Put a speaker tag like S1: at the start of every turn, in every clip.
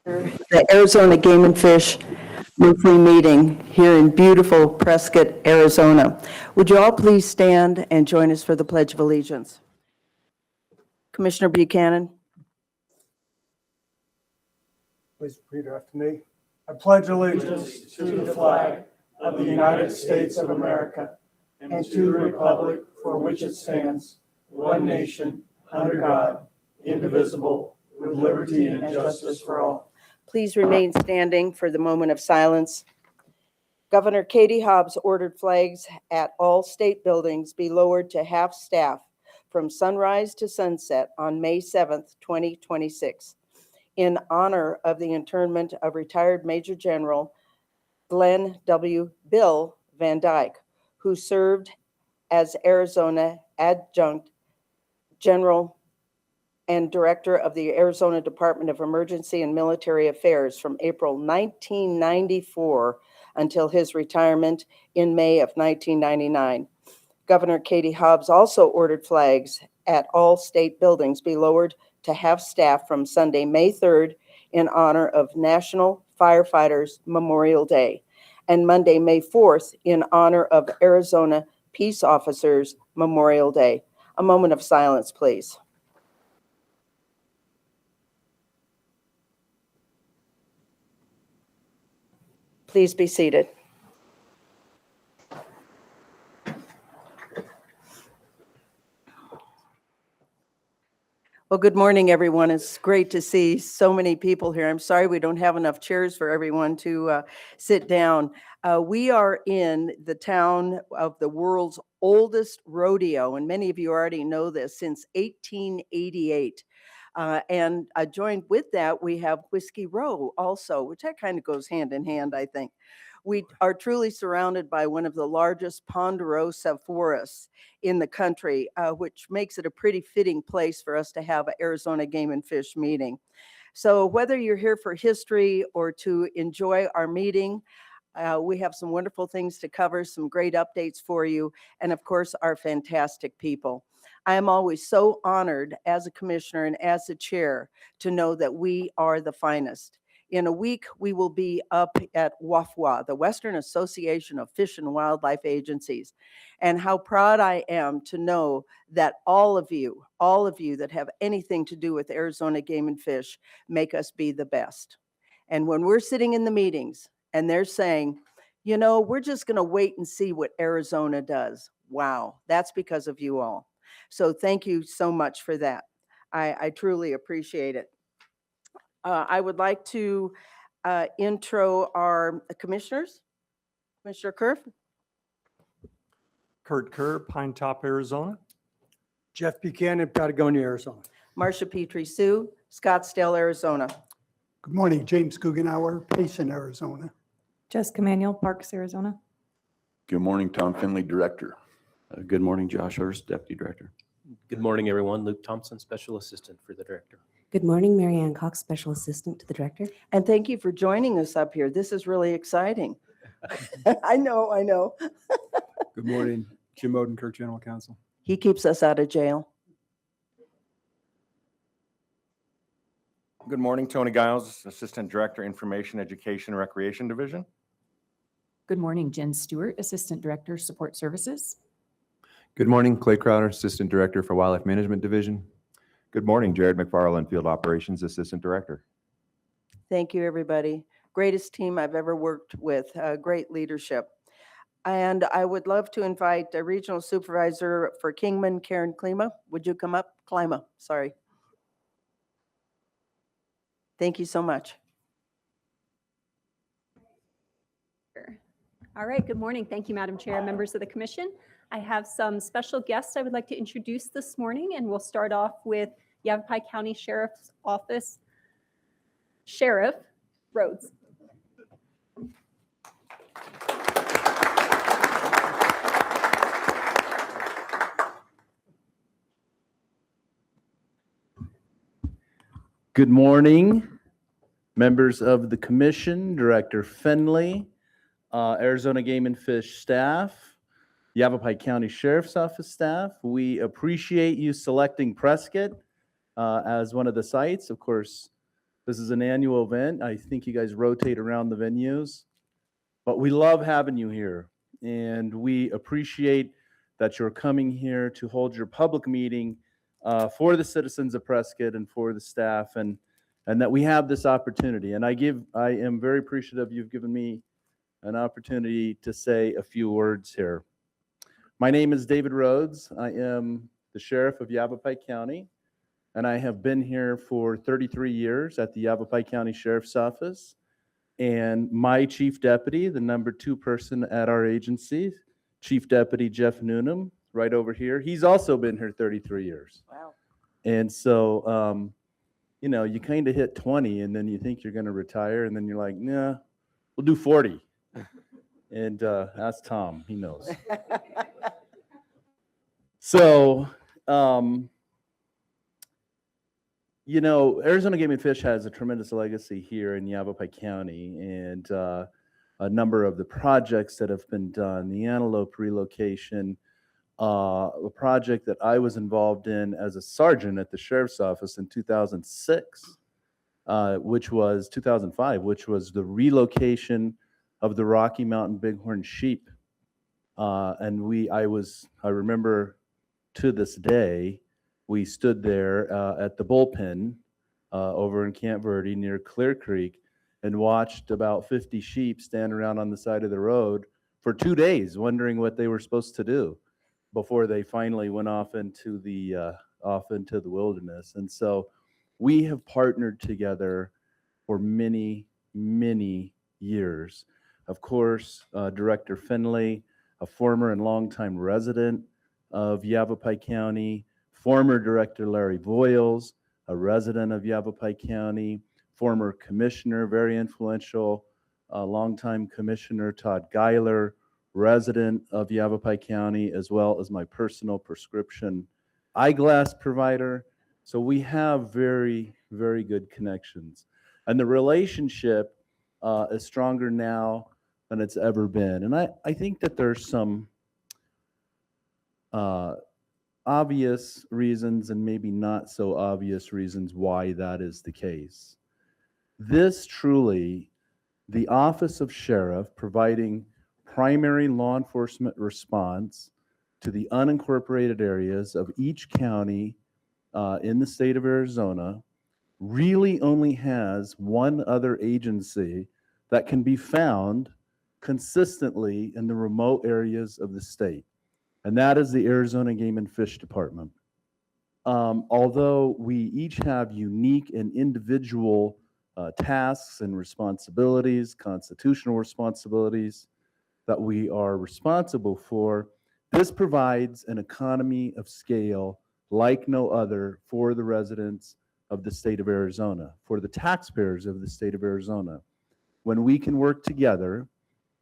S1: The Arizona Game and Fish monthly meeting here in beautiful Prescott, Arizona. Would you all please stand and join us for the Pledge of Allegiance? Commissioner Buchanan.
S2: Please repeat after me. I pledge allegiance to the flag of the United States of America and to the republic for which it stands, one nation, under God, indivisible, with liberty and justice for all.
S1: Please remain standing for the moment of silence. Governor Katie Hobbs ordered flags at all state buildings be lowered to half-staff from sunrise to sunset on May 7th, 2026, in honor of the internment of retired Major General Glenn W. Bill Van Dyke, who served as Arizona Adjunct General and Director of the Arizona Department of Emergency and Military Affairs from April 1994 until his retirement in May of 1999. Governor Katie Hobbs also ordered flags at all state buildings be lowered to half-staff from Sunday, May 3rd, in honor of National Firefighters Memorial Day, and Monday, May 4th, in honor of Arizona Peace Officers Memorial Day. A moment of silence, please. Please be seated. Well, good morning, everyone. It's great to see so many people here. I'm sorry we don't have enough chairs for everyone to sit down. We are in the town of the world's oldest rodeo, and many of you already know this, since 1888. And joined with that, we have Whiskey Row also, which that kind of goes hand in hand, I think. We are truly surrounded by one of the largest ponderosa forests in the country, which makes it a pretty fitting place for us to have an Arizona Game and Fish meeting. So whether you're here for history or to enjoy our meeting, we have some wonderful things to cover, some great updates for you, and of course, our fantastic people. I am always so honored as a commissioner and as a chair to know that we are the finest. In a week, we will be up at WAFWA, the Western Association of Fish and Wildlife Agencies. And how proud I am to know that all of you that have anything to do with Arizona Game and Fish, make us be the best. And when we're sitting in the meetings and they're saying, you know, we're just going to wait and see what Arizona does. Wow, that's because of you all. So thank you so much for that. I truly appreciate it. I would like to intro our commissioners. Commissioner Kerr.
S3: Kurt Kerr, Pine Top, Arizona.
S2: Jeff Buchanan, Patagonia, Arizona.
S1: Marcia Petrie-Sue, Scottsdale, Arizona.
S4: Good morning, James Guggenauer, Payson, Arizona.
S5: Jessica Manuel, Parks, Arizona.
S6: Good morning, Tom Finley, Director.
S7: Good morning, Josh Hurst, Deputy Director.
S8: Good morning, everyone. Luke Thompson, Special Assistant for the Director.
S9: Good morning, Mary Ann Cox, Special Assistant to the Director.
S1: And thank you for joining us up here. This is really exciting. I know.
S10: Good morning, Jim Odenkirk, General Counsel.
S1: He keeps us out of jail.
S11: Good morning, Tony Giles, Assistant Director, Information, Education, and Recreation Division.
S5: Good morning, Jen Stewart, Assistant Director, Support Services.
S10: Good morning, Clay Crowder, Assistant Director for Wildlife Management Division.
S12: Good morning, Jared McFarland, Field Operations Assistant Director.
S1: Thank you, everybody. Greatest team I've ever worked with, great leadership. And I would love to invite the Regional Supervisor for Kingman, Karen Klima. Would you come up? Klima, sorry. Thank you so much.
S13: All right, good morning. Thank you, Madam Chair, members of the Commission. I have some special guests I would like to introduce this morning, and we'll start off with Yavapai County Sheriff's Office Sheriff Rhodes.
S7: Good morning, members of the Commission, Director Finley, Arizona Game and Fish staff, Yavapai County Sheriff's Office staff. We appreciate you selecting Prescott as one of the sites. Of course, This is an annual event. I think you guys rotate around the venues, but we love having you here. And we appreciate that you're coming here to hold your public meeting for the citizens of Prescott and for the staff, and that we have this opportunity. And I am very appreciative you've given me an opportunity to say a few words here. My name is David Rhodes. I am the sheriff of Yavapai County, and I have been here for 33 years at the Yavapai County Sheriff's Office. And my chief deputy, the number 2 person at our agency, Chief Deputy Jeff Noonan, right over here, he's also been here 33 years.
S1: Wow.
S7: And so, you know, you kind of hit 20 and then you think you're going to retire, and then you're like, nah, we'll do 40. And ask Tom, he knows. So, you know, Arizona Game and Fish has a tremendous legacy here in Yavapai County, and a number of the projects that have been done, the antelope relocation, a project that I was involved in as a sergeant at the sheriff's office in 2006, which was 2005, which was the relocation of the Rocky Mountain Bighorn sheep. And I remember to this day, we stood there at the bullpen over in Camp Verde near Clear Creek and watched about 50 sheep stand around on the side of the road for 2 days, wondering what they were supposed to do before they finally went off into the wilderness. And so we have partnered together for many, many years. Of course, Director Finley, a former and longtime resident of Yavapai County, former Director Larry Voiles, a resident of Yavapai County, former commissioner, very influential, longtime commissioner Todd Geiler, resident of Yavapai County, as well as my personal prescription eyeglass provider. So we have very, very good connections. And the relationship is stronger now than it's ever been. And I think that there's some obvious reasons and maybe not so obvious reasons why that is the case. This truly, the Office of Sheriff providing primary law enforcement response to the unincorporated areas of each county in the state of Arizona, really only has one other agency that can be found consistently in the remote areas of the state, and that is the Arizona Game and Fish Department. Although we each have unique and individual tasks and responsibilities, constitutional responsibilities that we are responsible for, this provides an economy of scale like no other for the residents of the state of Arizona, for the taxpayers of the state of Arizona. When we can work together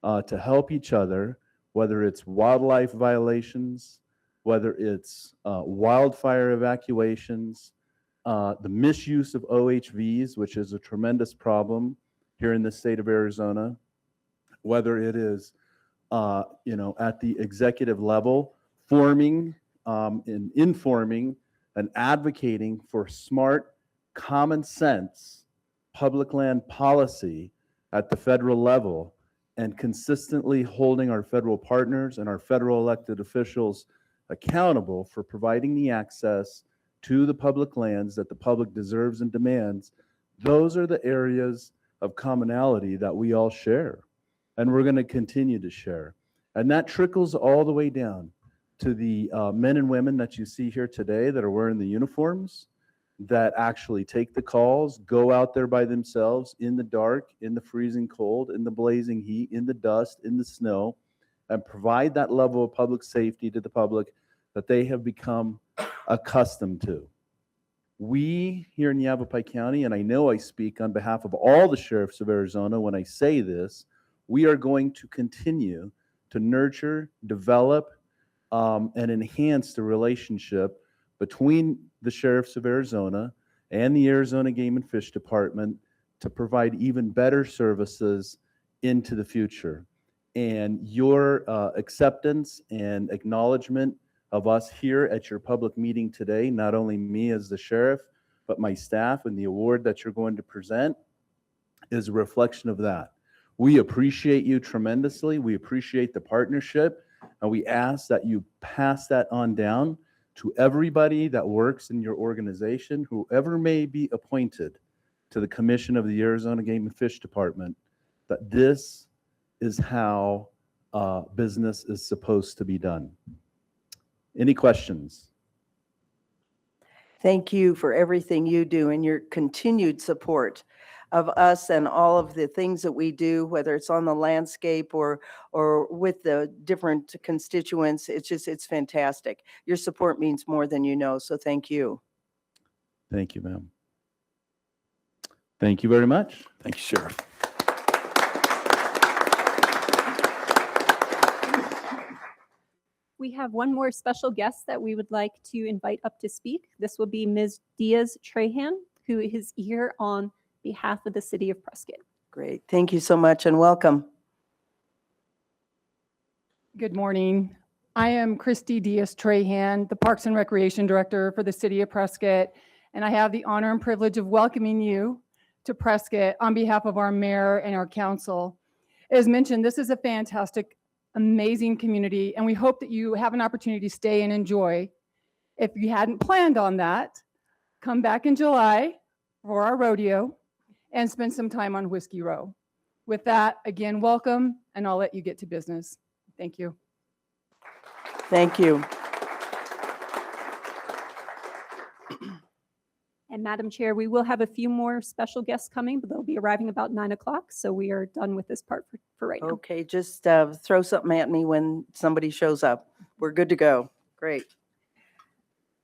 S7: to help each other, whether it's wildlife violations, whether it's wildfire evacuations, the misuse of OHVs, which is a tremendous problem here in the state of Arizona, whether it is at the executive level, forming and informing and advocating for smart, common sense public land policy at the federal level, and consistently holding our federal partners and our federal elected officials accountable for providing the access to the public lands that the public deserves and demands. Those are the areas of commonality that we all share, and we're going to continue to share. And that trickles all the way down to the men and women that you see here today that are wearing the uniforms, that actually take the calls, go out there by themselves in the dark, in the freezing cold, in the blazing heat, in the dust, in the snow, and provide that level of public safety to the public that they have become accustomed to. We here in Yavapai County, and I know I speak on behalf of all the sheriffs of Arizona when I say this, we are going to continue to nurture, develop, and enhance the relationship between the sheriffs of Arizona and the Arizona Game and Fish Department to provide even better services into the future. And your acceptance and acknowledgement of us here at your public meeting today, not only me as the sheriff, but my staff and the award that you're going to present is a reflection of that. We appreciate you tremendously. We appreciate the partnership, and we ask that you pass that on down to everybody that works in your organization, whoever may be appointed to the Commission of the Arizona Game and Fish Department, that this is how business is supposed to be done. Any questions?
S1: Thank you for everything you do and your continued support of us and all of the things that we do, whether it's on the landscape or with the different constituents. It's fantastic. Your support means more than you know, so thank you.
S7: Thank you, ma'am. Thank you very much.
S6: Thank you, Sheriff.
S13: We have one more special guest that we would like to invite up to speak. This will be Ms. Diaz-Trahan, who is here on behalf of the city of Prescott.
S1: Great. Thank you so much and welcome.
S14: Good morning. I am Christy Diaz-Trahan, the Parks and Recreation Director for the City of Prescott, and I have the honor and privilege of welcoming you to Prescott on behalf of our mayor and our council. As mentioned, this is a fantastic, amazing community, and we hope that you have an opportunity to stay and enjoy. If you hadn't planned on that, come back in July for our rodeo and spend some time on Whiskey Row. With that, again, welcome, and I'll let you get to business. Thank you.
S1: Thank you.
S13: And Madam Chair, we will have a few more special guests coming, but they'll be arriving about 9 o'clock. So we are done with this part for right now.
S1: Okay, just throw something at me when somebody shows up. We're good to go. Great.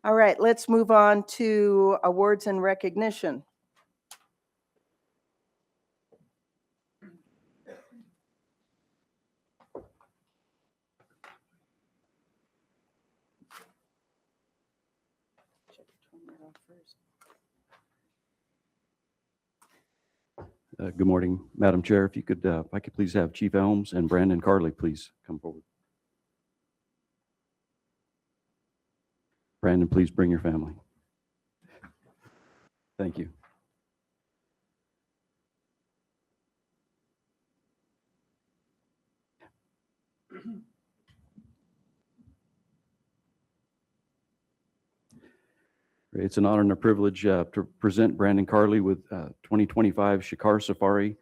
S1: All right, let's move on to awards and recognition.
S15: Good morning, Madam Chair. If you could, if I could please have Chief Elms and Brandon Carley, please come forward. Brandon, please bring your family. Thank you. It's an honor and a privilege to present Brandon Carley with 2025 Shikar Safari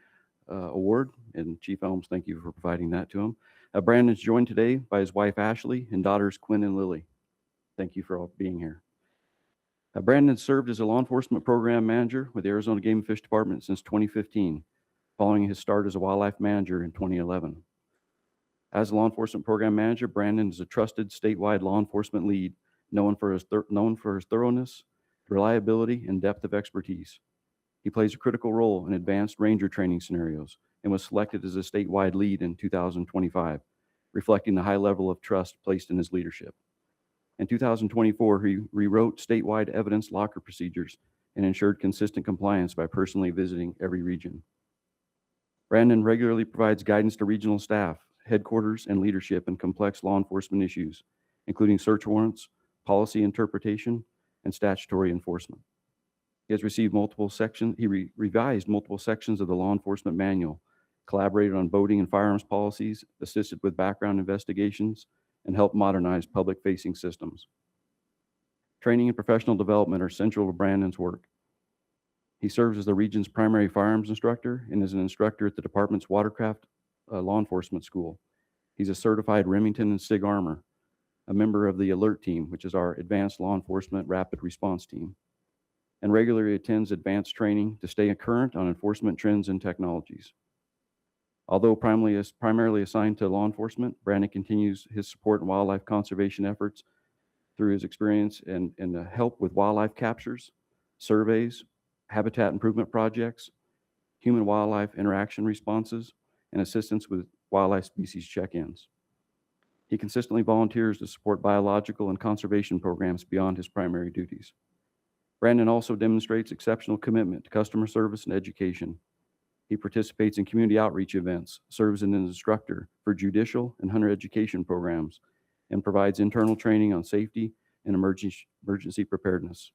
S15: Award. And Chief Elms, thank you for providing that to him. Brandon is joined today by his wife, Ashley, and daughters, Quinn and Lily. Thank you for all being here. Brandon served as a law enforcement program manager with the Arizona Game and Fish Department since 2015, following his start as a wildlife manager in 2011. As a law enforcement program manager, Brandon is a trusted statewide law enforcement lead, known for his thoroughness, reliability, and depth of expertise. He plays a critical role in advanced ranger training scenarios and was selected as a statewide lead in 2025, reflecting the high level of trust placed in his leadership. In 2024, he rewrote statewide evidence locker procedures and ensured consistent compliance by personally visiting every region. Brandon regularly provides guidance to regional staff, headquarters, and leadership in complex law enforcement issues, including search warrants, policy interpretation, and statutory enforcement. He has received multiple sections. He revised multiple sections of the law enforcement manual, collaborated on boating and firearms policies, assisted with background investigations, and helped modernize public-facing systems. Training and professional development are central to Brandon's work. He serves as the region's primary firearms instructor and is an instructor at the department's Watercraft Law Enforcement School. He's a certified Remington and SIG armor, a member of the ALERT team, which is our Advanced Law Enforcement Rapid Response Team, and regularly attends advanced training to stay current on enforcement trends and technologies. Although primarily assigned to law enforcement, Brandon continues his support in wildlife conservation efforts through his experience and help with wildlife captures, surveys, habitat improvement projects, human-wildlife interaction responses, and assistance with wildlife species check-ins. He consistently volunteers to support biological and conservation programs beyond his primary duties. Brandon also demonstrates exceptional commitment to customer service and education. He participates in community outreach events, serves as an instructor for judicial and hunter education programs, and provides internal training on safety and emergency preparedness.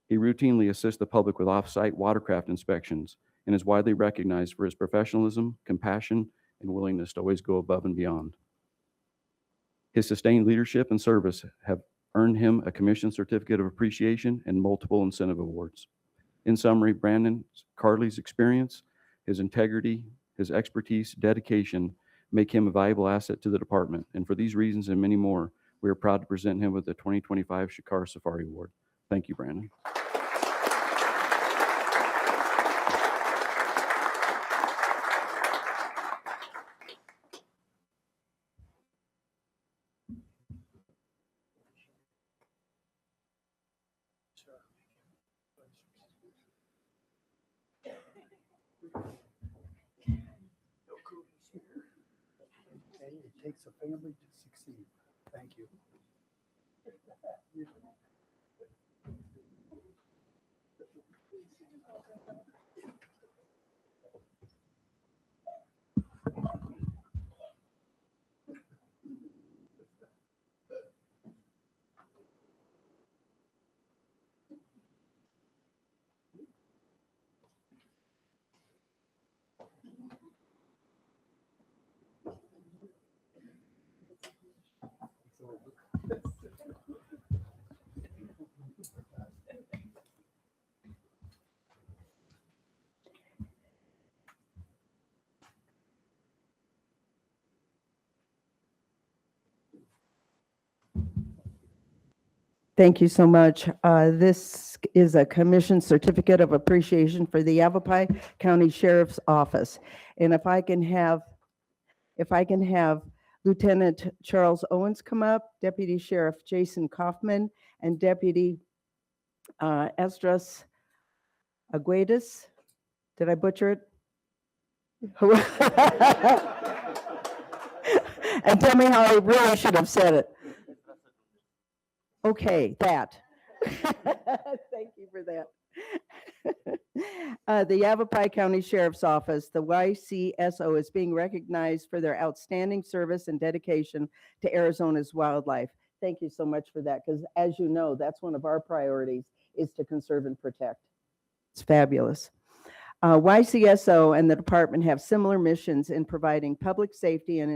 S15: He routinely assists the public with off-site watercraft inspections and is widely recognized for his professionalism, compassion, and willingness to always go above and beyond. His sustained leadership and service have earned him a commission certificate of appreciation and multiple incentive awards. In summary, Brandon Carley's experience, his integrity, his expertise, dedication make him a valuable asset to the department. And for these reasons and many more, we are proud to present him with the 2025 Shikar Safari Award. Thank you, Brandon.
S4: It takes a family to succeed. Thank you.
S1: Thank you so much. This is a commission certificate of appreciation for the Yavapai County Sheriff's Office. And if I can have Lieutenant Charles Owens come up, Deputy Sheriff Jason Kaufman, and Deputy Esdras Aguedas. Did I butcher it? And tell me how I really should have said it. Okay, that. Thank you for that. The Yavapai County Sheriff's Office, the YCSO, is being recognized for their outstanding service and dedication to Arizona's wildlife. Thank you so much for that, because as you know, that's one of our priorities, is to conserve and protect. It's fabulous. YCSO and the department have similar missions in providing public safety and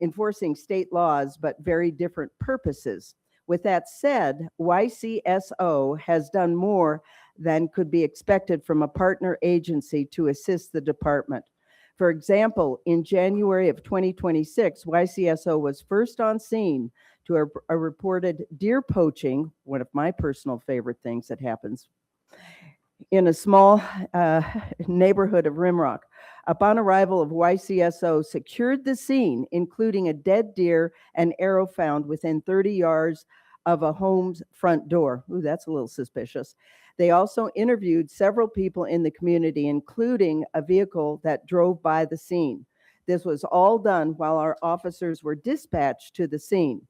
S1: enforcing state laws, but very different purposes. With that said, YCSO has done more than could be expected from a partner agency to assist the department. For example, in January of 2026, YCSO was first on scene to a reported deer poaching, one of my personal favorite things that happens, in a small neighborhood of Rimrock. Upon arrival of YCSO, secured the scene, including a dead deer and arrow found within 30 yards of a home's front door. Ooh, that's a little suspicious. They also interviewed several people in the community, including a vehicle that drove by the scene. This was all done while our officers were dispatched to the scene.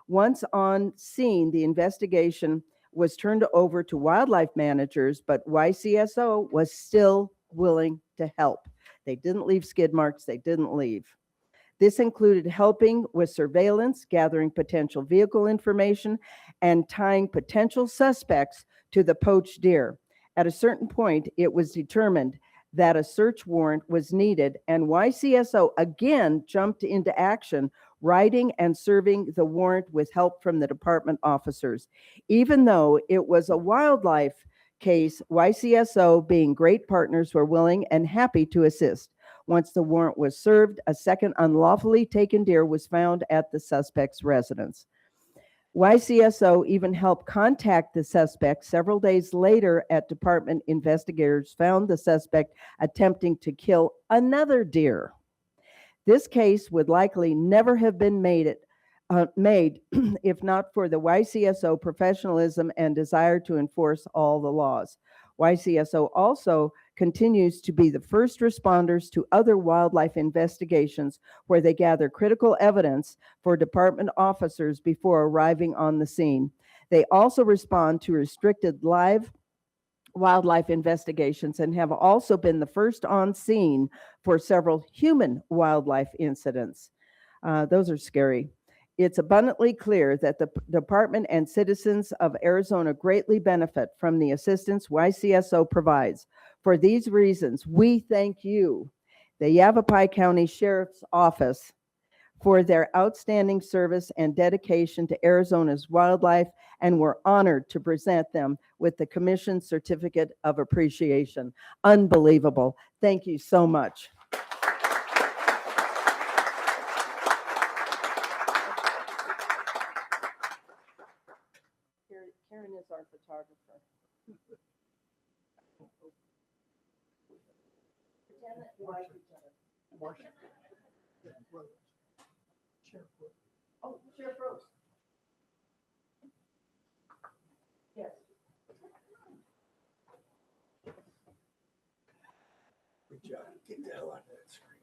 S1: Once on scene, the investigation was turned over to wildlife managers, but YCSO was still willing to help. They didn't leave skid marks, they didn't leave. This included helping with surveillance, gathering potential vehicle information, and tying potential suspects to the poached deer. At a certain point, it was determined that a search warrant was needed, and YCSO again jumped into action, writing and serving the warrant with help from the department officers. Even though it was a wildlife case, YCSO, being great partners, were willing and happy to assist. Once the warrant was served, a second unlawfully taken deer was found at the suspect's residence. YCSO even helped contact the suspect several days later. At department investigators found the suspect attempting to kill another deer. This case would likely never have been made if not for the YCSO professionalism and desire to enforce all the laws. YCSO also continues to be the first responders to other wildlife investigations where they gather critical evidence for department officers before arriving on the scene. They also respond to restricted live wildlife investigations and have also been the first on scene for several human wildlife incidents. Those are scary. It's abundantly clear that the department and citizens of Arizona greatly benefit from the assistance YCSO provides. For these reasons, we thank you, the Yavapai County Sheriff's Office, for their outstanding service and dedication to Arizona's wildlife, and we're honored to present them with the Commission's Certificate of Appreciation. Unbelievable. Thank you so much. Karen is our photographer. Pretend that you like each other. Oh, Sheriff Rose. Yes.
S4: Good job. Get the hell out of that screen.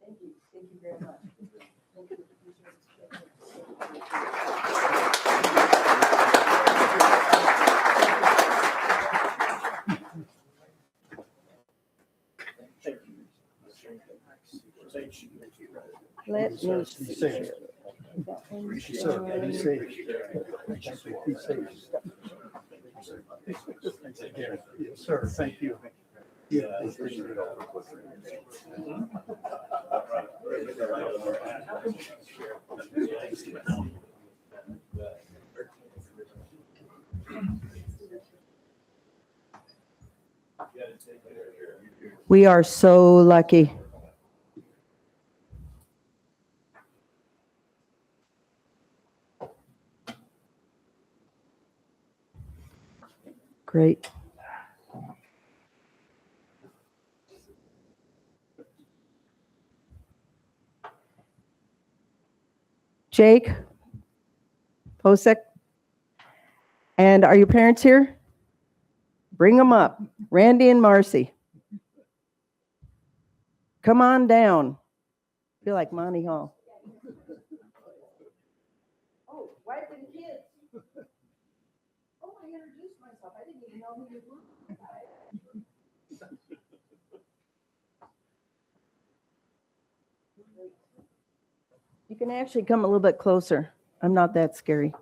S1: Thank you. Thank you very much. Thank you. Let me see.
S4: safe. Sir, be safe. Be safe. Yes, sir, thank you. Yeah.
S1: We are so lucky. Great. Jake Posek. And are your parents here? Bring them up. Randy and Marcy. Come on down. Feel like Monty Hall. Oh, wife and kids. Oh, I introduced myself. I didn't even know who you were. You can actually come a little bit closer. I'm not that scary.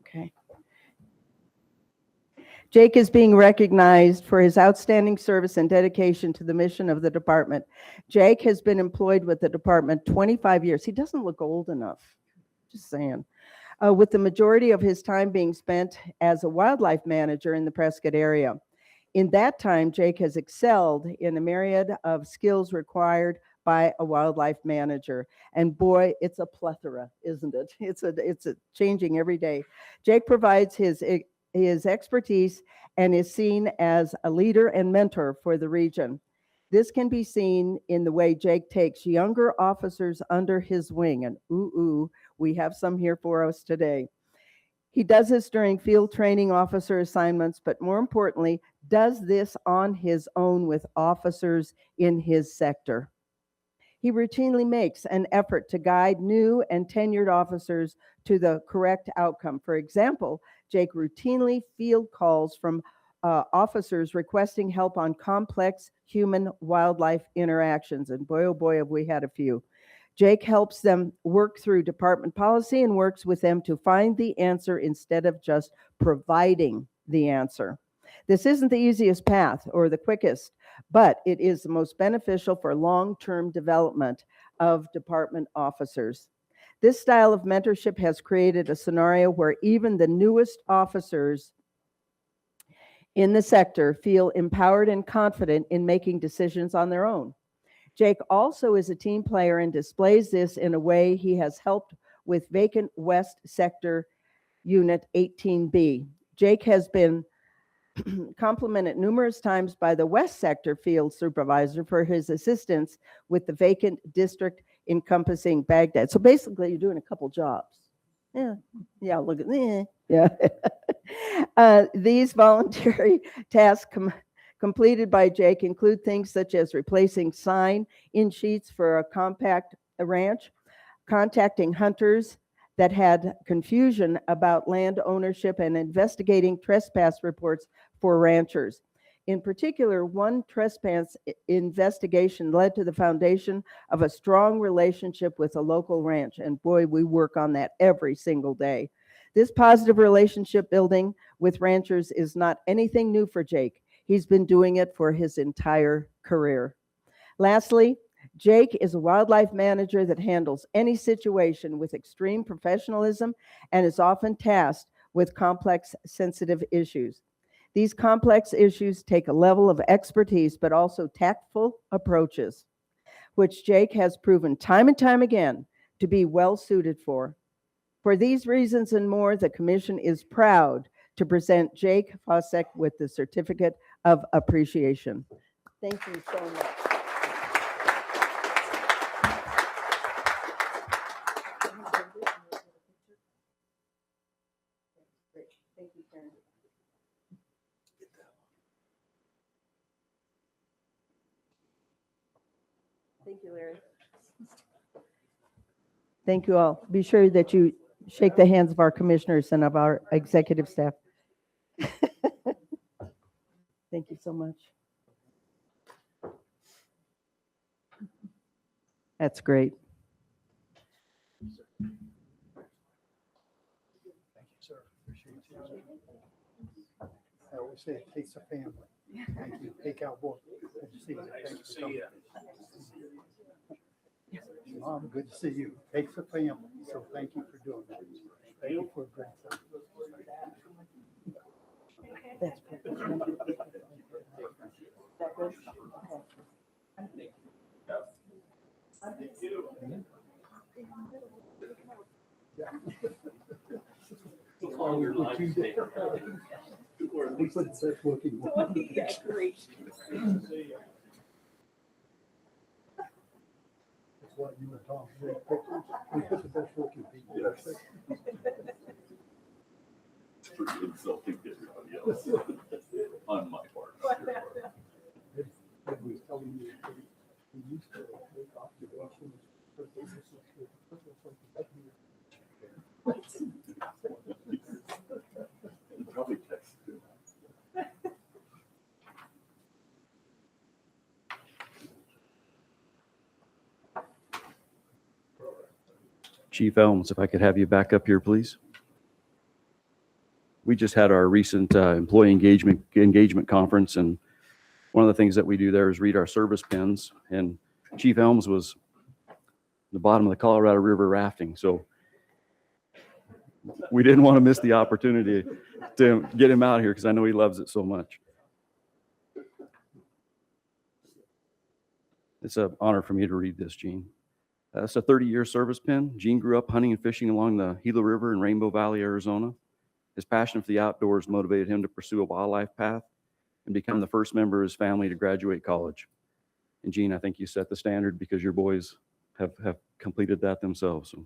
S1: Okay. Jake is being recognized for his outstanding service and dedication to the mission of the department. Jake has been employed with the department 25 years. He doesn't look old enough, just saying. With the majority of his time being spent as a wildlife manager in the Prescott area. In that time, Jake has excelled in a myriad of skills required by a wildlife manager. And boy, it's a plethora, isn't it? It's a changing every day. Jake provides his expertise and is seen as a leader and mentor for the region. This can be seen in the way Jake takes younger officers under his wing, and we have some here for us today. He does this during field training officer assignments, but more importantly, does this on his own with officers in his sector. He routinely makes an effort to guide new and tenured officers to the correct outcome. For example, Jake routinely field calls from officers requesting help on complex human-wildlife interactions. And boy, oh boy, have we had a few. Jake helps them work through department policy and works with them to find the answer instead of just providing the answer. This isn't the easiest path or the quickest, but it is the most beneficial for long-term development of department officers. This style of mentorship has created a scenario where even the newest officers in the sector feel empowered and confident in making decisions on their own. Jake also is a team player and displays this in a way he has helped with vacant West Sector Unit 18B. Jake has been complimented numerous times by the West Sector Field Supervisor for his assistance with the vacant district encompassing Baghdad. So basically, you're doing a couple jobs. Yeah, look at yeah. These voluntary tasks completed by Jake include things such as replacing sign-in sheets for a compact ranch, contacting hunters that had confusion about land ownership, and investigating trespass reports for ranchers. In particular, one trespass investigation led to the foundation of a strong relationship with a local ranch. And boy, we work on that every single day. This positive relationship building with ranchers is not anything new for Jake. He's been doing it for his entire career. Lastly, Jake is a wildlife manager that handles any situation with extreme professionalism and is often tasked with complex, sensitive issues. These complex issues take a level of expertise, but also tactful approaches, which Jake has proven time and time again to be well suited for. For these reasons and more, the Commission is proud to present Jake Fosek with the Certificate of Appreciation. Thank you so much. Great. Thank you, Karen. Thank you, Larry. Thank you all. Be sure that you shake the hands of our commissioners and of our executive staff. Thank you so much. That's great.
S4: Thank you, sir. Appreciate you. I always say it takes a family. Thank you. Hey, cowboy. Good to see you. Thanks for coming. Mom, good to see you. Takes a family, so thank you for doing that. Thank you for a great time.
S1: That's perfect. That goes? Okay.
S4: We put the best looking one.
S1: That's great.
S4: That's what you and Tom did. We put the best looking people.
S6: Yes. It's pretty insulting to everybody else on my part.
S4: Did we tell you we used to make observations for businesses with
S6: Probably text too.
S15: Chief Elms, if I could have you back up here, please. We just had our recent employee engagement conference, and one of the things that we do there is read our service pins. And Chief Elms was the bottom of the Colorado River rafting, so we didn't want to miss the opportunity to get him out here because I know he loves it so much. It's an honor for me to read this, Gene. That's a 30-year service pin. Gene grew up hunting and fishing along the Gila River in Rainbow Valley, Arizona. His passion for the outdoors motivated him to pursue a wildlife path and become the first member of his family to graduate college. And Gene, I think you set the standard because your boys have completed that themselves. So,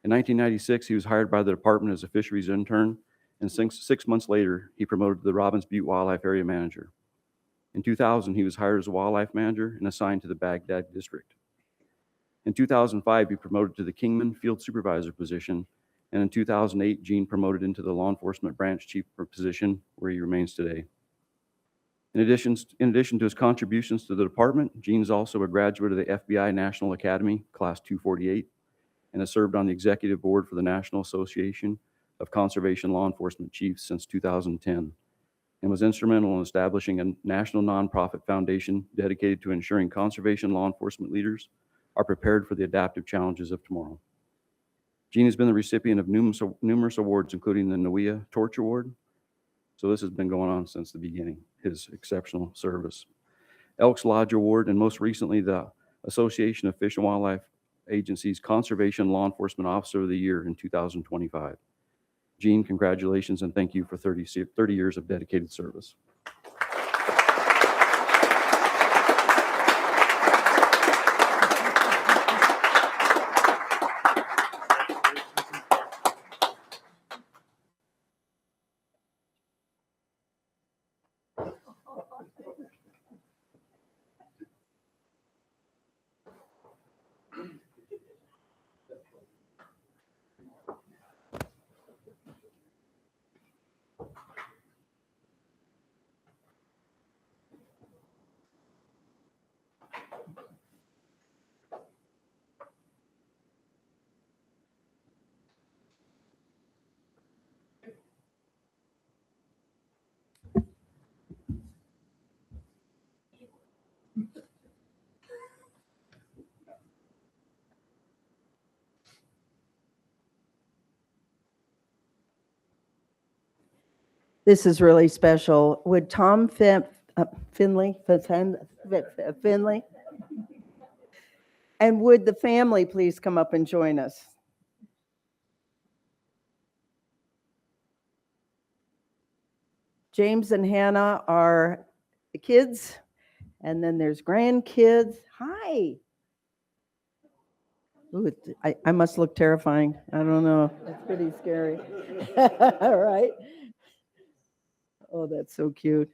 S15: in 1996, he was hired by the department as a fisheries intern, and 6 months later, he promoted to the Robbins Butte Wildlife Area Manager. In 2000, he was hired as a wildlife manager and assigned to the Baghdad district. In 2005, he promoted to the Kingman Field Supervisor position, and in 2008, Gene promoted into the Law Enforcement Branch Chief position, where he remains today. In addition to his contributions to the department, Gene is also a graduate of the FBI National Academy, Class 248, and has served on the executive board for the National Association of Conservation Law Enforcement Chiefs since 2010, and was instrumental in establishing a national nonprofit foundation dedicated to ensuring conservation law enforcement leaders are prepared for the adaptive challenges of tomorrow. Gene has been the recipient of numerous awards, including the NOEA Torch Award. So this has been going on since the beginning, his exceptional service. Elks Lodge Award, and most recently, the Association of Fish and Wildlife Agencies Conservation Law Enforcement Officer of the Year in 2025. Gene, congratulations, and thank you for 30 years of dedicated service.
S1: This is really special. Would Tom Finley, Finley, and would the family please come up and join us? James and Hannah are the kids, and then there's grandkids. Hi. Ooh, I must look terrifying. I don't know. It's pretty scary. All right. Oh, that's so cute.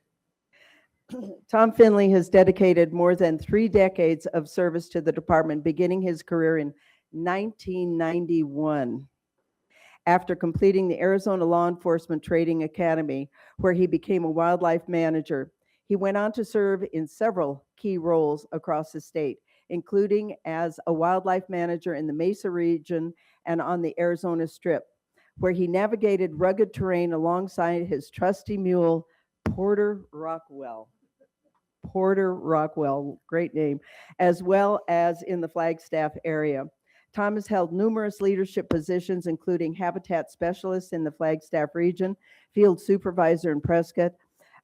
S1: Tom Finley has dedicated more than 3 decades of service to the department, beginning his career in 1991. After completing the Arizona Law Enforcement Training Academy, where he became a wildlife manager, he went on to serve in several key roles across the state, including as a wildlife manager in the Mesa region and on the Arizona Strip, where he navigated rugged terrain alongside his trusty mule, Porter Rockwell. Porter Rockwell, great name, as well as in the Flagstaff area. Tom has held numerous leadership positions, including habitat specialist in the Flagstaff region, field supervisor in Prescott,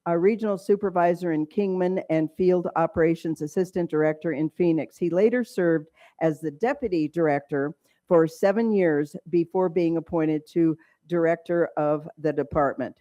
S1: a regional supervisor in Kingman, and field operations assistant director in Phoenix. He later served as the deputy director for 7 years before being appointed to director of the department.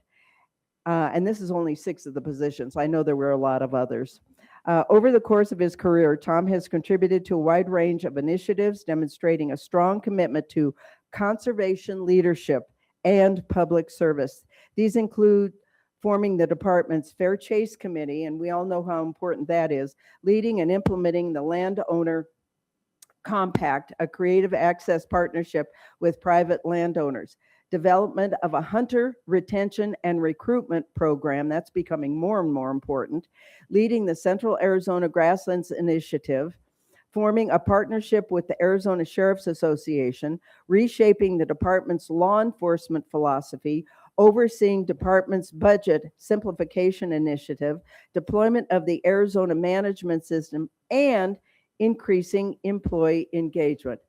S1: And this is only 6 of the positions. I know there were a lot of others. Over the course of his career, Tom has contributed to a wide range of initiatives demonstrating a strong commitment to conservation leadership and public service. These include forming the department's Fair Chase Committee, and we all know how important that is, leading and implementing the Landowner Compact, a creative access partnership with private landowners, development of a hunter retention and recruitment program that's becoming more and more important, leading the Central Arizona Grasslands Initiative, forming a partnership with the Arizona Sheriff's Association, reshaping the department's law enforcement philosophy, overseeing department's budget simplification initiative, deployment of the Arizona management system, and increasing employee engagement.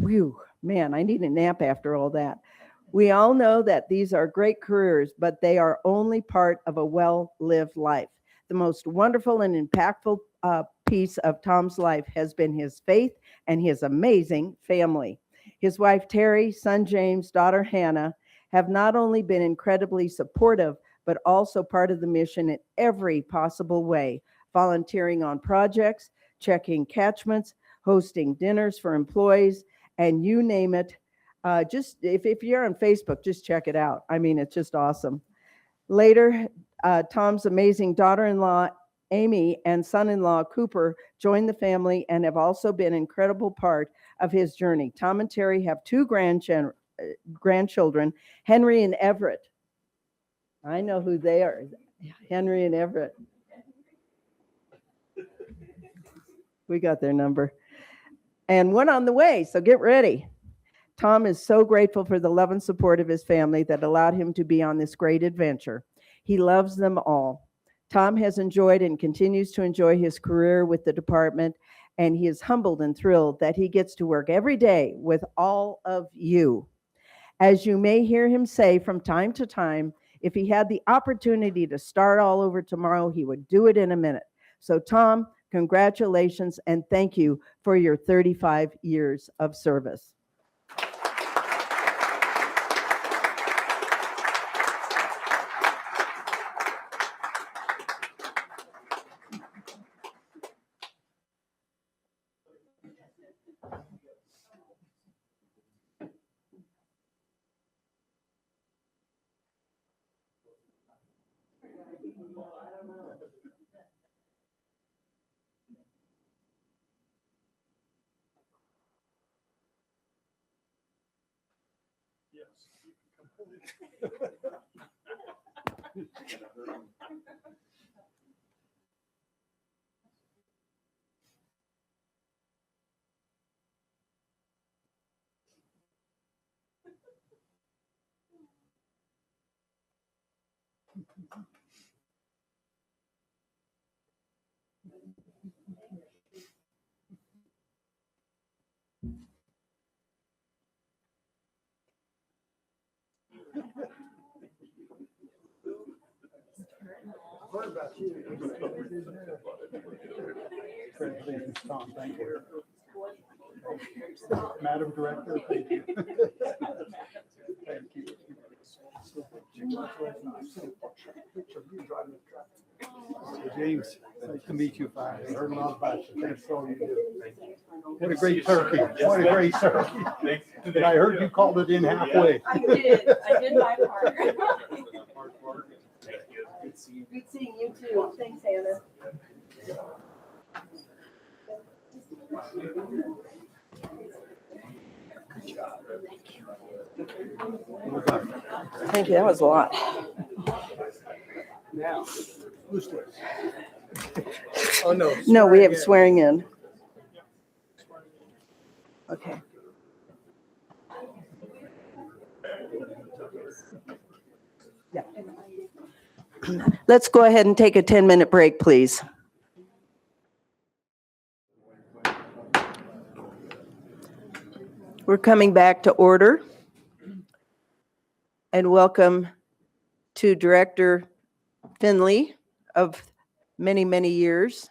S1: Whew, man, I need a nap after all that. We all know that these are great careers, but they are only part of a well-lived life. The most wonderful and impactful piece of Tom's life has been his faith and his amazing family. His wife, Terry, son, James, daughter, Hannah, have not only been incredibly supportive, but also part of the mission in every possible way, volunteering on projects, checking catchments, hosting dinners for employees, and you name it. Just if you're on Facebook, just check it out. I mean, it's just awesome. Later, Tom's amazing daughter-in-law, Amy, and son-in-law, Cooper, joined the family and have also been an incredible part of his journey. Tom and Terry have 2 grandchildren, Henry and Everett. I know who they are, Henry and Everett. We got their number. And one on the way, so get ready. Tom is so grateful for the love and support of his family that allowed him to be on this great adventure. He loves them all. Tom has enjoyed and continues to enjoy his career with the department, and he is humbled and thrilled that he gets to work every day with all of you. As you may hear him say from time to time, if he had the opportunity to start all over tomorrow, he would do it in a minute. So Tom, congratulations and thank you for your 35 years of service.
S4: heard about you. Congratulations, Tom. Thank you. Madam Director, thank you. Thank you. James, nice to meet you. I heard a lot about you. Thanks for all you do. What a great turkey. What a great turkey. And I heard you called it in halfway.
S1: I did my part. Good seeing you too. Thanks, Hannah. Thank you. That was a lot.
S4: Now, who's this? Oh, no.
S1: No, we have swearing in. Okay. Yeah. Let's go ahead and take a 10-minute break, please. We're coming back to order. And welcome to Director Finley of many, many years.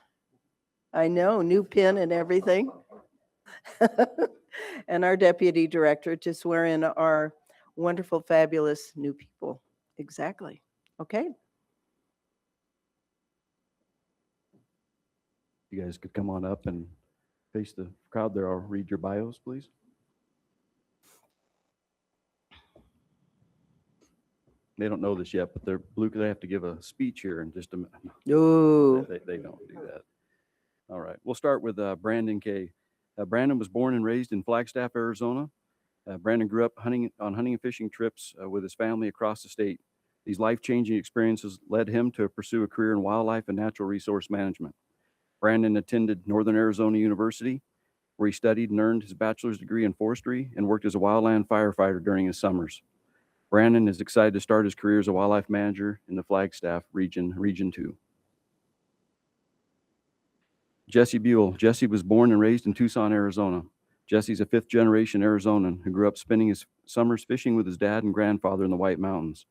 S1: I know, new pin and everything. And our Deputy Director to swear in our wonderful, fabulous new people. Exactly. Okay.
S15: You guys could come on up and face the crowd there. I'll read your bios, please. They don't know this yet, but they have to give a speech here in just a minute.
S1: Ooh.
S15: They don't do that. All right. We'll start with Brandon Kay. Brandon was born and raised in Flagstaff, Arizona. Brandon grew up on hunting and fishing trips with his family across the state. These life-changing experiences led him to pursue a career in wildlife and natural resource management. Brandon attended Northern Arizona University, where he studied and earned his bachelor's degree in forestry and worked as a wildland firefighter during his summers. Brandon is excited to start his career as a wildlife manager in the Flagstaff region, Region 2. Jesse Buell. Jesse was born and raised in Tucson, Arizona. Jesse's a fifth-generation Arizonan who grew up spending his summers fishing with his dad and grandfather in the White Mountains.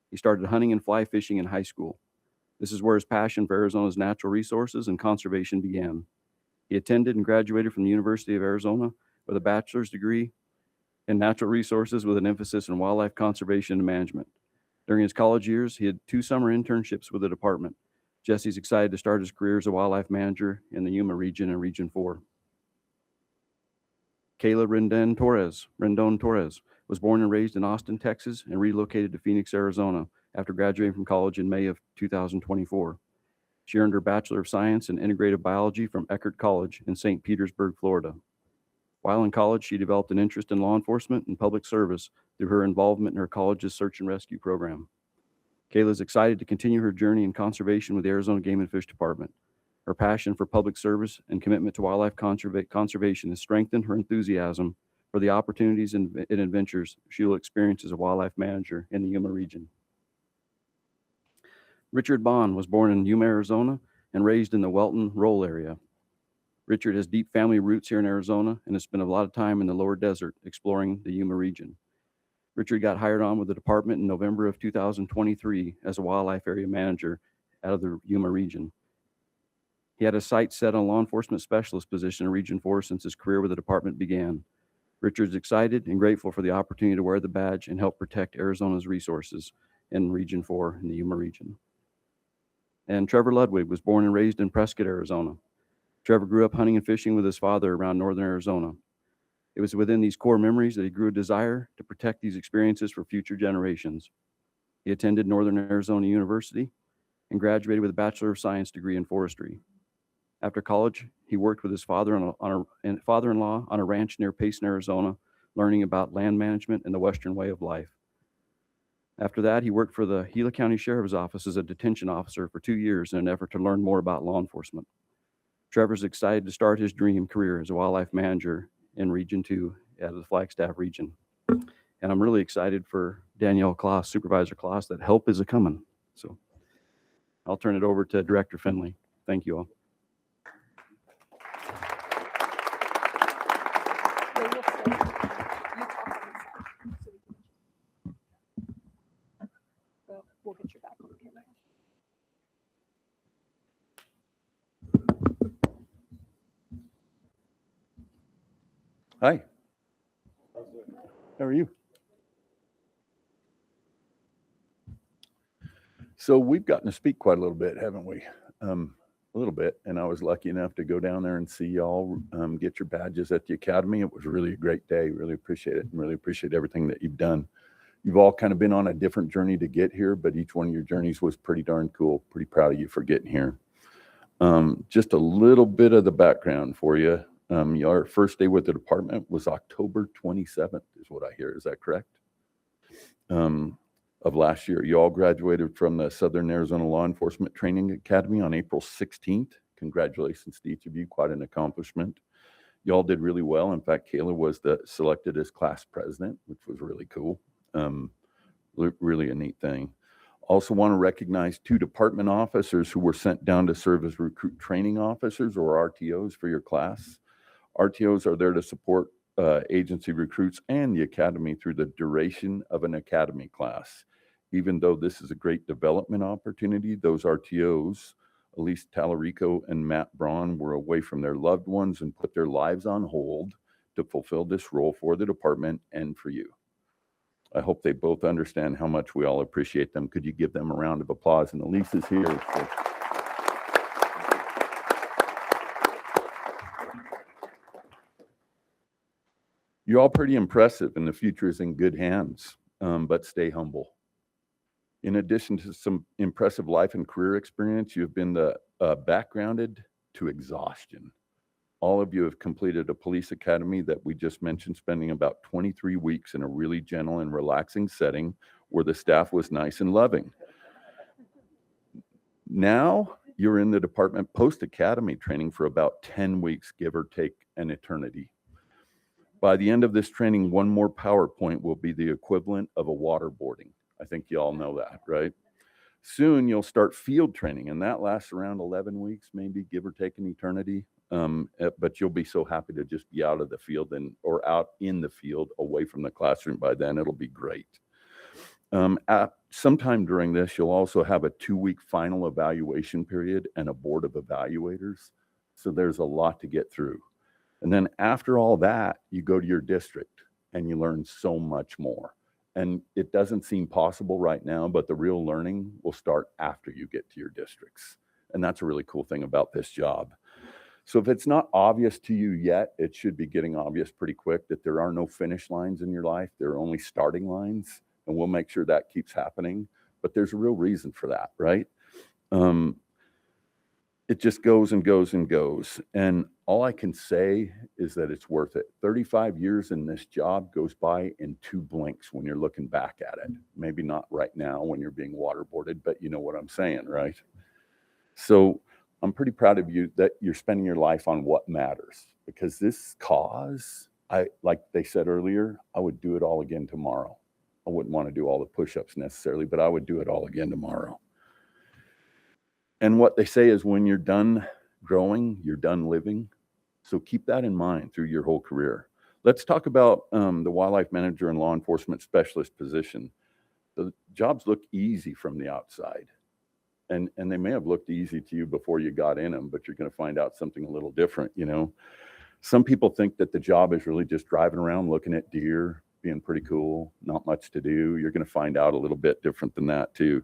S15: He started hunting and fly fishing in high school. This is where his passion for Arizona's natural resources and conservation began. He attended and graduated from the University of Arizona with a bachelor's degree in natural resources with an emphasis on wildlife conservation and management. During his college years, he had 2 summer internships with the department. Jesse's excited to start his career as a wildlife manager in the Yuma region and Region 4. Kayla Rendon Torres was born and raised in Austin, Texas, and relocated to Phoenix, Arizona after graduating from college in May of 2024. She earned her Bachelor of Science in Integrative Biology from Eckerd College in St. Petersburg, Florida. While in college, she developed an interest in law enforcement and public service through her involvement in her college's search and rescue program. Kayla is excited to continue her journey in conservation with the Arizona Game and Fish Department. Her passion for public service and commitment to wildlife conservation has strengthened her enthusiasm for the opportunities and adventures she will experience as a wildlife manager in the Yuma region. Richard Bond was born in Yuma, Arizona, and raised in the Welton Roll area. Richard has deep family roots here in Arizona and has spent a lot of time in the lower desert exploring the Yuma region. Richard got hired on with the department in November of 2023 as a wildlife area manager out of the Yuma region. He had his sights set on a law enforcement specialist position in Region 4 since his career with the department began. Richard's excited and grateful for the opportunity to wear the badge and help protect Arizona's resources in Region 4 in the Yuma region. And Trevor Ludwig was born and raised in Prescott, Arizona. Trevor grew up hunting and fishing with his father around northern Arizona. It was within these core memories that he grew a desire to protect these experiences for future generations. He attended Northern Arizona University and graduated with a Bachelor of Science degree in forestry. After college, he worked with his father-in-law on a ranch near Payson, Arizona, learning about land management and the Western way of life. After that, he worked for the Gila County Sheriff's Office as a detention officer for 2 years in an effort to learn more about law enforcement. Trevor's excited to start his dream career as a wildlife manager in Region 2 out of the Flagstaff region. And I'm really excited for Danielle Kloss, Supervisor Kloss, that help is a-coming. So I'll turn it over to Director Finley. Thank you all.
S13: We'll get your back on camera.
S16: Hi. How are you? So we've gotten to speak quite a little bit, haven't we? A little bit, and I was lucky enough to go down there and see y'all get your badges at the academy. It was really a great day. Really appreciate it, and really appreciate everything that you've done. You've all kind of been on a different journey to get here, but each one of your journeys was pretty darn cool. Pretty proud of you for getting here. Just a little bit of the background for you. Your first day with the department was October 27th, is what I hear. Is that correct? Of last year. You all graduated from the Southern Arizona Law Enforcement Training Academy on April 16th. Congratulations to each of you. Quite an accomplishment. You all did really well. In fact, Kayla was selected as class president, which was really cool. Really a neat thing. Also want to recognize 2 department officers who were sent down to serve as recruit training officers, or RTOs, for your class. RTOs are there to support agency recruits and the academy through the duration of an academy class. Even though this is a great development opportunity, those RTOs, Elise Talarico and Matt Braun, were away from their loved ones and put their lives on hold to fulfill this role for the department and for you. I hope they both understand how much we all appreciate them. Could you give them a round of applause? And Elise is here. So. You're all pretty impressive, and the future is in good hands, but stay humble. In addition to some impressive life and career experience, you've been backgrounded to exhaustion. All of you have completed a police academy that we just mentioned, spending about 23 weeks in a really gentle and relaxing setting where the staff was nice and loving. Now you're in the department post-academy training for about 10 weeks, give or take an eternity. By the end of this training, one more PowerPoint will be the equivalent of a waterboarding. I think you all know that, right? Soon you'll start field training, and that lasts around 11 weeks, maybe, give or take an eternity. But you'll be so happy to just be out of the field or out in the field away from the classroom by then. It'll be great. Sometime during this, you'll also have a 2-week final evaluation period and a board of evaluators. So there's a lot to get through. And then after all that, you go to your district and you learn so much more. And it doesn't seem possible right now, but the real learning will start after you get to your districts. And that's a really cool thing about this job. So if it's not obvious to you yet, it should be getting obvious pretty quick that there are no finish lines in your life. There are only starting lines, and we'll make sure that keeps happening. But there's a real reason for that, right? It just goes and goes and goes. And all I can say is that it's worth it. 35 years in this job goes by in 2 blinks when you're looking back at it. Maybe not right now when you're being waterboarded, but you know what I'm saying, right? So I'm pretty proud of you that you're spending your life on what matters, because this cause, like they said earlier, I would do it all again tomorrow. I wouldn't want to do all the push-ups necessarily, but I would do it all again tomorrow. And what they say is when you're done growing, you're done living. So keep that in mind through your whole career. Let's talk about the wildlife manager and law enforcement specialist position. The jobs look easy from the outside. And they may have looked easy to you before you got in them, but you're going to find out something a little different, you know. Some people think that the job is really just driving around looking at deer, being pretty cool, not much to do. You're going to find out a little bit different than that too.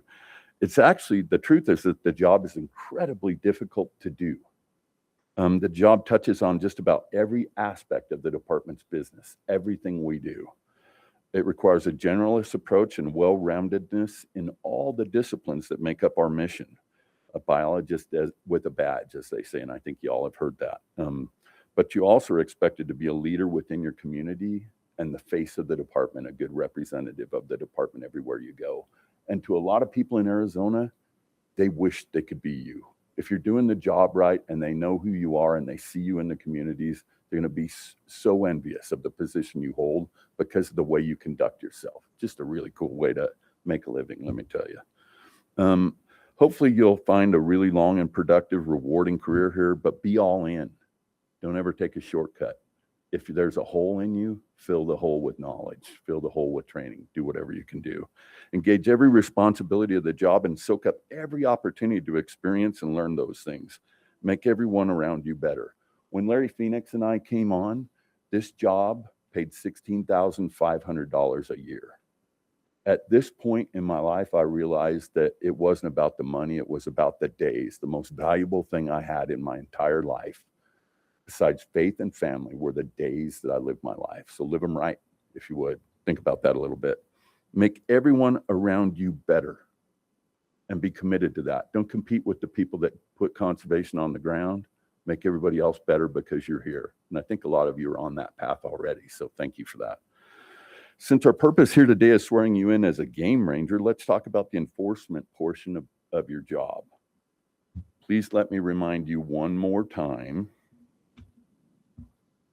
S16: It's actually, the truth is that the job is incredibly difficult to do. The job touches on just about every aspect of the department's business, everything we do. It requires a generalist approach and well-roundedness in all the disciplines that make up our mission. A biologist with a badge, as they say, and I think you all have heard that. But you also are expected to be a leader within your community and the face of the department, a good representative of the department everywhere you go. And to a lot of people in Arizona, they wish they could be you. If you're doing the job right and they know who you are and they see you in the communities, they're going to be so envious of the position you hold because of the way you conduct yourself. Just a really cool way to make a living, let me tell you. Hopefully you'll find a really long and productive, rewarding career here, but be all in. Don't ever take a shortcut. If there's a hole in you, fill the hole with knowledge, fill the hole with training, do whatever you can do. Engage every responsibility of the job and soak up every opportunity to experience and learn those things. Make everyone around you better. When Larry Phoenix and I came on, This job paid $16,500 a year. At this point in my life, I realized that it wasn't about the money, it was about the days. The most valuable thing I had in my entire life, besides faith and family, were the days that I lived my life. So live them right, if you would. Think about that a little bit. Make everyone around you better and be committed to that. Don't compete with the people that put conservation on the ground. Make everybody else better because you're here. And I think a lot of you are on that path already, so thank you for that. Since our purpose here today is swearing you in as a game ranger, let's talk about the enforcement portion of your job. Please let me remind you one more time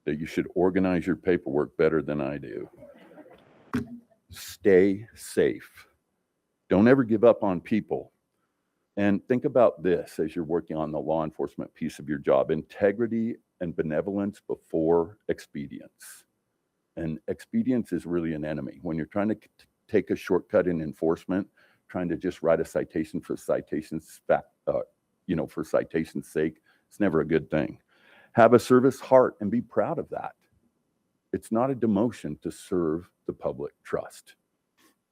S16: that you should organize your paperwork better than I do. Stay safe. Don't ever give up on people. And think about this as you're working on the law enforcement piece of your job: integrity and benevolence before expedience. And expedience is really an enemy. When you're trying to take a shortcut in enforcement, trying to just write a citation for citation's for citation's sake, it's never a good thing. Have a service heart and be proud of that. It's not a demotion to serve the public trust.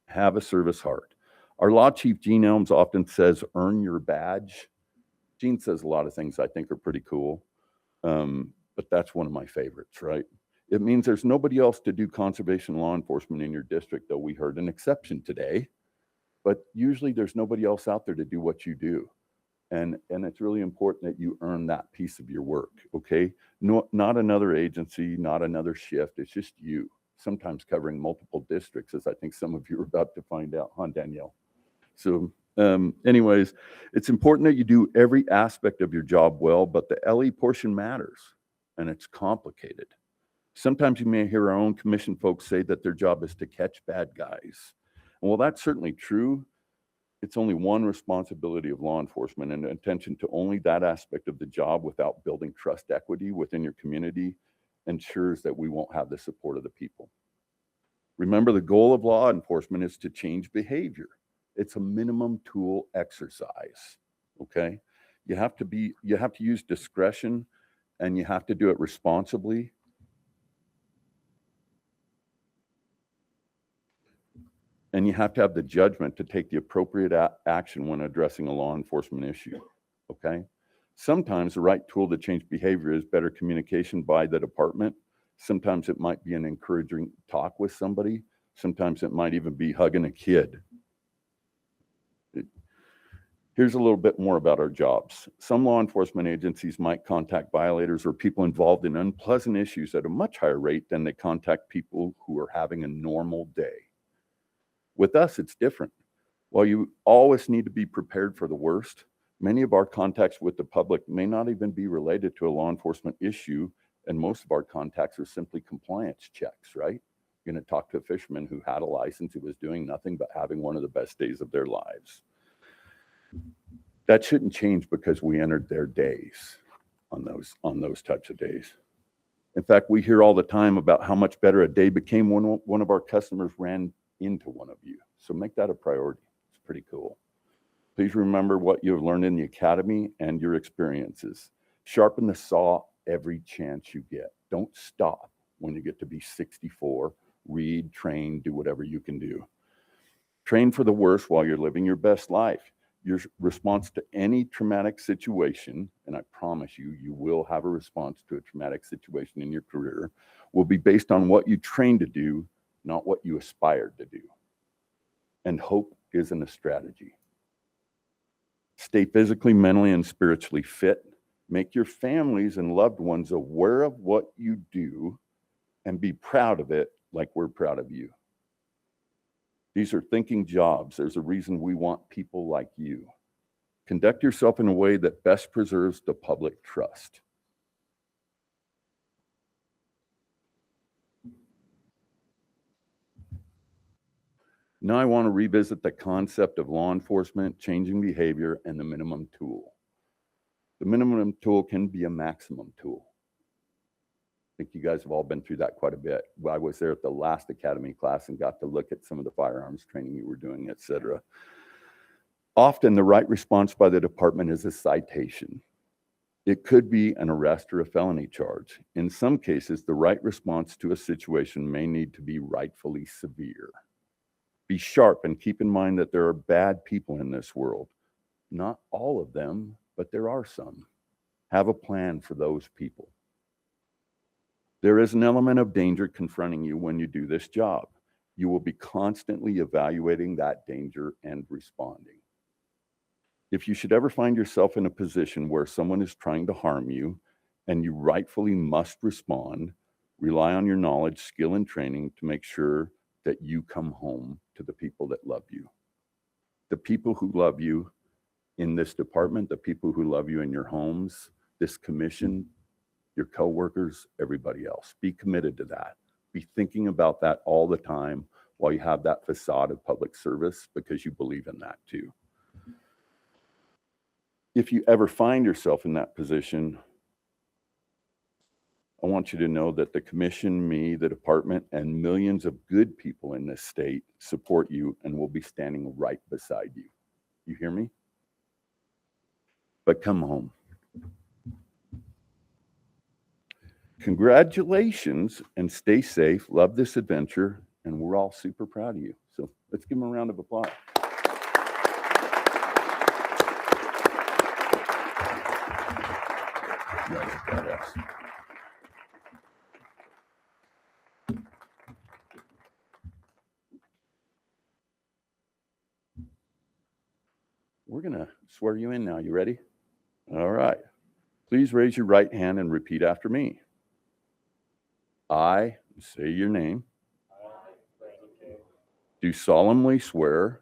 S16: Have a service heart. Our law chief, Gene Elms, often says, earn your badge. Gene says a lot of things I think are pretty cool, but that's one of my favorites, right? It means there's nobody else to do conservation law enforcement in your district, though we heard an exception today, but usually there's nobody else out there to do what you do. And it's really important that you earn that piece of your work, okay? No, not another agency, not another shift, it's just you, sometimes covering multiple districts, as I think some of you are about to find out, huh, Danielle? So anyways, it's important that you do every aspect of your job well, but the LE portion matters, and it's complicated. Sometimes you may hear our own commission folks say that their job is to catch bad guys. And while that's certainly true, it's only one responsibility of law enforcement, and attention to only that aspect of the job without building trust equity within your community ensures that we won't have the support of the people. Remember, the goal of law enforcement is to change behavior. It's a minimum tool exercise, okay? You have to use discretion, and you have to do it responsibly. And you have to have the judgment to take the appropriate action when addressing a law enforcement issue, okay? Sometimes the right tool to change behavior is better communication by the department. Sometimes it might be an encouraging talk with somebody. Sometimes it might even be hugging a kid. Here's a little bit more about our jobs. Some law enforcement agencies might contact violators or people involved in unpleasant issues at a much higher rate than they contact people who are having a normal day. With us, it's different. While you always need to be prepared for the worst, many of our contacts with the public may not even be related to a law enforcement issue, and most of our contacts are simply compliance checks, right? You're going to talk to a fisherman who had a license, who was doing nothing but having one of the best days of their lives. That shouldn't change because we entered their days on those types of days. In fact, we hear all the time about how much better a day became when one of our customers ran into one of you. So make that a priority. It's pretty cool. Please remember what you have learned in the academy and your experiences. Sharpen the saw every chance you get. Don't stop when you get to be 64. Read, train, do whatever you can do. Train for the worst while you're living your best life. Your response to any traumatic situation, and I promise you, you will have a response to a traumatic situation in your career, will be based on what you trained to do, not what you aspired to do. And hope isn't a strategy. Stay physically, mentally, and spiritually fit. Make your families and loved ones aware of what you do and be proud of it like we're proud of you. These are thinking jobs. There's a reason we want people like you. Conduct yourself in a way that best preserves the public trust. Now I want to revisit the concept of law enforcement, changing behavior, and the minimum tool. The minimum tool can be a maximum tool. I think you guys have all been through that quite a bit. I was there at the last academy class and got to look at some of the firearms training you were doing, et cetera. Often the right response by the department is a citation. It could be an arrest or a felony charge. In some cases, the right response to a situation may need to be rightfully severe. Be sharp and keep in mind that there are bad people in this world. Not all of them, but there are some. Have a plan for those people. There is an element of danger confronting you when you do this job. You will be constantly evaluating that danger and responding. If you should ever find yourself in a position where someone is trying to harm you and you rightfully must respond, rely on your knowledge, skill, and training to make sure that you come home to the people that love you. The people who love you in this department, the people who love you in your homes, this commission, your coworkers, everybody else. Be committed to that. Be thinking about that all the time while you have that facade of public service, because you believe in that too. If you ever find yourself in that position, I want you to know that the commission, me, the department, and millions of good people in this state support you and will be standing right beside you. You hear me? But come home. Congratulations and stay safe. Love this adventure, and we're all super proud of you. So let's give them a round of applause. We're going to swear you in now. You ready? All right. Please raise your right hand and repeat after me. I, say your name, do solemnly swear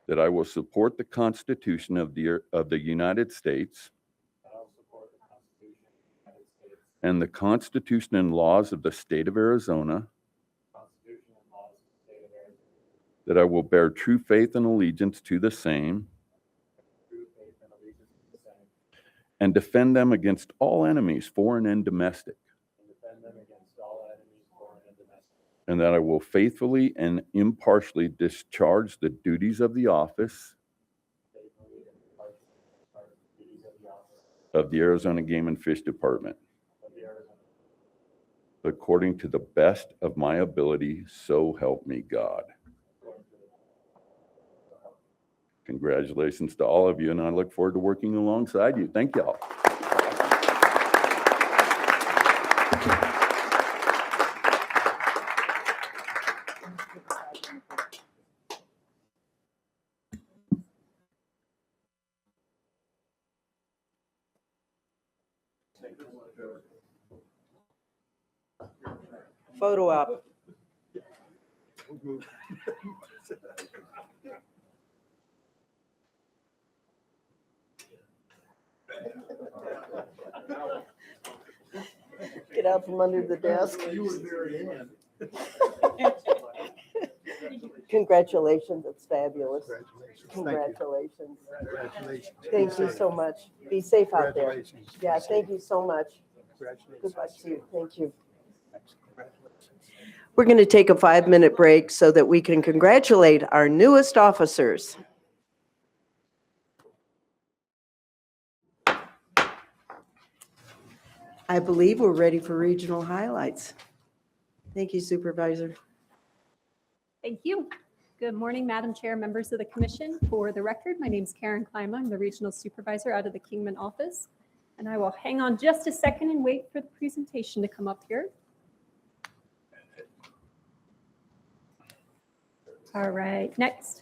S16: that I will support the Constitution of the United States and the Constitution and laws of the state of Arizona, that I will bear true faith and allegiance to the same and defend them against all enemies, foreign and domestic, and that I will faithfully and impartially discharge the duties of the office of the Arizona Game and Fish Department according to the best of my ability, so help me God. Congratulations to all of you, and I look forward to working alongside you. Thank y'all.
S1: Photo op. Get out from under the desk.
S4: You were very in.
S1: Congratulations, it's fabulous.
S4: Congratulations.
S1: Congratulations.
S4: Congratulations.
S1: Thank you so much. Be safe out there.
S4: Congratulations.
S1: Yeah, thank you so much.
S4: Congratulations.
S1: Good luck to you. Thank you.
S4: Congratulations.
S1: We're going to take a 5-minute break so that we can congratulate our newest officers. I believe we're ready for regional highlights. Thank you, Supervisor.
S13: Thank you. Good morning, Madam Chair, members of the commission. For the record, my name is Karen Klima. I'm the regional supervisor out of the Kingman office. And I will hang on just a second and wait for the presentation to come up here. All right, next.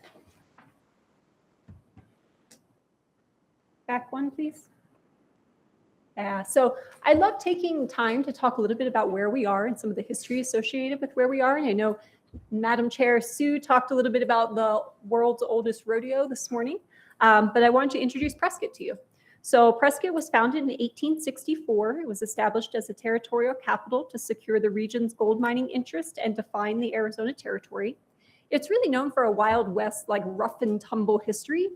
S13: Back one, please. So I love taking time to talk a little bit about where we are and some of the history associated with where we are. And I know Madam Chair Sue talked a little bit about the world's oldest rodeo this morning, but I wanted to introduce Prescott to you. So Prescott was founded in 1864. It was established as a territorial capital to secure the region's gold mining interest and define the Arizona Territory. It's really known for a Wild West, like rough and tumble history.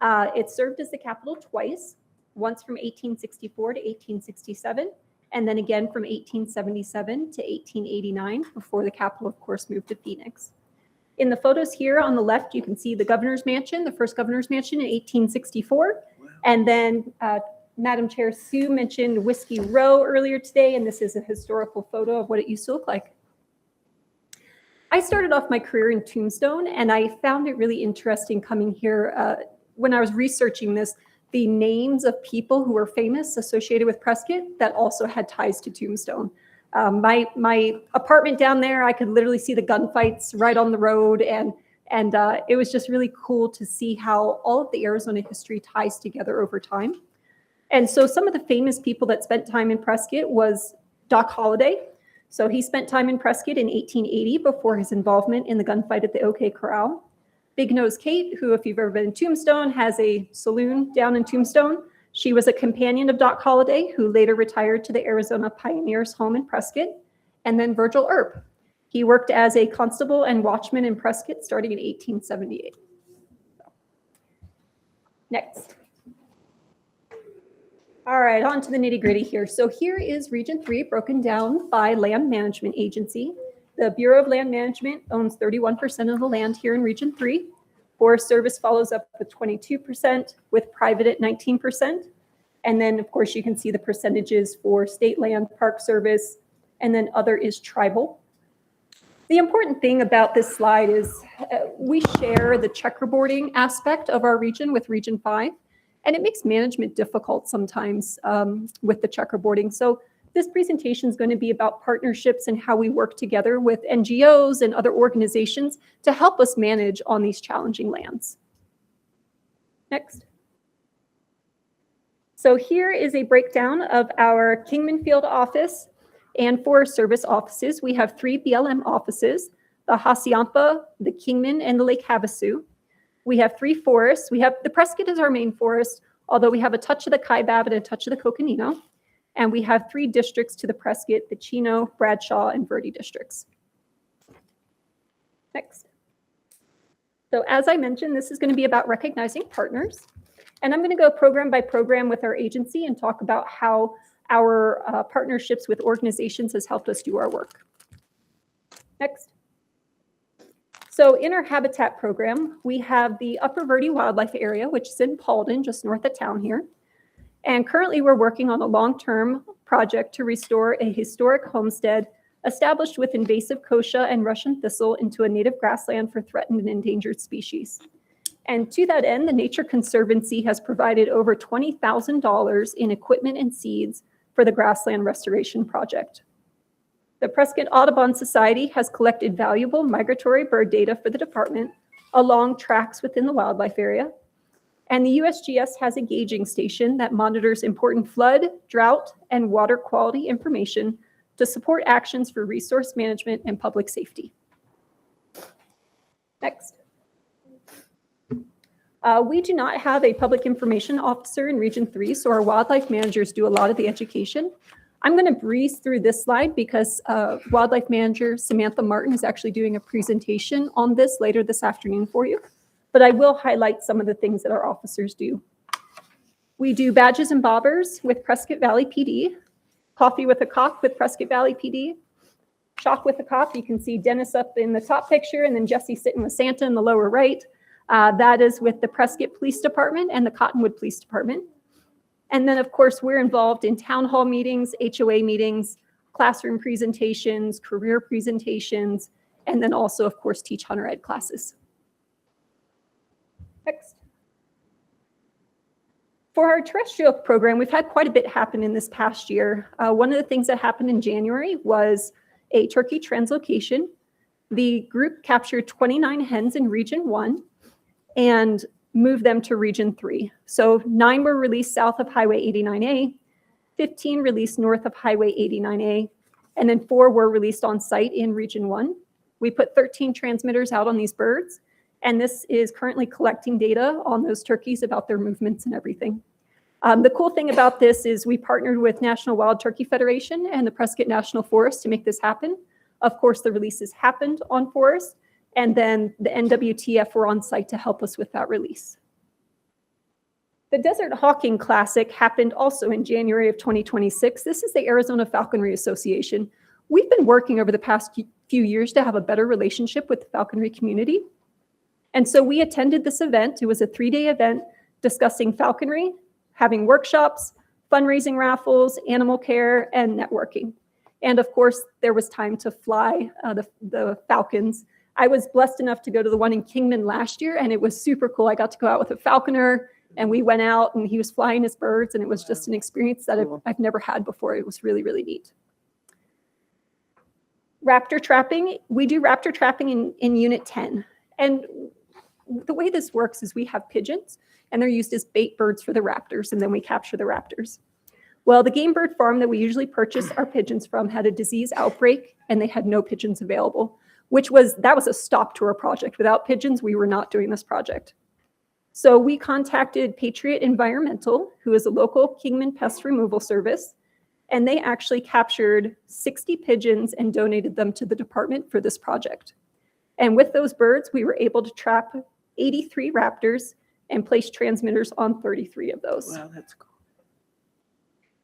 S13: It served as the capital twice, once from 1864 to 1867, and then again from 1877 to 1889, before the capital, of course, moved to Phoenix. In the photos here on the left, you can see the governor's mansion, the first governor's mansion in 1864, and then Madam Chair, Sue mentioned Whiskey Row earlier today, and this is a historical photo of what it used to look like. I started off my career in Tombstone, and I found it really interesting coming here when I was researching this, the names of people who were famous associated with Prescott that also had ties to Tombstone. My apartment down there, I could literally see the gunfights right on the road, and it was just really cool to see how all of the Arizona history ties together over time. And so some of the famous people that spent time in Prescott was Doc Holliday. So he spent time in Prescott in 1880 before his involvement in the gunfight at the OK Corral. Big Nose Kate, who, if you've ever been in Tombstone, has a saloon down in Tombstone. She was a companion of Doc Holliday, who later retired to the Arizona Pioneers home in Prescott. And then Virgil Earp. He worked as a constable and watchman in Prescott starting in 1878. Next. All right, on to the nitty gritty here. So here is Region 3 broken down by land management agency. The Bureau of Land Management owns 31% of the land here in Region 3. Forest Service follows up with 22%, with private at 19%. And then, of course, you can see the percentages for state land, Park Service, and then other is tribal. The important thing about this slide is we share the checkerboarding aspect of our region with Region 5. And it makes management difficult sometimes with the checkerboarding. So this presentation is going to be about partnerships and how we work together with NGOs and other organizations to help us manage on these challenging lands. Next. So here is a breakdown of our Kingman Field office and Forest Service offices. We have 3 BLM offices, the Hassayampa, the Kingman, and the Lake Havasu. We have 3 forests. We have the Prescott is our main forest, although we have a touch of the Kaibab and a touch of the Coconino. And we have 3 districts to the Prescott, the Chino, Bradshaw, and Verde districts. Next. So as I mentioned, this is going to be about recognizing partners. And I'm going to go program by program with our agency and talk about how our partnerships with organizations has helped us do our work. Next. So in our habitat program, we have the Upper Verde Wildlife Area, which is in Paulden, just north of town here. And currently we're working on a long-term project to restore a historic homestead established with invasive kochia and Russian thistle into a native grassland for threatened and endangered species. And to that end, the Nature Conservancy has provided over $20,000 in equipment and seeds for the grassland restoration project. The Prescott Audubon Society has collected valuable migratory bird data for the department along tracks within the wildlife area. And the USGS has a gauging station that monitors important flood, drought, and water quality information to support actions for resource management and public safety. Next. We do not have a public information officer in Region 3, so our wildlife managers do a lot of the education. I'm going to breeze through this slide because wildlife manager Samantha Martin is actually doing a presentation on this later this afternoon for you. But I will highlight some of the things that our officers do. We do badges and bobbers with Prescott Valley PD, coffee with a cop with Prescott Valley PD, chalk with a cop. You can see Dennis up in the top picture and then Jesse sitting with Santa in the lower right. That is with the Prescott Police Department and the Cottonwood Police Department. And then, of course, we're involved in town hall meetings, HOA meetings, classroom presentations, career presentations, and then also, of course, teach hunter ed classes. Next. For our terrestrial program, we've had quite a bit happen in this past year. One of the things that happened in January was a turkey translocation. The group captured 29 hens in Region 1 and moved them to Region 3. So 9 were released south of Highway 89A, 15 released north of Highway 89A, and then 4 were released on site in Region 1. We put 13 transmitters out on these birds, and this is currently collecting data on those turkeys about their movements and everything. The cool thing about this is we partnered with National Wild Turkey Federation and the Prescott National Forest to make this happen. Of course, the releases happened on forest, and then the NWTF were on site to help us with that release. The Desert Hawking Classic happened also in January of 2026. This is the Arizona Falconry Association. We've been working over the past few years to have a better relationship with the falconry community. And so we attended this event. It was a 3-day event discussing falconry, having workshops, fundraising raffles, animal care, and networking. And of course, there was time to fly the falcons. I was blessed enough to go to the one in Kingman last year, and it was super cool. I got to go out with a falconer, and we went out, and he was flying his birds, and it was just an experience that I've never had before. It was really, really neat. Raptor trapping. We do raptor trapping in Unit 10. And the way this works is we have pigeons, and they're used as bait birds for the raptors, and then we capture the raptors. Well, the game bird farm that we usually purchase our pigeons from had a disease outbreak, and they had no pigeons available, that was a stop to our project. Without pigeons, we were not doing this project. So we contacted Patriot Environmental, who is a local Kingman pest removal service, and they actually captured 60 pigeons and donated them to the department for this project. And with those birds, we were able to trap 83 raptors and place transmitters on 33 of those.
S1: Wow, that's cool.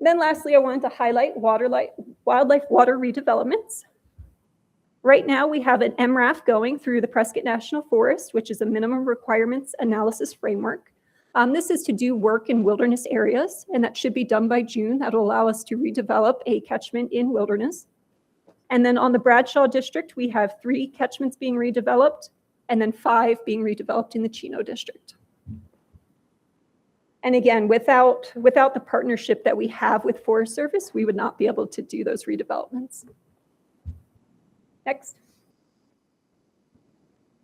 S13: Then lastly, I wanted to highlight wildlife water redevelopments. Right now, we have an MRAF going through the Prescott National Forest, which is a minimum requirements analysis framework. This is to do work in wilderness areas, and that should be done by June. That will allow us to redevelop a catchment in wilderness. And then on the Bradshaw District, we have 3 catchments being redeveloped, and then 5 being redeveloped in the Chino District. And again, without the partnership that we have with Forest Service, we would not be able to do those redevelopments. Next.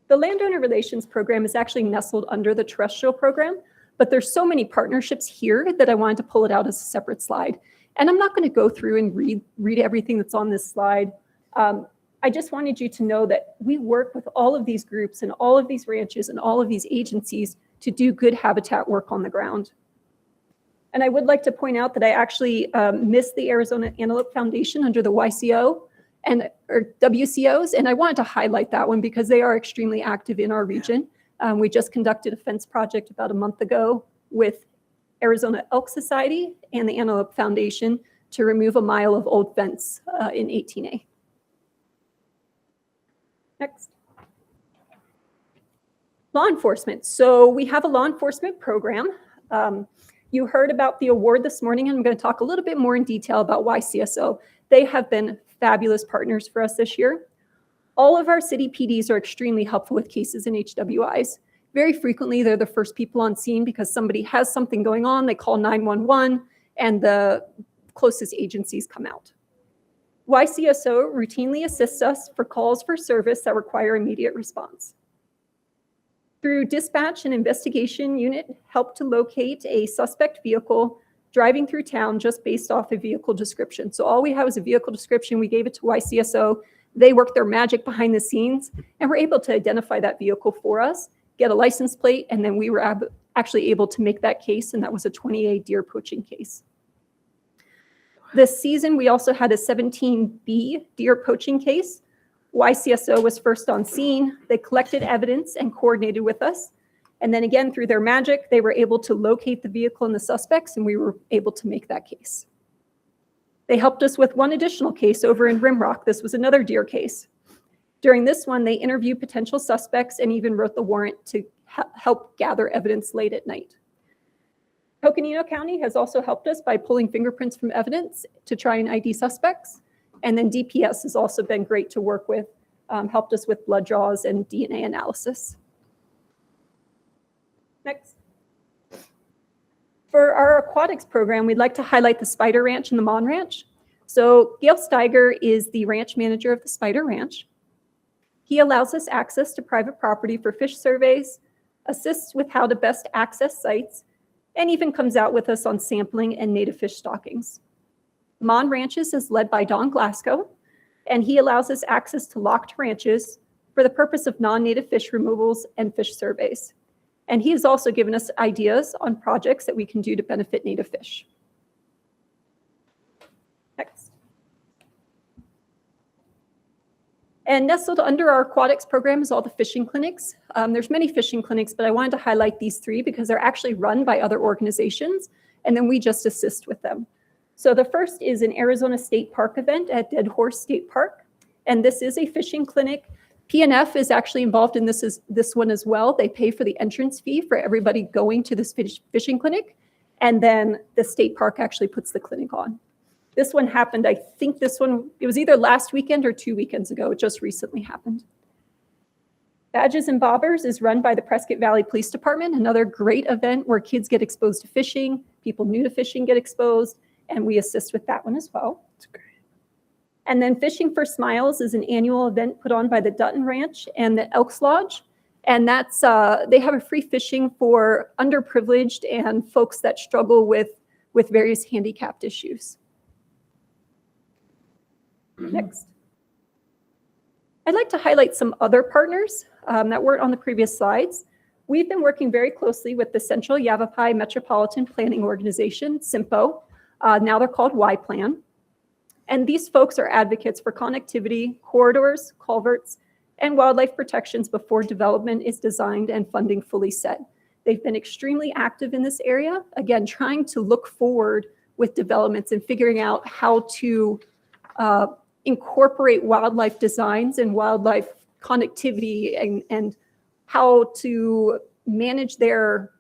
S13: The Landowner Relations Program is actually nestled under the terrestrial program, but there's so many partnerships here that I wanted to pull it out as a separate slide. And I'm not going to go through and read everything that's on this slide. I just wanted you to know that we work with all of these groups and all of these ranches and all of these agencies to do good habitat work on the ground. And I would like to point out that I actually missed the Arizona Antelope Foundation under the YCO or WCOs, and I wanted to highlight that one because they are extremely active in our region. We just conducted a fence project about a month ago with Arizona Elk Society and the Antelope Foundation to remove a mile of old fence in 18A. Next. Law enforcement. So we have a law enforcement program. You heard about the award this morning, and I'm going to talk a little bit more in detail about YCSO. They have been fabulous partners for us this year. All of our city PDs are extremely helpful with cases in HWIs. Very frequently, they're the first people on scene because somebody has something going on. They call 911, and the closest agencies come out. YCSO routinely assists us for calls for service that require immediate response. Through dispatch and investigation unit, help to locate a suspect vehicle driving through town just based off a vehicle description. So all we have is a vehicle description. We gave it to YCSO. They worked their magic behind the scenes and were able to identify that vehicle for us, get a license plate, and then we were actually able to make that case, and that was a 20A deer poaching case. This season, we also had a 17B deer poaching case. YCSO was first on scene. They collected evidence and coordinated with us. And then again, through their magic, they were able to locate the vehicle and the suspects, and we were able to make that case. They helped us with one additional case over in Rimrock. This was another deer case. During this one, they interviewed potential suspects and even wrote the warrant to help gather evidence late at night. Coconino County has also helped us by pulling fingerprints from evidence to try and ID suspects. And then DPS has also been great to work with, helped us with blood draws and DNA analysis. Next. For our aquatics program, we'd like to highlight the Spider Ranch and the Mon Ranch. So Gail Steiger is the ranch manager of the Spider Ranch. He allows us access to private property for fish surveys, assists with how to best access sites, and even comes out with us on sampling and native fish stockings. Mon Ranches is led by Don Glasgow, and he allows us access to locked ranches for the purpose of non-native fish removals and fish surveys. And he has also given us ideas on projects that we can do to benefit native fish. Next. And nestled under our aquatics program is all the fishing clinics. There's many fishing clinics, but I wanted to highlight these 3 because they're actually run by other organizations, and then we just assist with them. So the first is an Arizona State Park event at Dead Horse State Park, and this is a fishing clinic. PNF is actually involved in this one as well. They pay for the entrance fee for everybody going to this fishing clinic, And then the state park actually puts the clinic on. This one happened, I think it was either last weekend or 2 weekends ago. It just recently happened. Badges and Bobbers is run by the Prescott Valley Police Department, another great event where kids get exposed to fishing, people new to fishing get exposed, and we assist with that one as well. That's great. And then Fishing for Smiles is an annual event put on by the Dutton Ranch and the Elks Lodge. And that's, they have a free fishing for underprivileged and folks that struggle with various handicapped issues. Next. I'd like to highlight some other partners that weren't on the previous slides. We've been working very closely with the Central Yavapai Metropolitan Planning Organization, SIMPO. Now they're called Y-Plan. And these folks are advocates for connectivity, corridors, culverts, and wildlife protections before development is designed and funding fully set. They've been extremely active in this area, again, trying to look forward with developments and figuring out how to incorporate wildlife designs and wildlife connectivity and how to manage their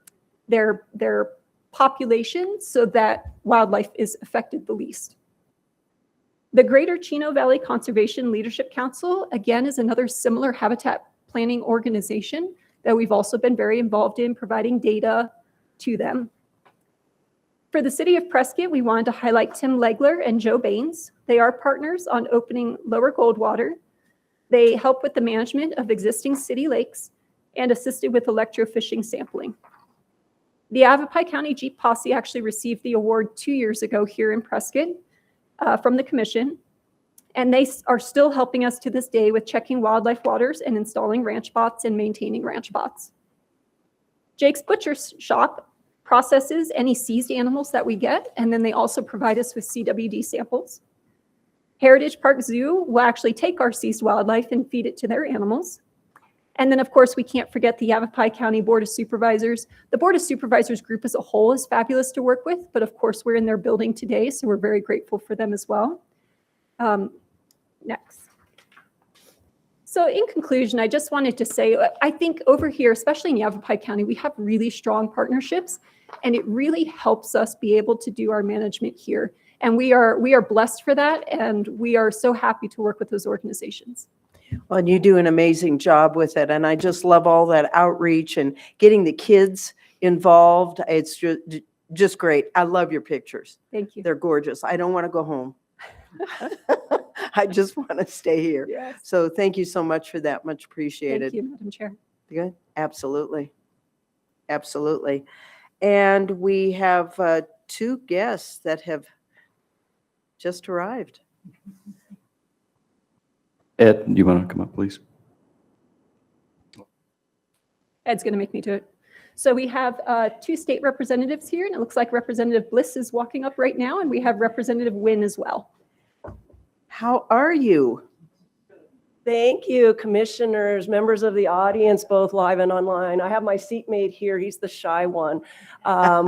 S13: population so that wildlife is affected the least. The Greater Chino Valley Conservation Leadership Council, again, is another similar habitat planning organization that we've also been very involved in providing data to them. For the city of Prescott, we wanted to highlight Tim Legler and Joe Baines. They are partners on opening Lower Goldwater. They help with the management of existing city lakes and assisted with electrofishing sampling. The Yavapai County Jeep Posse actually received the award 2 years ago here in Prescott from the commission, and they are still helping us to this day with checking wildlife waters and installing ranch bots and maintaining ranch bots. Jake's Butcher Shop processes any seized animals that we get, and then they also provide us with CWD samples. Heritage Park Zoo will actually take our seized wildlife and feed it to their animals. And then, of course, we can't forget the Yavapai County Board of Supervisors. The Board of Supervisors group as a whole is fabulous to work with, but of course, we're in their building today, so we're very grateful for them as well. Next. So in conclusion, I just wanted to say, I think over here, especially in Yavapai County, we have really strong partnerships, and it really helps us be able to do our management here. And we are blessed for that, and we are so happy to work with those organizations.
S1: Well, and you do an amazing job with it. And I just love all that outreach and getting the kids involved. It's just great. I love your pictures.
S13: Thank you.
S1: They're gorgeous. I don't want to go home. I just want to stay here.
S13: Yes.
S1: So thank you so much for that. Much appreciated.
S13: Thank you, Madam Chair.
S1: Good. Absolutely. Absolutely. And we have 2 guests that have just arrived.
S15: Ed, do you want to come up, please?
S13: Ed's going to make me do it. So we have 2 state representatives here, and it looks like Representative Bliss is walking up right now, and we have Representative Wynn as well.
S1: How are you?
S17: Thank you, commissioners, members of the audience, both live and online. I have my seatmate here. He's the shy one.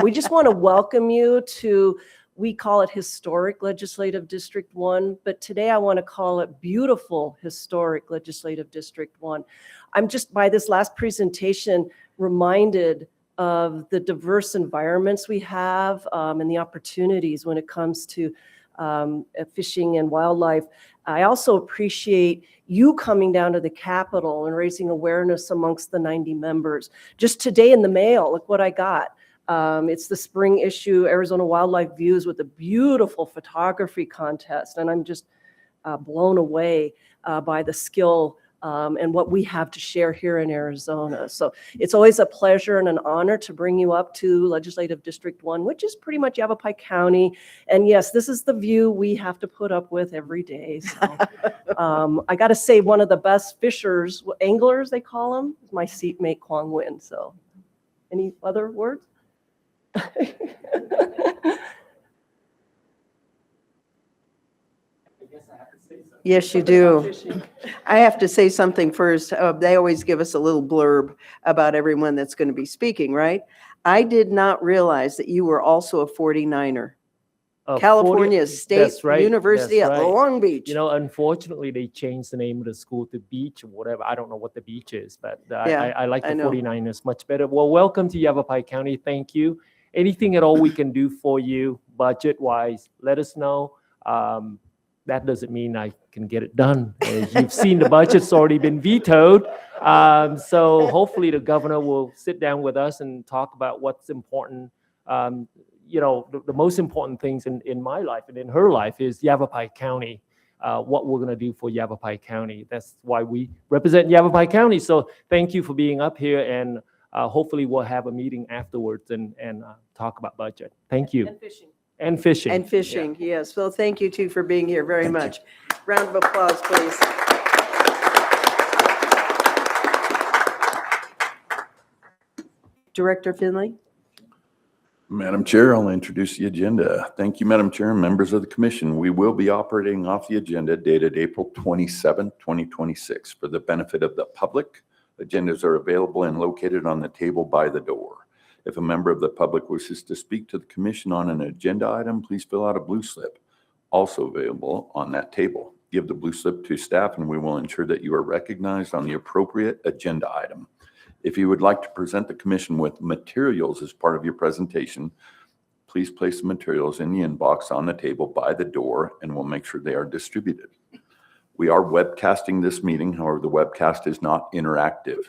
S17: We just want to welcome you to, we call it Historic Legislative District 1, but today I want to call it Beautiful Historic Legislative District 1. I'm just, by this last presentation, reminded of the diverse environments we have and the opportunities when it comes to fishing and wildlife. I also appreciate you coming down to the Capitol and raising awareness amongst the 90 members. Just today in the mail, look what I got. It's the spring issue, Arizona Wildlife Views, with a beautiful photography contest. And I'm just blown away by the skill and what we have to share here in Arizona. So it's always a pleasure and an honor to bring you up to Legislative District 1, which is pretty much Yavapai County. And yes, this is the view we have to put up with every day. So I got to say, one of the best fishers, anglers they call them, is my seatmate Kwong Win. So any other words?
S1: Yes, you do. I have to say something first. They always give us a little blurb about everyone that's going to be speaking, right? I did not realize that you were also a 49er. California State University at Long Beach.
S18: You know, unfortunately, they changed the name of the school to Beach or whatever. I don't know what the beach is, but I like the 49ers much better. Well, welcome to Yavapai County. Thank you. anything at all we can do for you budget-wise, let us know. That doesn't mean I can get it done. As you've seen, the budget's already been vetoed. So hopefully the governor will sit down with us and talk about what's important. The most important things in my life and in her life is Yavapai County, what we're going to do for Yavapai County. That's why we represent Yavapai County. So thank you for being up here, and hopefully we'll have a meeting afterwards and talk about budget. Thank you.
S17: And fishing.
S18: And fishing.
S1: And fishing, yes. Well, thank you too for being here very much. Round of applause, please. Director Finley?
S16: Madam Chair, I'll introduce the agenda. Thank you, Madam Chair and members of the commission. We will be operating off the agenda dated April 27, 2026. For the benefit of the public, agendas are available and located on the table by the door. If a member of the public wishes to speak to the commission on an agenda item, please fill out a blue slip, also available on that table. Give the blue slip to staff and we will ensure that you are recognized on the appropriate agenda item. If you would like to present the commission with materials as part of your presentation, please place the materials in the inbox on the table by the door and we'll make sure they are distributed. We are webcasting this meeting, however, the webcast is not interactive.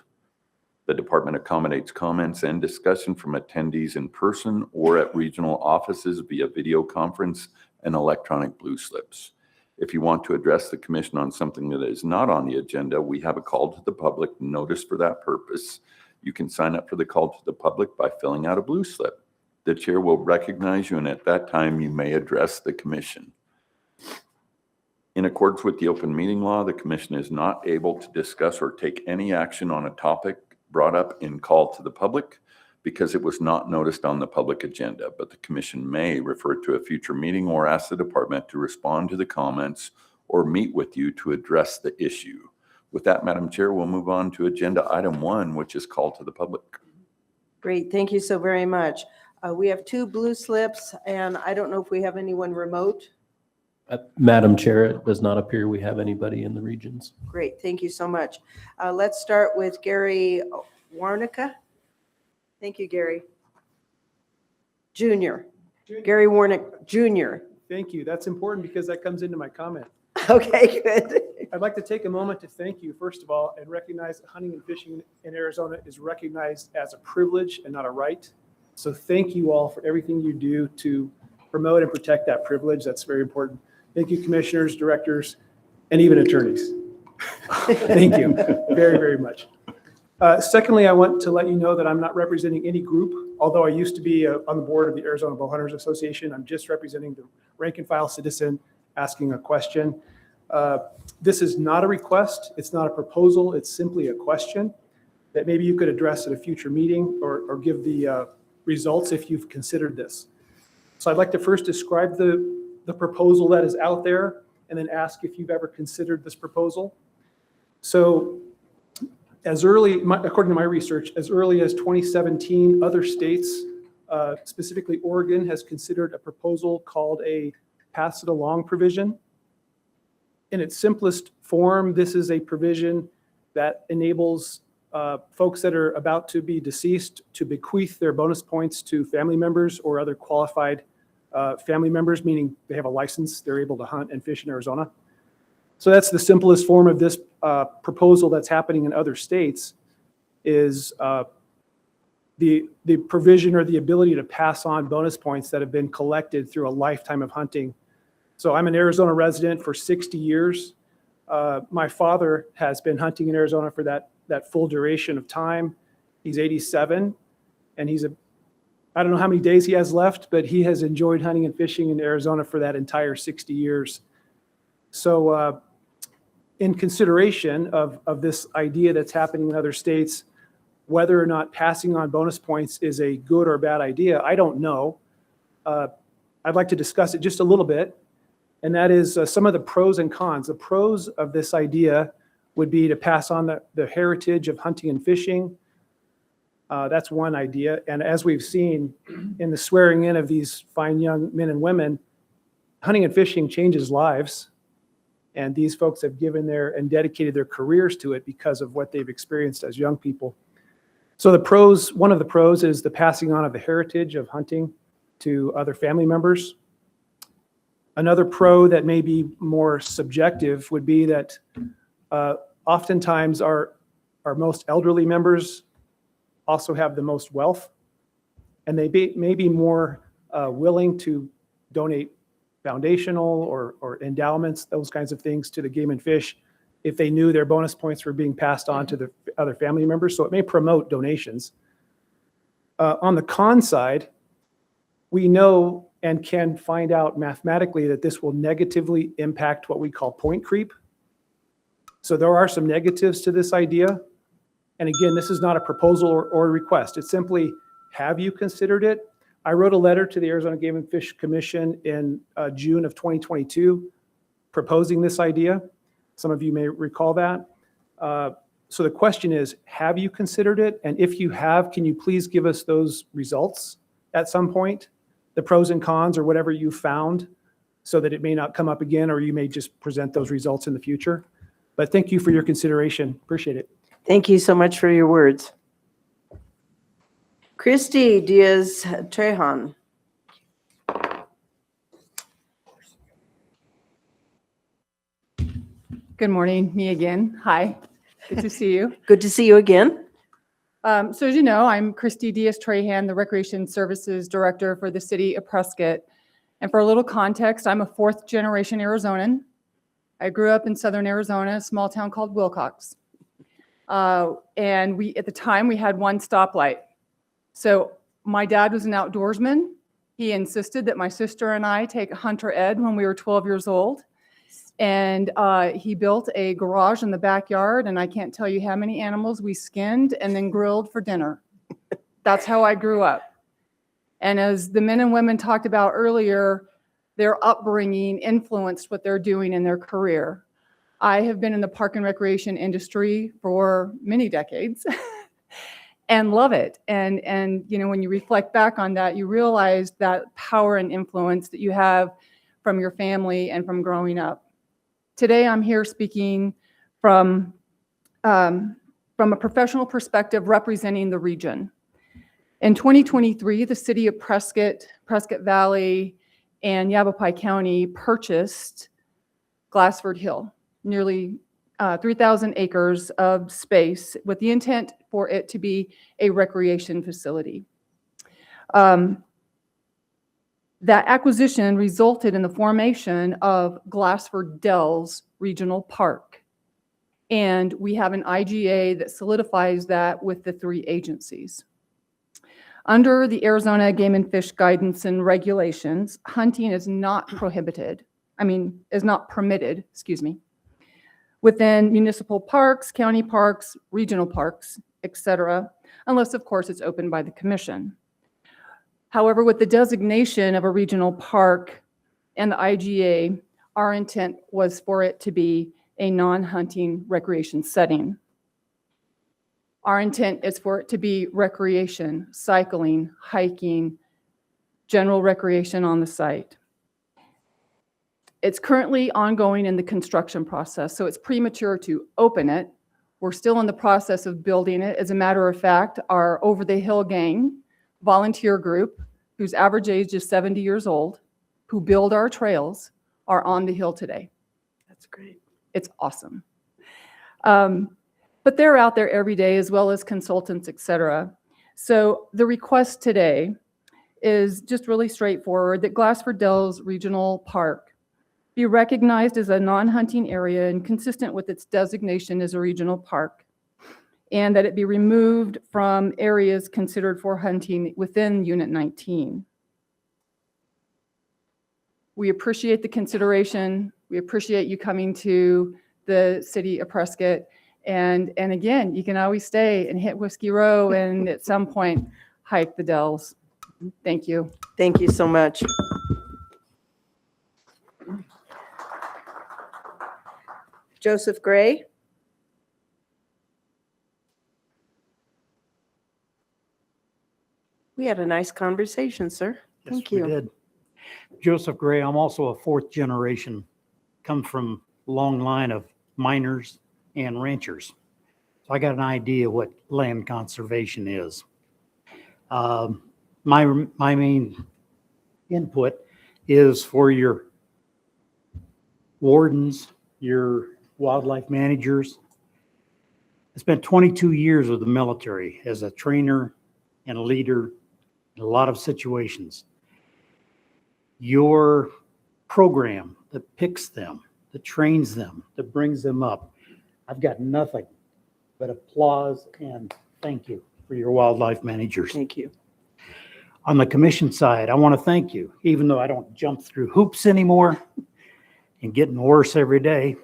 S16: The department accommodates comments and discussion from attendees in person or at regional offices via video conference and electronic blue slips. If you want to address the commission on something that is not on the agenda, we have a call to the public notice for that purpose. You can sign up for the call to the public by filling out a blue slip. The chair will recognize you, and at that time, you may address the commission. In accordance with the open meeting law, the commission is not able to discuss or take any action on a topic brought up in call to the public because it was not noticed on the public agenda, but the commission may refer to a future meeting or ask the department to respond to the comments or meet with you to address the issue. With that, Madam Chair, we'll move on to agenda item 1, which is call to the public.
S1: Great, thank you so very much. We have 2 blue slips, and I don't know if we have anyone remote.
S8: Madam Chair, it does not appear we have anybody in the regions.
S1: Great, thank you so much. Let's start with Gary Warnica. Thank you, Gary. Junior. Gary Warnick Jr.
S2: Thank you. That's important because that comes into my comment.
S1: Okay, good.
S2: I'd like to take a moment to thank you, first of all, and recognize that hunting and fishing in Arizona is recognized as a privilege and not a right. So thank you all for everything you do to promote and protect that privilege. That's very important. Thank you, commissioners, directors, and even attorneys. Thank you very, very much. Secondly, I want to let you know that I'm not representing any group, although I used to be on the board of the Arizona Bowhunters Association. I'm just representing the rank and file citizen asking a question. This is not a request. It's not a proposal. It's simply a question that maybe you could address at a future meeting or give the results if you've considered this. So I'd like to first describe the proposal that is out there and then ask if you've ever considered this proposal. So according to my research, as early as 2017, other states, specifically Oregon, has considered a proposal called a pass it along provision. In its simplest form, this is a provision that enables folks that are about to be deceased to bequeath their bonus points to family members or other qualified family members, meaning they have a license, they're able to hunt and fish in Arizona. So that's the simplest form of this proposal that's happening in other states is the provision or the ability to pass on bonus points that have been collected through a lifetime of hunting. So I'm an Arizona resident for 60 years. My father has been hunting in Arizona for that full duration of time. He's 87 and I don't know how many days he has left, but he has enjoyed hunting and fishing in Arizona for that entire 60 years. So in consideration of this idea that's happening in other states, whether or not passing on bonus points is a good or bad idea, I don't know. I'd like to discuss it just a little bit, and that is some of the pros and cons. The pros of this idea would be to pass on the heritage of hunting and fishing. That's one idea. And as we've seen in the swearing in of these fine young men and women, hunting and fishing changes lives. And these folks have given and dedicated their careers to it because of what they've experienced as young people. So the pros, one of the pros is the passing on of the heritage of hunting to other family members. Another pro that may be more subjective would be that oftentimes our most elderly members also have the most wealth, and they may be more willing to donate foundational or endowments, those kinds of things, to the Game and Fish if they knew their bonus points were being passed on to the other family members. So it may promote donations. On the con side, we know and can find out mathematically that this will negatively impact what we call point creep. So there are some negatives to this idea. And again, this is not a proposal or a request. It's simply, have you considered it? I wrote a letter to the Arizona Game and Fish Commission in June of 2022 proposing this idea. Some of you may recall that. So the question is, have you considered it? And if you have, can you please give us those results at some point? The pros and cons or whatever you found, so that it may not come up again, or you may just present those results in the future. But thank you for your consideration. Appreciate it.
S1: Thank you so much for your words. Christy Diaz-Trejan.
S14: Good morning, me again. Hi, good to see you.
S1: Good to see you again.
S14: So as you know, I'm Christy Diaz-Trejan, the Recreation Services Director for the City of Prescott. And for a little context, I'm a fourth generation Arizonan. I grew up in Southern Arizona, a small town called Wilcox. And at the time, we had one stoplight. So my dad was an outdoorsman. He insisted that my sister and I take Hunter Ed when we were 12 years old. And he built a garage in the backyard, and I can't tell you how many animals we skinned and then grilled for dinner. That's how I grew up. And as the men and women talked about earlier, their upbringing influenced what they're doing in their career. I have been in the park and recreation industry for many decades and love it. And you know, when you reflect back on that, you realize that power and influence that you have from your family and from growing up. Today, I'm here speaking from a professional perspective representing the region. In 2023, the city of Prescott, Prescott Valley, and Yavapai County purchased Glassford Hill, nearly 3,000 acres of space with the intent for it to be a recreation facility. That acquisition resulted in the formation of Glassford Dells Regional Park. And we have an IGA that solidifies that with the 3 agencies. Under the Arizona Game and Fish Guidance and Regulations, hunting is not permitted, within municipal parks, county parks, regional parks, etc., unless, of course, it's opened by the commission. However, with the designation of a regional park and the IGA, our intent was for it to be a non-hunting recreation setting. Our intent is for it to be recreation, cycling, hiking, general recreation on the site. It's currently ongoing in the construction process, so it's premature to open it. We're still in the process of building it. As a matter of fact, our Over the Hill Gang volunteer group, whose average age is 70 years old, who build our trails, are on the hill today.
S1: That's great.
S14: It's awesome. But they're out there every day, as well as consultants, et cetera. So the request today is just really straightforward, that Glassford Dells Regional Park be recognized as a non-hunting area and consistent with its designation as a regional park, and that it be removed from areas considered for hunting within Unit 19. We appreciate the consideration. We appreciate you coming to the city of Prescott. And again, you can always stay and hit Whiskey Row and at some point hike the Dells. Thank you.
S1: Thank you so much. Joseph Gray. We had a nice conversation, sir. Thank you.
S19: We did. Joseph Gray, I'm also a 4th generation, come from a long line of miners and ranchers. So I got an idea what land conservation is. My main input is for your wardens, your wildlife managers. I spent 22 years with the military as a trainer and a leader in a lot of situations. Your program that picks them, that trains them, that brings them up, I've got nothing but applause and thank you for your wildlife managers.
S1: Thank you.
S19: On the commission side, I want to thank you, even though I don't jump through hoops anymore and getting worse every day.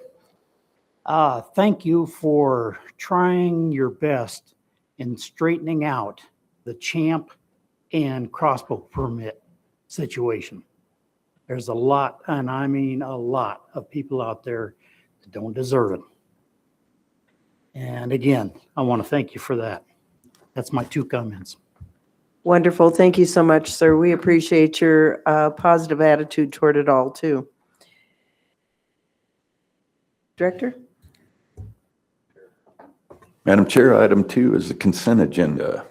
S19: Thank you for trying your best in straightening out the champ and crossbow permit situation. There's a lot, and I mean a lot, of people out there that don't deserve it. And again, I want to thank you for that. That's my 2 comments.
S1: Wonderful. Thank you so much, sir. We appreciate your positive attitude toward it all, too. Director?
S16: Madam Chair, item 2 is the consent agenda.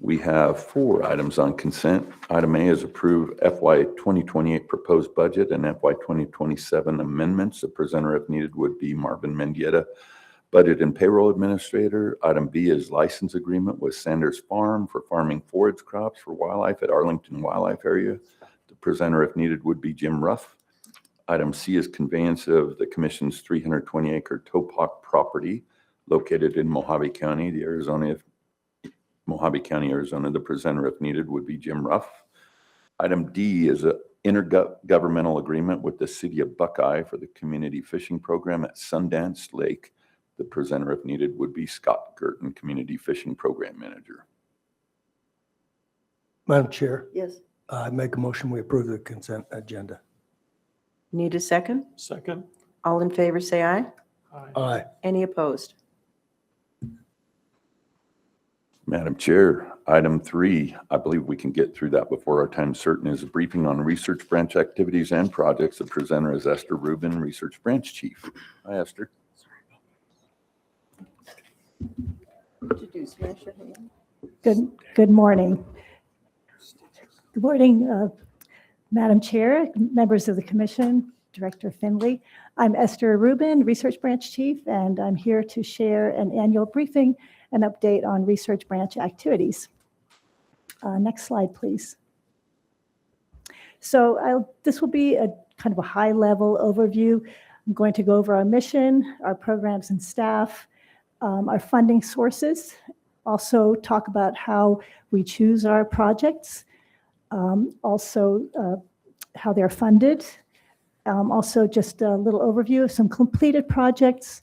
S16: We have 4 items on consent. Item A is approve FY 2028 proposed budget and FY 2027 amendments. The presenter, if needed, would be Marvin Mendieta, Budget and Payroll Administrator. Item B is license agreement with Sanders Farm for farming forage crops for wildlife at Arlington Wildlife Area. The presenter, if needed, would be Jim Ruff. Item C is conveyance of the Commission's 320-acre Topak property located in Mojave County, Mojave County, Arizona. The presenter, if needed, would be Jim Ruff. Item D is an intergovernmental agreement with the City of Buckeye for the community fishing program at Sundance Lake. The presenter, if needed, would be Scott Girton, Community Fishing Program Manager.
S2: Madam Chair,
S1: Yes.
S2: I make a motion we approve the consent agenda.
S1: Need a second?
S3: Second.
S1: All in favor, say aye.
S2: Aye.
S1: Any opposed?
S16: Madam Chair, item 3, I believe we can get through that before our time certain, is a briefing on research branch activities and projects. The presenter is Esther Rubin, Research Branch Chief. Hi, Esther.
S1: Introduce, raise your hand.
S20: Good morning. Good morning, Madam Chair, members of the Commission, Director Finley. I'm Esther Rubin, Research Branch Chief, and I'm here to share an annual briefing and update on research branch activities. Next slide, please. So this will be a kind of a high-level overview. I'm going to go over our mission, our programs and staff, our funding sources, also talk about how we choose our projects, also how they're funded, also just a little overview of some completed projects,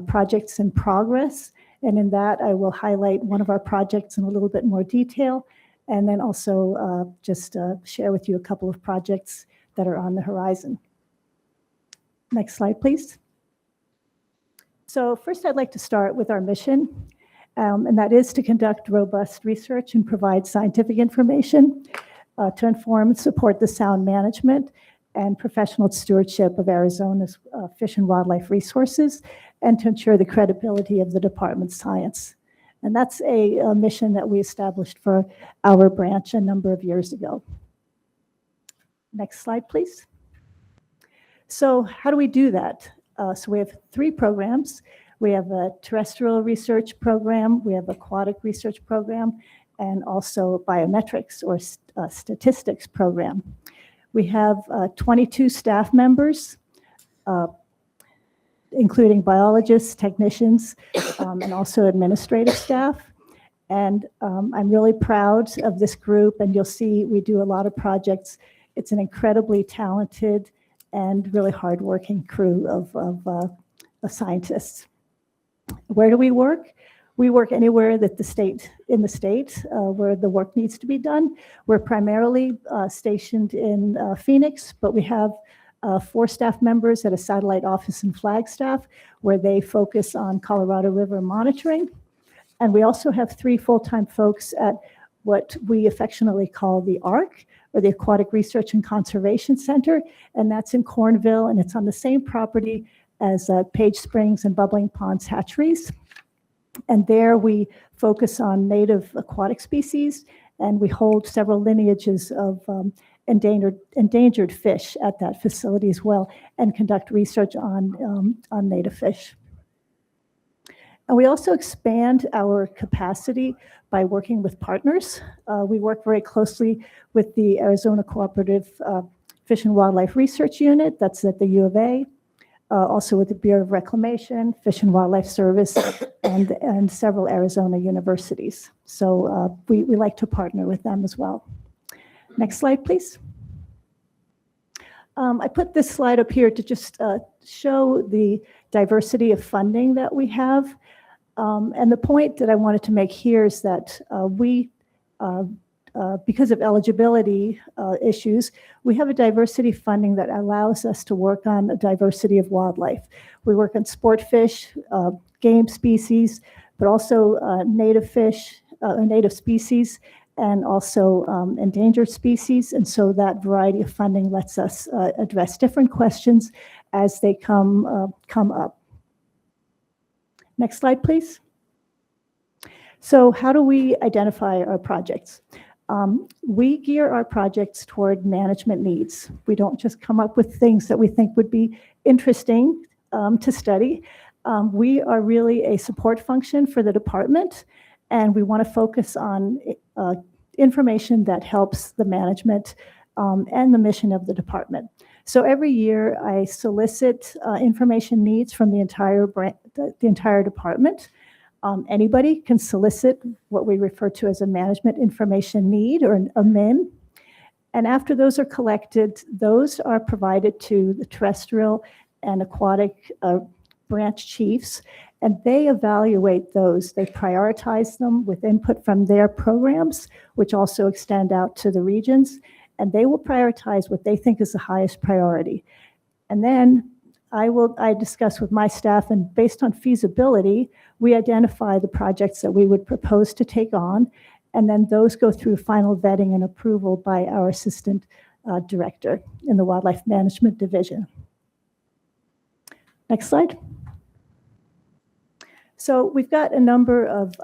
S20: projects in progress, and in that I will highlight one of our projects in a little bit more detail, and then also just share with you a couple of projects that are on the horizon. Next slide, please. So first I'd like to start with our mission, and that is to conduct robust research and provide scientific information to inform and support the sound management and professional stewardship of Arizona's fish and wildlife resources, and to ensure the credibility of the department's science. And that's a mission that we established for our branch a number of years ago. Next slide, please. So how do we do that? So we have 3 programs. We have a terrestrial research program, we have aquatic research program, and also a biometrics or statistics program. We have 22 staff members, including biologists, technicians, and also administrative staff. And I'm really proud of this group, and you'll see we do a lot of projects. It's an incredibly talented and really hardworking crew of scientists. Where do we work? We work anywhere that in the state where the work needs to be done. We're primarily stationed in Phoenix, but we have 4 staff members at a satellite office in Flagstaff where they focus on Colorado River monitoring. And we also have 3 full-time folks at what we affectionately call the ARC, or the Aquatic Research and Conservation Center, and that's in Cornville, and it's on the same property as Page Springs and Bubbling Ponds hatcheries. And there we focus on native aquatic species, and we hold several lineages of endangered fish at that facility as well, and conduct research on native fish. And we also expand our capacity by working with partners. We work very closely with the Arizona Cooperative Fish and Wildlife Research Unit, that's at the U of A, also with the Bureau of Reclamation, Fish and Wildlife Service, and several Arizona universities. So we like to partner with them as well. Next slide, please. I put this slide up here to just show the diversity of funding that we have. And the point that I wanted to make here is that because of eligibility issues, we have a diversity funding that allows us to work on a diversity of wildlife. We work on sport fish, game species, but also native fish, native species, and also endangered species. And so that variety of funding lets us address different questions as they come up. Next slide, please. So how do we identify our projects? We gear our projects toward management needs. We don't just come up with things that we think would be interesting to study. We are really a support function for the department, and we want to focus on information that helps the management and the mission of the department. So every year I solicit information needs from the entire department. Anybody can solicit what we refer to as a management information need, or a MIN. And after those are collected, those are provided to the terrestrial and aquatic branch chiefs, and they evaluate those. They prioritize them with input from their programs, which also extend out to the regions, and they will prioritize what they think is the highest priority. And then I discuss with my staff, and based on feasibility, we identify the projects that we would propose to take on, and then those go through final vetting and approval by our assistant director in the Wildlife Management Division. Next slide. So we've got a number of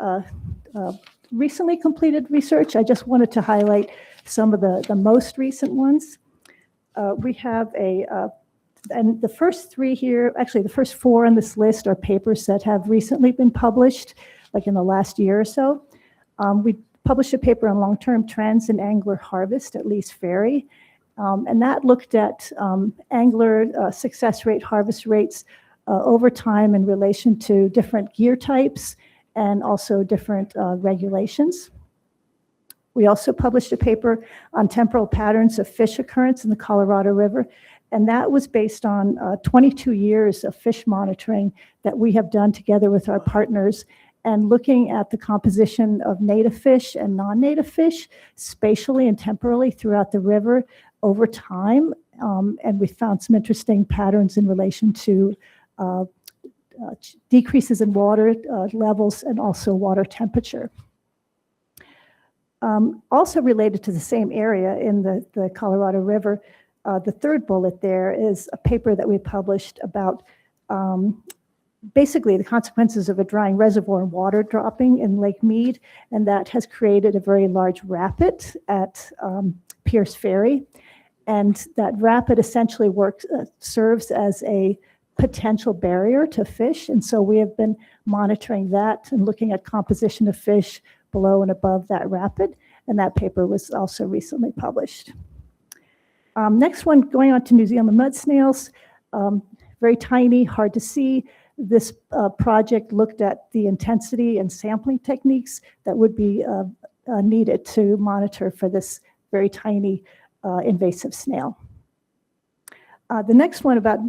S20: recently completed research. I just wanted to highlight some of the most recent ones. We have and the first three here, actually the first four on this list are papers that have recently been published, like in the last year or so. We published a paper on long-term trends in angler harvest at Lee's Ferry, and that looked at angler success rate, harvest rates over time in relation to different gear types and also different regulations. We also published a paper on temporal patterns of fish occurrence in the Colorado River, and that was based on 22 years of fish monitoring that we have done together with our partners, and looking at the composition of native fish and non-native fish spatially and temporally throughout the river over time. And we found some interesting patterns in relation to decreases in water levels and also water temperature. Also related to the same area in the Colorado River, the third bullet there is a paper that we published about basically the consequences of a drying reservoir water dropping in Lake Mead, and that has created a very large rapid at Pierce Ferry. And that rapid essentially serves as a potential barrier to fish. And so we have been monitoring that and looking at composition of fish below and above that rapid. And that paper was also recently published. Next one, going on to New Zealand mud snails, very tiny, hard to see. This project looked at the intensity and sampling techniques that would be needed to monitor for this very tiny invasive snail. The next one about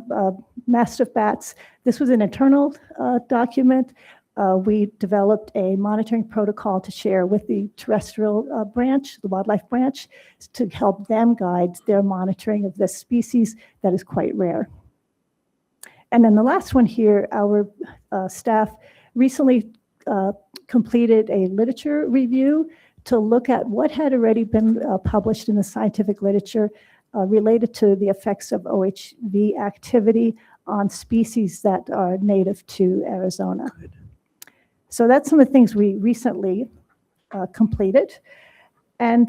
S20: mastiff bats, this was an internal document. We developed a monitoring protocol to share with the terrestrial branch, the wildlife branch, to help them guide their monitoring of this species that is quite rare. And then the last one here, our staff recently completed a literature review to look at what had already been published in the scientific literature related to the effects of OHV activity on species that are native to Arizona. So that's some of the things we recently completed. And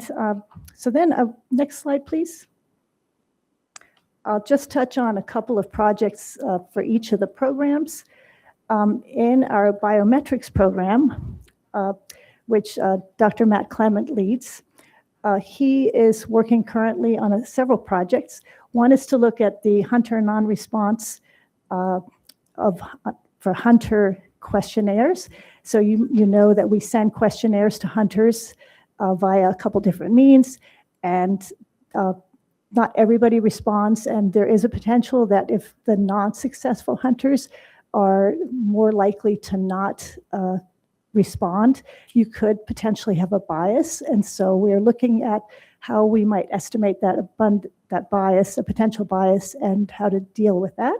S20: so then, next slide, please. I'll just touch on a couple of projects for each of the programs. In our biometrics program, which Dr. Matt Clement leads, he is working currently on several projects. One is to look at the hunter non-response for hunter questionnaires. So you know that we send questionnaires to hunters via a couple different means, and not everybody responds, and there is a potential that if the non-successful hunters are more likely to not respond, you could potentially have a bias. And so we're looking at how we might estimate that bias, a potential bias, and how to deal with that.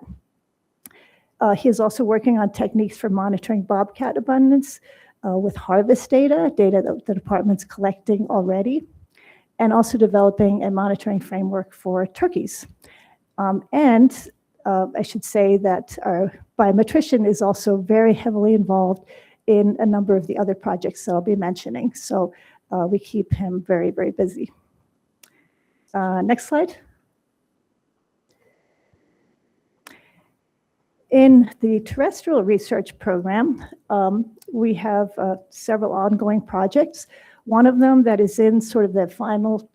S20: He is also working on techniques for monitoring bobcat abundance with harvest data that the department's collecting already, and also developing a monitoring framework for turkeys. I should say that our biometrician is also very heavily involved in a number of the other projects that I'll be mentioning. So we keep him very, very busy. Next slide. In the terrestrial research program, we have several ongoing projects. One of them that is in sort of the final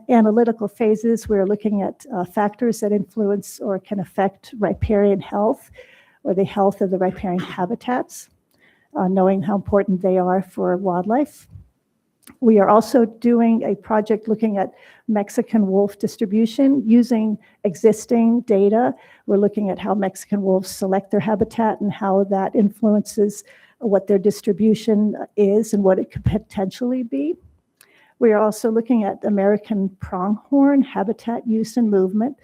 S20: analytical phases, we're looking at factors that influence or can affect riparian health or the health of the riparian habitats, knowing how important they are for wildlife. We are also doing a project looking at Mexican wolf distribution using existing data. We're looking at how Mexican wolves select their habitat and how that influences what their distribution is and what it could potentially be. We are also looking at American pronghorn habitat use and movement.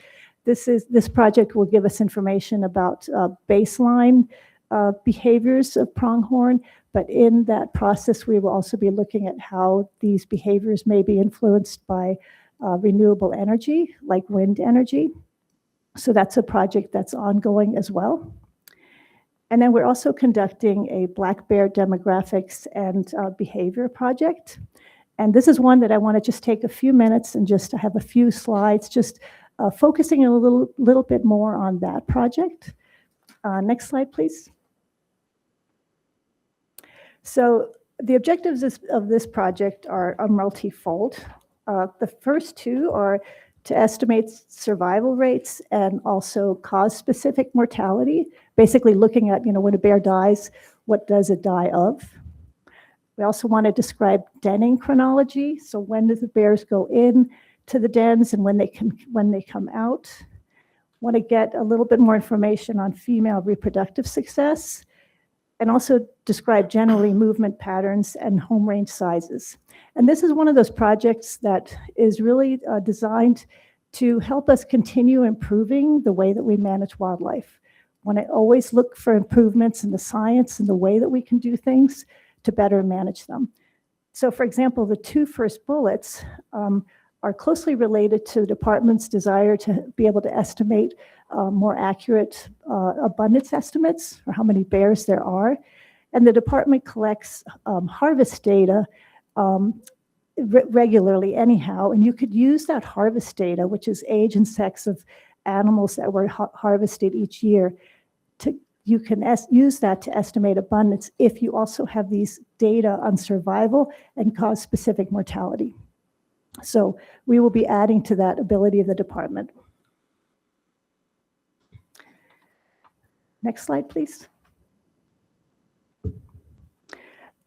S20: This project will give us information about baseline behaviors of pronghorn, but in that process, we will also be looking at how these behaviors may be influenced by renewable energy, like wind energy. So that's a project that's ongoing as well. And then we're also conducting a black bear demographics and behavior project. And this is one that I want to just take a few minutes and just have a few slides, just focusing a little bit more on that project. Next slide, please. So the objectives of this project are multifold. The first two are to estimate survival rates and also cause-specific mortality, basically looking at, when a bear dies, what does it die of? We also want to describe denning chronology, so when do the bears go in to the dens and when they come out. Want to get a little bit more information on female reproductive success, and also describe generally movement patterns and home range sizes. And this is one of those projects that is really designed to help us continue improving the way that we manage wildlife. Want to always look for improvements in the science and the way that we can do things to better manage them. So for example, the two first bullets are closely related to the department's desire to be able to estimate more accurate abundance estimates, or how many bears there are. And the department collects harvest data regularly anyhow, and you could use that harvest data, which is age and sex of animals that were harvested each year. You can use that to estimate abundance if you also have these data on survival and cause-specific mortality. So we will be adding to that ability of the department. Next slide, please.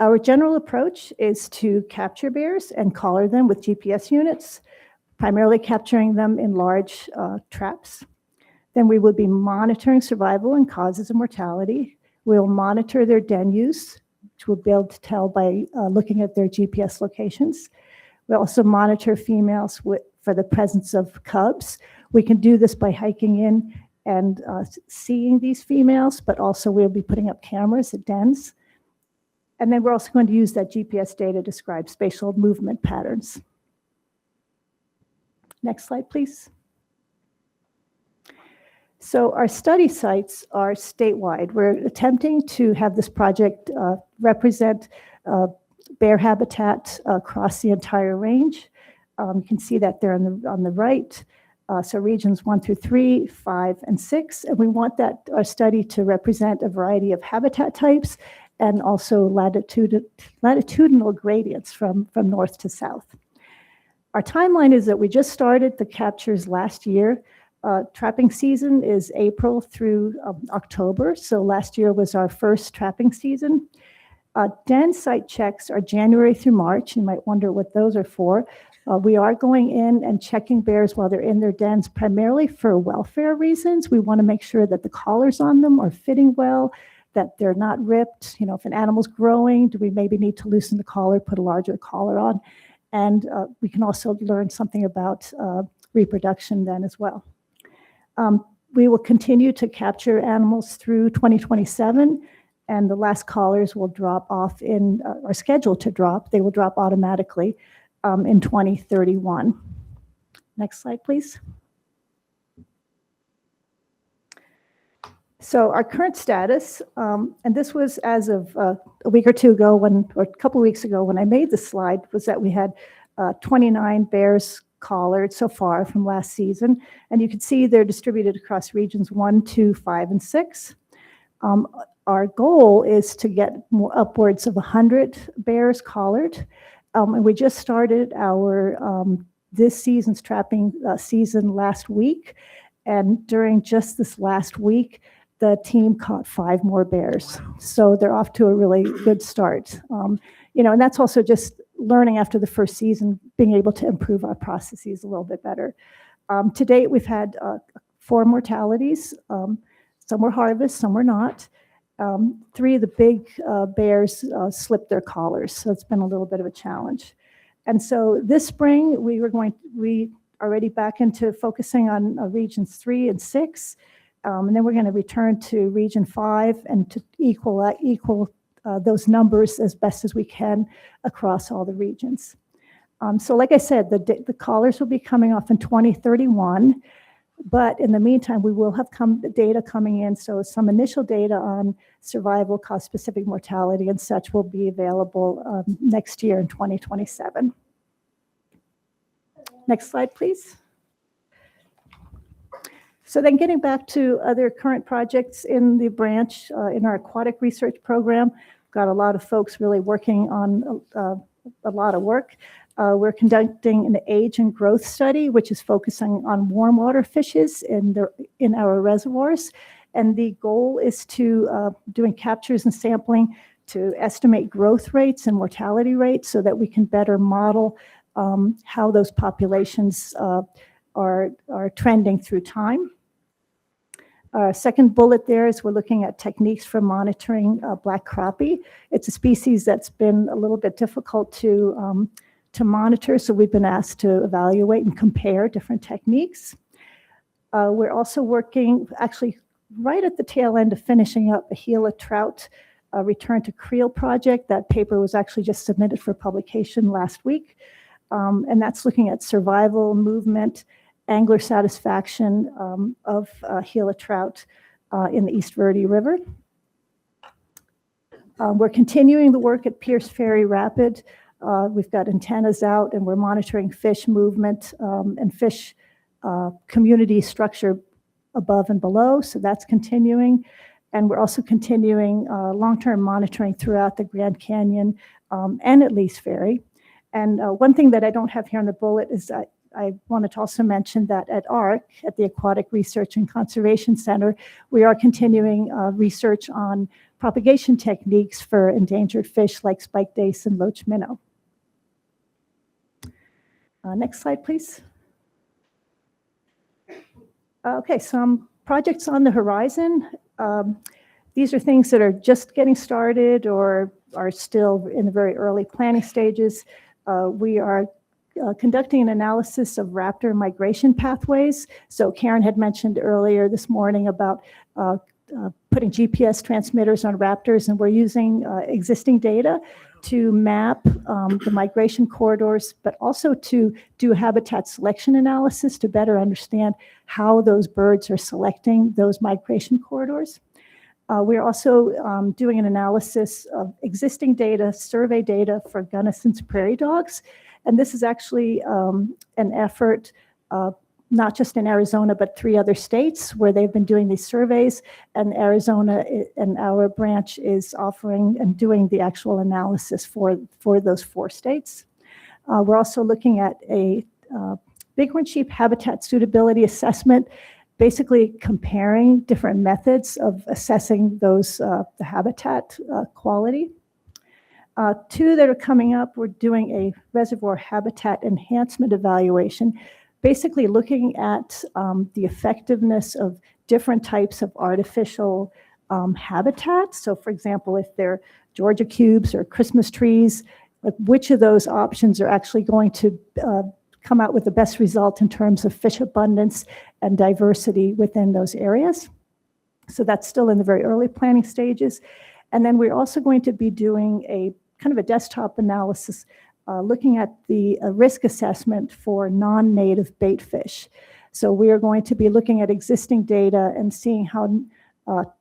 S20: Our general approach is to capture bears and collar them with GPS units, primarily capturing them in large traps. Then we will be monitoring survival and causes of mortality. We'll monitor their den use, which we'll be able to tell by looking at their GPS locations. We'll also monitor females for the presence of cubs. We can do this by hiking in and seeing these females, but also we'll be putting up cameras at dens. And then we're also going to use that GPS data to describe spatial movement patterns. Next slide, please. So our study sites are statewide. We're attempting to have this project represent bear habitat across the entire range. You can see that there on the right. So regions 1 through 3, 5, and 6. And we want our study to represent a variety of habitat types and also latitudinal gradients from north to south. Our timeline is that we just started the captures last year. Trapping season is April through October. So last year was our first trapping season. Den site checks are January through March. You might wonder what those are for. We are going in and checking bears while they're in their dens, primarily for welfare reasons. We want to make sure that the collars on them are fitting well, that they're not ripped. You know, if an animal's growing, do we maybe need to loosen the collar, put a larger collar on? And we can also learn something about reproduction then as well. We will continue to capture animals through 2027, and the last collars will drop off are scheduled to drop. They will drop automatically in 2031. Next slide, please. So our current status, and this was as of a week or two ago, or a couple weeks ago when I made the slide, was that we had 29 bears collared so far from last season. And you can see they're distributed across regions 1, 2, 5, and 6. Our goal is to get upwards of 100 bears collared. And we just started our this season's trapping season last week. And during just this last week, the team caught 5 more bears. So they're off to a really good start. You know, and that's also just learning after the first season, being able to improve our processes a little bit better. To date, we've had 4 mortalities. Some were harvest, some were not. 3 of the big bears slipped their collars, so it's been a little bit of a challenge. And so this spring, we are already back into focusing on regions 3 and 6, and then we're going to return to region 5 and to equal those numbers as best as we can across all the regions. So like I said, the collars will be coming off in 2031. But in the meantime, we will have data coming in. So some initial data on survival, cause-specific mortality, and such will be available next year in 2027. Next slide, please. So then getting back to other current projects in the branch, in our aquatic research program, we've got a lot of folks really working on a lot of work. We're conducting an age and growth study, which is focusing on warm water fishes in our reservoirs. And the goal is to doing captures and sampling to estimate growth rates and mortality rates so that we can better model how those populations are trending through time. Second bullet there is we're looking at techniques for monitoring black crappie. It's a species that's been a little bit difficult to monitor, so we've been asked to evaluate and compare different techniques. We're also working, actually right at the tail end of finishing up a Gila trout return to creel project. That paper was actually just submitted for publication last week, and that's looking at survival, movement, angler satisfaction of Gila trout in the East Verde River. We're continuing the work at Pierce Ferry Rapid. We've got antennas out and we're monitoring fish movement and fish community structure above and below. So that's continuing. And we're also continuing long-term monitoring throughout the Grand Canyon and at Lee's Ferry. And one thing that I don't have here on the bullet is that I wanted to also mention that at ARC, at the Aquatic Research and Conservation Center, we are continuing research on propagation techniques for endangered fish like spiked dace and loach minnow. Next slide, please. Okay, some projects on the horizon. These are things that are just getting started or are still in the very early planning stages. We are conducting an analysis of raptor migration pathways. So Karen had mentioned earlier this morning about putting GPS transmitters on raptors, and we're using existing data to map the migration corridors, but also to do habitat selection analysis to better understand how those birds are selecting those migration corridors. We're also doing an analysis of existing data, survey data for Gunnison's prairie dogs. And this is actually an effort not just in Arizona, but 3 other states where they've been doing these surveys. And Arizona and our branch is offering and doing the actual analysis for those 4 states. We're also looking at a bighorn sheep habitat suitability assessment, basically comparing different methods of assessing those the habitat quality. 2 that are coming up, we're doing a reservoir habitat enhancement evaluation, basically looking at the effectiveness of different types of artificial habitats. So for example, if they're Georgia cubes or Christmas trees, like which of those options are actually going to come out with the best result in terms of fish abundance and diversity within those areas. So that's still in the very early planning stages. And then we're also going to be doing a kind of a desktop analysis looking at the risk assessment for non-native bait fish. So we are going to be looking at existing data and seeing how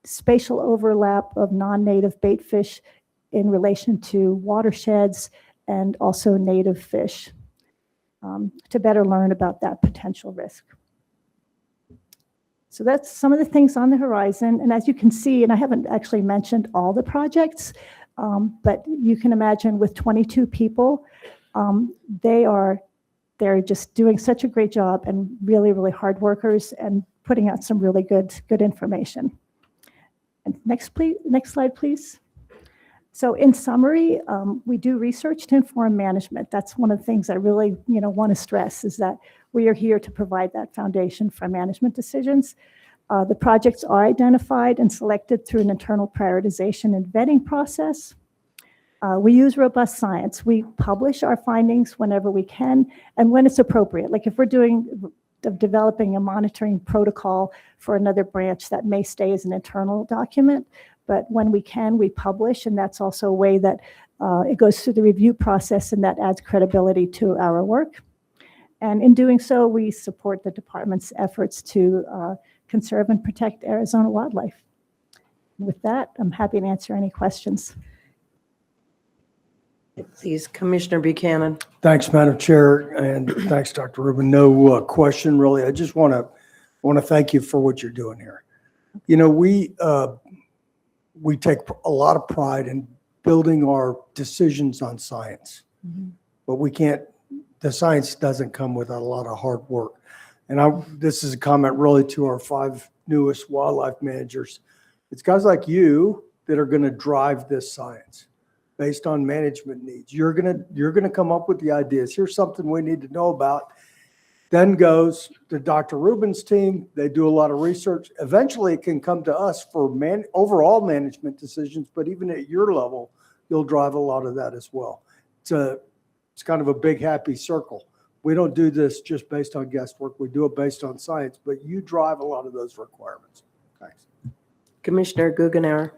S20: spatial overlap of non-native bait fish in relation to watersheds and also native fish to better learn about that potential risk. So that's some of the things on the horizon. And as you can see, and I haven't actually mentioned all the projects, but you can imagine with 22 people, they're just doing such a great job and really, really hard workers and putting out some really good information. And next slide, please. So in summary, we do research to inform management. That's one of the things I really want to stress is that we are here to provide that foundation for management decisions. The projects are identified and selected through an internal prioritization and vetting process. We use robust science. We publish our findings whenever we can and when it's appropriate. Like if we're developing a monitoring protocol for another branch, that may stay as an internal document. But when we can, we publish, and that's also a way that it goes through the review process, and that adds credibility to our work. And in doing so, we support the department's efforts to conserve and protect Arizona wildlife. With that, I'm happy to answer any questions.
S1: Please, Commissioner Buchanan.
S2: Thanks, Madam Chair, and thanks, Dr. Rubin. No question, really. I just want to thank you for what you're doing here. You know, we take a lot of pride in building our decisions on science, but the science doesn't come without a lot of hard work. And this is a comment really to our 5 newest wildlife managers. It's guys like you that are going to drive this science based on management needs. You're gonna come up with the ideas. Here's something we need to know about. Then goes to Dr. Rubin's team. They do a lot of research. Eventually, it can come to us for overall management decisions, but even at your level, you'll drive a lot of that as well. It's kind of a big happy circle. We don't do this just based on guesswork. We do it based on science, but you drive a lot of those requirements. Thanks.
S1: Commissioner Guggenauer.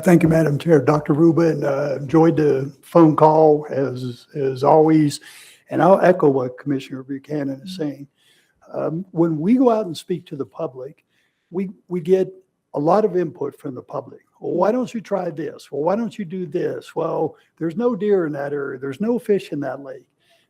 S4: Thank you, Madam Chair. Dr. Rubin, enjoyed the phone call as always. And I'll echo what Commissioner Buchanan is saying. When we go out and speak to the public, we get a lot of input from the public. Well, why don't you try this? Well, why don't you do this? Well, there's no deer in that area. There's no fish in that lake.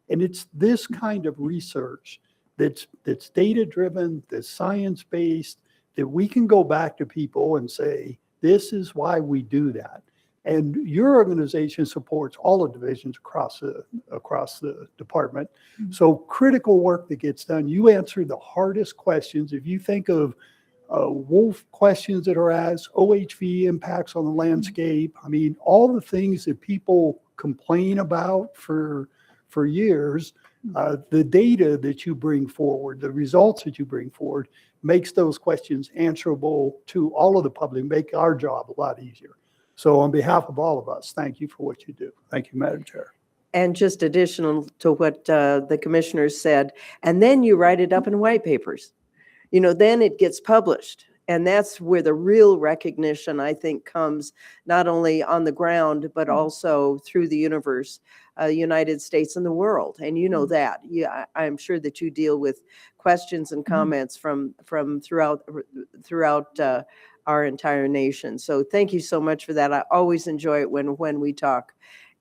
S4: And it's this kind of research that's data-driven, that's science-based, that we can go back to people and say, this is why we do that. And your organization supports all the divisions across the department. So critical work that gets done. You answer the hardest questions. If you think of wolf questions that are asked, OHV impacts on the landscape, I mean, all the things that people complain about for years, the data that you bring forward, the results that you bring forward, makes those questions answerable to all of the public, make our job a lot easier. So on behalf of all of us, thank you for what you do. Thank you, Madam Chair.
S1: And just additional to what the commissioners said, and then you write it up in white papers. Then it gets published. And that's where the real recognition, I think, comes not only on the ground, but also through the universe, United States and the world. And you know that. Yeah, I'm sure that you deal with questions and comments from throughout our entire nation. So thank you so much for that. I always enjoy it when we talk.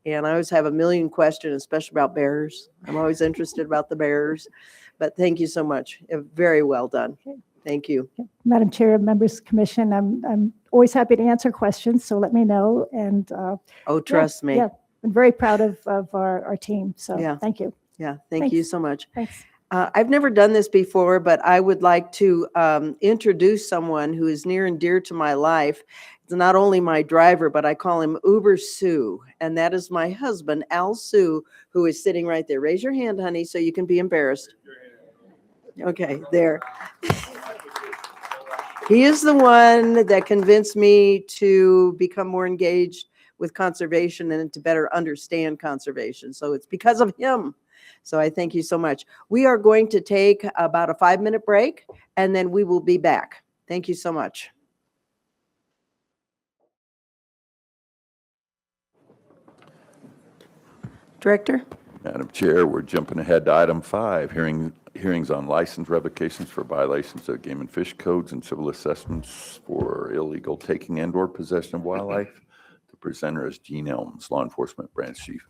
S1: And I always have a million questions, especially about bears. I'm always interested about the bears. But thank you so much. Very well done. Thank you.
S20: Madam Chair, members of the commission, I'm always happy to answer questions, so let me know. And
S1: Oh, trust me.
S20: Yeah, I'm very proud of our team. So
S1: Yeah.
S20: thank you.
S1: Yeah, thank you
S20: Thanks.
S1: so much.
S20: Thanks.
S1: I've never done this before, but I would like to introduce someone who is near and dear to my life. It's not only my driver, but I call him Uber Sue, and that is my husband, Al Sue, who is sitting right there. Raise your hand, honey, so you can be embarrassed. Okay, there. He is the one that convinced me to become more engaged with conservation and to better understand conservation. So it's because of him. So I thank you so much. We are going to take about a 5-minute break, and then we will be back. Thank you so much. Director?
S16: Madam Chair, we're jumping ahead to item 5, hearings on license revocations for violations of game and fish codes and civil assessments for illegal taking and/or possession of wildlife. The presenter is Gene Elms, Law Enforcement Branch Chief.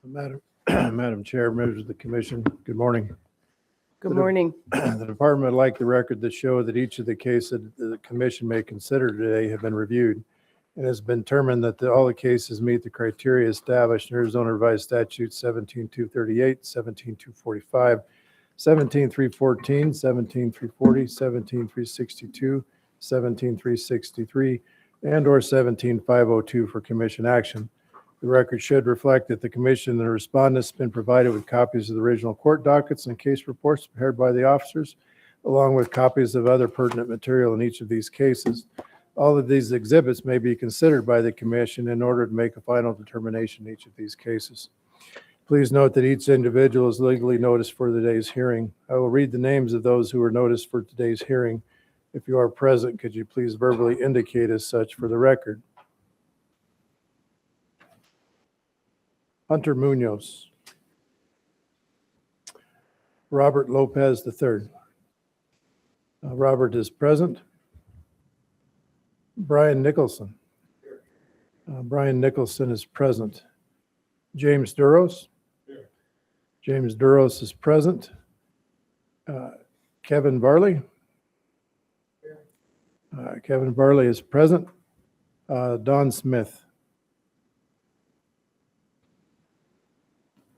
S21: Madam Chair, members of the commission, good morning.
S1: Good morning.
S21: The department would like the record to show that each of the cases the commission may consider today have been reviewed. It has been determined that all the cases meet the criteria established in Arizona Revised Statutes 17-238, 17-245, 17-314, 17-340, 17-362, 17-363, and/or 17-502 for commission action. The record should reflect that the commission and the respondents have been provided with copies of the original court dockets and case reports prepared by the officers, along with copies of other pertinent material in each of these cases. All of these exhibits may be considered by the commission in order to make a final determination in each of these cases. Please note that each individual is legally noticed for today's hearing. I will read the names of those who are noticed for today's hearing. If you are present, could you please verbally indicate as such for the record? Hunter Munoz. Robert Lopez III. Robert is present. Brian Nicholson. Brian Nicholson is present. James Duros. James Duros is present. Kevin Varley. Kevin Varley is present. Don Smith.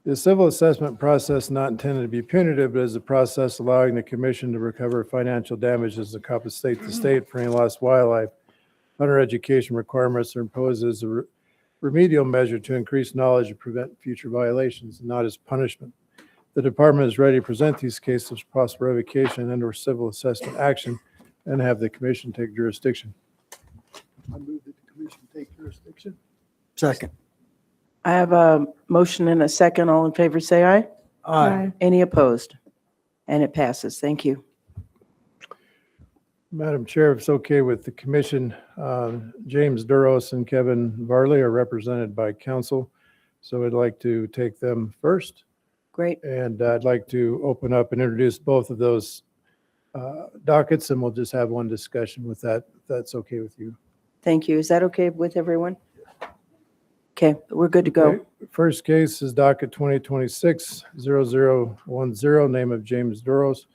S21: The civil assessment process is not intended to be punitive, but is a process allowing the commission to recover financial damages to compensate the state for any lost wildlife. Hunter education requirements are imposed as a remedial measure to increase knowledge and prevent future violations, and not as punishment. The department is ready to present these cases of possible revocation and/or civil assessment action and have the commission take jurisdiction.
S4: I move that the commission take jurisdiction.
S1: Second. I have a motion and a second. All in favor, say aye.
S20: Aye.
S1: Any opposed? And it passes. Thank you.
S21: Madam Chair, if it's okay with the commission, James Duros and Kevin Varley are represented by counsel, so I'd like to take them first.
S1: Great.
S21: And I'd like to open up and introduce both of those dockets, and we'll just have one discussion with that, if that's okay with you.
S1: Thank you. Is that okay with everyone? Okay, we're good to go.
S21: Okay. First case is docket 2026-0010, name of James Duros,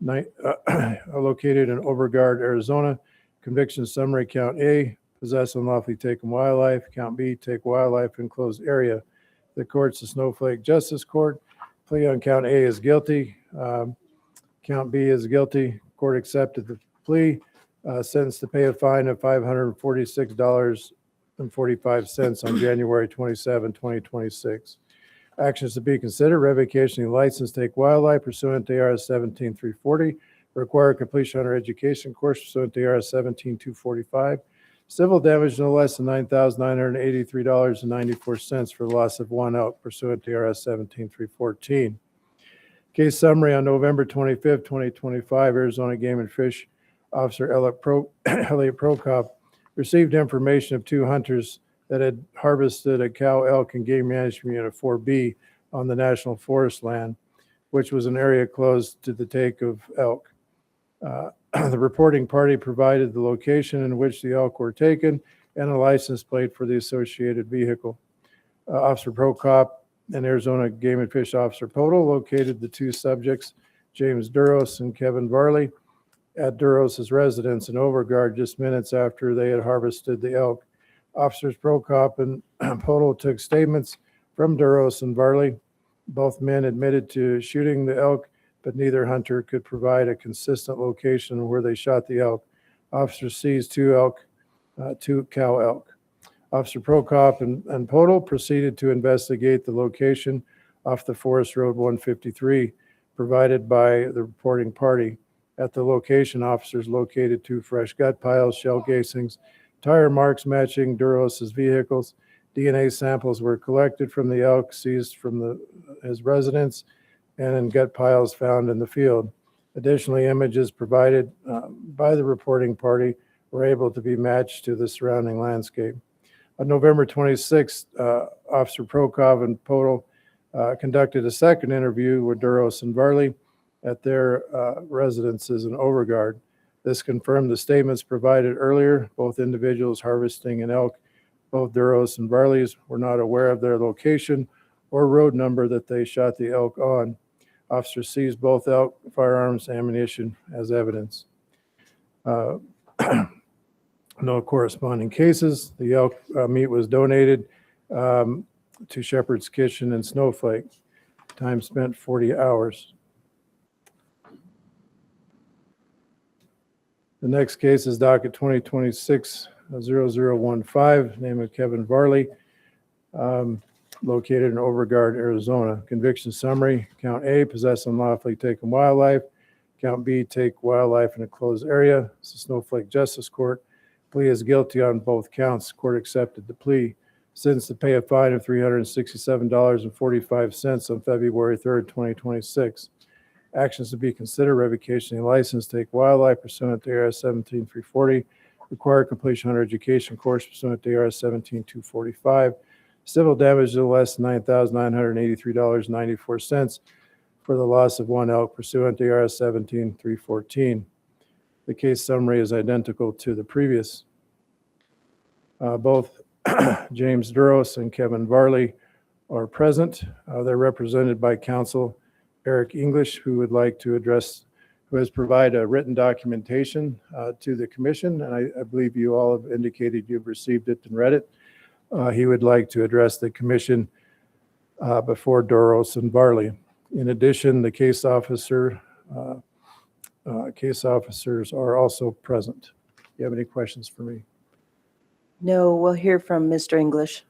S21: located in Overgard, Arizona. Conviction summary, count A, possess unlawfully taken wildlife. Count B, take wildlife in closed area. The court's the Snowflake Justice Court. Plea on count A is guilty. Count B is guilty. Court accepted the plea. Sentenced to pay a fine of $546.45 on January 27, 2026. Actions to be considered: revocation of license to take wildlife pursuant to AR 17-340, require completion of our education course pursuant to AR 17-245, civil damage no less than $9,983.94 for the loss of one elk pursuant to AR 17-314. Case summary: on November 25, 2025, Arizona Game and Fish Officer Elliot Prokop received information of two hunters that had harvested a cow, elk, and game management unit 4B on the National Forest land, which was an area closed to the take of elk. The reporting party provided the location in which the elk were taken and a license plate for the associated vehicle. Officer Prokop and Arizona Game and Fish Officer Podol located the two subjects, James Duros and Kevin Varley, at Duros's residence in Overgard just minutes after they had harvested the elk. Officers Prokop and Podol took statements from Duros and Varley. Both men admitted to shooting the elk, but neither hunter could provide a consistent location where they shot the elk. Officers seized two cow elk. Officer Prokop and Podol proceeded to investigate the location off the Forest Road 153 provided by the reporting party. At the location, officers located two fresh gut piles, shell casings, tire marks matching Duros's vehicles. DNA samples were collected from the elk seized from his residence and in gut piles found in the field. Additionally, images provided by the reporting party were able to be matched to the surrounding landscape. On November 26th, Officer Prokop and Podol conducted a second interview with Duros and Varley at their residences in Overgard. This confirmed the statements provided earlier. Both individuals harvesting an elk, both Duros and Varley's, were not aware of their location or road number that they shot the elk on. Officers seized both elk, firearms, ammunition as evidence. No corresponding cases. The elk meat was donated to Shepherd's Kitchen in Snowflake. Time spent 40 hours. The next case is docket 2026-0015, name of Kevin Varley, located in Overgard, Arizona. Conviction summary: count A, possess unlawfully taken wildlife. Count B, take wildlife in a closed area. It's the Snowflake Justice Court. Plea is guilty on both counts. Court accepted the plea. Sentenced to pay a fine of $367.45 on February 3rd, 2026. Actions to be considered: revocation of license, take wildlife pursuant to ARS 17340, required completion hunter education course pursuant to ARS 17245, civil damages of less than $9,983.94 for the loss of one elk pursuant to ARS 17314. The case summary is identical to the previous. Both James Duros and Kevin Varley are present. They're represented by counsel Eric English, who would like to address, who has provided a written documentation to the commission, and I believe you all have indicated you've received it and read it. He would like to address the commission before Duros and Varley. In addition, the case officers are also present. Do you have any questions for me?
S1: No, we'll hear from Mr. English.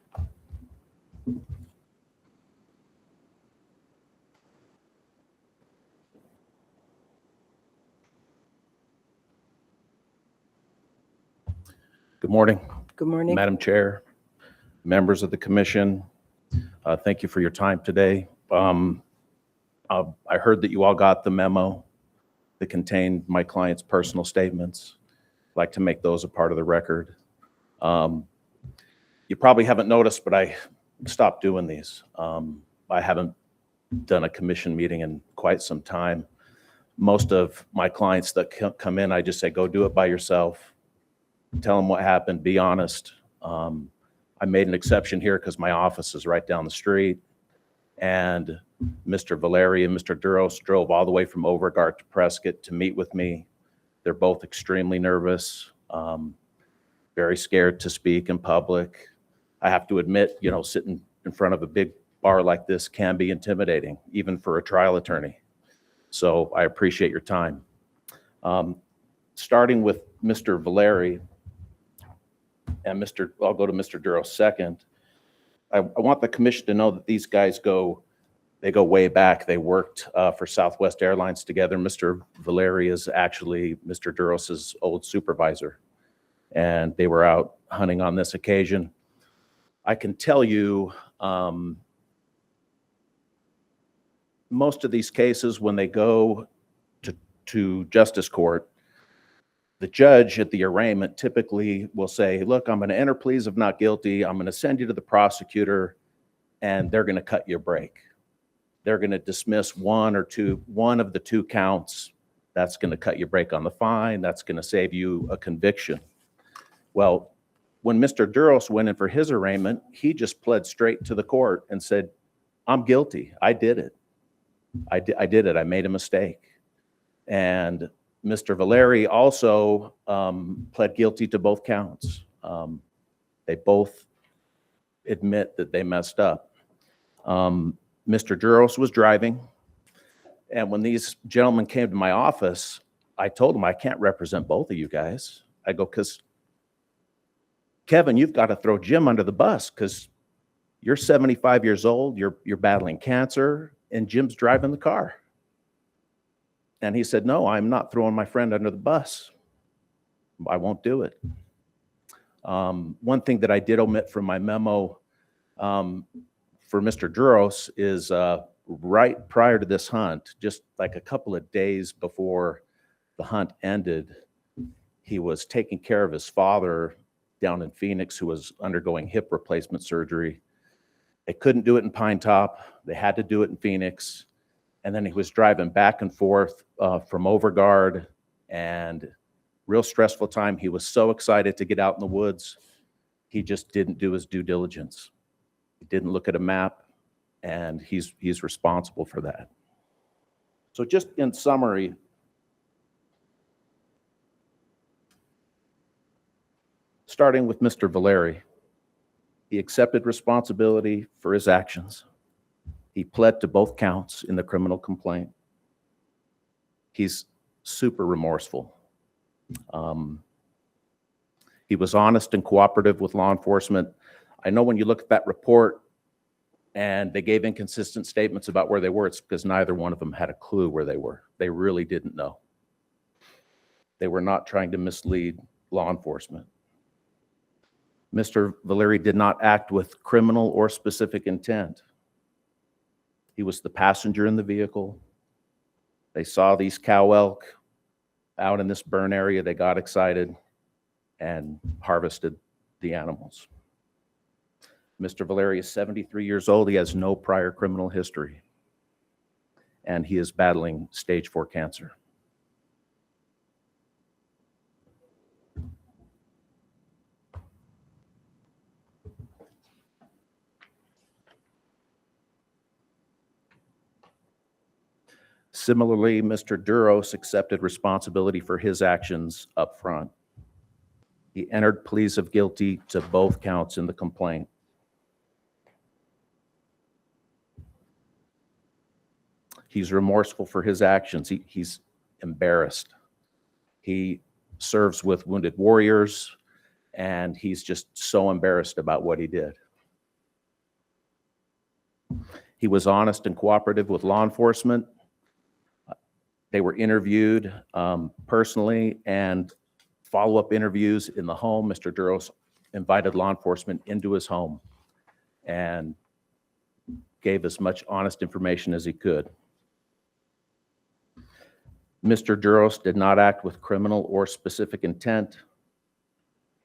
S9: Good morning.
S1: Good morning.
S9: Madam Chair, members of the commission, thank you for your time today. I heard that you all got the memo that contained my client's personal statements. I'd like to make those a part of the record. You probably haven't noticed, but I stopped doing these. I haven't done a commission meeting in quite some time. Most of my clients that come in, I just say, go do it by yourself. Tell them what happened, be honest. I made an exception here because my office is right down the street. And Mr. Valeri and Mr. Duros drove all the way from Overgard to Prescott to meet with me. They're both extremely nervous, very scared to speak in public. I have to admit, sitting in front of a big bar like this can be intimidating, even for a trial attorney. So I appreciate your time. Starting with Mr. Valeri, and I'll go to Mr. Duros second. I want the commission to know that these guys go way back. They worked for Southwest Airlines together. Mr. Valeri is actually Mr. Duros's old supervisor, and they were out hunting on this occasion. I can tell you, most of these cases, when they go to justice court, the judge at the arraignment typically will say, look, I'm going to enter pleas of not guilty. I'm going to send you to the prosecutor, and they're going to cut you a break. They're going to dismiss one of the two counts. That's going to cut you a break on the fine. That's going to save you a conviction. Well, when Mr. Duros went in for his arraignment, he just pled straight to the court and said, I'm guilty. I did it. I did it. I made a mistake. And Mr. Valeri also pled guilty to both counts. They both admit that they messed up. Mr. Duros was driving, and when these gentlemen came to my office, I told them I can't represent both of you guys. I go, because Kevin, you've got to throw Jim under the bus because you're 75 years old, you're battling cancer, and Jim's driving the car. And he said, no, I'm not throwing my friend under the bus. I won't do it. One thing that I did omit from my memo for Mr. Duros is right prior to this hunt, just like a couple of days before the hunt ended, he was taking care of his father down in Phoenix who was undergoing hip replacement surgery. They couldn't do it in Pine Top. They had to do it in Phoenix. And then he was driving back and forth from Overguard, and real stressful time. He was so excited to get out in the woods. He just didn't do his due diligence. He didn't look at a map, and he's responsible for that. So just in summary, starting with Mr. Valeri, he accepted responsibility for his actions. He pled to both counts in the criminal complaint. He's super remorseful. He was honest and cooperative with law enforcement. I know when you look at that report and they gave inconsistent statements about where they were, it's because neither one of them had a clue where they were. They really didn't know. They were not trying to mislead law enforcement. Mr. Valeri did not act with criminal or specific intent. He was the passenger in the vehicle. They saw these cow elk out in this burn area. They got excited and harvested the animals. Mr. Valeri is 73 years old. He has no prior criminal history, and he is battling stage 4 cancer. Similarly, Mr. Duros accepted responsibility for his actions up front. He entered pleas of guilty to both counts in the complaint. He's remorseful for his actions. He's embarrassed. He serves with wounded warriors, and he's just so embarrassed about what he did. He was honest and cooperative with law enforcement. They were interviewed personally, and follow-up interviews in the home. Mr. Duros invited law enforcement into his home and gave as much honest information as he could. Mr. Duros did not act with criminal or specific intent.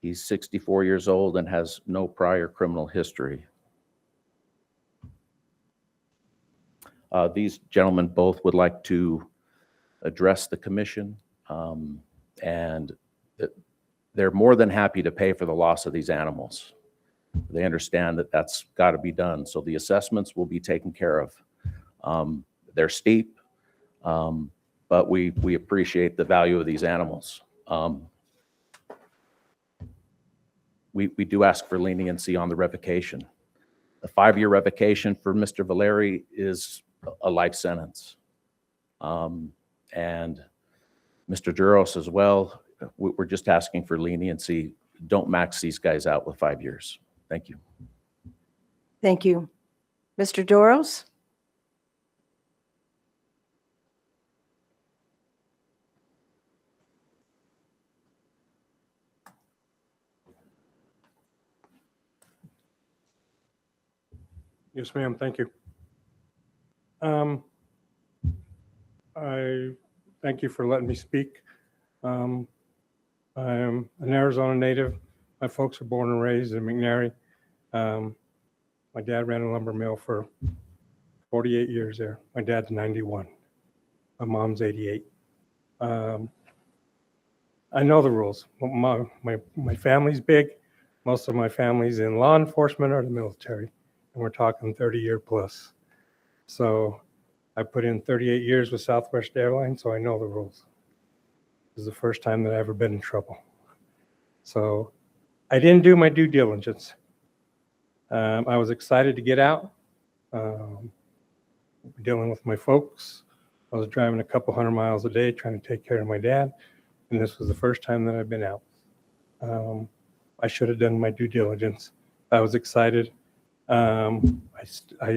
S9: He's 64 years old and has no prior criminal history. These gentlemen both would like to address the commission, and they're more than happy to pay for the loss of these animals. They understand that that's got to be done, so the assessments will be taken care of. They're steep, but we appreciate the value of these animals. We do ask for leniency on the revocation. The 5-year revocation for Mr. Valeri is a life sentence. And Mr. Duros as well, we're just asking for leniency. Don't max these guys out with 5 years. Thank you.
S1: Thank you. Mr. Duros?
S21: Yes, ma'am. Thank you. I thank you for letting me speak. I'm an Arizona native. My folks were born and raised in McNary. My dad ran a lumber mill for 48 years there. My dad's 91. My mom's 88. I know the rules. My family's big. Most of my family's in law enforcement or the military, and we're talking 30-year plus. So I put in 38 years with Southwest Airlines, so I know the rules. This is the first time that I've ever been in trouble. So I didn't do my due diligence. I was excited to get out, dealing with my folks. I was driving a couple 100 miles a day trying to take care of my dad, and this was the first time that I've been out. I should have done my due diligence. I was excited. I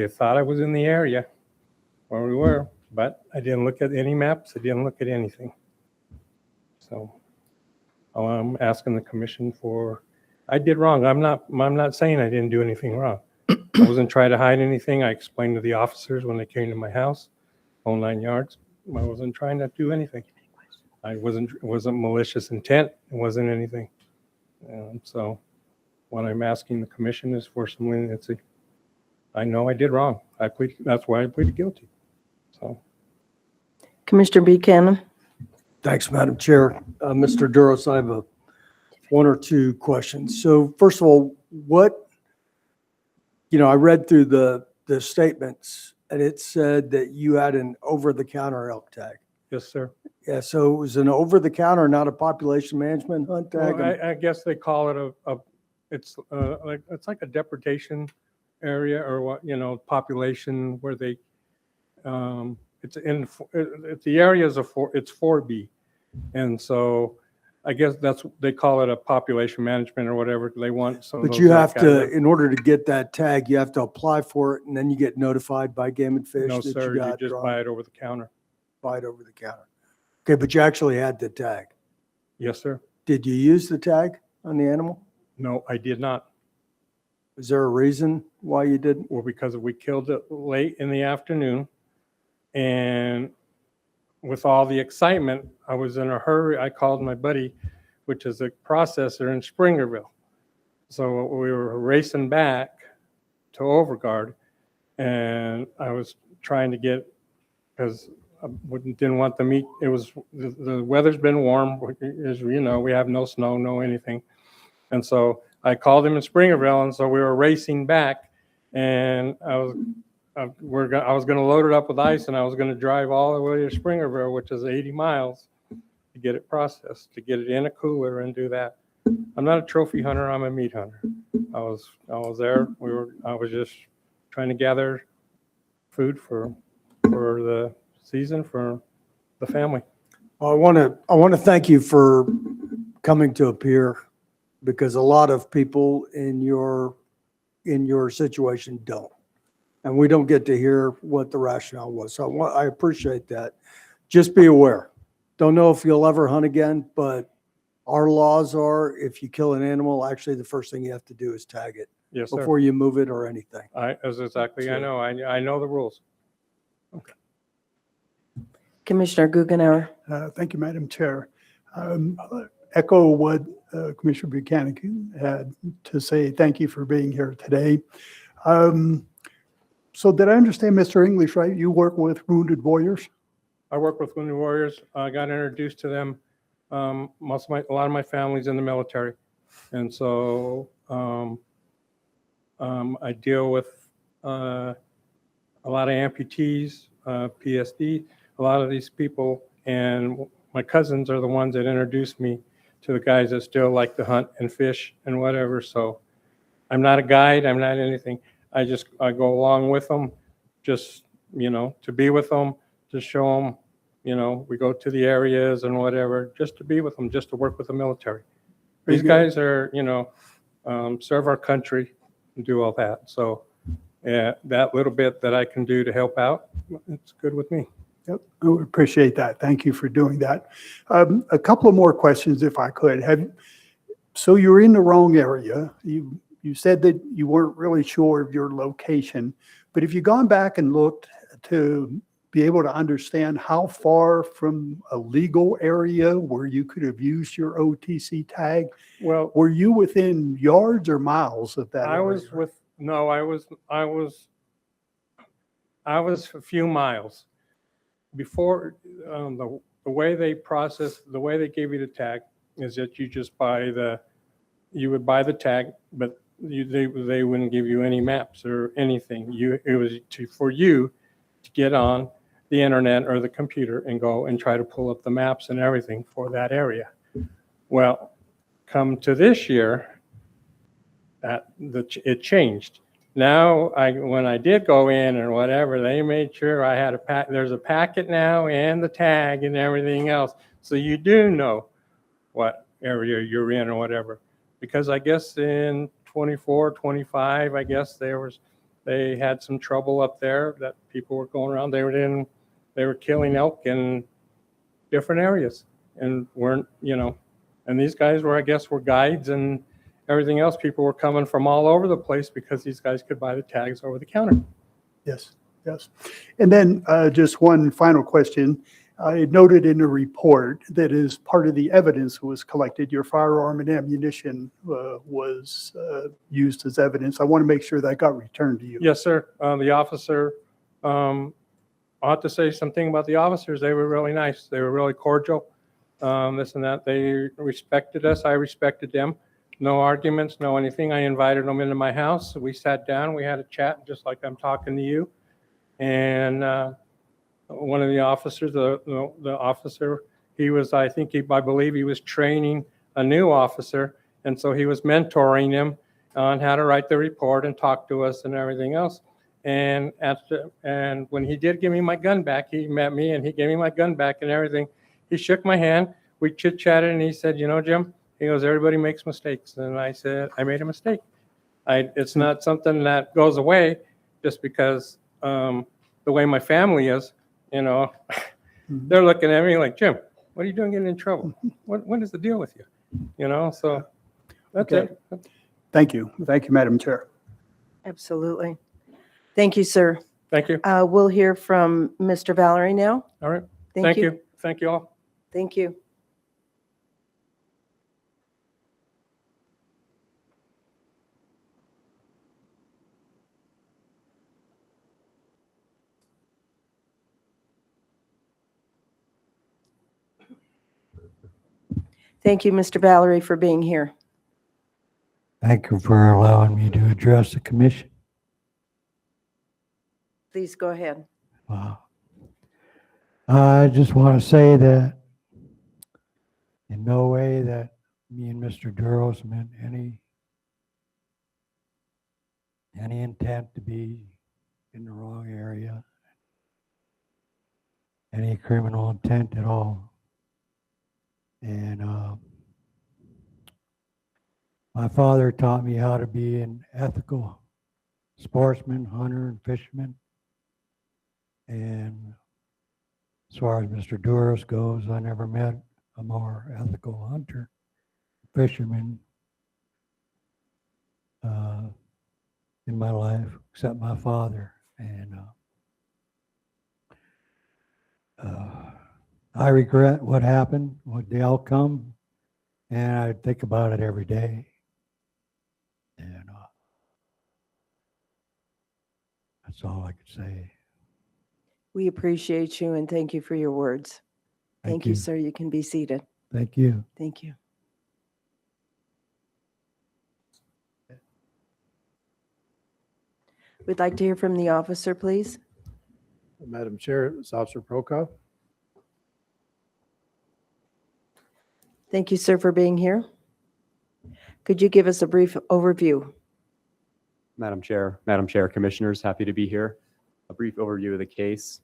S21: thought I was in the area where we were, but I didn't look at any maps. I didn't look at anything. So I'm asking the commission for, I did wrong. I'm not saying I didn't do anything wrong. I wasn't trying to hide anything. I explained to the officers when they came to my house, whole 9 yards. I wasn't trying to do anything. It wasn't malicious intent. It wasn't anything. So what I'm asking the commission is for some leniency. I know I did wrong. That's why I pleaded guilty. So.
S1: Commissioner Buchanan?
S2: Thanks, Madam Chair. Mr. Duros, I have one or two questions. So first of all, I read through the statements and it said that you had an over-the-counter elk tag.
S21: Yes, sir.
S2: Yeah, so it was an over-the-counter, not a population management hunt tag?
S21: Well, I guess they call it it's like a deportation area or what, population where they, it's the area is it's 4B. And so I guess they call it a population management or whatever they want. So
S2: But you have to, in order to get that tag, you have to apply for it and then you get notified by Game and Fish.
S21: No,
S2: that
S21: sir,
S2: you
S21: you
S2: got
S21: just
S2: drawn.
S21: buy it over the counter.
S2: Buy it over the counter. Okay, but you actually had the tag.
S21: Yes, sir.
S2: Did you use the tag on the animal?
S21: No, I did not.
S2: Is there a reason why you didn't?
S21: Well, because we killed it late in the afternoon, and with all the excitement, I was in a hurry. I called my buddy, which is a processor in Springerville. So we were racing back to Overguard, and I was trying to get, because I didn't want the meat. It was, the weather's been warm. As you know, we have no snow, no anything. And so I called him in Springerville, and so we were racing back, and I was going to load it up with ice, and I was going to drive all the way to Springerville, which is 80 miles, to get it processed, to get it in a cooler and do that. I'm not a trophy hunter. I'm a meat hunter. I was there. I was just trying to gather food for the season for the family.
S2: Well, I want to thank you for coming to appear, because a lot of people in your situation don't. And we don't get to hear what the rationale was. So I appreciate that. Just be aware. Don't know if you'll ever hunt again, but our laws are, if you kill an animal, actually the first thing you have to do is tag it.
S21: Yes, sir.
S2: Before you move it or anything.
S21: That's exactly, I know. I know the rules.
S2: Okay.
S1: Commissioner Guggenauer?
S4: Thank you, Madam Chair. Echo what Commissioner Buchanan had to say. Thank you for being here today. So did I understand, Mr. English, right? You work with Wounded Warriors?
S21: I work with Wounded Warriors. I got introduced to them. A lot of my family's in the military. And so I deal with a lot of amputees, PSD, a lot of these people, and my cousins are the ones that introduced me to the guys that still like to hunt and fish and whatever. So I'm not a guide. I'm not anything. I go along with them, just, to be with them, to show them, we go to the areas and whatever, just to be with them, just to work with the military. These guys are, serve our country and do all that. So yeah, that little bit that I can do to help out, it's good with me.
S4: Yep, I would appreciate that. Thank you for doing that. A couple of more questions, if I could. So you're in the wrong area. You said that you weren't really sure of your location, but if you've gone back and looked to be able to understand how far from a legal area where you could have used your OTC tag?
S21: Well,
S4: Were you within yards or miles of that
S21: I
S4: area?
S21: was with, no, I was a few miles. Before, the way they process, the way they gave you the tag is that you just you would buy the tag, but they wouldn't give you any maps or anything. It was for you to get on the internet or the computer and go and try to pull up the maps and everything for that area. Well, come to this year, it changed. Now, when I did go in or whatever, they made sure I had there's a packet now and the tag and everything else. So you do know what area you're in or whatever. Because I guess in 24, 25, I guess they had some trouble up there that people were going around. They were killing elk in different areas and weren't, and these guys were, I guess, were guides and everything else. People were coming from all over the place because these guys could buy the tags over the counter.
S4: Yes, yes. And then just one final question. I noted in the report that as part of the evidence was collected, your firearm and ammunition was used as evidence. I want to make sure that got returned to you.
S21: Yes, sir. The officer, I have to say something about the officers. They were really nice. They were really cordial, this and that. They respected us. I respected them. No arguments, no anything. I invited them into my house. We sat down. We had a chat just like I'm talking to you. And one of the officers, the officer, I believe he was training a new officer. And so he was mentoring him on how to write the report and talk to us and everything else. And when he did give me my gun back, he met me and he gave me my gun back and everything. He shook my hand. We chit-chatted and he said, Jim, he goes, everybody makes mistakes. And I said, I made a mistake. It's not something that goes away just because the way my family is. They're looking at me like, Jim, what are you doing getting in trouble? What is the deal with you? So that's
S4: Okay.
S21: it.
S4: Thank you. Thank you, Madam Chair.
S1: Absolutely. Thank you, sir.
S21: Thank you.
S1: We'll hear from Mr. Valerie now.
S21: All right.
S1: Thank you.
S21: Thank you all.
S1: Thank you. Thank you, Mr. Valerie, for being here.
S11: Thank you for allowing me to address the commission.
S1: Please go ahead.
S11: Wow. I just want to say that in no way that me and Mr. Duros meant any intent to be in the wrong area, any criminal intent at all. And my father taught me how to be an ethical sportsman, hunter, and fisherman. And as far as Mr. Duros goes, I never met a more ethical hunter, fisherman in my life, except my father. And I regret what happened, what the outcome, and I think about it every day. And that's all I could say.
S1: We appreciate you and thank you for your words. Thank you, sir. You can be seated.
S11: Thank you.
S1: Thank you. We'd like to hear from the officer, please.
S21: Madam Chair, it's Officer Prokop.
S1: Thank you, sir, for being here. Could you give us a brief overview?
S22: Madam Chair, Commissioners, happy to be here. A brief overview of the case.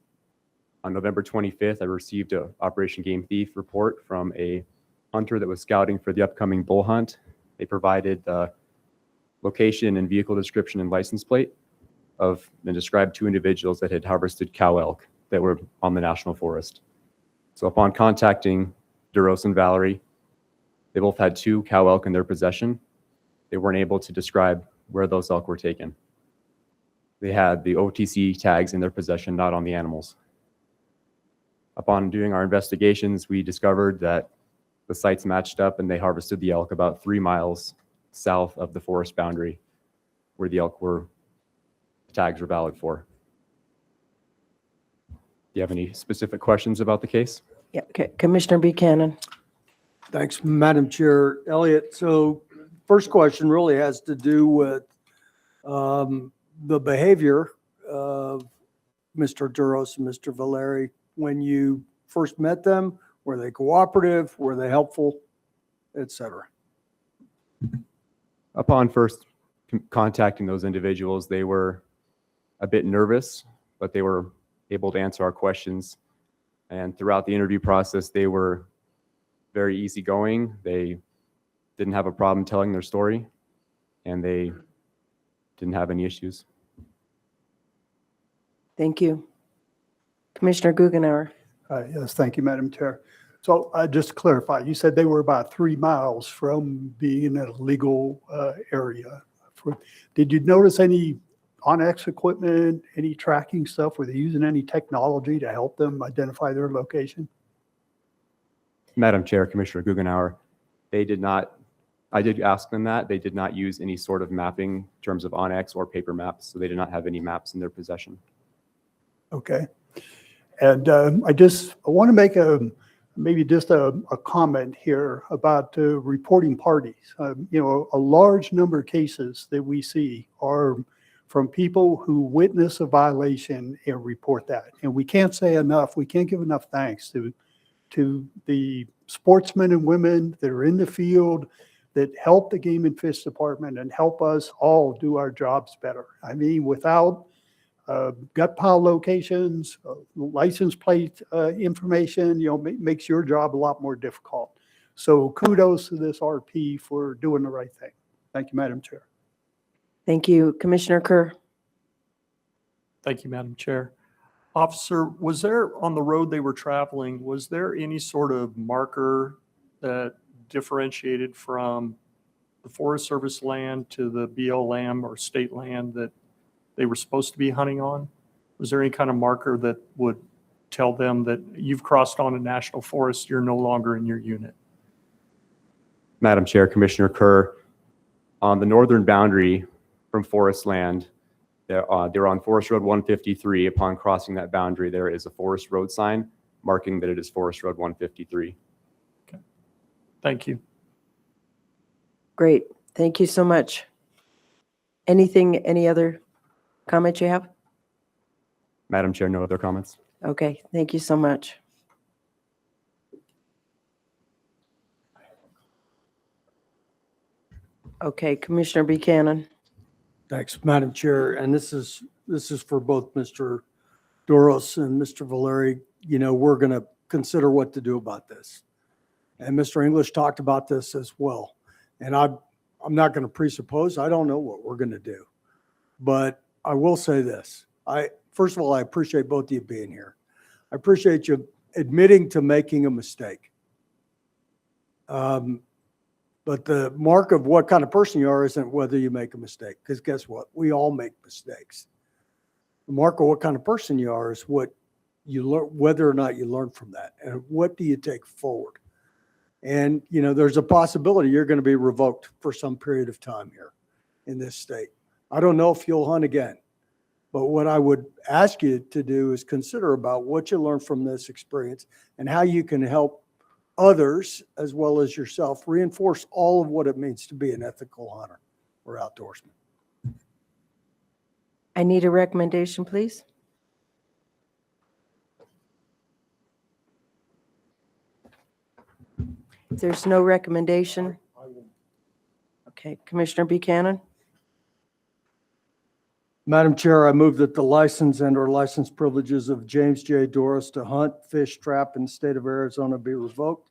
S22: On November 25th, I received an Operation Game Thief report from a hunter that was scouting for the upcoming bull hunt. They provided the location and vehicle description and license plate of and described two individuals that had harvested cow elk that were on the National Forest. So upon contacting Duros and Valerie, they both had two cow elk in their possession. They weren't able to describe where those elk were taken. They had the OTC tags in their possession, not on the animals. Upon doing our investigations, we discovered that the sites matched up and they harvested the elk about 3 miles south of the forest boundary where the elk were, tags were valid for. Do you have any specific questions about the case?
S1: Yeah, okay. Commissioner Buchanan.
S2: Thanks, Madam Chair. Elliot, so first question really has to do with the behavior of Mr. Duros and Mr. Valeri when you first met them. Were they cooperative? Were they helpful, et cetera?
S22: Upon first contacting those individuals, they were a bit nervous, but they were able to answer our questions. And throughout the interview process, they were very easygoing. They didn't have a problem telling their story, and they didn't have any issues.
S1: Thank you. Commissioner Guggenauer.
S4: Yes, thank you, Madam Chair. So just to clarify, you said they were about 3 miles from being in a legal area. Did you notice any OnX equipment, any tracking stuff? Were they using any technology to help them identify their location?
S22: Madam Chair, Commissioner Guggenauer, they did not, I did ask them that. They did not use any sort of mapping in terms of OnX or paper maps, so they did not have any maps in their possession.
S4: Okay. And I want to make maybe just a comment here about reporting parties. A large number of cases that we see are from people who witness a violation and report that. And we can't say enough, we can't give enough thanks to the sportsmen and women that are in the field that help the Game and Fish Department and help us all do our jobs better. I mean, without gut pile locations, license plate information, makes your job a lot more difficult. So kudos to this RP for doing the right thing. Thank you, Madam Chair.
S1: Thank you. Commissioner Kerr.
S3: Thank you, Madam Chair. Officer, was there, on the road they were traveling, was there any sort of marker that differentiated from the Forest Service land to the BLM or state land that they were supposed to be hunting on? Was there any kind of marker that would tell them that you've crossed on a national forest, you're no longer in your unit?
S22: Madam Chair, Commissioner Kerr, on the northern boundary from forest land, they're on Forest Road 153. Upon crossing that boundary, there is a Forest Road sign marking that it is Forest Road 153.
S3: Okay. Thank you.
S1: Great. Thank you so much. Any other comments you have?
S22: Madam Chair, no other comments.
S1: Okay. Thank you so much. Okay, Commissioner Buchanan.
S2: Thanks, Madam Chair. And this is for both Mr. Duros and Mr. Valeri. We're going to consider what to do about this. And Mr. English talked about this as well. And I'm not going to presuppose, I don't know what we're going to do. But I will say this. First of all, I appreciate both of you being here. I appreciate you admitting to making a mistake. But the mark of what kind of person you are isn't whether you make a mistake, because guess what? We all make mistakes. The mark of what kind of person you are is what you learn, whether or not you learn from that, and what do you take forward. And there's a possibility you're going to be revoked for some period of time here in this state. I don't know if you'll hunt again, but what I would ask you to do is consider about what you learned from this experience and how you can help others as well as yourself reinforce all of what it means to be an ethical hunter or outdoorsman.
S1: I need a recommendation, please. If there's no recommendation. Okay, Commissioner Buchanan.
S2: Madam Chair, I move that the license and/or license privileges of James J. Doris to hunt, fish, trap in the state of Arizona be revoked,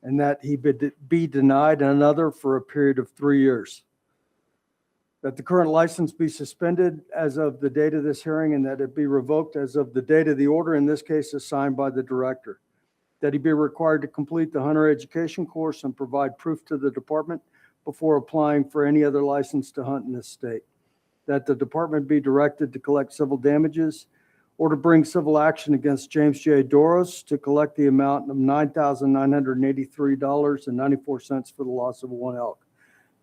S2: and that he be denied another for a period of 3 years. That the current license be suspended as of the date of this hearing, and that it be revoked as of the date of the order, in this case assigned by the director. That he be required to complete the hunter education course and provide proof to the department before applying for any other license to hunt in this state. That the department be directed to collect civil damages or to bring civil action against James J. Doros to collect the amount of $9,983.94 for the loss of one elk.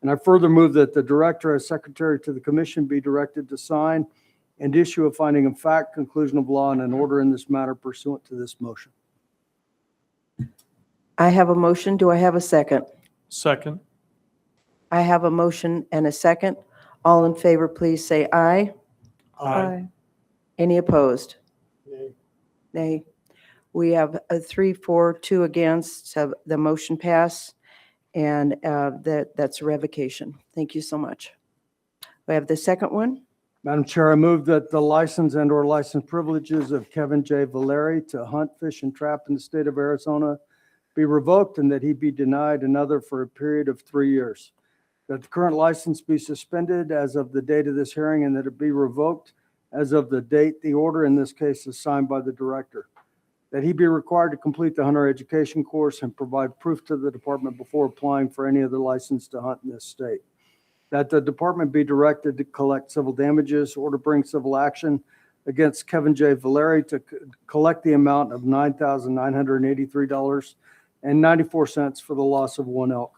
S2: And I further move that the director as secretary to the commission be directed to sign and issue a finding of fact, conclusion of law, and an order in this matter pursuant to this motion.
S1: I have a motion. Do I have a second?
S3: Second.
S1: I have a motion and a second. All in favor, please say aye.
S3: Aye.
S1: Any opposed?
S2: Nay.
S1: Nay. We have a 3, 4, 2 against, so the motion pass, and that's a revocation. Thank you so much. We have the second one.
S2: Madam Chair, I move that the license and/or license privileges of Kevin J. Valeri to hunt, fish, and trap in the state of Arizona be revoked and that he be denied another for a period of 3 years. That the current license be suspended as of the date of this hearing and that it be revoked as of the date the order in this case is signed by the director. That he be required to complete the hunter education course and provide proof to the department before applying for any other license to hunt in this state. That the department be directed to collect civil damages or to bring civil action against Kevin J. Valeri to collect the amount of $9,983.94 for the loss of one elk.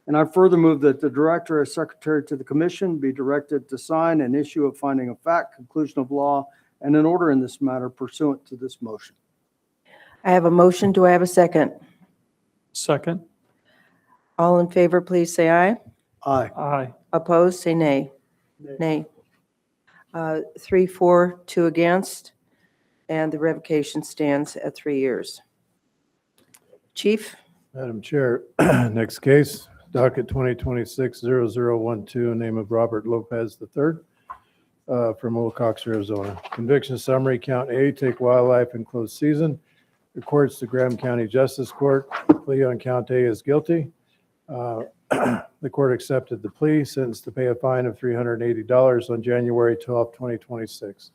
S2: And I further move that the director as secretary to the commission be directed to sign and issue a finding of fact, conclusion of law, and an order in this matter pursuant to this motion.
S1: I have a motion. Do I have a second?
S3: Second.
S1: All in favor, please say aye.
S2: Aye.
S3: Aye.
S1: Opposed, say nay. Nay. 3, 4, 2 against, and the revocation stands at 3 years. Chief?
S21: Madam Chair, next case, docket 2026-0012, name of Robert Lopez III from Wilcox, Arizona. Conviction summary, count A, take wildlife in closed season. Reports to Graham County Justice Court. Plea on count A is guilty. The court accepted the plea, sentenced to pay a fine of $380 on January 12, 2026.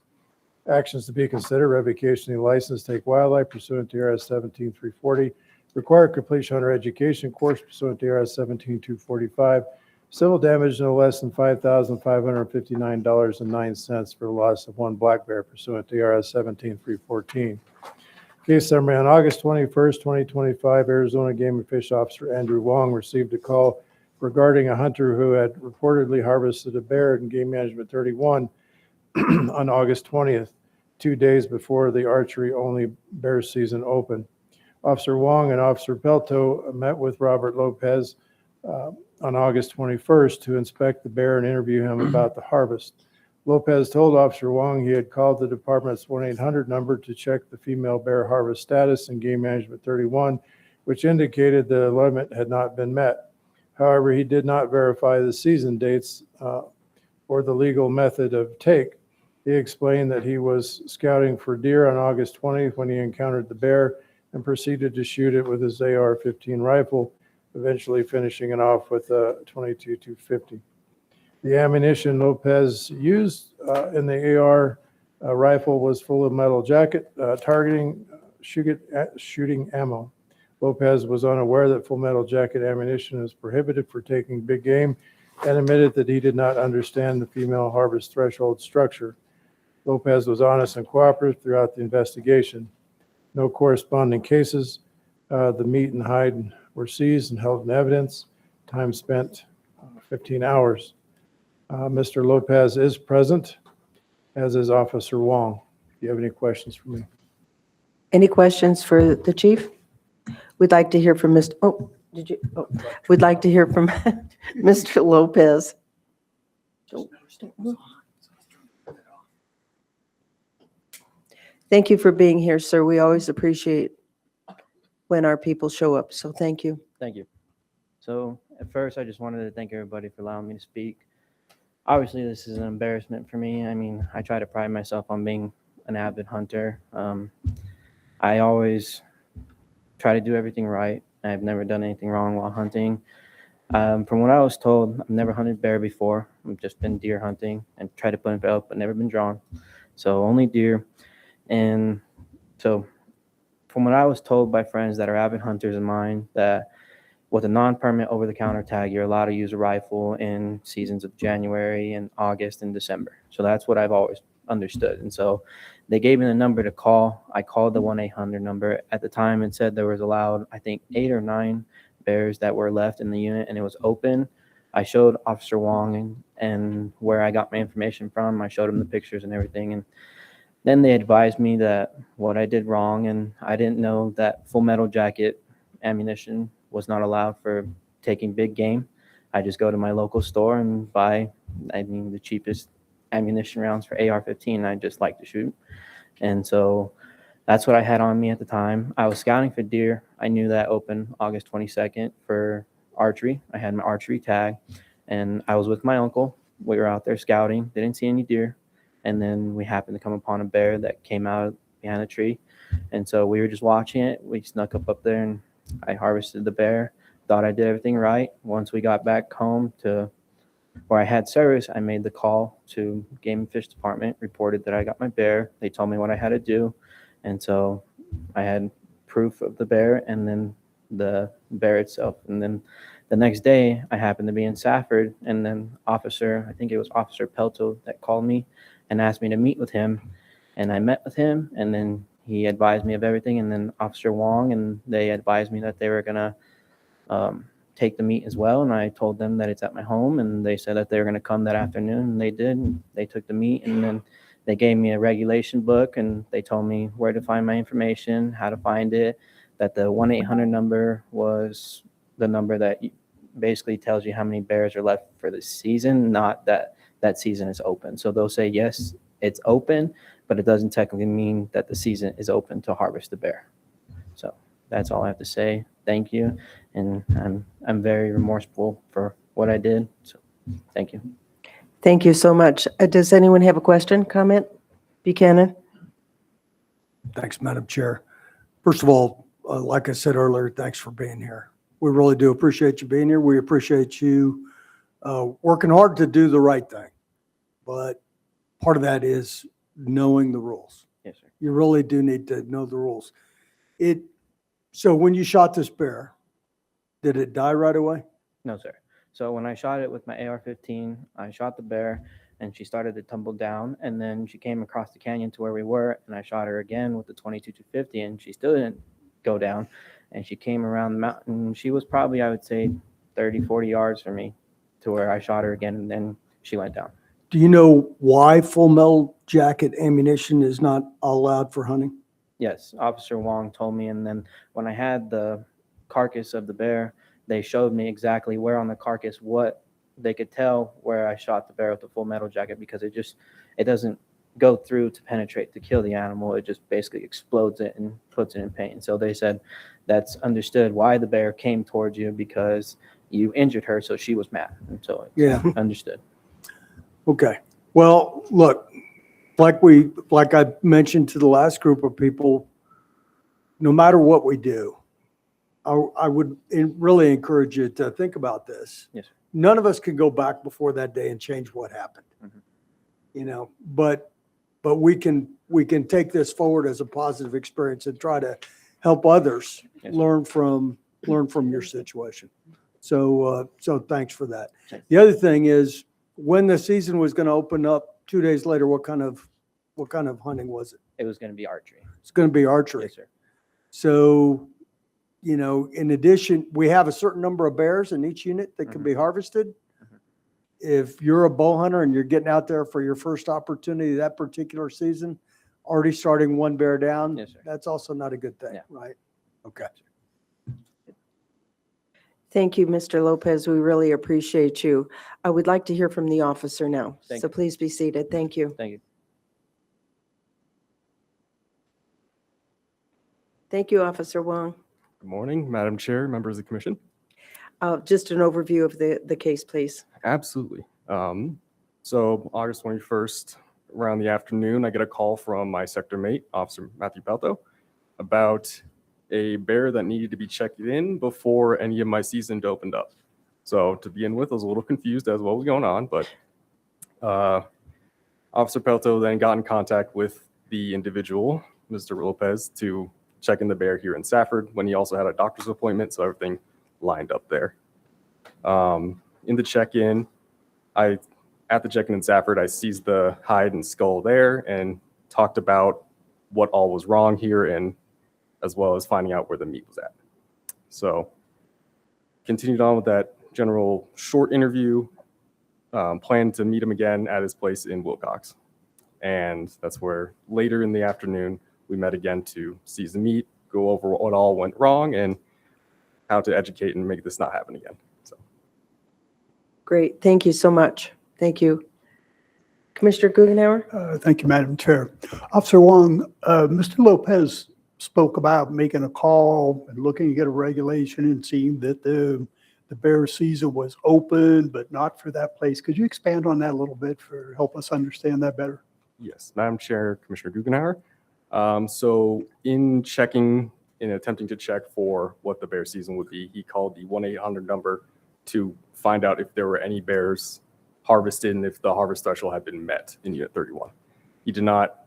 S21: Actions to be considered: revocation of license, take wildlife pursuant to ARS 17340. Required completion hunter education course pursuant to ARS 17245. Civil damage no less than $5,559.09 for the loss of one black bear pursuant to ARS 17314. Case summary: on August 21st, 2025, Arizona Game and Fish Officer Andrew Wong received a call regarding a hunter who had reportedly harvested a bear in Game Management 31 on August 20th, 2 days before the archery-only bear season opened. Officer Wong and Officer Pelto met with Robert Lopez on August 21st to inspect the bear and interview him about the harvest. Lopez told Officer Wong he had called the department's 1-800 number to check the female bear harvest status in Game Management 31, which indicated the limit had not been met. However, he did not verify the season dates or the legal method of take. He explained that he was scouting for deer on August 20th when he encountered the bear and proceeded to shoot it with his AR-15 rifle, eventually finishing it off with a .22-250. The ammunition Lopez used in the AR rifle was full of metal jacket targeting shooting ammo. Lopez was unaware that full metal jacket ammunition is prohibited for taking big game and admitted that he did not understand the female harvest threshold structure. Lopez was honest and cooperative throughout the investigation. No corresponding cases. The meat and hide were seized and held in evidence. Time spent 15 hours. Mr. Lopez is present, as is Officer Wong. Do you have any questions for me?
S1: Any questions for the chief? We'd like to hear from Mr. We'd like to hear from Mr. Lopez. Thank you for being here, sir. We always appreciate when our people show up, so thank you.
S5: Thank you. So at first, I just wanted to thank everybody for allowing me to speak. Obviously, this is an embarrassment for me. I mean, I try to pride myself on being an avid hunter. I always try to do everything right. I've never done anything wrong while hunting. From what I was told, I've never hunted bear before. I've just been deer hunting and tried to put it up, but never been drawn. So only deer. And so from what I was told by friends that are avid hunters of mine, that with a non-permit over-the-counter tag, you're allowed to use a rifle in seasons of January and August and December. So that's what I've always understood. And so They gave me the number to call. I called the 1-800 number. At the time, it said there was allowed, I think, 8 or 9 bears that were left in the unit, and it was open. I showed Officer Wong and where I got my information from. I showed him the pictures and everything, and then they advised me that what I did wrong, and I didn't know that full metal jacket ammunition was not allowed for taking big game. I just go to my local store and buy, the cheapest ammunition rounds for AR-15. I just like to shoot. And so that's what I had on me at the time. I was scouting for deer. I knew that opened August 22nd for archery. I had my archery tag, and I was with my uncle. We were out there scouting, didn't see any deer. And then we happened to come upon a bear that came out behind a tree. And so we were just watching it. We snuck up there, and I harvested the bear. Thought I did everything right. Once we got back home to where I had service, I made the call to Game and Fish Department, reported that I got my bear. They told me what I had to do. And so I had proof of the bear and then the bear itself. And then the next day I happened to be in Safford, and then I think it was Officer Pelto that called me and asked me to meet with him. And I met with him, and then he advised me of everything. And then Officer Wong, and they advised me that they were going to take the meat as well. And I told them that it's at my home, and they said that they were going to come that afternoon, and they did. And they took the meat, and then they gave me a regulation book, and they told me where to find my information, how to find it, that the 1-800 number was the number that basically tells you how many bears are left for the season, not that that season is open. So they'll say, yes, it's open, but it doesn't technically mean that the season is open to harvest the bear. So that's all I have to say. Thank you. And I'm very remorseful for what I did. So thank you.
S1: Thank you so much. Does anyone have a question, comment? Buchanan?
S2: Thanks, Madam Chair. First of all, like I said earlier, thanks for being here. We really do appreciate you being here. We appreciate you working hard to do the right thing. But part of that is knowing the rules.
S5: Yes, sir.
S2: You really do need to know the rules. So when you shot this bear, did it die right away?
S5: No, sir. So when I shot it with my AR-15, I shot the bear, and she started to tumble down, and then she came across the canyon to where we were, and I shot her again with the 22-250, and she still didn't go down, and she came around the mountain. She was probably, I would say, 30, 40 yards from me to where I shot her again, and then she went down.
S2: Do you know why full metal jacket ammunition is not allowed for hunting?
S5: Yes, Officer Wong told me, and then when I had the carcass of the bear, they showed me exactly where on the carcass, what they could tell where I shot the bear with the full metal jacket, because it doesn't go through to penetrate to kill the animal. It just basically explodes it and puts it in pain. So they said that's understood why the bear came towards you, because you injured her, so she was mad. And so it's
S2: Yeah.
S5: understood.
S2: Okay. Well, look, like I mentioned to the last group of people, no matter what we do, I would really encourage you to think about this.
S5: Yes, sir.
S2: None of us can go back before that day and change what happened.
S5: Mhm.
S2: But we can take this forward as a positive experience and try to help others
S5: Yes, sir.
S2: learn from your situation. So thanks for that.
S5: Thanks.
S2: The other thing is, when the season was going to open up 2 days later, what kind of hunting was it?
S5: It was going to be archery.
S2: It's going to be archery.
S5: Yes, sir.
S2: So, in addition, we have a certain number of bears in each unit that can be harvested. If you're a bow hunter and you're getting out there for your first opportunity that particular season, already starting one bear down,
S5: Yes, sir.
S2: that's also not a good thing,
S5: Yeah.
S2: right? Okay.
S1: Thank you, Mr. Lopez. We really appreciate you. I would like to hear from the officer now.
S5: Thank
S1: So
S5: you.
S1: please be seated. Thank you.
S5: Thank you.
S1: Thank you, Officer Wong.
S10: Good morning, Madam Chair, members of the commission.
S1: Just an overview of the case, please.
S10: Absolutely. So August 21st, around the afternoon, I get a call from my sector mate, Officer Matthew Pelto, about a bear that needed to be checked in before any of my season opened up. So to begin with, I was a little confused as to what was going on, but Officer Pelto then got in contact with the individual, Mr. Lopez, to check in the bear here in Safford when he also had a doctor's appointment, so everything lined up there. In the check-in, at the check-in in Safford, I seized the hide and skull there, and talked about what all was wrong here, and as well as finding out where the meat was at. So continued on with that general short interview, planned to meet him again at his place in Wilcox. And that's where later in the afternoon, we met again to seize the meat, go over what all went wrong and how to educate and make this not happen again. So.
S1: Great. Thank you so much. Thank you. Commissioner Guggenauer?
S4: Thank you, Madam Chair. Officer Wong, Mr. Lopez spoke about making a call and looking at a regulation and seeing that the bear season was open, but not for that place. Could you expand on that a little bit for help us understand that better?
S10: Yes, Madam Chair, Commissioner Guggenauer. So in attempting to check for what the bear season would be, he called the 1-800 number to find out if there were any bears harvested and if the harvest threshold had been met in Unit 31. He did not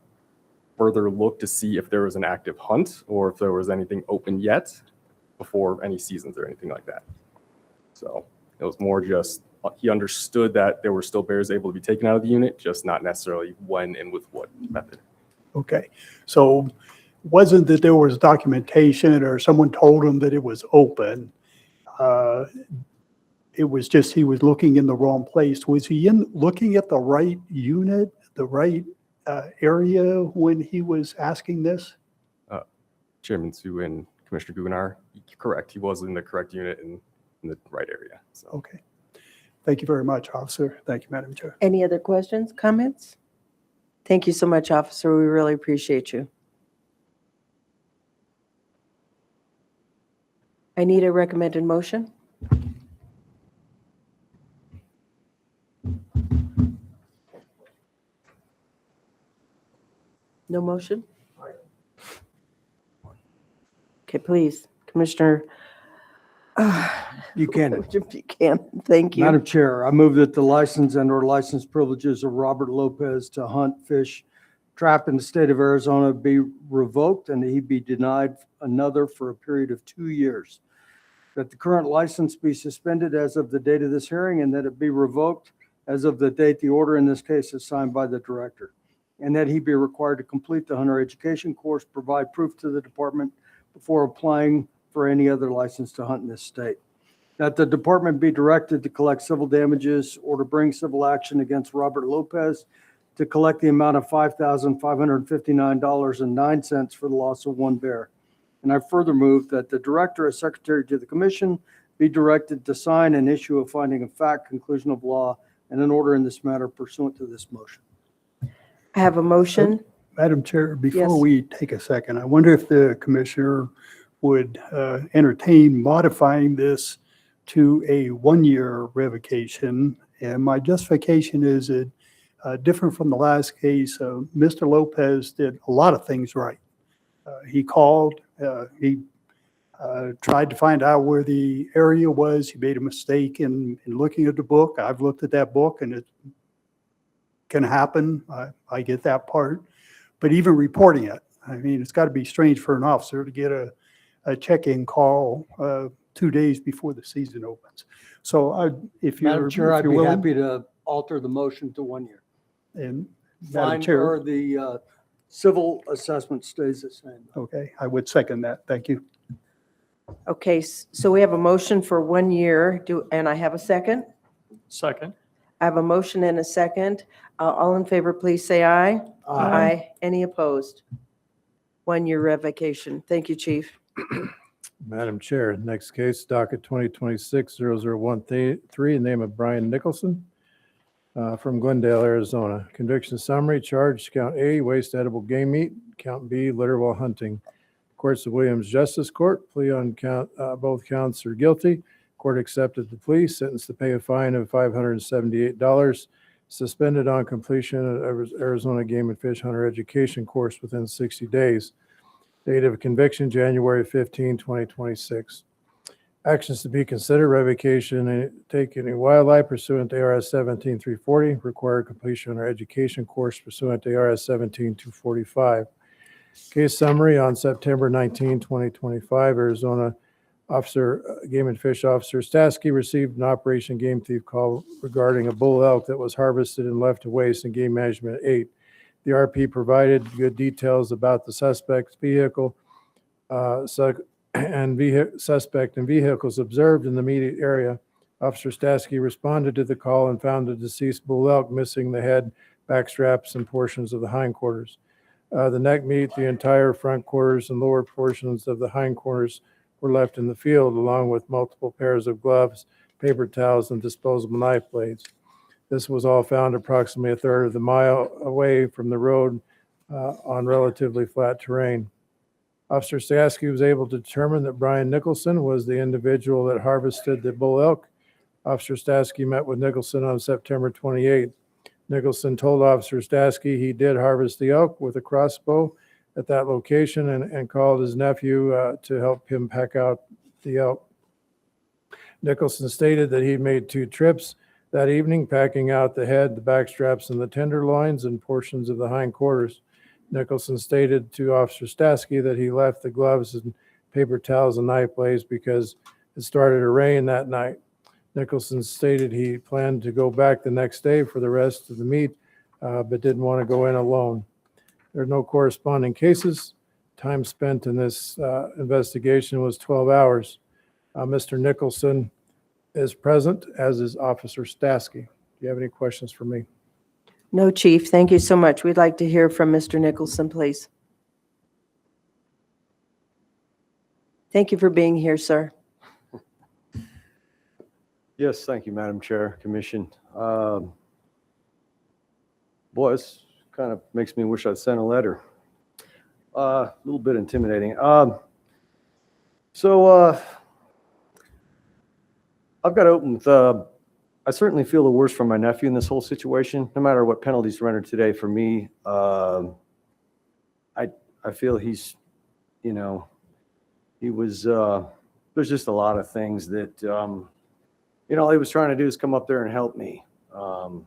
S10: further look to see if there was an active hunt or if there was anything open yet before any seasons or anything like that. So it was more just, he understood that there were still bears able to be taken out of the unit, just not necessarily when and with what method.
S4: Okay, so wasn't that there was documentation or someone told him that it was open? It was just he was looking in the wrong place. Was he looking at the right unit, the right area when he was asking this?
S10: Chairman Su and Commissioner Guggenauer, correct. He was in the correct unit and in the right area. So.
S4: Okay. Thank you very much, Officer. Thank you, Madam Chair.
S1: Any other questions, comments? Thank you so much, Officer. We really appreciate you. I need a recommended motion. No motion? Okay, please, Commissioner
S7: Buchanan.
S1: Buchanan, thank you.
S7: Madam Chair, I move that the license and/or license privileges of Robert Lopez to hunt, fish, trap in the state of Arizona be revoked and that he be denied another for a period of 2 years. That the current license be suspended as of the date of this hearing and that it be revoked as of the date the order in this case is signed by the director. And that he be required to complete the hunter education course, provide proof to the department before applying for any other license to hunt in this state. That the department be directed to collect civil damages or to bring civil action against Robert Lopez to collect the amount of $5,559.09 for the loss of one bear. And I further move that the director as secretary to the commission be directed to sign and issue a finding of fact, conclusion of law, and an order in this matter pursuant to this motion.
S1: I have a motion.
S4: Madam Chair,
S1: Yes.
S4: before we take a second, I wonder if the commissioner would entertain modifying this to a 1-year revocation. And my justification is that different from the last case, Mr. Lopez did a lot of things right. He called, he tried to find out where the area was. He made a mistake in looking at the book. I've looked at that book and it can happen. I get that part. But even reporting it, I mean, it's got to be strange for an officer to get a check-in call 2 days before the season opens. So if you're,
S7: Madam Chair,
S4: if
S7: I'd
S4: you're
S7: be
S4: willing,
S7: happy to alter the motion to 1 year.
S4: and Madam
S7: Fine,
S4: Chair,
S7: or the civil assessment stays the same.
S4: okay, I would second that. Thank you.
S1: Okay, so we have a motion for 1 year. And I have a second?
S3: Second.
S1: I have a motion and a second. All in favor, please say aye.
S7: Aye.
S1: Any opposed? 1 year revocation. Thank you, Chief.
S21: Madam Chair, next case, docket 2026-0013, in the name of Brian Nicholson from Glendale, Arizona. Conviction summary, charge count A, waste edible game meat, count B, litter while hunting. Courts of Williams Justice Court, plea on both counts are guilty. Court accepted the plea, sentenced to pay a fine of $578, suspended on completion of Arizona Game and Fish Hunter Education course within 60 days. Date of conviction, January 15, 2026. Actions to be considered, revocation taken in wildlife pursuant to ARS 17340, required completion of our education course pursuant to ARS 17245. Case summary, on September 19, 2025, Arizona Game and Fish Officer Stasky received an Operation Game Thief call regarding a bull elk that was harvested and left to waste in Game Management 8. The RP provided good details about the suspect's vehicle, suspect and vehicles observed in the immediate area. Officer Stasky responded to the call and found the deceased bull elk missing the head, back straps, and portions of the hindquarters. The neck meat, the entire front quarters, and lower portions of the hindquarters were left in the field, along with multiple pairs of gloves, paper towels, and disposable knife blades. This was all found approximately a third of the mile away from the road on relatively flat terrain. Officer Stasky was able to determine that Brian Nicholson was the individual that harvested the bull elk. Officer Stasky met with Nicholson on September 28th. Nicholson told Officer Stasky he did harvest the elk with a crossbow at that location and called his nephew to help him pack out the elk. Nicholson stated that he made 2 trips that evening, packing out the head, the back straps, and the tenderloins and portions of the hindquarters. Nicholson stated to Officer Stasky that he left the gloves and paper towels and knife blades because it started to rain that night. Nicholson stated he planned to go back the next day for the rest of the meat, but didn't want to go in alone. There are no corresponding cases. Time spent in this investigation was 12 hours. Mr. Nicholson is present, as is Officer Stasky. Do you have any questions for me?
S1: No, Chief. Thank you so much. We'd like to hear from Mr. Nicholson, please. Thank you for being here, sir.
S7: Yes, thank you, Madam Chair, Commission. Boy, this kind of makes me wish I'd sent a letter. A little bit intimidating. I've got to open with, I certainly feel the worst for my nephew in this whole situation. No matter what penalties rendered today for me, I feel he's, you know, he was, there's just a lot of things that, you know, all he was trying to do is come up there and help me. You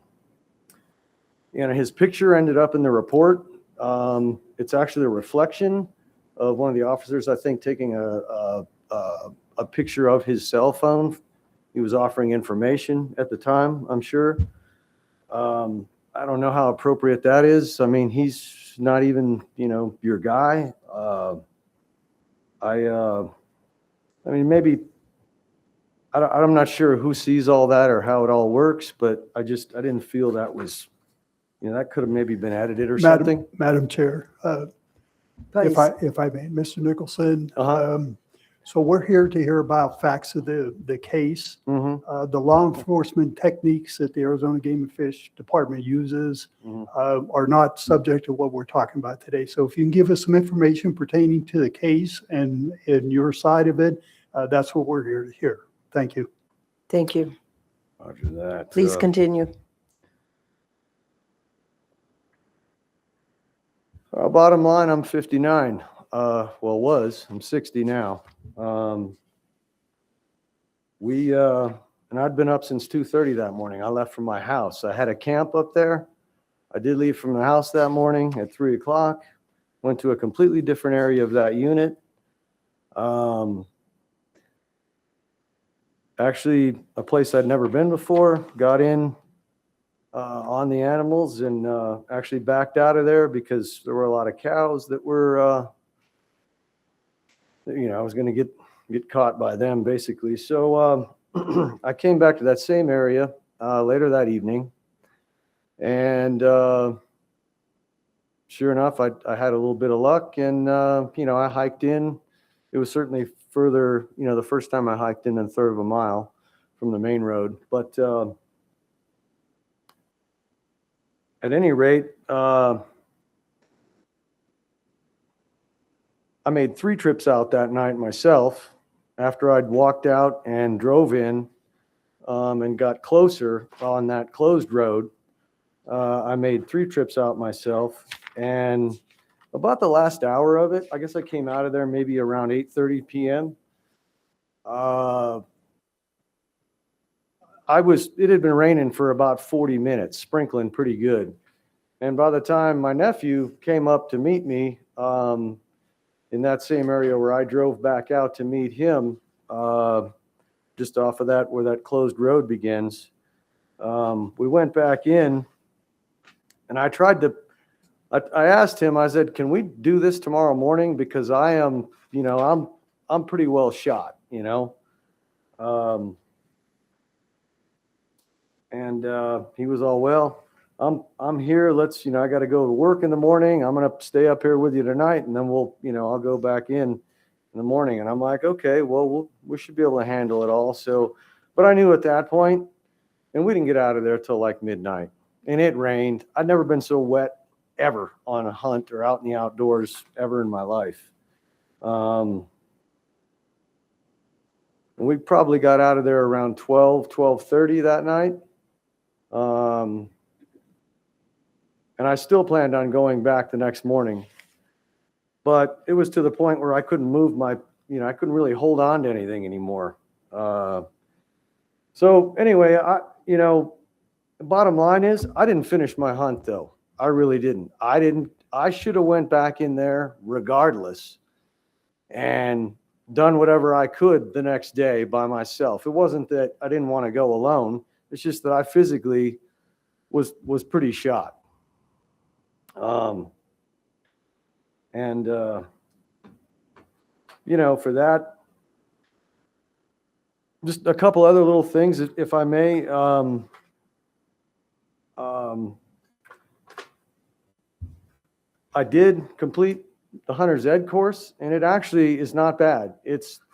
S7: know, his picture ended up in the report. It's actually a reflection of one of the officers, I think, taking a picture of his cell phone. He was offering information at the time, I'm sure. I don't know how appropriate that is. I mean, he's not even, you know, your guy. I mean, maybe, I'm not sure who sees all that or how it all works, but I didn't feel that was, you know, that could have maybe been edited or something.
S4: Madam Chair, if I may, Mr. Nicholson, so we're here to hear about facts of the case. The law enforcement techniques that the Arizona Game and Fish Department uses are not subject to what we're talking about today. So if you can give us some information pertaining to the case and your side of it, that's what we're here to hear. Thank you.
S1: Thank you.
S7: Roger that.
S1: Please continue.
S7: Bottom line, I'm 59. I'm 60 now. And I'd been up since 2:30 that morning. I left from my house. I had a camp up there. I did leave from the house that morning at 3 o'clock, went to a completely different area of that unit. Actually, a place I'd never been before, got in on the animals and actually backed out of there because there were a lot of cows that were, you know, I was going to get caught by them basically. So I came back to that same area later that evening, and sure enough, I had a little bit of luck, and you know, I hiked in. It was certainly further, you know, the first time I hiked in a third of a mile from the main road, but at any rate, I made 3 trips out that night myself after I'd walked out and drove in and got closer on that closed road. I made 3 trips out myself, and about the last hour of it, I guess I came out of there maybe around 8:30 p.m. It had been raining for about 40 minutes, sprinkling pretty good. And by the time my nephew came up to meet me in that same area where I drove back out to meet him, just off of that, where that closed road begins, we went back in, and I tried to I asked him, I said, can we do this tomorrow morning? Because I am, I'm pretty well shot, And he was all, well, I'm here. Let's, I got to go to work in the morning. I'm going to stay up here with you tonight, and then we'll, I'll go back in the morning. And I'm like, okay, well, we should be able to handle it all. So, but I knew at that point, and we didn't get out of there till like midnight, and it rained. I'd never been so wet ever on a hunt or out in the outdoors ever in my life. And we probably got out of there around 12:30 that night. And I still planned on going back the next morning, but it was to the point where I couldn't move I couldn't really hold on to anything anymore. So anyway, the bottom line is I didn't finish my hunt though. I really didn't. I should have went back in there regardless and done whatever I could the next day by myself. It wasn't that I didn't want to go alone. It's just that I physically was pretty shot. For that, just a couple other little things, if I may. I did complete the Hunter's Ed course, and it actually is not bad.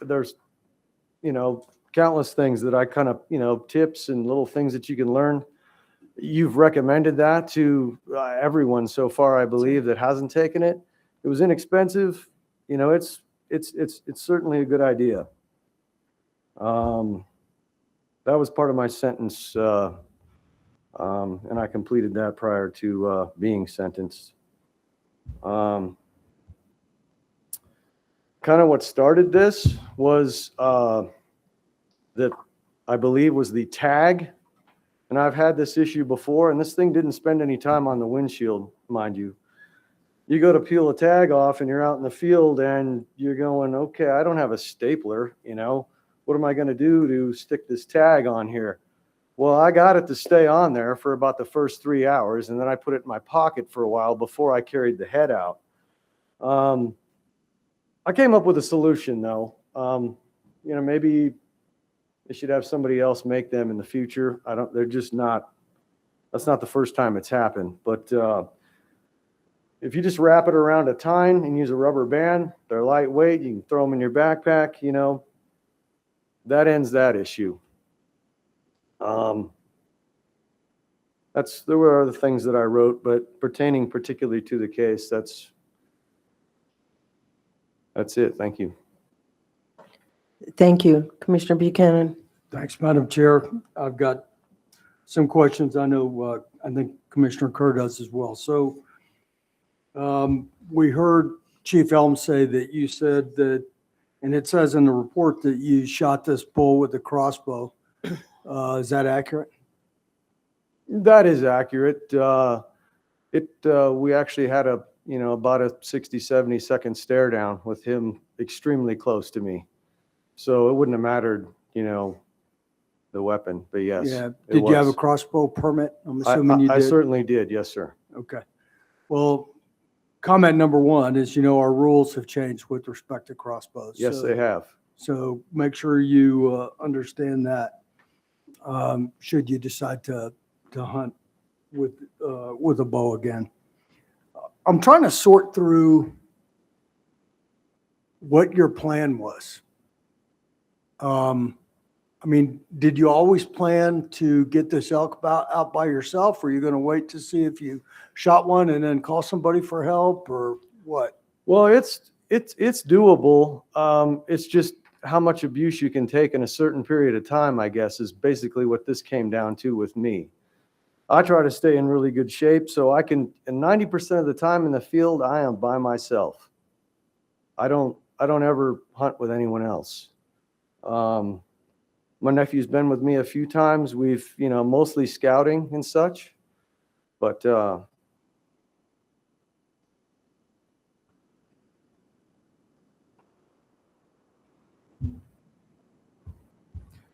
S7: There's countless things that I kind of, tips and little things that you can learn. You've recommended that to everyone so far, I believe, that hasn't taken it. It was inexpensive. It's certainly a good idea. That was part of my sentence, and I completed that prior to being sentenced. Kind of what started this was that I believe was the tag. And I've had this issue before, and this thing didn't spend any time on the windshield, mind you. You go to peel a tag off and you're out in the field and you're going, okay, I don't have a stapler, what am I going to do to stick this tag on here? Well, I got it to stay on there for about the first 3 hours, and then I put it in my pocket for a while before I carried the head out. I came up with a solution though. Maybe they should have somebody else make them in the future. That's not the first time it's happened. But if you just wrap it around a tine and use a rubber band, they're lightweight. You can throw them in your backpack, that ends that issue. There were other things that I wrote, but pertaining particularly to the case, that's it. Thank you.
S17: Thank you, Commissioner Buchanan.
S7: Thanks, Madam Chair. I've got some questions. I know, I think Commissioner Kerr does as well. So we heard Chief Elm say that you said that, and it says in the report that you shot this bull with a crossbow. Is that accurate? That is accurate. We actually had about a 60, 70 second stare down with him extremely close to me. So it wouldn't have mattered, the weapon, but yes.
S6: Yeah. Did you have a crossbow permit? I'm assuming you did.
S7: I certainly did. Yes, sir.
S6: Okay. Well, comment number one is, our rules have changed with respect to crossbows.
S7: Yes, they have.
S6: So make sure you understand that should you decide to hunt with a bow again. I'm trying to sort through what your plan was. Did you always plan to get this elk out by yourself? Or are you going to wait to see if you shot one and then call somebody for help, or what?
S7: Well, it's doable. It's just how much abuse you can take in a certain period of time, I guess, is basically what this came down to with me. I try to stay in really good shape so I can, and 90% of the time in the field, I am by myself. I don't ever hunt with anyone else. My nephew's been with me a few times. We've, mostly scouting and such, but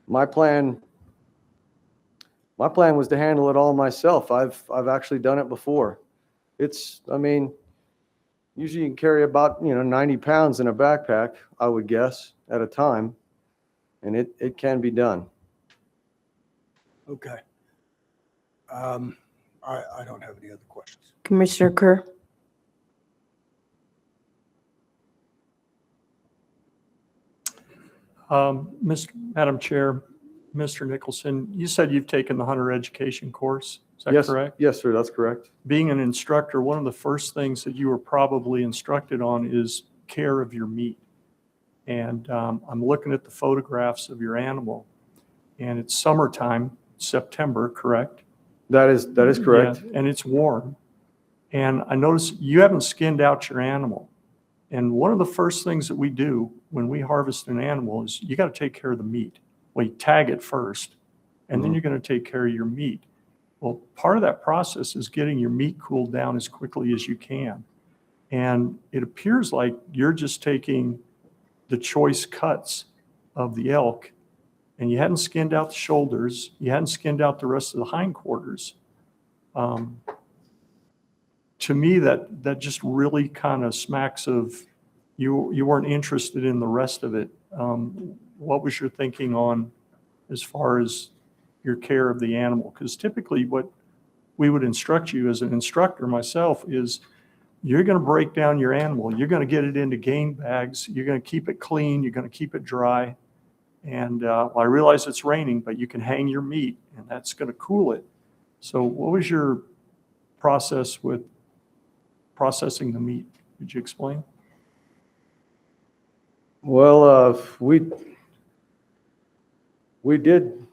S7: my plan was to handle it all myself. I've actually done it before.
S6: I mean, usually you can carry about, 90 pounds in a backpack, I would guess, at a time. And it can be done.
S7: Okay. I don't have any other questions.
S1: Commissioner Kerr?
S3: Madam Chair, Mr. Nicholson, you said you've taken the hunter education course. Is that
S6: Yes,
S3: correct?
S6: yes, sir, that's correct.
S3: Being an instructor, one of the first things that you were probably instructed on is care of your meat. And I'm looking at the photographs of your animal, and it's summertime, September, correct?
S6: That is correct.
S3: Yeah, and it's warm. And I notice you haven't skinned out your animal. And one of the first things that we do when we harvest an animal is you got to take care of the meat. Well, you tag it first, and then you're going to take care of your meat. Well, part of that process is getting your meat cooled down as quickly as you can. And it appears like you're just taking the choice cuts of the elk, and you hadn't skinned out the shoulders, you hadn't skinned out the rest of the hindquarters. To me, that just really kind of smacks of you weren't interested in the rest of it. What was your thinking on as far as your care of the animal? Because typically what we would instruct you as an instructor myself is you're going to break down your animal. You're going to get it into game bags. You're going to keep it clean. You're going to keep it dry. And well, I realize it's raining, but you can hang your meat, and that's going to cool it. So what was your process with processing the meat? Could you explain?
S6: Well, we did.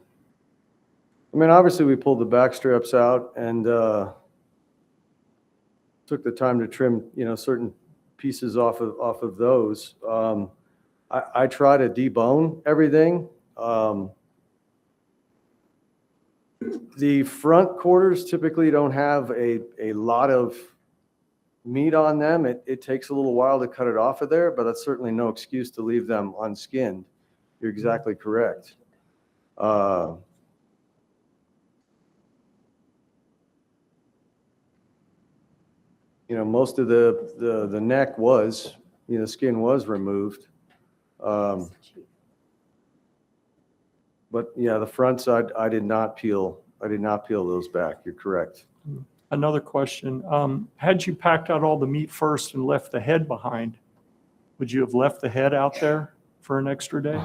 S6: I mean, obviously, we pulled the back straps out and took the time to trim, certain pieces off of those. I try to debone everything. The front quarters typically don't have a lot of meat on them. It takes a little while to cut it off of there, but that's certainly no excuse to leave them unskinned. You're exactly correct. Most of the neck was, skin was removed. But yeah, the front side, I did not peel those back. You're correct.
S3: Another question. Had you packed out all the meat first and left the head behind, would you have left the head out there for an extra day?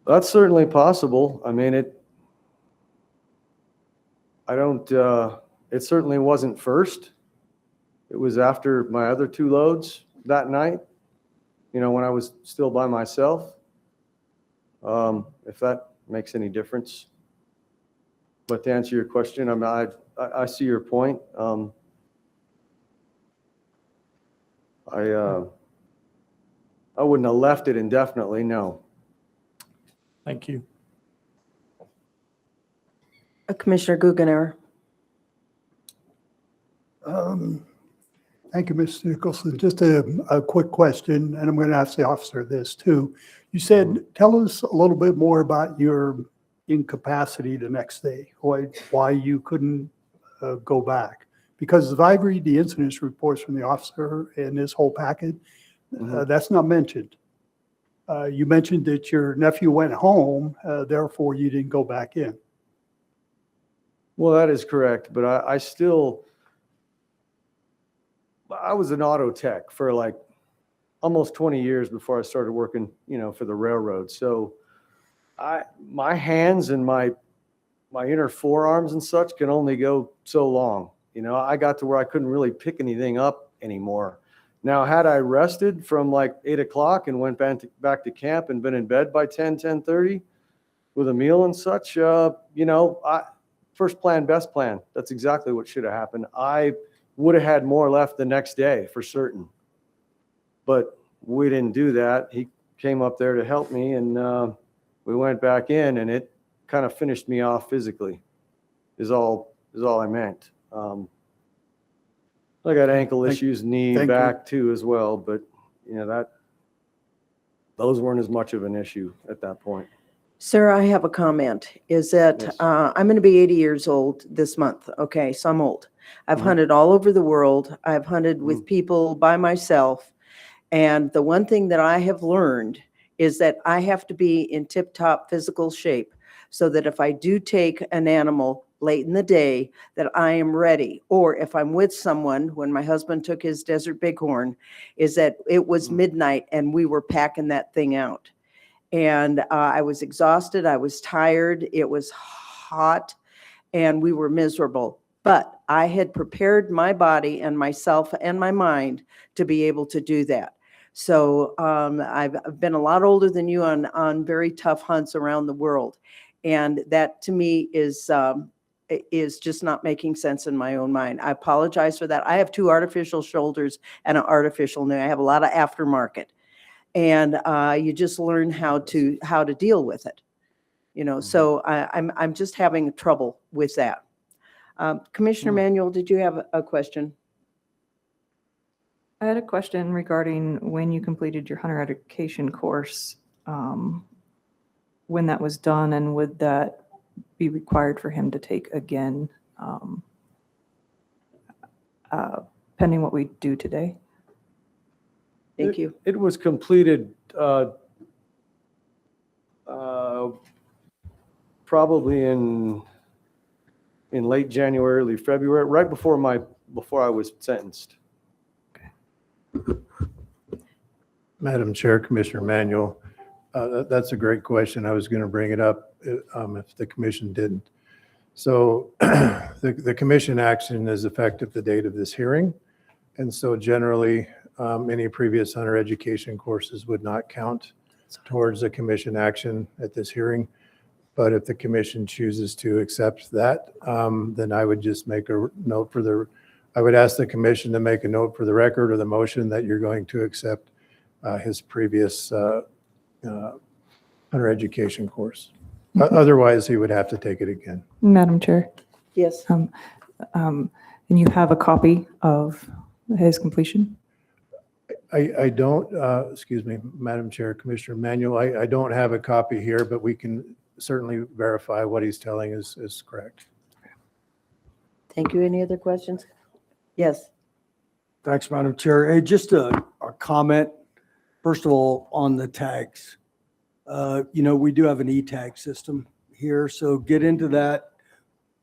S6: That's certainly possible. I mean, it certainly wasn't first. It was after my other two loads that night, when I was still by myself, if that makes any difference. But to answer your question, I see your point. I wouldn't have left it indefinitely, no.
S3: Thank you.
S1: Commissioner Guggenauer?
S4: Thank you, Mr. Nicholson. Just a quick question, and I'm going to ask the officer this too. You said, tell us a little bit more about your incapacity the next day, why you couldn't go back. Because if I read the incident reports from the officer in this whole packet, that's not mentioned. You mentioned that your nephew went home, therefore you didn't go back in.
S6: Well, that is correct, but I was an auto tech for like almost 20 years before I started working, for the railroad. So my hands and my inner forearms and such can only go so long. I got to where I couldn't really pick anything up anymore. Now, had I rested from like 8 o'clock and went back to camp and been in bed by 10:30 with a meal and such, first plan, best plan. That's exactly what should have happened. I would have had more left the next day for certain. But we didn't do that. He came up there to help me, and we went back in, and it kind of finished me off physically, is all I meant. I got ankle issues, knee, back too as well, but those weren't as much of an issue at that point.
S1: Sir, I have a comment, is that
S21: Yes.
S1: I'm going to be 80 years old this month, okay, so I'm old. I've
S21: Mhm.
S1: hunted all over the world. I've hunted with
S21: Mm.
S1: people by myself. And the one thing that I have learned is that I have to be in tip-top physical shape so that if I do take an animal late in the day, that I am ready. Or if I'm with someone, when my husband took his desert bighorn, is that it was midnight and we were packing that thing out. And I was exhausted, I was tired, it was hot, and we were miserable. But I had prepared my body and myself and my mind to be able to do that. So I've been a lot older than you on very tough hunts around the world. And that to me is just not making sense in my own mind. I apologize for that. I have 2 artificial shoulders and an artificial knee. I have a lot of aftermarket. And you just learn how to deal with it. So I'm just having trouble with that. Commissioner Manuel, did you have a question?
S12: I had a question regarding when you completed your hunter education course, when that was done, and would that be required for him to take again, pending what we do today?
S1: Thank you.
S6: It was completed probably in late January, early February, right before I was sentenced.
S21: Madam Chair, Commissioner Manuel, that's a great question. I was going to bring it up if the commission didn't. So the commission action is effective the date of this hearing. And so generally, any previous hunter education courses would not count towards a commission action at this hearing. But if the commission chooses to accept that, then I would just make a note I would ask the commission to make a note for the record or the motion that you're going to accept his previous hunter education course. Otherwise, he would have to take it again.
S12: Madam Chair,
S1: Yes.
S12: and you have a copy of his completion?
S21: I don't, excuse me, Madam Chair, Commissioner Manuel, I don't have a copy here, but we can certainly verify what he's telling is correct.
S1: Thank you. Any other questions? Yes.
S6: Thanks, Madam Chair. Hey, just a comment. First of all, on the tags. We do have an e-tag system here, so get into that.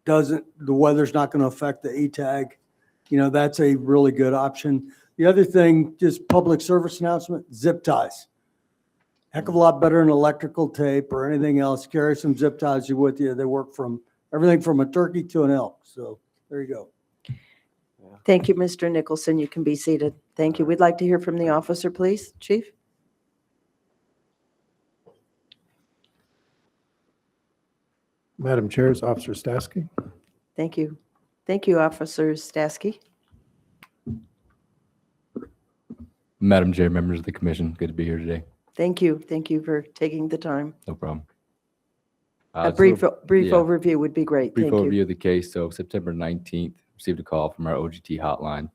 S6: The weather's not going to affect the e-tag. That's a really good option. The other thing, just public service announcement, zip ties. Heck of a lot better than electrical tape or anything else. Carry some zip ties with you. They work from everything from a turkey to an elk. So there you go.
S1: Thank you, Mr. Nicholson. You can be seated. Thank you. We'd like to hear from the officer, please. Chief?
S21: Madam Chair, is Officer Stasky.
S1: Thank you. Thank you, Officer Stasky.
S15: Madam Chair, members of the commission, good to be here today.
S1: Thank you. Thank you for taking the time.
S15: No problem.
S1: A
S15: Just
S1: brief
S15: yeah,
S1: overview would be great.
S15: brief
S1: Thank you.
S15: overview of the case. So September 19th, received a call from our OGT hotline in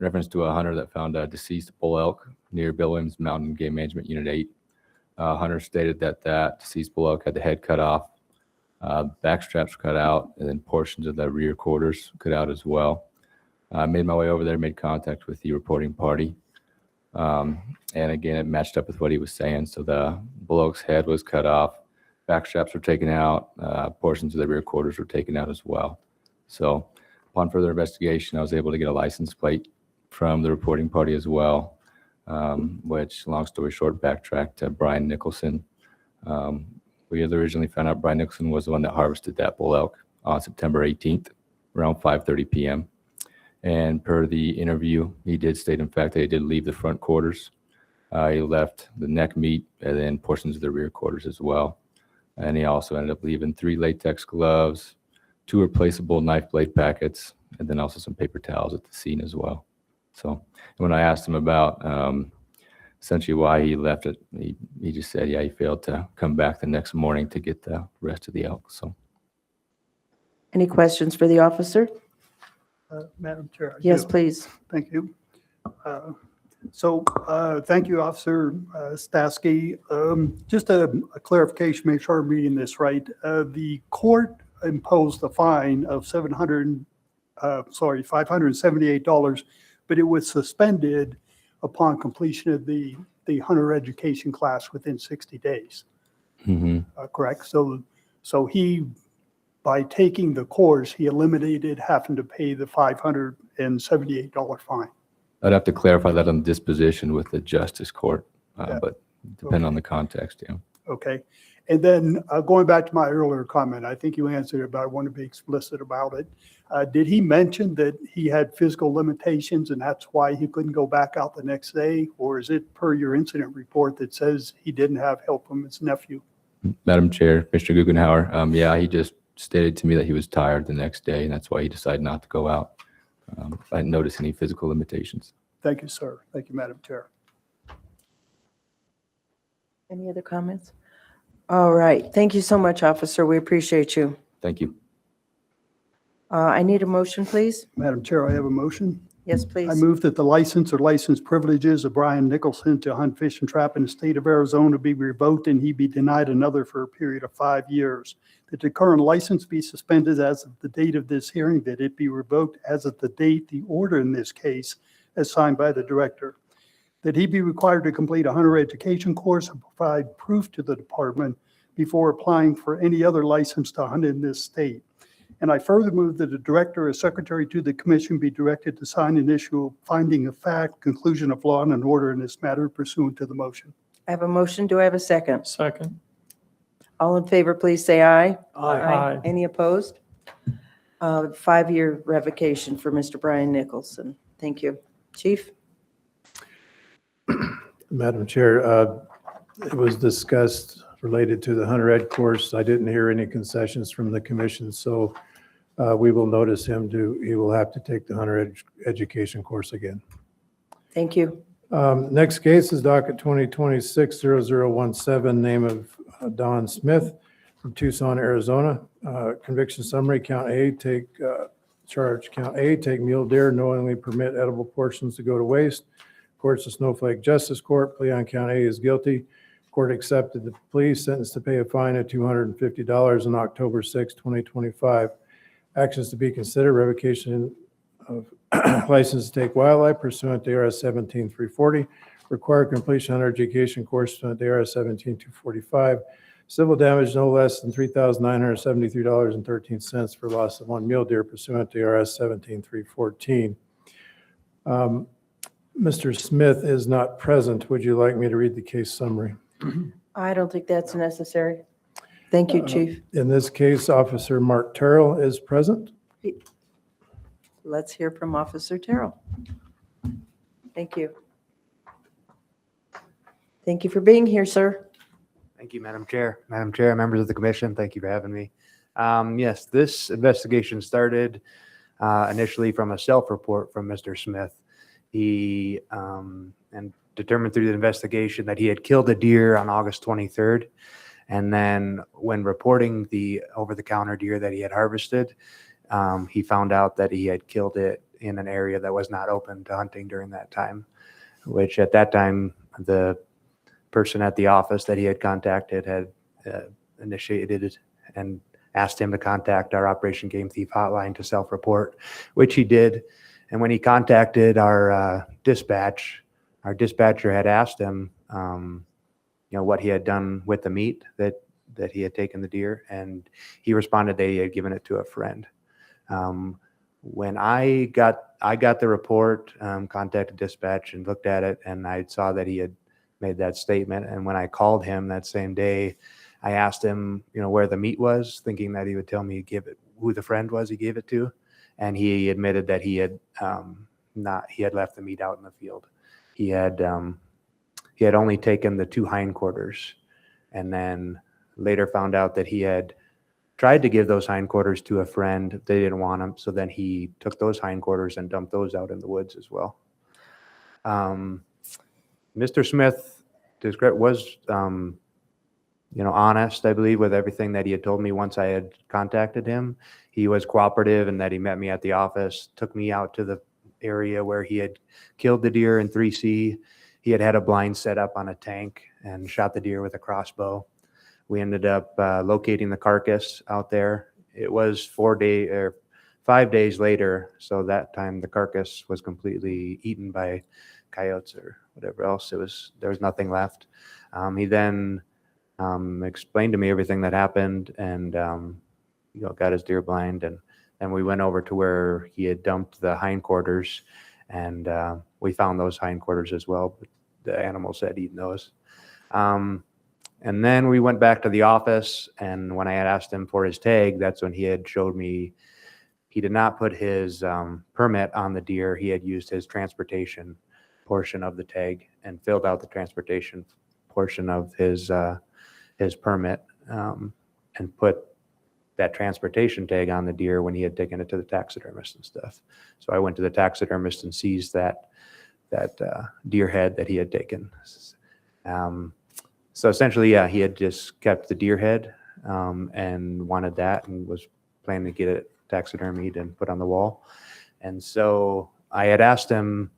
S15: reference to a hunter that found a deceased bull elk near Bill Williams Mountain Game Management Unit 8. Hunter stated that deceased bull elk had the head cut off, back straps cut out, and then portions of the rear quarters cut out as well. I made my way over there, made contact with the reporting party. And again, it matched up with what he was saying. So the bull elk's head was cut off, back straps were taken out, portions of the rear quarters were taken out as well. So upon further investigation, I was able to get a license plate from the reporting party as well, which, long story short, backtracked to Brian Nicholson. We had originally found out Brian Nicholson was the one that harvested that bull elk on September 18th, around 5:30 p.m. And per the interview, he did state, in fact, that he did leave the front quarters. He left the neck meat and then portions of the rear quarters as well. And he also ended up leaving 3 latex gloves, 2 replaceable knife blade packets, and then also some paper towels at the scene as well. So when I asked him about essentially why he left it, he just said, yeah, he failed to come back the next morning to get the rest of the elk. So,
S1: Any questions for the officer?
S4: Madam Chair. I
S1: Yes,
S4: do.
S1: please.
S4: Thank you. So, thank you, Officer Stasky. Just a clarification, make sure I'm reading this right. The court imposed a fine of $578, but it was suspended upon completion of the hunter education class within 60 days. Correct? So he, by taking the course, he eliminated having to pay the $578 fine.
S15: I'd have to clarify that on disposition with the justice court, but depending on the context, yeah.
S4: Okay. And then going back to my earlier comment, I think you answered it, but I want to be explicit about it. Did he mention that he had physical limitations and that's why he couldn't go back out the next day? Or is it per your incident report that says he didn't have help from his nephew?
S15: Madam Chair, Mr. Guggenhauer, yeah, he just stated to me that he was tired the next day and that's why he decided not to go out. I didn't notice any physical limitations.
S4: Thank you, sir. Thank you, Madam Chair.
S1: Any other comments? All right. Thank you so much, officer. We appreciate you.
S15: Thank you.
S1: I need a motion, please.
S4: Madam Chair, I have a motion.
S1: Yes, please.
S4: I move that the license or license privileges of Brian Nicholson to hunt, fish, and trap in the state of Arizona be revoked and he be denied another for a period of 5 years. That the current license be suspended as of the date of this hearing, that it be revoked as of the date the order in this case as signed by the director. That he be required to complete a hunter education course and provide proof to the department before applying for any other license to hunt in this state. And I further move that the director or secretary to the commission be directed to sign and issue a finding of fact, conclusion of law, and an order in this matter pursuant to the motion.
S1: I have a motion. Do I have a second?
S3: Second.
S1: All in favor, please say aye.
S3: Aye.
S1: Any opposed? 5-year revocation for Mr. Brian Nicholson. Thank you. Chief?
S21: Madam Chair, it was discussed related to the hunter ed course. I didn't hear any concessions from the commission, so we will notice him he will have to take the hunter education course again.
S1: Thank you.
S21: Next case is docket 2026-0017, name of Don Smith from Tucson, Arizona. Conviction summary, count A, take mule deer, knowingly permit edible portions to go to waste. Court's a Snowflake Justice Court. Plea on count A is guilty. Court accepted the plea, sentenced to pay a fine of $250 on October 6, 2025. Actions to be considered: revocation of license to take wildlife pursuant to ARS 17340, required completion hunter education course pursuant to ARS 17245, civil damage no less than $3,973.13 for loss of one mule deer pursuant to ARS 17314. Mr. Smith is not present. Would you like me to read the case summary?
S1: I don't think that's necessary. Thank you, Chief.
S21: In this case, Officer Mark Terrell is present.
S1: Let's hear from Officer Terrell. Thank you. Thank you for being here, sir.
S13: Thank you, Madam Chair. Madam Chair, members of the commission, thank you for having me. Yes, this investigation started initially from a self-report from Mr. Smith. He and determined through the investigation that he had killed a deer on August 23rd. And then when reporting the over-the-counter deer that he had harvested, he found out that he had killed it in an area that was not open to hunting during that time, which at that time, the person at the office that he had contacted had initiated and asked him to contact our Operation Game Thief hotline to self-report, which he did. And when he contacted our dispatcher had asked him, what he had done with the meat that he had taken the deer, and he responded that he had given it to a friend. When I got the report, contacted dispatch and looked at it, and I saw that he had made that statement. And when I called him that same day, I asked him, where the meat was, thinking that he would tell me who the friend was he gave it to. And he admitted that he had left the meat out in the field. He had only taken the 2 hindquarters, and then later found out that he had tried to give those hindquarters to a friend. They didn't want them, so then he took those hindquarters and dumped those out in the woods as well. Mr. Smith was honest, I believe, with everything that he had told me once I had contacted him. He was cooperative in that he met me at the office, took me out to the area where he had killed the deer in 3C. He had had a blind set up on a tank and shot the deer with a crossbow. We ended up locating the carcass out there. It was 5 days later, so that time the carcass was completely eaten by coyotes or whatever else. There was nothing left. He then explained to me everything that happened, and got his deer blind, and then we went over to where he had dumped the hindquarters, and we found those hindquarters as well, but the animals had eaten those. And then we went back to the office, and when I had asked him for his tag, that's when he had showed me he did not put his permit on the deer. He had used his transportation portion of the tag and filled out the transportation portion of his permit, and put that transportation tag on the deer when he had taken it to the taxidermist and stuff. So I went to the taxidermist and seized that deer head that he had taken. So essentially, yeah, he had just kept the deer head and wanted that, and was planning to get it taxidermied and put on the wall. And so I had asked him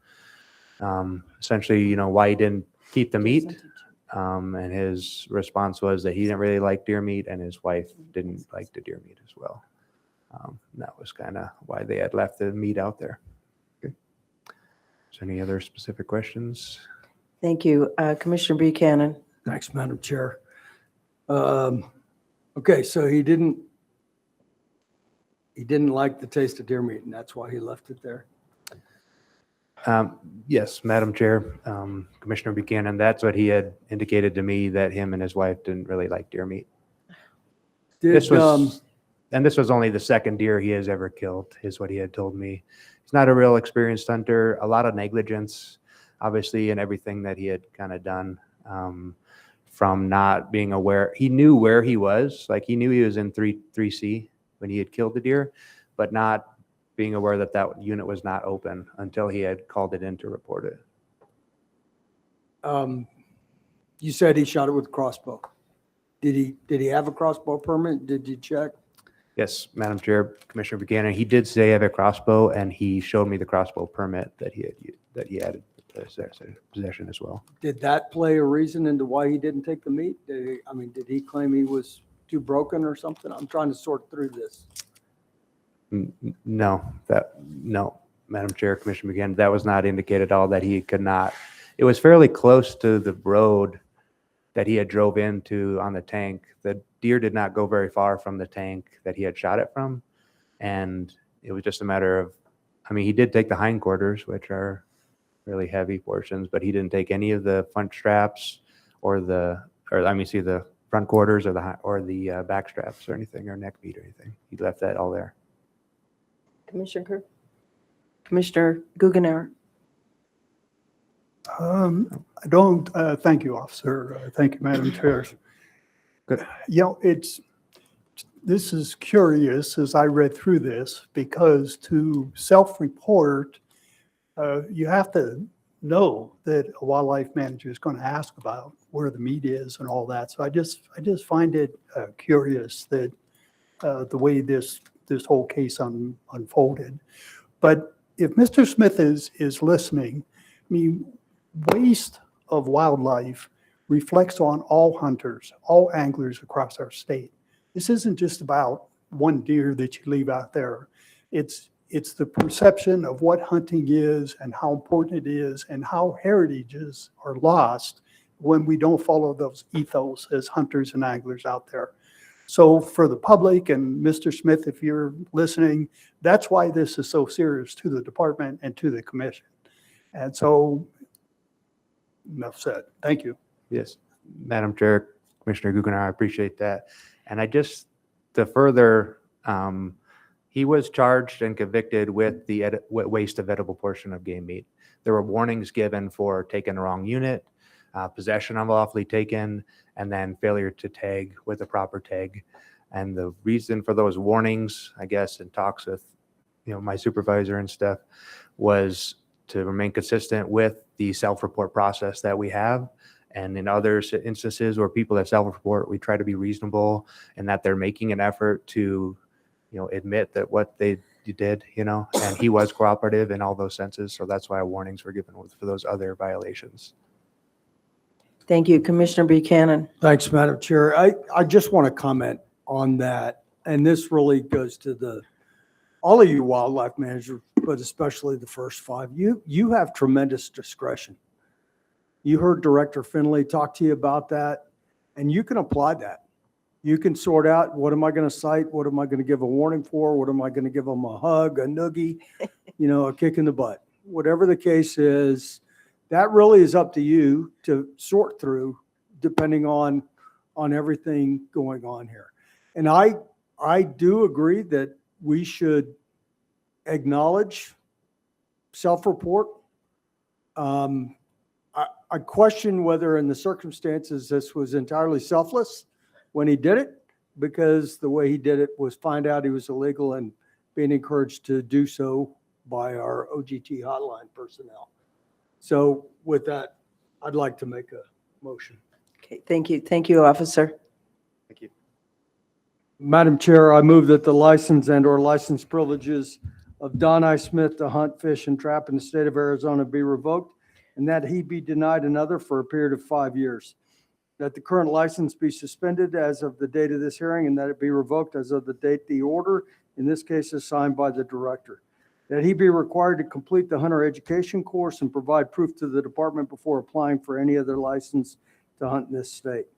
S13: essentially, why he didn't keep the meat. And his response was that he didn't really like deer meat, and his wife didn't like the deer meat as well. And that was kind of why they had left the meat out there. Okay. Is there any other specific questions?
S1: Thank you. Commissioner Buchanan.
S6: Thanks, Madam Chair. Okay, so he didn't like the taste of deer meat, and that's why he left it there.
S13: Yes, Madam Chair, Commissioner Buchanan, that's what he had indicated to me, that him and his wife didn't really like deer meat. This was only the second deer he has ever killed, is what he had told me. He's not a real experienced hunter, a lot of negligence, obviously, in everything that he had kind of done, from not being aware. He knew where he was, like he knew he was in 3C when he had killed the deer, but not being aware that that unit was not open until he had called it in to report it.
S6: You said he shot it with a crossbow. Did he have a crossbow permit? Did you check?
S13: Yes, Madam Chair, Commissioner Buchanan, he did say he had a crossbow, and he showed me the crossbow permit that he had possession as well.
S6: Did that play a reason into why he didn't take the meat? Did he claim he was too broken or something? I'm trying to sort through this.
S13: No, Madam Chair, Commissioner Buchanan, that was not indicated at all, that he could not. It was fairly close to the road that he had drove into on the tank. The deer did not go very far from the tank that he had shot it from. And it was just a matter of, he did take the hindquarters, which are really heavy portions, but he didn't take any of the front straps or the front quarters or the back straps or anything, or neck meat or anything. He left that all there.
S1: Commissioner Guggenauer.
S4: I don't, thank you, officer. Thank you, Madam Chair.
S13: Good.
S4: This is curious as I read through this, because to self-report, you have to know that a wildlife manager is going to ask about where the meat is and all that. So I just find it curious that the way this whole case unfolded. But if Mr. Smith is listening, waste of wildlife reflects on all hunters, all anglers across our state. This isn't just about one deer that you leave out there. It's the perception of what hunting is and how important it is, and how heritages are lost when we don't follow those ethos as hunters and anglers out there. So for the public, and Mr. Smith, if you're listening, that's why this is so serious to the department and to the commission. And so, enough said. Thank you.
S13: Yes, Madam Chair, Commissioner Guggenauer, I appreciate that. And to further, he was charged and convicted with the waste of edible portion of game meat. There were warnings given for taking the wrong unit, possession unlawfully taken, and then failure to tag with a proper tag. And the reason for those warnings, I guess, in talks with my supervisor and stuff, was to remain consistent with the self-report process that we have. And in other instances where people that self-report, we try to be reasonable and that they're making an effort to admit that what they you did, and he was cooperative in all those senses. So that's why warnings were given for those other violations.
S1: Thank you. Commissioner Buchanan.
S6: Thanks, Madam Chair. I just want to comment on that. And this really goes to all of you wildlife managers, but especially the first 5. You have tremendous discretion. You heard Director Finley talk to you about that, and you can apply that. You can sort out, what am I going to cite? What am I going to give a warning for? What am I going to give them a hug, a noogie, a kick in the butt? Whatever the case is, that really is up to you to sort through depending on everything going on here. And I do agree that we should acknowledge self-report. I question whether in the circumstances this was entirely selfless when he did it, because the way he did it was find out he was illegal and being encouraged to do so by our OGT hotline personnel. So with that, I'd like to make a motion.
S1: Okay, thank you. Thank you, officer.
S13: Thank you.
S6: Madam Chair, I move that the license and/or license privileges of Don I. Smith to hunt, fish, and trap in the state of Arizona be revoked, and that he be denied another for a period of 5 years. That the current license be suspended as of the date of this hearing, and that it be revoked as of the date the order, in this case, is signed by the director. That he be required to complete the hunter education course and provide proof to the department before applying for any other license to hunt in this state.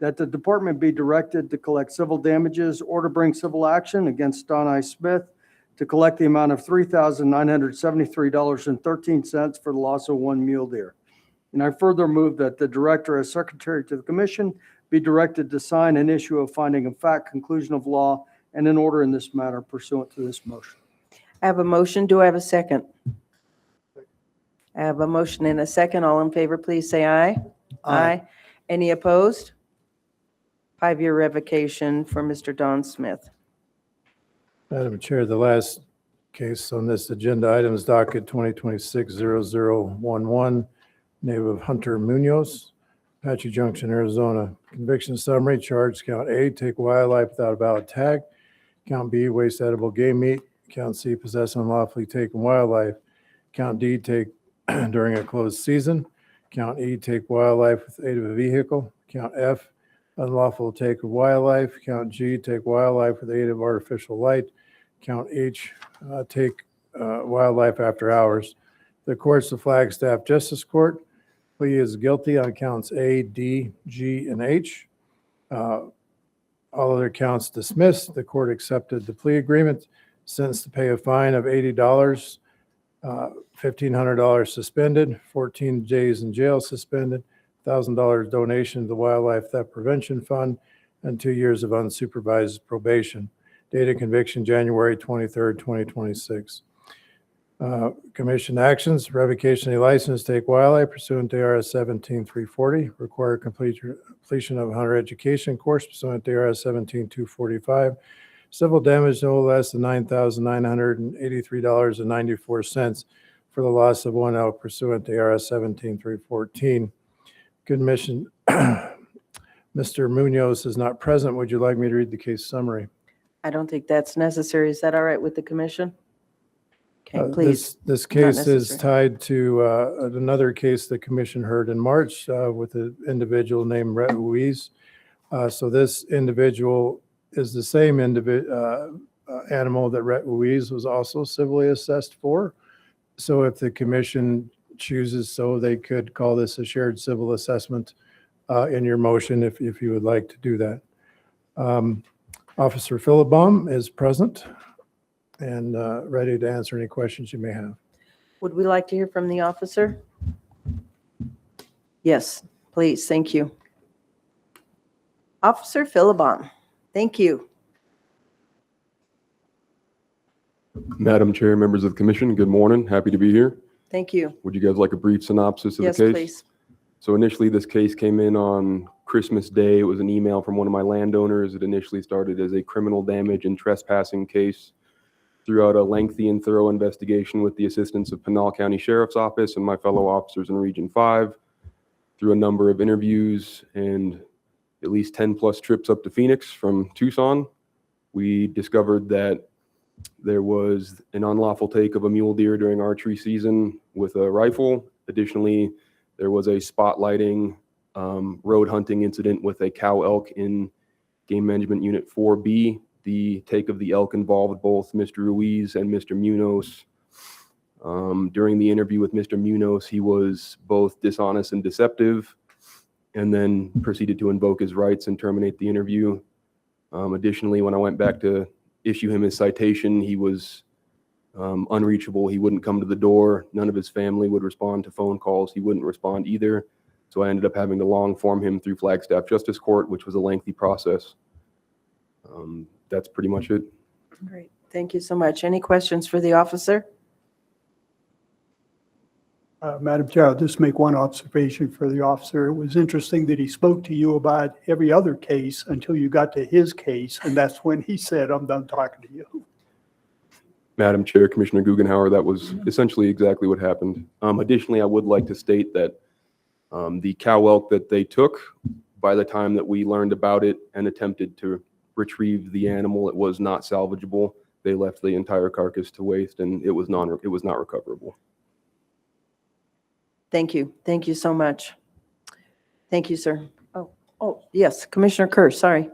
S6: That the department be directed to collect civil damages or to bring civil action against Don I. Smith to collect the amount of $3,973.13 for the loss of 1 mule deer. And I further move that the director, as secretary to the commission, be directed to sign and issue a finding of fact, conclusion of law, and an order in this matter pursuant to this motion.
S1: I have a motion. Do I have a second? I have a motion and a second. All in favor, please say aye. Aye. Any opposed? 5-year revocation for Mr. Don Smith.
S21: Madam Chair, the last case on this agenda item is docket 2026-0011, name of Hunter Munoz, Apache Junction, Arizona. Conviction summary, charge count A, take wildlife without a valid tag. Count B, waste edible game meat. Count C, possess unlawfully taken wildlife. Count D, take during a closed season. Count E, take wildlife with aid of a vehicle. Count F, unlawful take of wildlife. Count G, take wildlife with aid of artificial light. Count H, take wildlife after hours. The court's the Flagstaff Justice Court. Plea is guilty on counts A, D, G, and H. All other counts dismissed. The court accepted the plea agreement, sentenced to pay a fine of $80, $1,500 suspended, 14 days in jail suspended, $1,000 donation to the Wildlife Theft Prevention Fund, and 2 years of unsupervised probation. Date of conviction, January 23rd, 2026. Commission actions, revocation of a license to take wildlife pursuant to ARS 17340, require completion of a hunter education course pursuant to ARS 17245, civil damage no less than $9,983.94 for the loss of 1 elk pursuant to ARS 17314. Commission, Mr. Munoz is not present. Would you like me to read the case summary?
S1: I don't think that's necessary. Is that all right with the commission? Okay, please.
S21: This
S1: Not
S21: case is
S1: necessary.
S21: tied to another case the commission heard in March with an individual named Rhett Ruiz. So this individual is the same animal that Rhett Ruiz was also civilly assessed for. So if the commission chooses so, they could call this a shared civil assessment in your motion if you would like to do that. Officer Philibom is present and ready to answer any questions you may have.
S1: Would we like to hear from the officer? Yes, please. Thank you. Officer Philibom, thank you.
S8: Madam Chair, members of the commission, good morning. Happy to be here.
S1: Thank you.
S8: Would you guys like a brief synopsis of
S1: Yes,
S8: the case?
S1: please.
S8: So initially, this case came in on Christmas Day. It was an email from one of my landowners. It initially started as a criminal damage and trespassing case. Throughout a lengthy and thorough investigation with the assistance of Pinal County Sheriff's Office and my fellow officers in Region 5, through a number of interviews and at least 10 plus trips up to Phoenix from Tucson, we discovered that There was an unlawful take of a mule deer during archery season with a rifle. Additionally, there was a spotlighting road hunting incident with a cow elk in Game Management Unit 4B. The take of the elk involved both Mr. Ruiz and Mr. Munoz. During the interview with Mr. Munoz, he was both dishonest and deceptive, and then proceeded to invoke his rights and terminate the interview. Additionally, when I went back to issue him his citation, he was unreachable. He wouldn't come to the door. None of his family would respond to phone calls. He wouldn't respond either. So I ended up having to long form him through Flagstaff Justice Court, which was a lengthy process. That's pretty much it.
S1: Great. Thank you so much. Any questions for the officer?
S4: Madam Chair, I'll just make one observation for the officer. It was interesting that he spoke to you about every other case until you got to his case, and that's when he said, "I'm done talking to you."
S8: Madam Chair, Commissioner Guggenhauer, that was essentially exactly what happened. Additionally, I would like to state that the cow elk that they took, by the time that we learned about it and attempted to retrieve the animal, it was not salvageable. They left the entire carcass to waste, and it was not recoverable.
S1: Thank you. Thank you so much. Thank you, sir. Oh, yes, Commissioner Kerr, sorry.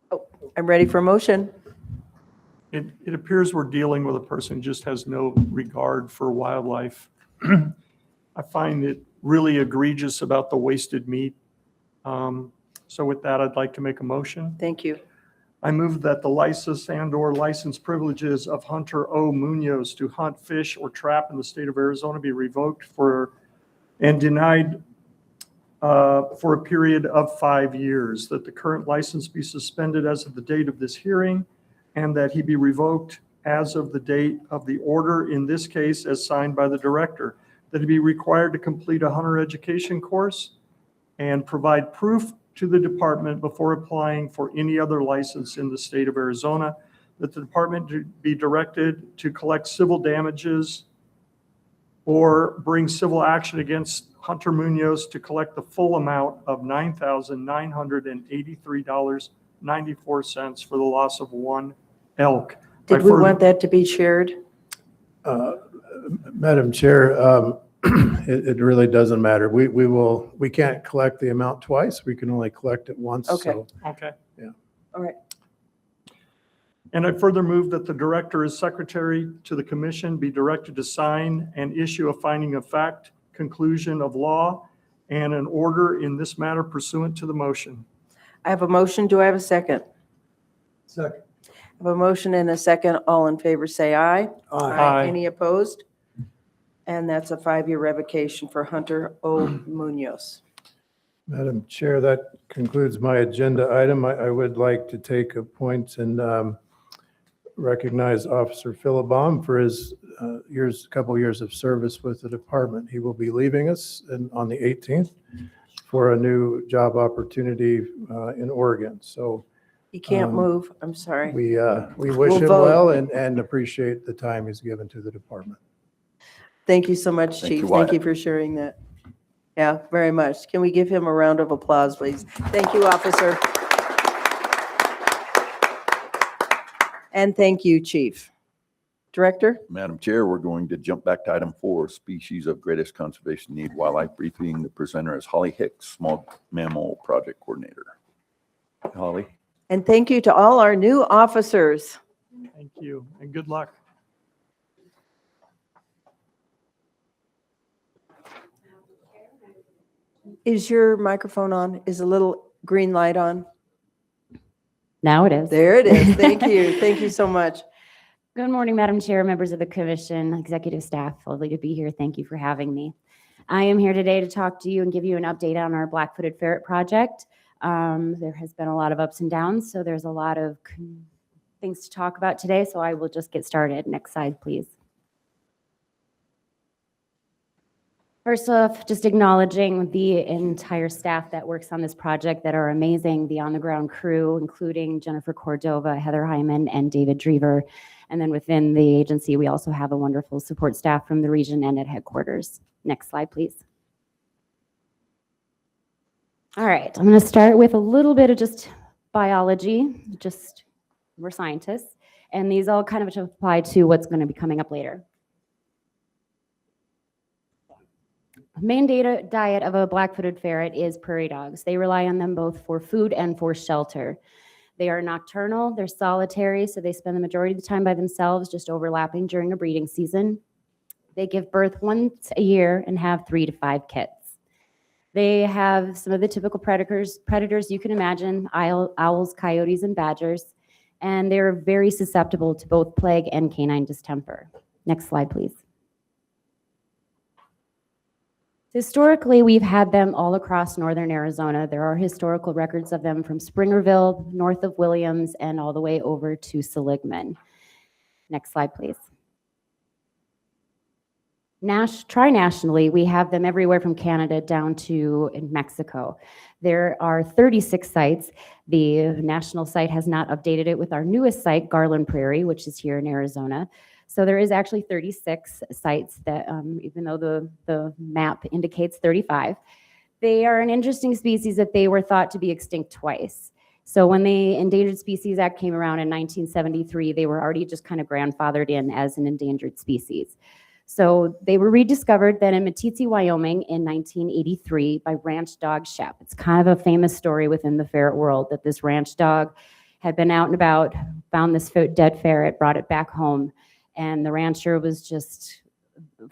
S1: Oh, I'm ready for a motion.
S3: It appears we're dealing with a person who just has no regard for wildlife. I find it really egregious about the wasted meat. So with that, I'd like to make a motion.
S1: Thank you.
S3: I move that the license and/or license privileges of Hunter O. Munoz to hunt, fish, or trap in the state of Arizona be revoked and denied for a period of 5 years, that the current license be suspended as of the date of this hearing, and that he be revoked as of the date of the order in this case as signed by the director, that he be required to complete a hunter education course and provide proof to the department before applying for any other license in the state of Arizona, that the department be directed to collect civil damages or bring civil action against Hunter Munoz to collect the full amount of $9,983.94 for the loss of one elk.
S1: Did we want that to be shared?
S21: Madam Chair, it really doesn't matter. We can't collect the amount twice. We can only collect it once.
S1: Okay.
S21: So,
S3: Okay.
S21: yeah.
S1: All right.
S3: And I further move that the director as secretary to the commission be directed to sign and issue a finding of fact, conclusion of law, and an order in this matter pursuant to the motion.
S1: I have a motion. Do I have a second?
S21: Second.
S1: I have a motion and a second. All in favor, say aye.
S3: Aye.
S1: Any opposed? And that's a 5-year revocation for Hunter O. Munoz.
S21: Madam Chair, that concludes my agenda item. I would like to take a point and recognize Officer Philibom for his couple years of service with the department. He will be leaving us on the 18th for a new job opportunity in Oregon. So
S1: He can't move. I'm sorry.
S21: we wish
S1: We'll
S21: him
S1: vote.
S21: well and appreciate the time he's given to the department.
S1: Thank you so much,
S16: Thank you,
S1: Chief. Thank
S16: Wyatt.
S1: you for sharing that. Yeah, very much. Can we give him a round of applause, please? Thank you, officer. And thank you, Chief. Director?
S16: Madam Chair, we're going to jump back to item 4, species of greatest conservation need wildlife briefing. The presenter is Holly Hicks, Small Mammal Project Coordinator. Holly?
S1: And thank you to all our new officers.
S3: Thank you, and good luck.
S1: Is your microphone on? Is a little green light on?
S14: Now it is.
S1: There it is. Thank you. Thank you so much.
S14: Good morning, Madam Chair, members of the commission, executive staff. Lovely to be here. Thank you for having me. I am here today to talk to you and give you an update on our black-footed ferret project. There has been a lot of ups and downs, so there's a lot of things to talk about today, so I will just get started. Next slide, please. First off, just acknowledging the entire staff that works on this project that are amazing, the on-the-ground crew, including Jennifer Cordova, Heather Hyman, and David Drever. And then within the agency, we also have a wonderful support staff from the region and at headquarters. Next slide, please. All right, I'm going to start with a little bit of just biology, just We're scientists, and these all kind of apply to what's going to be coming up later. Main diet of a black-footed ferret is prairie dogs. They rely on them both for food and for shelter. They are nocturnal, they're solitary, so they spend the majority of the time by themselves, just overlapping during a breeding season. They give birth once a year and have 3 to 5 kits. They have some of the typical predators you can imagine, owls, coyotes, and badgers, and they're very susceptible to both plague and canine distemper. Next slide, please. Historically, we've had them all across northern Arizona. There are historical records of them from Springerville, north of Williams, and all the way over to Seligman. Next slide, please. Tri-nationally, we have them everywhere from Canada down to in Mexico. There are 36 sites. The national site has not updated it with our newest site, Garland Prairie, which is here in Arizona. So there is actually 36 sites that, even though the map indicates 35, they are an interesting species that they were thought to be extinct twice. So when the Endangered Species Act came around in 1973, they were already just kind of grandfathered in as an endangered species. So they were rediscovered then in Meeteetse, Wyoming in 1983 by ranch dog Shep. It's kind of a famous story within the ferret world that this ranch dog had been out and about, found this dead ferret, brought it back home, and the rancher was just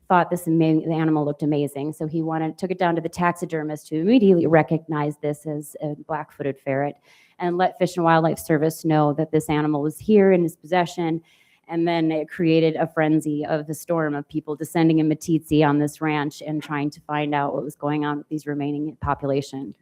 S14: thought the animal looked amazing. So he took it down to the taxidermist, who immediately recognized this as a black-footed ferret and let Fish and Wildlife Service know that this animal was here in his possession. And then it created a frenzy of the storm of people descending in Meeteetse on this ranch and trying to find out what was going on with these remaining population.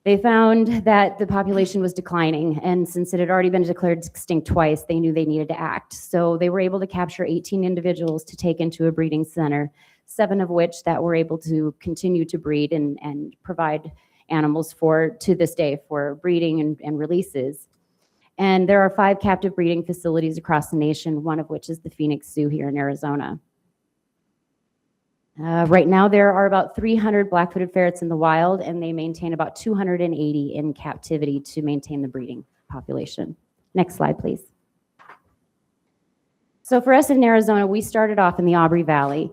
S14: They found that the population was declining, and since it had already been declared extinct twice, they knew they needed to act. So they were able to capture 18 individuals to take into a breeding center, 7 of which that were able to continue to breed and provide animals to this day for breeding and releases. And there are 5 captive breeding facilities across the nation, one of which is the Phoenix Zoo here in Arizona. Right now, there are about 300 black-footed ferrets in the wild, and they maintain about 280 in captivity to maintain the breeding population. Next slide, please. So for us in Arizona, we started off in the Aubrey Valley,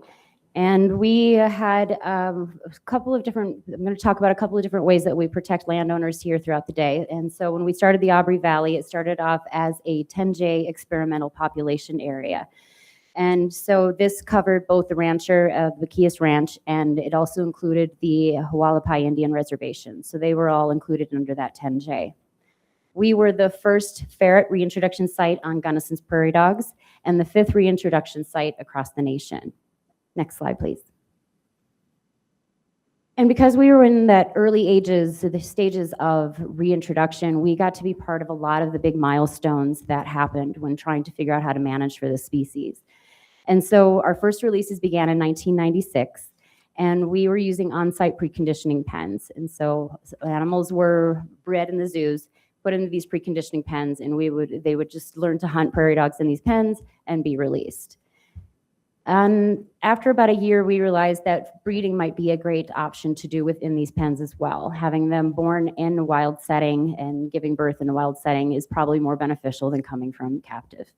S14: and we had a couple of different, I'm going to talk about a couple of different ways that we protect landowners here throughout the day. And so when we started the Aubrey Valley, it started off as a 10J experimental population area. And so this covered both the rancher of the Kias Ranch, and it also included the Yavapai Indian Reservation. So they were all included under that 10J. We were the first ferret reintroduction site on Gunnison's prairie dogs and the 5th reintroduction site across the nation. Next slide, please. And because we were in that early the stages of reintroduction, we got to be part of a lot of the big milestones that happened when trying to figure out how to manage for the species. And so our first releases began in 1996, and we were using on-site preconditioning pens. And so animals were bred in the zoos, put into these preconditioning pens, and they would just learn to hunt prairie dogs in these pens and be released. And after about a year, we realized that breeding might be a great option to do within these pens as well. Having them born in a wild setting and giving birth in a wild setting is probably more beneficial than coming from captive.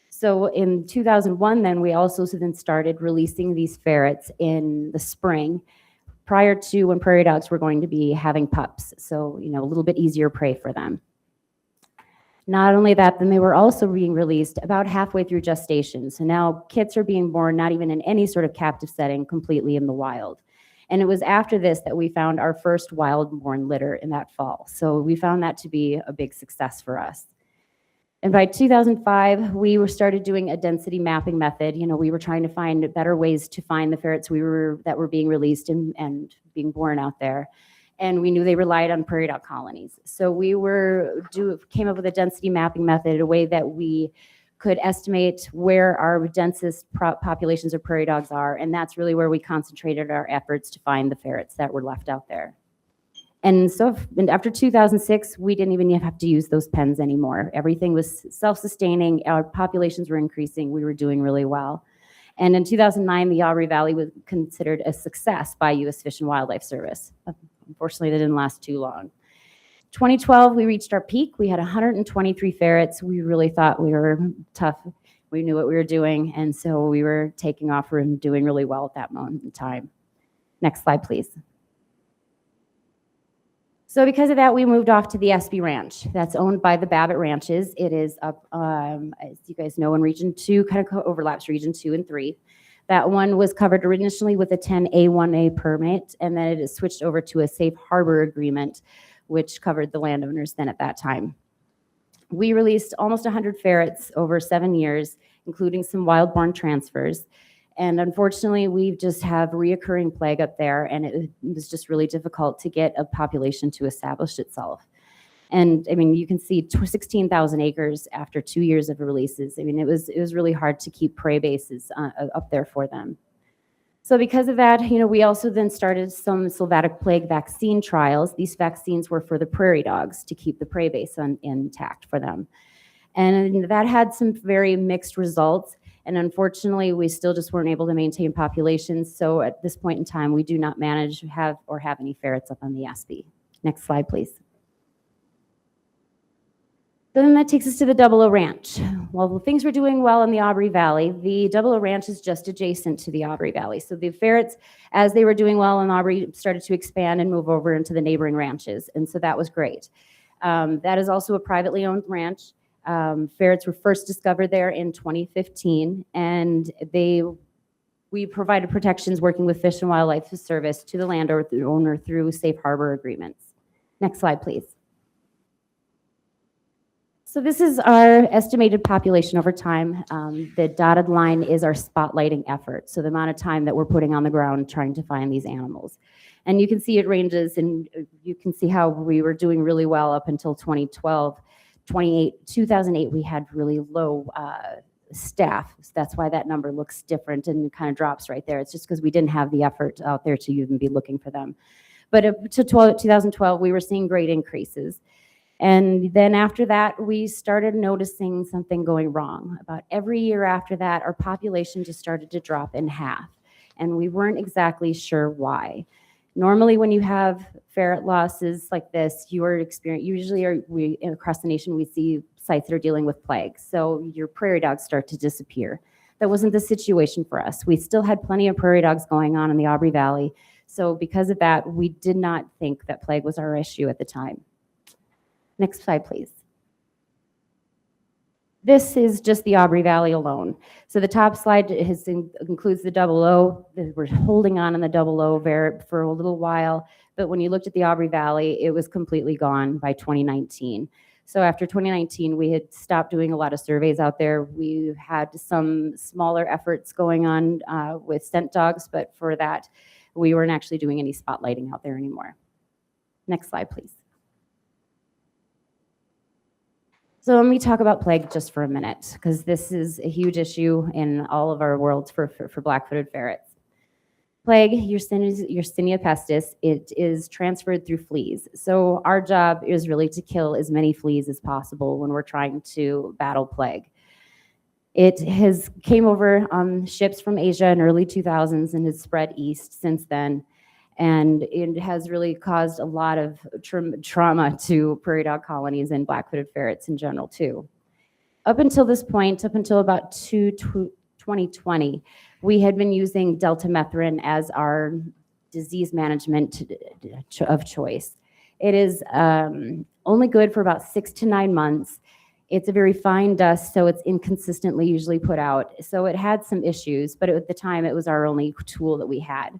S14: So in 2001, then we also then started releasing these ferrets in the spring, prior to when prairie dogs were going to be having pups. So, a little bit easier prey for them. Not only that, then they were also being released about halfway through gestation. So now kits are being born not even in any sort of captive setting, completely in the wild. And it was after this that we found our first wild-born litter in that fall. So we found that to be a big success for us. And by 2005, we started doing a density mapping method. We were trying to find better ways to find the ferrets that were being released and being born out there. And we knew they relied on prairie dog colonies. So we came up with a density mapping method, a way that we could estimate where our densest populations of prairie dogs are. And that's really where we concentrated our efforts to find the ferrets that were left out there. And so after 2006, we didn't even have to use those pens anymore. Everything was self-sustaining. Our populations were increasing. We were doing really well. And in 2009, the Aubrey Valley was considered a success by U.S. Fish and Wildlife Service. Unfortunately, that didn't last too long. 2012, we reached our peak. We had 123 ferrets. We really thought we were tough. We knew what we were doing, and so we were taking off and doing really well at that moment in time. Next slide, please. So because of that, we moved off to the SB Ranch. That's owned by the Babbitt Ranches. It is up, as you guys know, in Region 2, kind of overlaps Region 2 and 3. That one was covered initially with a 10A1A permit, and then it is switched over to a safe harbor agreement, which covered the landowners then at that time. We released almost 100 ferrets over 7 years, including some wild-born transfers. And unfortunately, we just have reoccurring plague up there, and it was just really difficult to get a population to establish itself. And I mean, you can see 16,000 acres after 2 years of releases. I mean, it was really hard to keep prey bases up there for them. So because of that, we also then started some sylvatic plague vaccine trials. These vaccines were for the prairie dogs to keep the prey base intact for them. And that had some very mixed results. And unfortunately, we still just weren't able to maintain populations. So at this point in time, we do not manage to have any ferrets up on the SB. Next slide, please. Then that takes us to the Double O Ranch. Well, things were doing well in the Aubrey Valley. The Double O Ranch is just adjacent to the Aubrey Valley. So the ferrets, as they were doing well in Aubrey, started to expand and move over into the neighboring ranches. And so that was great. That is also a privately owned ranch. Ferrets were first discovered there in 2015, and we provided protections working with Fish and Wildlife Service to the landowner through safe harbor agreements. Next slide, please. So this is our estimated population over time. The dotted line is our spotlighting effort, so the amount of time that we're putting on the ground trying to find these animals. And you can see it ranges, and you can see how we were doing really well up until 2012. 2008, we had really low staff. So that's why that number looks different and kind of drops right there. It's just because we didn't have the effort out there to even be looking for them. But up to 2012, we were seeing great increases. And then after that, we started noticing something going wrong. About every year after that, our population just started to drop in half. And we weren't exactly sure why. Normally, when you have ferret losses like this, usually across the nation, we see sites that are dealing with plague. So your prairie dogs start to disappear. That wasn't the situation for us. We still had plenty of prairie dogs going on in the Aubrey Valley. So because of that, we did not think that plague was our issue at the time. Next slide, please. This is just the Aubrey Valley alone. So the top slide includes the Double O. We're holding on in the Double O for a little while, but when you looked at the Aubrey Valley, it was completely gone by 2019. So after 2019, we had stopped doing a lot of surveys out there. We had some smaller efforts going on with scent dogs, but for that, we weren't actually doing any spotlighting out there anymore. Next slide, please. So let me talk about plague just for a minute, because this is a huge issue in all of our worlds for black-footed ferrets. Plague, Yersinia pestis, it is transferred through fleas. So our job is really to kill as many fleas as possible when we're trying to battle plague. It came over on ships from Asia in early 2000s and has spread east since then. And it has really caused a lot of trauma to prairie dog colonies and black-footed ferrets in general, too. Up until this point, up until about 2020, we had been using deltamethrin as our disease management of choice. It is only good for about 6 to 9 months. It's a very fine dust, so it's inconsistently usually put out. So it had some issues, but at the time, it was our only tool that we had.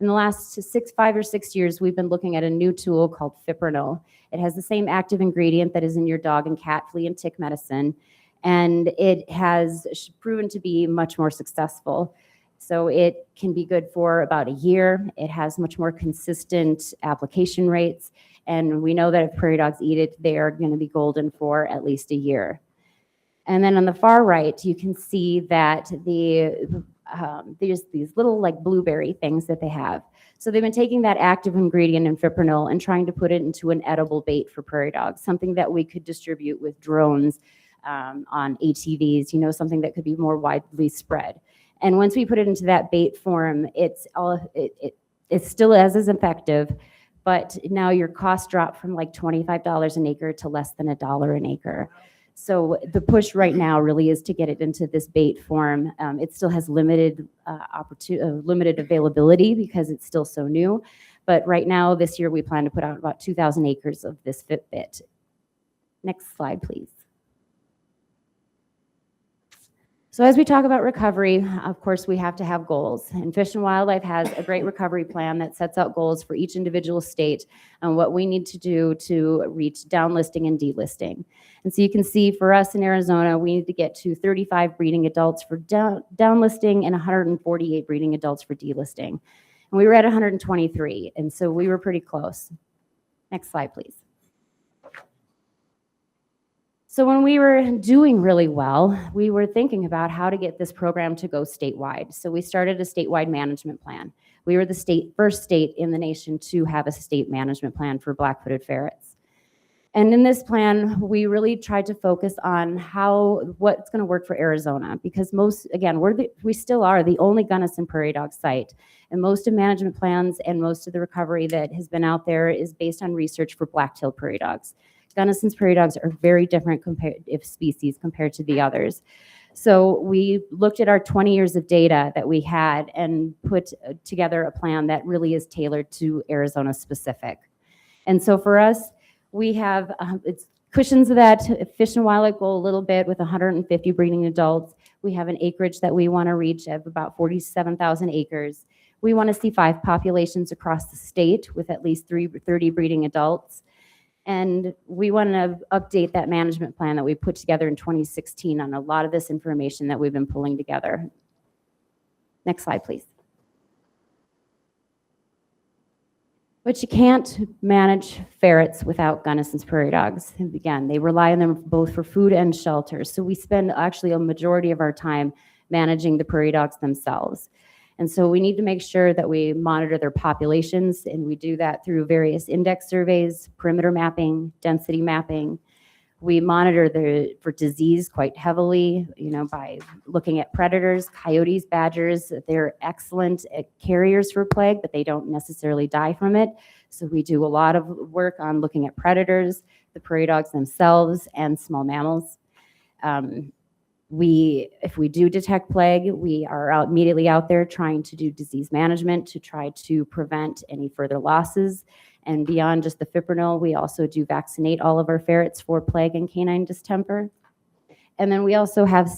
S14: In the last 5 or 6 years, we've been looking at a new tool called Fipronil. It has the same active ingredient that is in your dog and cat flea and tick medicine, and it has proven to be much more successful. So it can be good for about a year. It has much more consistent application rates, and we know that if prairie dogs eat it, they are going to be golden for at least a year. And then on the far right, you can see that there's these little like blueberry things that they have. So they've been taking that active ingredient in Fipronil and trying to put it into an edible bait for prairie dogs, something that we could distribute with drones on ATVs, something that could be more widely spread. And once we put it into that bait form, it's still as effective, but now your cost dropped from like $25 an acre to less than $1 an acre. So the push right now really is to get it into this bait form. It still has limited limited availability because it's still so new. But right now, this year, we plan to put out about 2,000 acres of this Fitbit. Next slide, please. So as we talk about recovery, of course, we have to have goals. And Fish and Wildlife has a great recovery plan that sets out goals for each individual state and what we need to do to reach downlisting and delisting. And so you can see for us in Arizona, we need to get to 35 breeding adults for downlisting and 148 breeding adults for delisting. And we were at 123, and so we were pretty close. Next slide, please. So when we were doing really well, we were thinking about how to get this program to go statewide. So we started a statewide management plan. We were the first state in the nation to have a state management plan for black-footed ferrets. And in this plan, we really tried to focus on what's going to work for Arizona, because we still are the only Gunnison prairie dog site. And most of management plans and most of the recovery that has been out there is based on research for black-tailed prairie dogs. Gunnison's prairie dogs are very different species compared to the others. So we looked at our 20 years of data that we had and put together a plan that really is tailored to Arizona specific. And so for us, we have it cushions that Fish and Wildlife goal a little bit with 150 breeding adults. We have an acreage that we want to reach of about 47,000 acres. We want to see 5 populations across the state with at least 30 breeding adults. And we want to update that management plan that we put together in 2016 on a lot of this information that we've been pulling together. Next slide, please. But you can't manage ferrets without Gunnison's prairie dogs. And again, they rely on them both for food and shelter. So we spend actually a majority of our time managing the prairie dogs themselves. And so we need to make sure that we monitor their populations, and we do that through various index surveys, perimeter mapping, density mapping. We monitor for disease quite heavily, by looking at predators, coyotes, badgers. They're excellent at carriers for plague, but they don't necessarily die from it. So we do a lot of work on looking at predators, the prairie dogs themselves, and small mammals. If we do detect plague, we are immediately out there trying to do disease management to try to prevent any further losses. And beyond just the fipronil, we also do vaccinate all of our ferrets for plague and canine distemper. And then we also have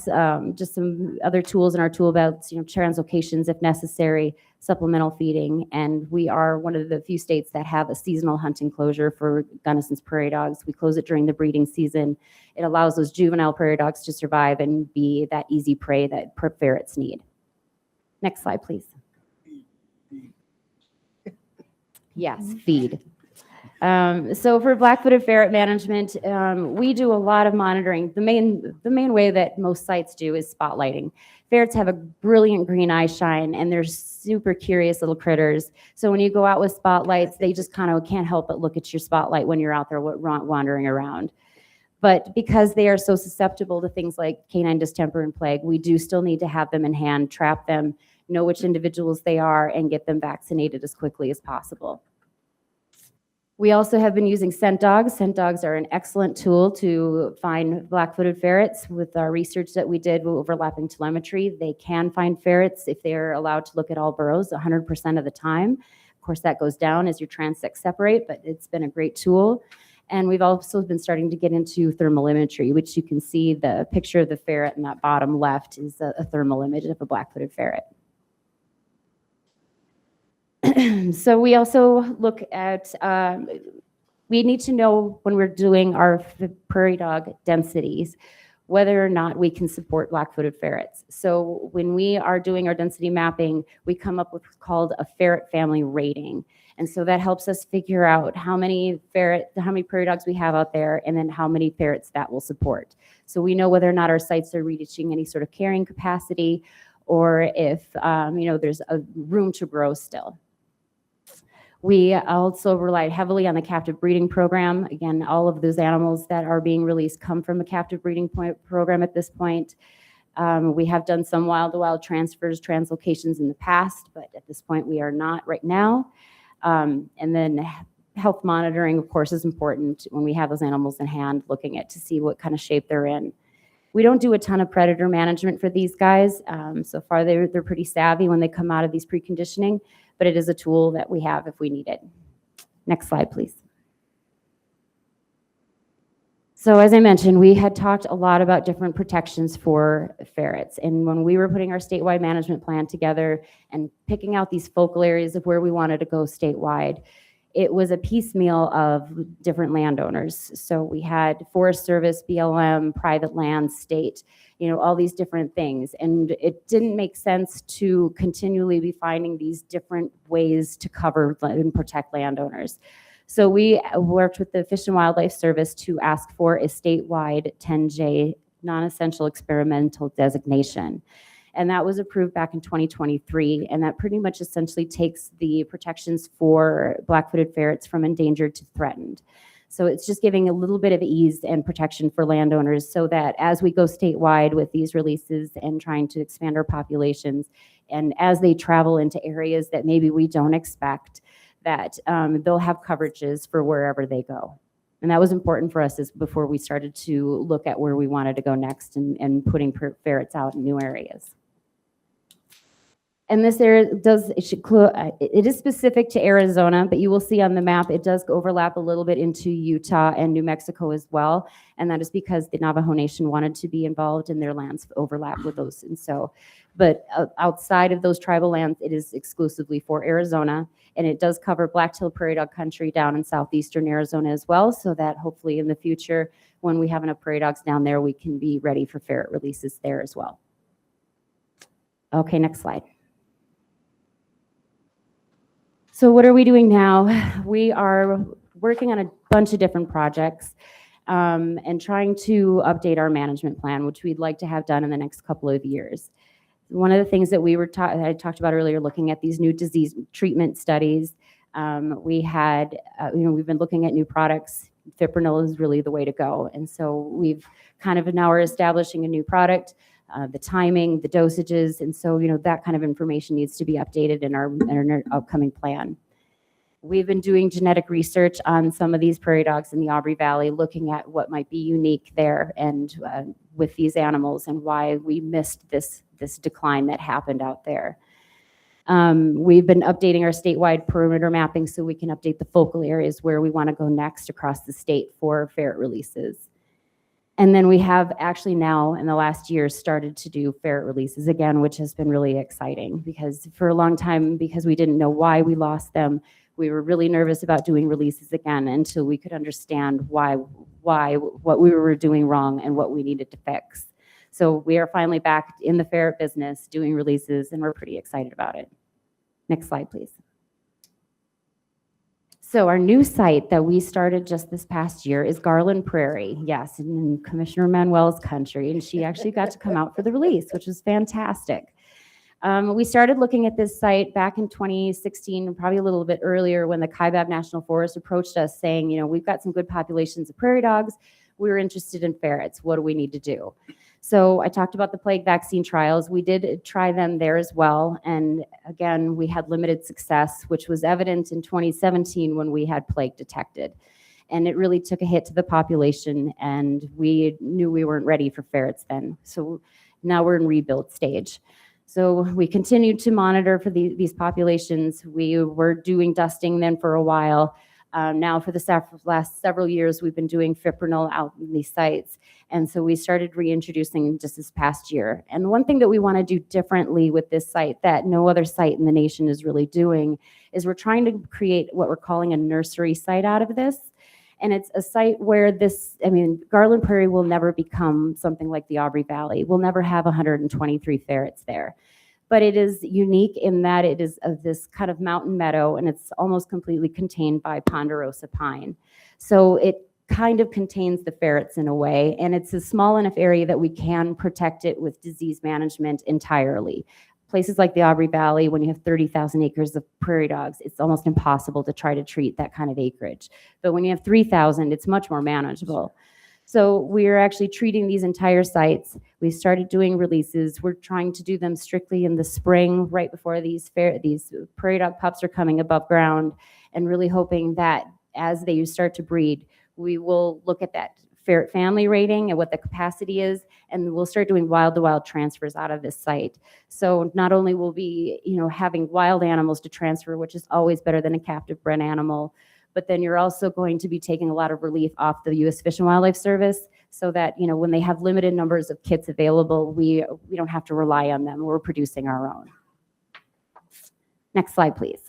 S14: just some other tools in our tool belts, translocations if necessary, supplemental feeding. And we are one of the few states that have a seasonal hunting closure for Gunnison's prairie dogs. We close it during the breeding season. It allows those juvenile prairie dogs to survive and be that easy prey that ferrets need. Next slide, please. Yes, feed. So for black-footed ferret management, we do a lot of monitoring. The main way that most sites do is spotlighting. Ferrets have a brilliant green eye shine, and they're super curious little critters. So when you go out with spotlights, they just kind of can't help but look at your spotlight when you're out there wandering around. But because they are so susceptible to things like canine distemper and plague, we do still need to have them in hand, trap them, know which individuals they are, and get them vaccinated as quickly as possible. We also have been using scent dogs. Scent dogs are an excellent tool to find black-footed ferrets. With our research that we did with overlapping telemetry, they can find ferrets if they're allowed to look at all burrows 100% of the time. Of course, that goes down as your transects separate, but it's been a great tool. And we've also been starting to get into thermal imagery, which you can see the picture of the ferret in that bottom left is a thermal image of a black-footed ferret. So we also look at, we need to know when we're doing our prairie dog densities, whether or not we can support black-footed ferrets. So when we are doing our density mapping, we come up with what's called a ferret family rating. And so that helps us figure out how many prairie dogs we have out there, and then how many ferrets that will support. So we know whether or not our sites are reaching any sort of carrying capacity, or if there's a room to grow still. We also relied heavily on the captive breeding program. Again, all of those animals that are being released come from a captive breeding program at this point. We have done some wild-to-wild transfers, translocations in the past, but at this point we are not right now. And then health monitoring, of course, is important when we have those animals in hand, looking at to see what kind of shape they're in. We don't do a ton of predator management for these guys. So far, they're pretty savvy when they come out of these preconditioning, but it is a tool that we have if we need it. Next slide, please. So as I mentioned, we had talked a lot about different protections for ferrets. And when we were putting our statewide management plan together and picking out these focal areas of where we wanted to go statewide, it was a piecemeal of different landowners. So we had Forest Service, BLM, private land, state, all these different things. And it didn't make sense to continually be finding these different ways to cover and protect landowners. So we worked with the Fish and Wildlife Service to ask for a statewide 10J non-essential experimental designation. And that was approved back in 2023. And that pretty much essentially takes the protections for black-footed ferrets from endangered to threatened. So it's just giving a little bit of ease and protection for landowners so that as we go statewide with these releases and trying to expand our populations, and as they travel into areas that maybe we don't expect, that they'll have coverages for wherever they go. And that was important for us before we started to look at where we wanted to go next and putting ferrets out in new areas. And this area it is specific to Arizona, but you will see on the map, it does overlap a little bit into Utah and New Mexico as well. And that is because the Navajo Nation wanted to be involved and their lands overlap with those. And so, but outside of those tribal lands, it is exclusively for Arizona. And it does cover black-tailed prairie dog country down in southeastern Arizona as well, so that hopefully in the future, when we have enough prairie dogs down there, we can be ready for ferret releases there as well. Okay, next slide. So what are we doing now? We are working on a bunch of different projects and trying to update our management plan, which we'd like to have done in the next couple of years. One of the things that I talked about earlier, looking at these new disease treatment studies, we've been looking at new products. Fipronil is really the way to go. And so we've now are establishing a new product, the timing, the dosages. And so, that kind of information needs to be updated in our upcoming plan. We've been doing genetic research on some of these prairie dogs in the Aubrey Valley, looking at what might be unique there and with these animals and why we missed this decline that happened out there. We've been updating our statewide perimeter mapping so we can update the focal areas where we want to go next across the state for ferret releases. And then we have actually now in the last year started to do ferret releases again, which has been really exciting because for a long time, because we didn't know why we lost them, we were really nervous about doing releases again until we could understand why what we were doing wrong and what we needed to fix. So we are finally back in the ferret business doing releases and we're pretty excited about it. Next slide, please. So our new site that we started just this past year is Garland Prairie. Yes, in Commissioner Manuel's country. And she actually got to come out for the release, which was fantastic. We started looking at this site back in 2016, probably a little bit earlier when the Kaibab National Forest approached us saying, we've got some good populations of prairie dogs. We were interested in ferrets. What do we need to do? So I talked about the plague vaccine trials. We did try them there as well. And again, we had limited success, which was evident in 2017 when we had plague detected. And it really took a hit to the population and we knew we weren't ready for ferrets then. So now we're in rebuild stage. So we continued to monitor for these populations. We were doing dusting then for a while. Now for the last several years, we've been doing fipronil out in these sites. And so we started reintroducing just this past year. And one thing that we want to do differently with this site that no other site in the nation is really doing is we're trying to create what we're calling a nursery site out of this. And it's a site where Garland Prairie will never become something like the Aubrey Valley. We'll never have 123 ferrets there. But it is unique in that it is this kind of mountain meadow and it's almost completely contained by ponderosa pine. So it kind of contains the ferrets in a way, and it's a small enough area that we can protect it with disease management entirely. Places like the Aubrey Valley, when you have 30,000 acres of prairie dogs, it's almost impossible to try to treat that kind of acreage. But when you have 3,000, it's much more manageable. So we're actually treating these entire sites. We started doing releases. We're trying to do them strictly in the spring, right before these prairie dog pups are coming above ground, and really hoping that as they start to breed, we will look at that ferret family rating and what the capacity is, and we'll start doing wild-to-wild transfers out of this site. So not only will we, having wild animals to transfer, which is always better than a captive bred animal, but then you're also going to be taking a lot of relief off the U.S. Fish and Wildlife Service, so that when they have limited numbers of kits available, we don't have to rely on them. We're producing our own. Next slide, please.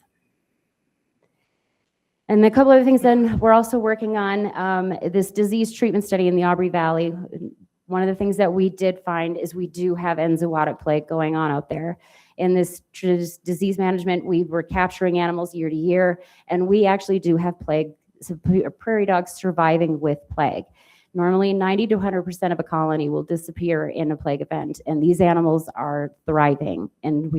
S14: And a couple other things then, we're also working on this disease treatment study in the Aubrey Valley. One of the things that we did find is we do have enzootic plague going on out there. In this disease management, we were capturing animals year to year, and we actually do have plague, so prairie dogs surviving with plague. Normally 90 to 100% of a colony will disappear in a plague event, and these animals are thriving, and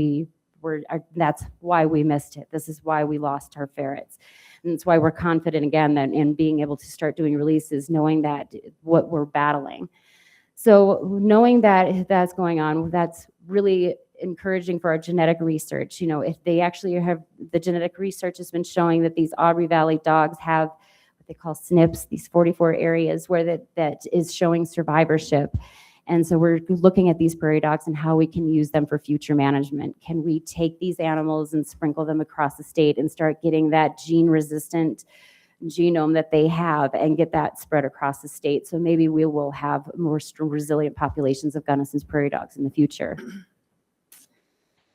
S14: that's why we missed it. This is why we lost our ferrets. And that's why we're confident again that in being able to start doing releases, knowing that what we're battling. So knowing that that's going on, that's really encouraging for our genetic research. If they actually have, the genetic research has been showing that these Aubrey Valley dogs have what they call SNPs, these 44 areas where that is showing survivorship. And so we're looking at these prairie dogs and how we can use them for future management. Can we take these animals and sprinkle them across the state and start getting that gene-resistant genome that they have and get that spread across the state? So maybe we will have more resilient populations of Gunnison's prairie dogs in the future.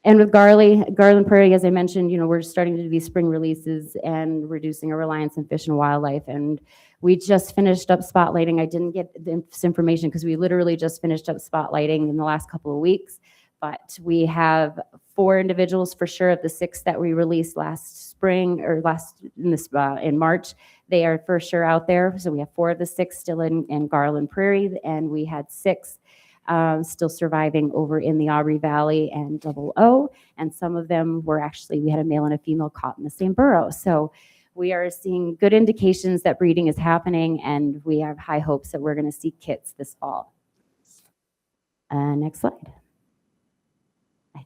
S14: And with Garland Prairie, as I mentioned, we're starting to do these spring releases and reducing our reliance on fish and wildlife. And we just finished up spotlighting. I didn't get this information because we literally just finished up spotlighting in the last couple of weeks. But we have 4 individuals for sure of the 6 that we released last spring or in March. They are for sure out there. So we have 4 of the 6 still in Garland Prairie, and we had 6 still surviving over in the Aubrey Valley and Double O, and some of them were actually, we had a male and a female caught in the same burrow. So we are seeing good indications that breeding is happening, and we have high hopes that we're going to see kits this fall. Next slide.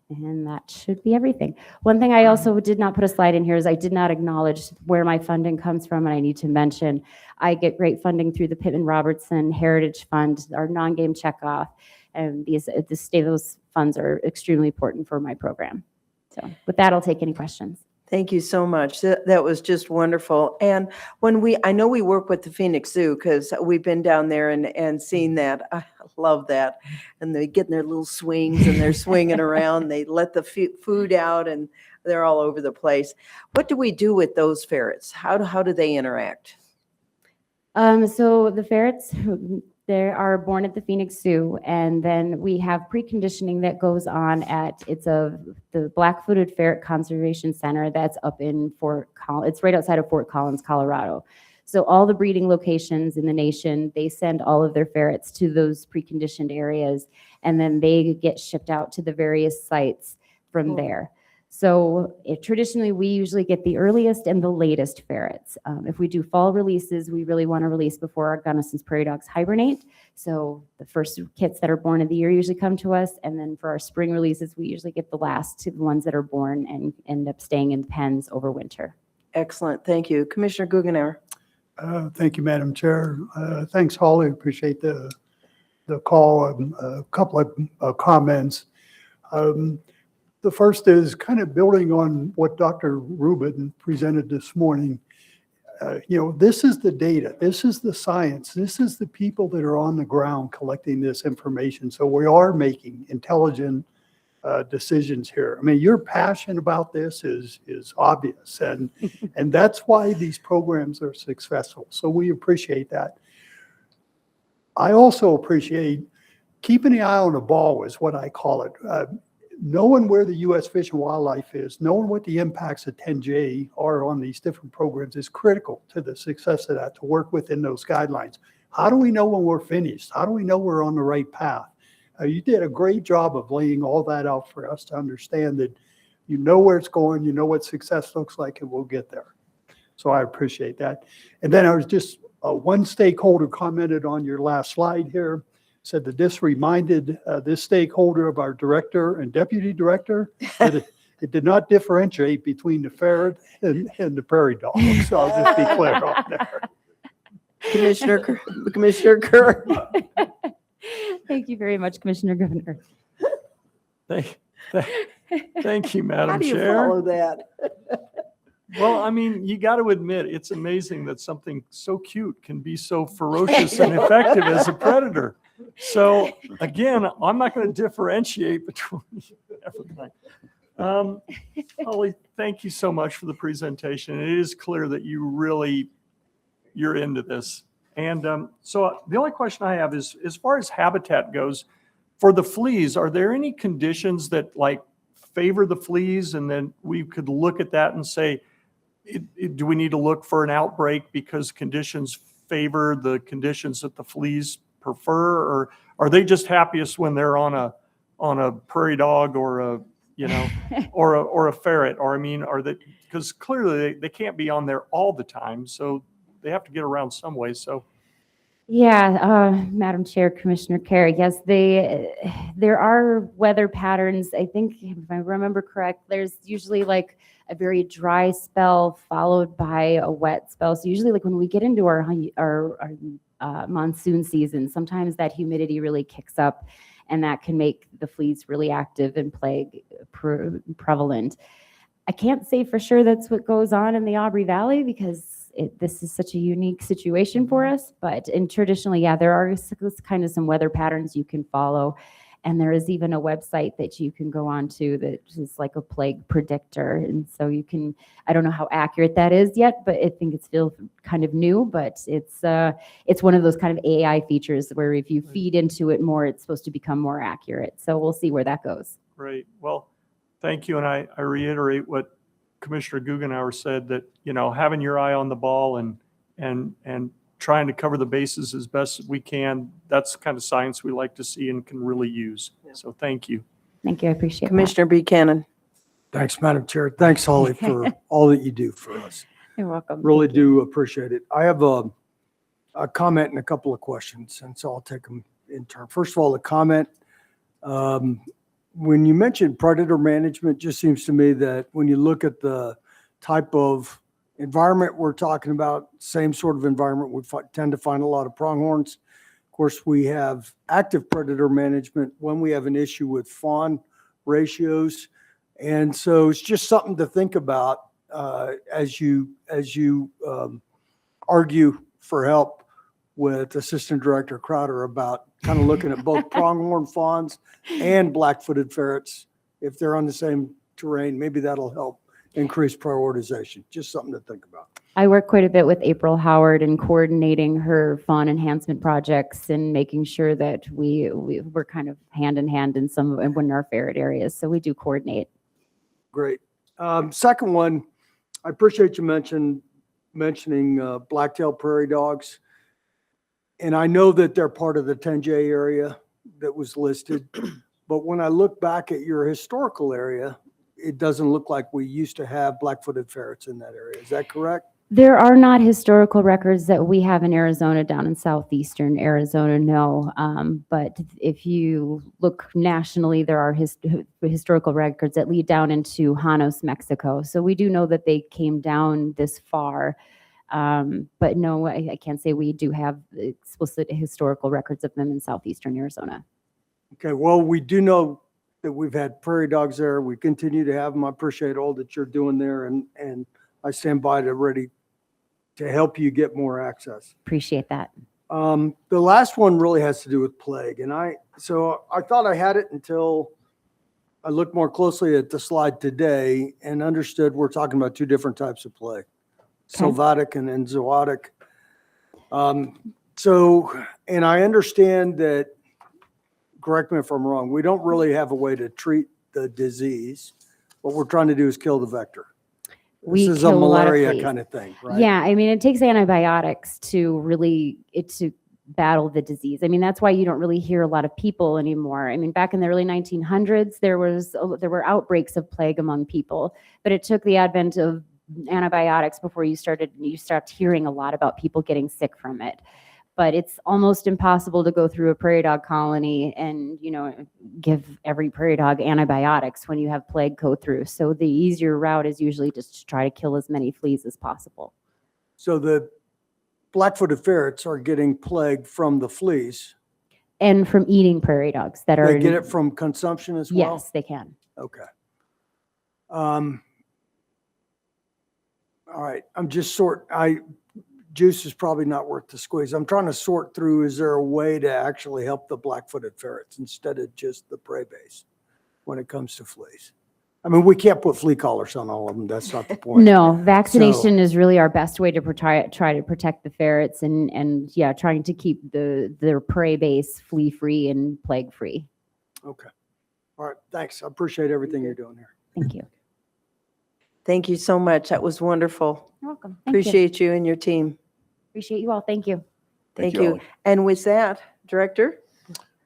S14: And that should be everything. One thing I also did not put a slide in here is I did not acknowledge where my funding comes from, and I need to mention I get great funding through the Pittman Robertson Heritage Fund, our non-game checkoff, and those funds are extremely important for my program. So with that, I'll take any questions.
S1: Thank you so much. That was just wonderful. And I know we work with the Phoenix Zoo because we've been down there and seen that. I love that. And they get in their little swings and they're swinging around. They let the food out and they're all over the place. What do we do with those ferrets? How do they interact?
S14: So the ferrets, they are born at the Phoenix Zoo, and then we have preconditioning that goes on at the Black-Footed Ferret Conservation Center that's up in it's right outside of Fort Collins, Colorado. So all the breeding locations in the nation, they send all of their ferrets to those preconditioned areas, and then they get shipped out to the various sites from there. So traditionally, we usually get the earliest and the latest ferrets. If we do fall releases, we really want to release before our Gunnison's prairie dogs hibernate. So the first kits that are born of the year usually come to us. And then for our spring releases, we usually get the last two ones that are born and end up staying in pens over winter.
S1: Excellent. Thank you. Commissioner Guggenauer.
S4: Thank you, Madam Chair. Thanks, Holly. Appreciate the call. A couple of comments. The first is kind of building on what Dr. Rubin presented this morning. This is the data. This is the science. This is the people that are on the ground collecting this information. So we are making intelligent decisions here. I mean, your passion about this is obvious, and that's why these programs are successful. So we appreciate that. I also appreciate keeping the eye on the ball, is what I call it. Knowing where the U.S. Fish and Wildlife is, knowing what the impacts of 10J are on these different programs is critical to the success of that, to work within those guidelines. How do we know when we're finished? How do we know we're on the right path? You did a great job of laying all that out for us to understand that you know where it's going, you know what success looks like, and we'll get there. So I appreciate that. And then I was just, one stakeholder commented on your last slide here, said that this reminded this stakeholder of our director and deputy director, that It did not differentiate between the ferret and the prairie dog. So I'll just be clear on there.
S1: Commissioner Kerr.
S14: Thank you very much, Commissioner Governor.
S3: Thank you,
S1: How
S3: Madam
S1: do you
S3: Chair.
S1: follow that?
S3: Well, I mean, you got to admit, it's amazing that something so cute can be so ferocious and effective as a predator. So again, I'm not going to differentiate between everything. Holly, thank you so much for the presentation. It is clear that you're into this. And so the only question I have is, as far as habitat goes, for the fleas, are there any conditions that like favor the fleas? And then we could look at that and say, do we need to look for an outbreak because conditions favor the conditions that the fleas prefer? Or are they just happiest when they're on a prairie dog or a, you know, or a ferret? Or I mean, are they, because clearly they can't be on there all the time. So they have to get around some way. So
S14: Yeah, Madam Chair, Commissioner Carey, yes, there are weather patterns. I think, if I remember correct, there's usually like a very dry spell followed by a wet spell. So usually like when we get into our monsoon season, sometimes that humidity really kicks up and that can make the fleas really active and plague prevalent. I can't say for sure that's what goes on in the Aubrey Valley because this is such a unique situation for us, but traditionally, yeah, there are kind of some weather patterns you can follow. And there is even a website that you can go on to that is like a plague predictor. And so you can, I don't know how accurate that is yet, but I think it's still kind of new, but it's one of those kind of AI features where if you feed into it more, it's supposed to become more accurate. So we'll see where that goes.
S3: great. Well, thank you. And I reiterate what Commissioner Guggenauer said, that, you know, having your eye on the ball and trying to cover the bases as best as we can, that's the kind of science we like to see and can really use. So thank you.
S14: Thank you. I appreciate
S1: Commissioner Buchanan.
S6: Thanks, Madam Chair. Thanks, Holly, for all that you do for us.
S14: that. You're welcome.
S6: Really do appreciate it. I have a comment and a couple of questions, and so I'll take them in turn. First of all, the comment, when you mentioned predator management, just seems to me that when you look at the type of environment we're talking about, same sort of environment, we tend to find a lot of pronghorns. Of course, we have active predator management when we have an issue with fawn ratios. And so it's just something to think about as you argue for help with Assistant Director Crowder about kind of looking at both pronghorn fawns and black-footed ferrets. If they're on the same terrain, maybe that'll help increase prioritization. Just something to think about.
S14: I work quite a bit with April Howard in coordinating her fawn enhancement projects and making sure that we're kind of hand in hand in some of when our ferret areas. So we do coordinate.
S6: Great. Second one, I appreciate you mentioning black-tailed prairie dogs. And I know that they're part of the 10J area that was listed. But when I look back at your historical area, it doesn't look like we used to have black-footed ferrets in that area. Is that correct?
S14: There are not historical records that we have in Arizona, down in southeastern Arizona, no. But if you look nationally, there are historical records that lead down into Janos, Mexico. So we do know that they came down this far. But no, I can't say we do have explicit historical records of them in southeastern Arizona.
S6: Okay, well, we do know that we've had prairie dogs there. We continue to have them. I appreciate all that you're doing there, and I stand by to ready to help you get more access.
S14: Appreciate that.
S6: The last one really has to do with plague, and I thought I had it until I looked more closely at the slide today and understood we're talking about two different types of plague, sylvatic and enzootic. And I understand that, correct me if I'm wrong, we don't really have a way to treat the disease. What we're trying to do is kill the vector. This is a malaria kind of thing, right?
S14: Yeah, I mean, it takes antibiotics to battle the disease. I mean, that's why you don't really hear a lot of people anymore. I mean, back in the early 1900s, there were outbreaks of plague among people, but it took the advent of antibiotics before you stopped hearing a lot about people getting sick from it. but it's almost impossible to go through a prairie dog colony and, give every prairie dog antibiotics when you have plague go through. So the easier route is usually just to try to kill as many fleas as possible.
S6: So the black-footed ferrets are getting plague from the fleas.
S14: And from eating prairie dogs that are.
S6: They get it from consumption as well?
S14: Yes, they can.
S6: Okay. All right, juice is probably not worth the squeeze. I'm trying to sort through, is there a way to actually help the black-footed ferrets instead of just the prey base when it comes to fleas? I mean, we can't put flea collars on all of them. That's not the point.
S14: No, vaccination is really our best way to try to protect the ferrets and yeah, trying to keep their prey base flea-free and plague-free.
S6: Okay. All right, thanks. I appreciate everything you're doing here.
S14: Thank you.
S1: Thank you so much. That was wonderful.
S14: You're welcome. Thank you.
S1: Appreciate you and your team.
S14: Appreciate you all. Thank you.
S1: Thank you.
S16: Ally.
S1: And with that, Director?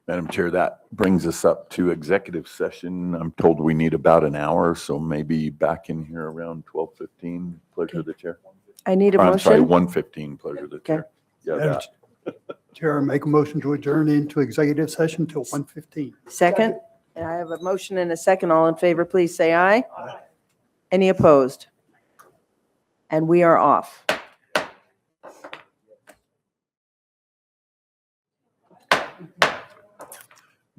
S16: Madam Chair, that brings us up to executive session. I'm told we need about an hour, so maybe back in here around 12:15. Pleasure of the chair.
S1: I need a
S16: Or, I'm sorry,
S1: motion.
S16: 1:15. Pleasure of the chair. Yeah,
S4: Madam Chair, I make a motion to adjourn into executive session till 1:15.
S1: Second? And I have a motion and a second. All in favor, please say aye. Aye. Any opposed? And we are off.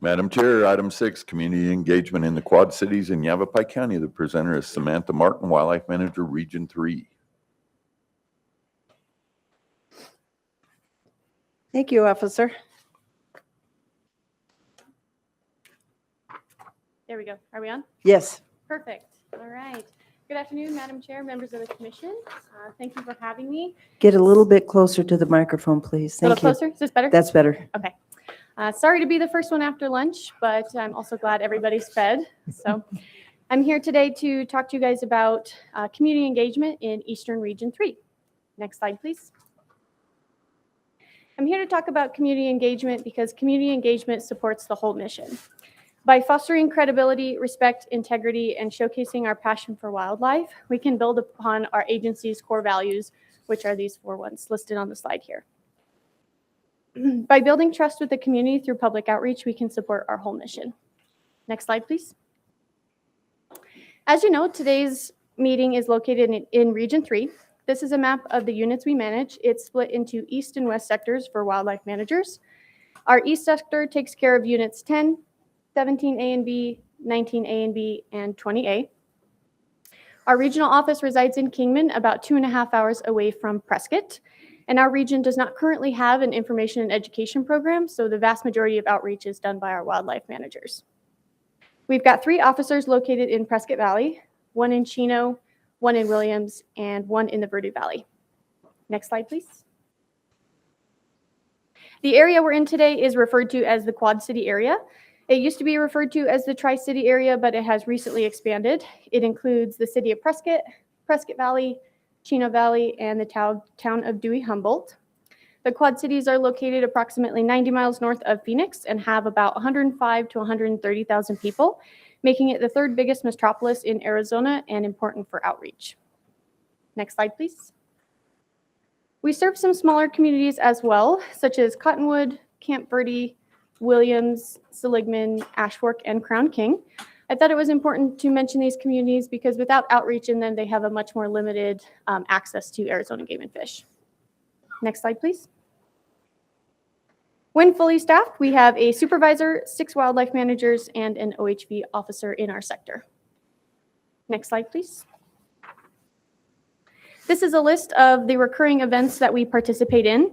S16: Madam Chair, item 6, community engagement in the Quad Cities in Yavapai County. The presenter is Samantha Martin, Wildlife Manager, Region 3.
S1: Thank you, Officer.
S18: There we go. Are we on?
S1: Yes.
S18: Perfect. All right. Good afternoon, Madam Chair, members of the commission. Thank you for having me.
S1: Get a little bit closer to the microphone, please.
S18: A little
S1: Thank you.
S18: closer? Is this better?
S1: That's better.
S18: Okay. Sorry to be the first one after lunch, but I'm also glad everybody's fed. So I'm here today to talk to you guys about community engagement in Eastern Region 3. Next slide, please. I'm here to talk about community engagement because community engagement supports the whole mission. By fostering credibility, respect, integrity, and showcasing our passion for wildlife, we can build upon our agency's core values, which are these 4 ones listed on the slide here. By building trust with the community through public outreach, we can support our whole mission. Next slide, please. As you know, today's meeting is located in Region 3. This is a map of the units we manage. It's split into east and west sectors for wildlife managers. Our east sector takes care of units 10, 17A and B, 19A and B, and 20A. Our regional office resides in Kingman, about 2.5 hours away from Prescott. And our region does not currently have an information and education program, so the vast majority of outreach is done by our wildlife managers. We've got 3 officers located in Prescott Valley, 1 in Chino, 1 in Williams, and 1 in the Verde Valley. Next slide, please. The area we're in today is referred to as the Quad City area. It used to be referred to as the Tri-City area, but it has recently expanded. It includes the city of Prescott, Prescott Valley, Chino Valley, and the town of Dewey-Humboldt. The Quad Cities are located approximately 90 miles north of Phoenix and have about 105 to 130,000 people, making it the 3rd biggest metropolis in Arizona and important for outreach. Next slide, please. We serve some smaller communities as well, such as Cottonwood, Camp Verde, Williams, Seligman, Ashfork, and Crown King. I thought it was important to mention these communities because without outreach in them, they have a much more limited access to Arizona game and fish. Next slide, please. When fully staffed, we have a supervisor, 6 wildlife managers, and an OHV officer in our sector. Next slide, please. This is a list of the recurring events that we participate in.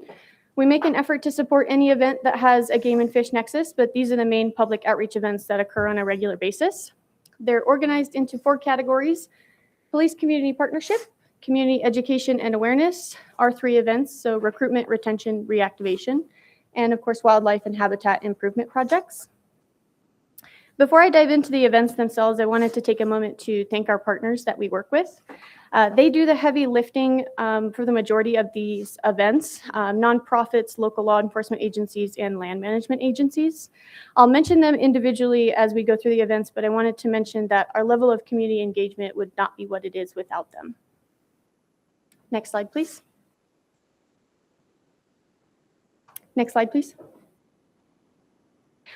S18: We make an effort to support any event that has a game and fish nexus, but these are the main public outreach events that occur on a regular basis. They're organized into 4 categories: police community partnership, community education and awareness, our 3 events, so recruitment, retention, reactivation, and of course, wildlife and habitat improvement projects. Before I dive into the events themselves, I wanted to take a moment to thank our partners that we work with. They do the heavy lifting for the majority of these events, nonprofits, local law enforcement agencies, and land management agencies. I'll mention them individually as we go through the events, but I wanted to mention that our level of community engagement would not be what it is without them. Next slide, please. Next slide, please.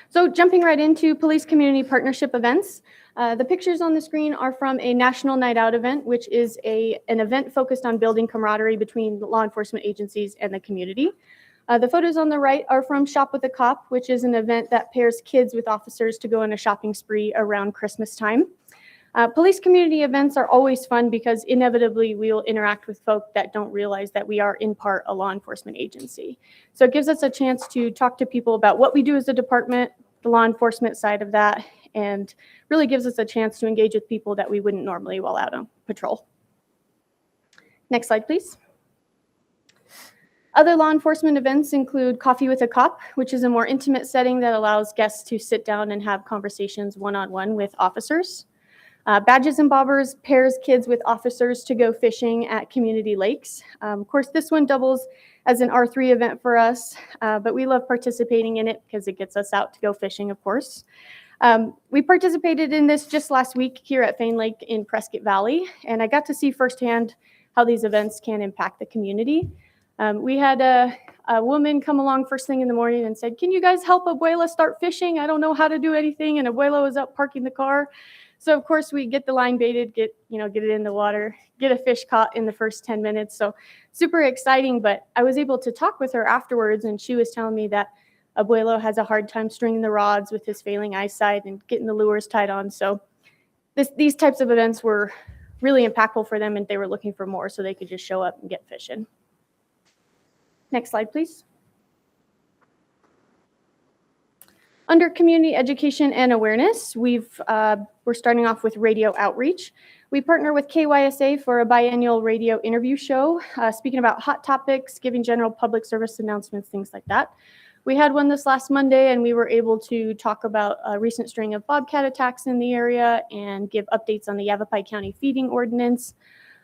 S18: So jumping right into police community partnership events. The pictures on the screen are from a National Night Out event, which is an event focused on building camaraderie between law enforcement agencies and the community. The photos on the right are from Shop with a Cop, which is an event that pairs kids with officers to go on a shopping spree around Christmas time. Police community events are always fun because inevitably we will interact with folk that don't realize that we are in part a law enforcement agency. So it gives us a chance to talk to people about what we do as a department, the law enforcement side of that, and really gives us a chance to engage with people that we wouldn't normally while out on patrol. Next slide, please. Other law enforcement events include Coffee with a Cop, which is a more intimate setting that allows guests to sit down and have conversations one-on-one with officers. Badges and Bobbers pairs kids with officers to go fishing at community lakes. Of course, this one doubles as an R3 event for us, but we love participating in it because it gets us out to go fishing, of course. We participated in this just last week here at Fain Lake in Prescott Valley, and I got to see firsthand how these events can impact the community. We had a woman come along first thing in the morning and said, "Can you guys help Abuela start fishing? I don't know how to do anything." And Abuela was up parking the car. So of course we get the line baited, get it in the water, get a fish caught in the first 10 minutes. So super exciting, but I was able to talk with her afterwards, and she was telling me that Abuelo has a hard time stringing the rods with his failing eyesight and getting the lures tied on. So these types of events were really impactful for them, and they were looking for more so they could just show up and get fishing. Next slide, please. Under community education and awareness, we're starting off with radio outreach. We partner with KYSA for a biannual radio interview show, speaking about hot topics, giving general public service announcements, things like that. We had one this last Monday, and we were able to talk about a recent string of bobcat attacks in the area and give updates on the Yavapai County feeding ordinance.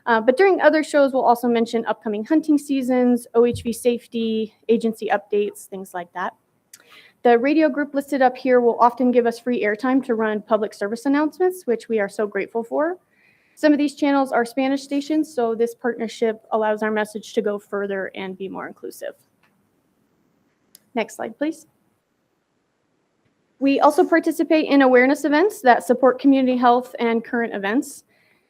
S18: But during other shows, we'll also mention upcoming hunting seasons, OHV safety, agency updates, things like that. The radio group listed up here will often give us free airtime to run public service announcements, which we are so grateful for. Some of these channels are Spanish stations, so this partnership allows our message to go further and be more inclusive. Next slide, please. We also participate in awareness events that support community health and current events.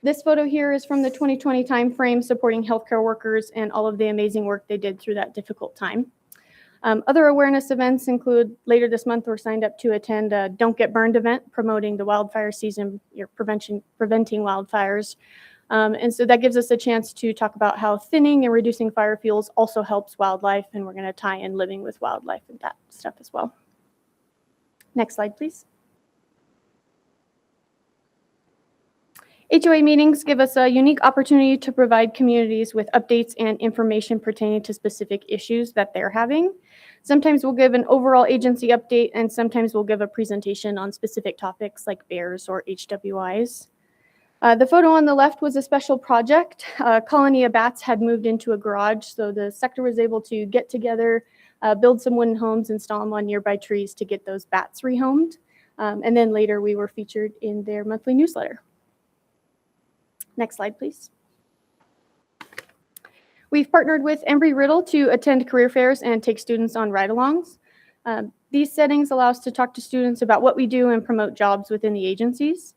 S18: This photo here is from the 2020 timeframe supporting healthcare workers and all of the amazing work they did through that difficult time. Other awareness events include later this month, we're signed up to attend a Don't Get Burned event promoting the wildfire season, preventing wildfires. And so that gives us a chance to talk about how thinning and reducing fire fuels also helps wildlife, and we're going to tie in living with wildlife and that stuff as well. Next slide, please. HOA meetings give us a unique opportunity to provide communities with updates and information pertaining to specific issues that they're having. Sometimes we'll give an overall agency update, and sometimes we'll give a presentation on specific topics like bears or HWIs. The photo on the left was a special project. A colony of bats had moved into a garage, so the sector was able to get together, build some wooden homes, install them on nearby trees to get those bats rehomed. And then later we were featured in their monthly newsletter. Next slide, please. We've partnered with Embry-Riddle to attend career fairs and take students on ride-alongs. These settings allow us to talk to students about what we do and promote jobs within the agencies.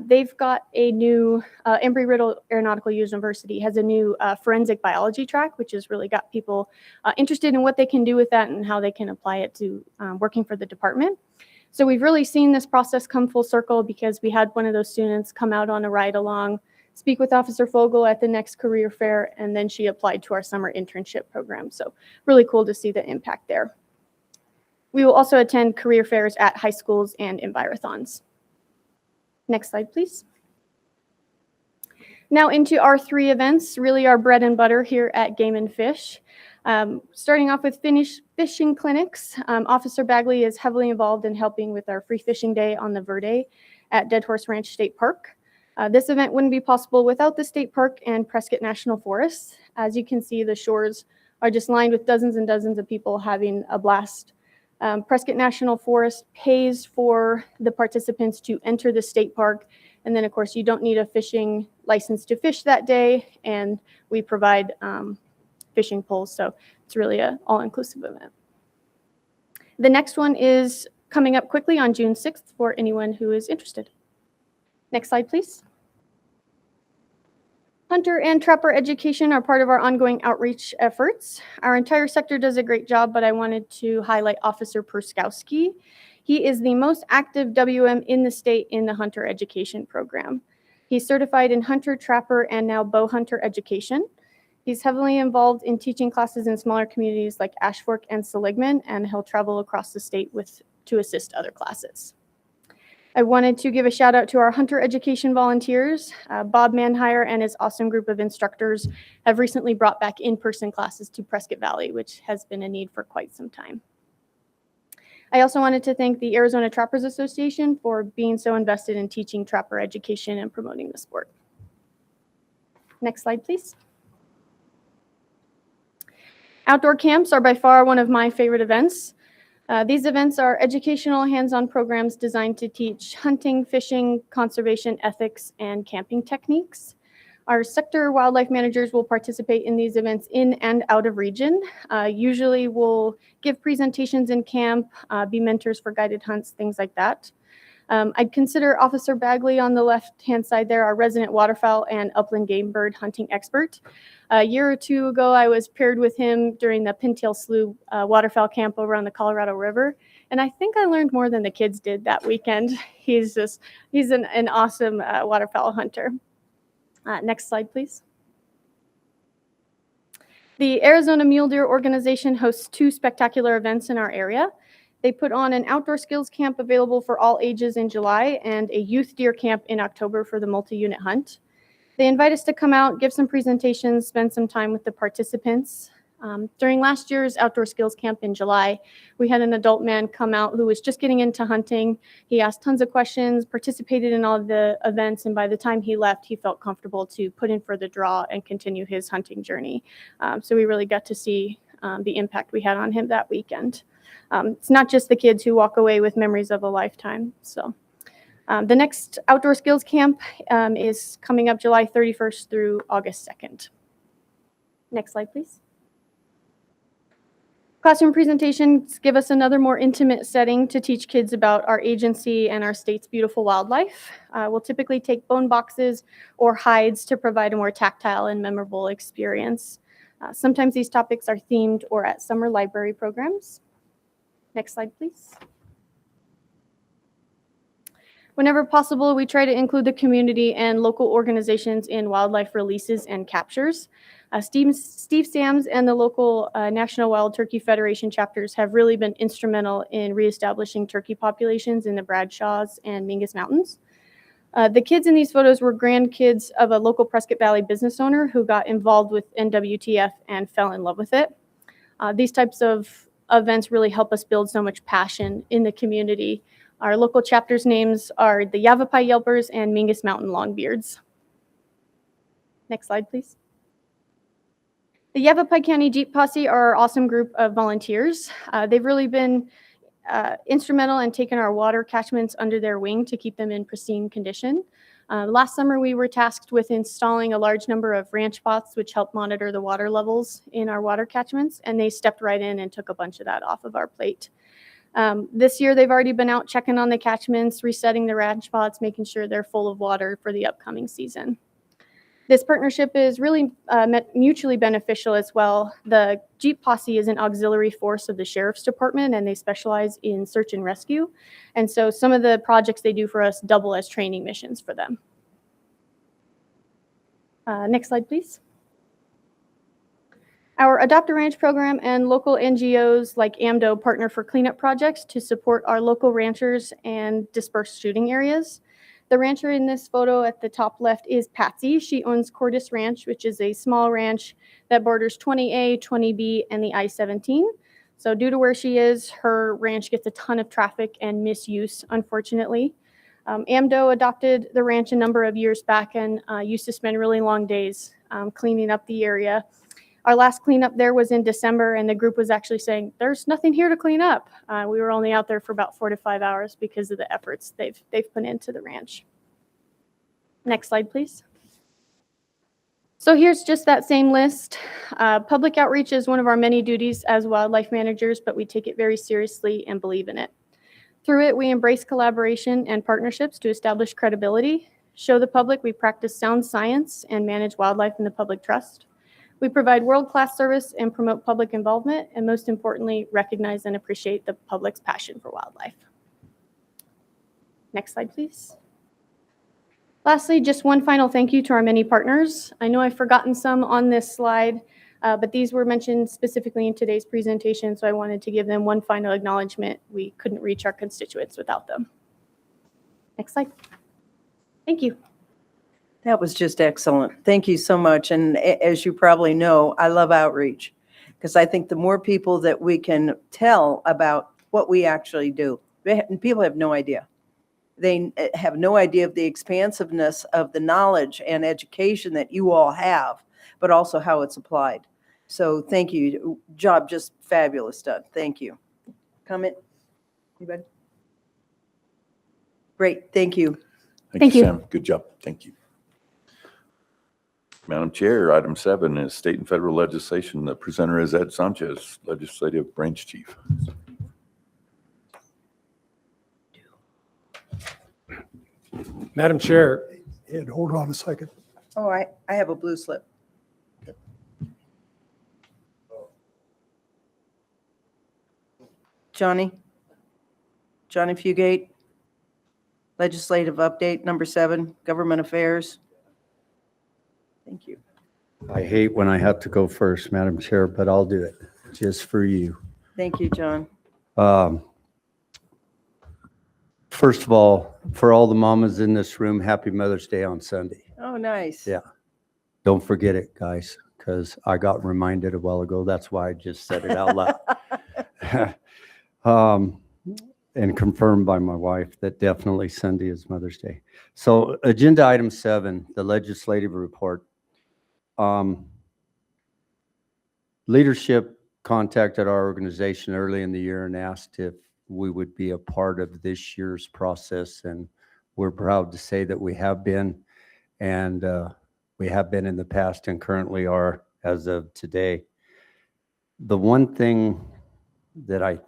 S18: They've got a new, Embry-Riddle Aeronautical University has a new forensic biology track, which has really got people interested in what they can do with that and how they can apply it to working for the department. So we've really seen this process come full circle because we had one of those students come out on a ride-along, speak with Officer Fogel at the next career fair, and then she applied to our summer internship program. So really cool to see the impact there. We will also attend career fairs at high schools and envirothons. Next slide, please. Now into our 3 events, really our bread and butter here at Game and Fish. Starting off with fishing clinics, Officer Bagley is heavily involved in helping with our free fishing day on the Verde at Dead Horse Ranch State Park. This event wouldn't be possible without the state park and Prescott National Forest. As you can see, the shores are just lined with dozens and dozens of people having a blast. Prescott National Forest pays for the participants to enter the state park. And then, of course, you don't need a fishing license to fish that day. And we provide fishing poles. So it's really an all-inclusive event. The next one is coming up quickly on June 6th for anyone who is interested. Next slide, please. Hunter and trapper education are part of our ongoing outreach efforts. Our entire sector does a great job, but I wanted to highlight Officer Perskowski. He is the most active WM in the state in the hunter education program. He's certified in hunter, trapper, and now bow hunter education. He's heavily involved in teaching classes in smaller communities like Ashfork and Seligman, and he'll travel across the state to assist other classes. I wanted to give a shout out to our hunter education volunteers. Bob Manhire and his awesome group of instructors have recently brought back in-person classes to Prescott Valley, which has been a need for quite some time. I also wanted to thank the Arizona Trappers Association for being so invested in teaching trapper education and promoting the sport. Next slide, please. Outdoor camps are by far one of my favorite events. These events are educational hands-on programs designed to teach hunting, fishing, conservation ethics, and camping techniques. Our sector wildlife managers will participate in these events in and out of region. Usually we'll give presentations in camp, be mentors for guided hunts, things like that. I'd consider Officer Bagley on the left-hand side there, our resident waterfowl and upland game bird hunting expert. A year or two ago, I was paired with him during the Pintail Slough waterfowl camp over on the Colorado River, and I think I learned more than the kids did that weekend. He's an awesome waterfowl hunter. Next slide, please. The Arizona Mule Deer Organization hosts 2 spectacular events in our area. They put on an outdoor skills camp available for all ages in July and a youth deer camp in October for the multi-unit hunt. They invite us to come out, give some presentations, spend some time with the participants. During last year's outdoor skills camp in July, we had an adult man come out who was just getting into hunting. He asked tons of questions, participated in all of the events, and by the time he left, he felt comfortable to put in for the draw and continue his hunting journey. So we really got to see the impact we had on him that weekend. It's not just the kids who walk away with memories of a lifetime. So the next outdoor skills camp is coming up July 31st through August 2nd. Next slide, please. Classroom presentations give us another more intimate setting to teach kids about our agency and our state's beautiful wildlife. We'll typically take bone boxes or hides to provide a more tactile and memorable experience. Sometimes these topics are themed or at summer library programs. Next slide, please. Whenever possible, we try to include the community and local organizations in wildlife releases and captures. Steve Sams and the local National Wild Turkey Federation chapters have really been instrumental in reestablishing turkey populations in the Bradshaws and Mingus Mountains. The kids in these photos were grandkids of a local Prescott Valley business owner who got involved with NWTF and fell in love with it. These types of events really help us build so much passion in the community. Our local chapters' names are the Yavapai Yelpers and Mingus Mountain Longbeards. Next slide, please. The Yavapai County Jeep Posse are our awesome group of volunteers. They've really been instrumental in taking our water catchments under their wing to keep them in pristine condition. Last summer, we were tasked with installing a large number of ranch pots, which help monitor the water levels in our water catchments, and they stepped right in and took a bunch of that off of our plate. This year, they've already been out checking on the catchments, resetting the ranch pots, making sure they're full of water for the upcoming season. This partnership is really mutually beneficial as well. The Jeep Posse is an auxiliary force of the Sheriff's Department, and they specialize in search and rescue. And so some of the projects they do for us double as training missions for them. Next slide, please. Our Adopt a Ranch program and local NGOs like AMDO partner for cleanup projects to support our local ranchers and dispersed shooting areas. The rancher in this photo at the top left is Patsy. She owns Cordis Ranch, which is a small ranch that borders 20A, 20B, and the I-17. So due to where she is, her ranch gets a ton of traffic and misuse, unfortunately. AMDO adopted the ranch a number of years back and used to spend really long days cleaning up the area. Our last cleanup there was in December, and the group was actually saying, there's nothing here to clean up. We were only out there for about 4 to 5 hours because of the efforts they've put into the ranch. Next slide, please. So here's just that same list. Public outreach is one of our many duties as wildlife managers, but we take it very seriously and believe in it. Through it, we embrace collaboration and partnerships to establish credibility, show the public we practice sound science, and manage wildlife in the public trust. We provide world-class service and promote public involvement, and most importantly, recognize and appreciate the public's passion for wildlife. Next slide, please. Lastly, just one final thank you to our many partners. I know I've forgotten some on this slide, but these were mentioned specifically in today's presentation, so I wanted to give them one final acknowledgement. We couldn't reach our constituents without them. Next slide. Thank you.
S1: That was just excellent. Thank you so much. And as you probably know, I love outreach because I think the more people that we can tell about what we actually do, people have no idea. They have no idea of the expansiveness of the knowledge and education that you all have, but also how it's applied. So thank you. Job just fabulous done. Thank you. Comment? Anybody? Great. Thank you.
S18: Thank you.
S16: Sam. Good job. Thank you. Madam Chair, item 7 is state and federal legislation. The presenter is Ed Sanchez, Legislative Branch Chief.
S21: Madam Chair,
S4: Ed, hold on a second.
S1: Oh, I have a blue slip. Johnny Fugate, legislative update, number 7, government affairs. Thank you.
S19: I hate when I have to go first, Madam Chair, but I'll do it just for you.
S1: Thank you, John.
S19: First of all, for all the mamas in this room, happy Mother's Day on Sunday.
S1: Oh, nice.
S19: Yeah. Don't forget it, guys, because I got reminded a while ago. That's why I just said it out loud. And confirmed by my wife that definitely Sunday is Mother's Day. So agenda item 7, the legislative report. Leadership contacted our organization early in the year and asked if we would be a part of this year's process, and we're proud to say that we have been, and we have been in the past and currently are as of today. The one thing that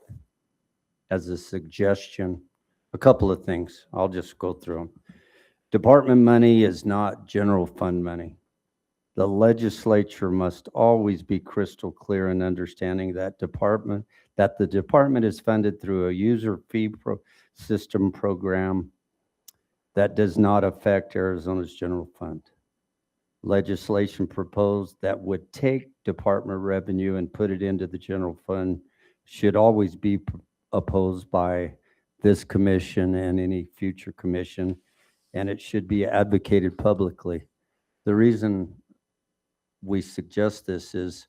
S19: as a suggestion, a couple of things, I'll just go through them. Department money is not general fund money. The legislature must always be crystal clear in understanding that the department is funded through a user fee system program that does not affect Arizona's general fund. Legislation proposed that would take department revenue and put it into the general fund should always be opposed by this commission and any future commission, and it should be advocated publicly. The reason we suggest this is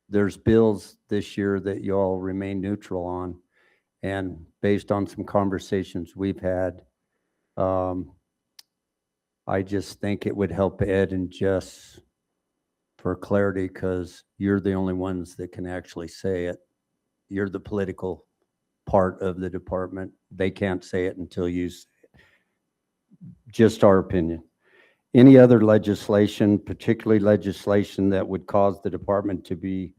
S19: there's bills this year that you all remain neutral on, and based on some conversations we've had, I just think it would help Ed and Jess for clarity, because you're the only ones that can actually say it. You're the political part of the department. They can't say it until you say it. Just our opinion. Any other legislation, particularly legislation that would cause the department to be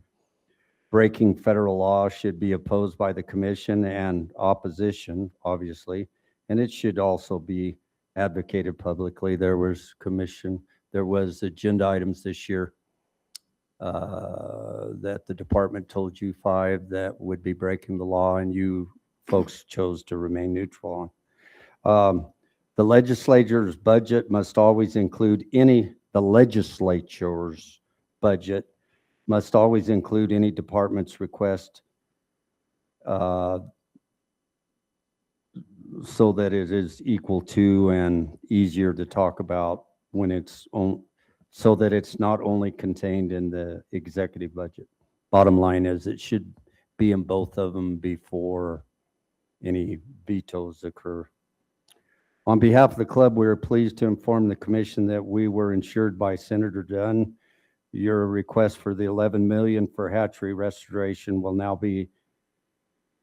S19: breaking federal law, should be opposed by the commission and opposition, obviously, and it should also be advocated publicly. There was agenda items this year that the department told you 5 that would be breaking the law, and you folks chose to remain neutral on. The legislature's budget must always include any department's request so that it is equal to and easier to talk about when it's on, so that it's not only contained in the executive budget. Bottom line is it should be in both of them before any vetoes occur. On behalf of the club, we are pleased to inform the commission that we were insured by Senator Dunn. Your request for the $11 million for hatchery restoration will now be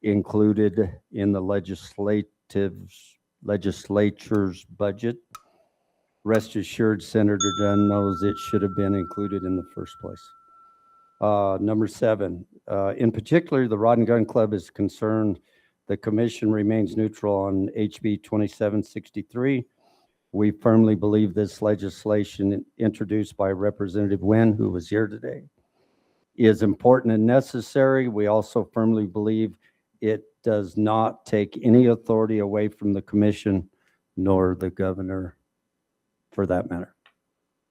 S19: included in the legislature's budget. Rest assured, Senator Dunn knows it should have been included in the first place. Number 7, in particular, the Rod and Gun Club is concerned the commission remains neutral on HB 2763. We firmly believe this legislation introduced by Representative Wynn, who was here today, is important and necessary. We also firmly believe it does not take any authority away from the commission nor the governor for that matter.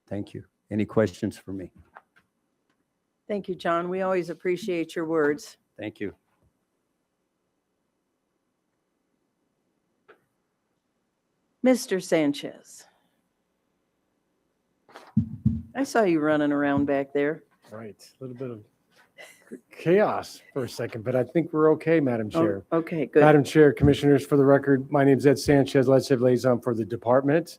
S19: Thank you. Any questions for me?
S1: Thank you, John. We always appreciate your words.
S19: Thank you.
S1: Mr. Sanchez. I saw you running around back there.
S9: Right, a little bit of chaos for a second, but I think we're okay, Madam Chair.
S1: Oh, okay, good.
S9: Madam Chair, Commissioners, for the record, my name is Ed Sanchez, Legislative Liaison for the Department,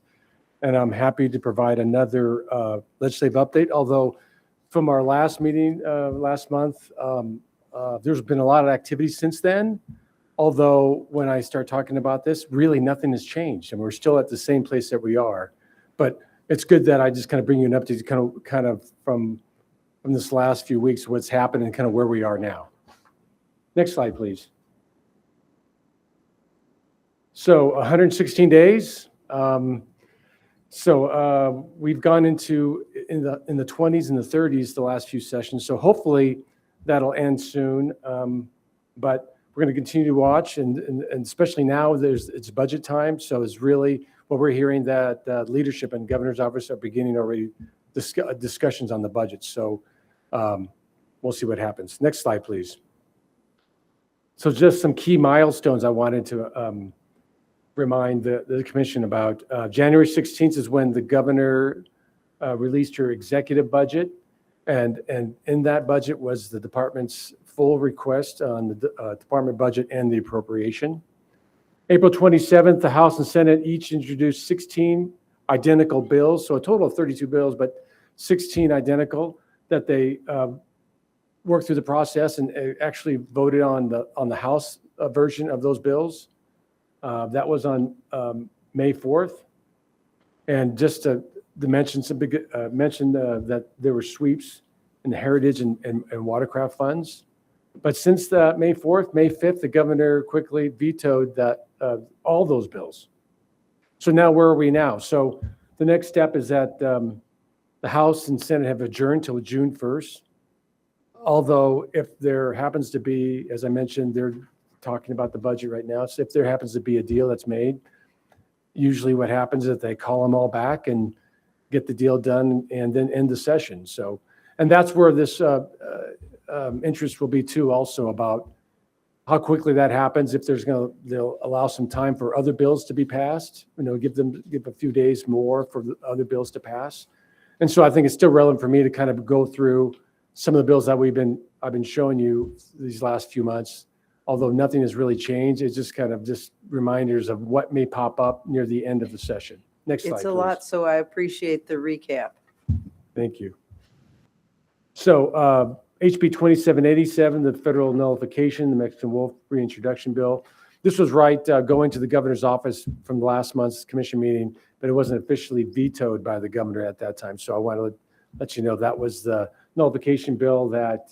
S9: and I'm happy to provide another legislative update, although from our last meeting last month, there's been a lot of activity since then. Although when I start talking about this, really nothing has changed, and we're still at the same place that we are. But it's good that I just kind of bring you an update kind of from this last few weeks, what's happened and kind of where we are now. Next slide, please. So 116 days. We've gone into in the 20s and the 30s the last few sessions. So hopefully that'll end soon. But we're going to continue to watch, and especially now it's budget time. So it's really what we're hearing that leadership and governor's office are beginning already discussions on the budget. So we'll see what happens. Next slide, please. So just some key milestones I wanted to remind the commission about. January 16th is when the governor released her executive budget. And in that budget was the department's full request on the department budget and the appropriation. April 27th, the House and Senate each introduced 16 identical bills, so a total of 32 bills, but 16 identical that they worked through the process and actually voted on the House version of those bills. That was on May 4th. And just to mention that there were sweeps in the heritage and watercraft funds. But since the May 4th, May 5th, the governor quickly vetoed all those bills. So now where are we now? So the next step is that the House and Senate have adjourned till June 1st. Although if there happens to be, as I mentioned, they're talking about the budget right now. So if there happens to be a deal that's made, usually what happens is that they call them all back and get the deal done and then end the session. So, and that's where this interest will be too, also about how quickly that happens. If they'll allow some time for other bills to be passed, give a few days more for the other bills to pass. And so I think it's still relevant for me to kind of go through some of the bills that I've been showing you these last few months. Although nothing has really changed, it's just kind of just reminders of what may pop up near the end of the session. Next slide,
S1: It's a
S9: please.
S1: lot, so I appreciate the recap.
S9: Thank you. So HB 2787, the federal nullification, the Mexican wolf reintroduction bill. This was going to the governor's office from last month's commission meeting, but it wasn't officially vetoed by the governor at that time. So I want to let you know that was the nullification bill that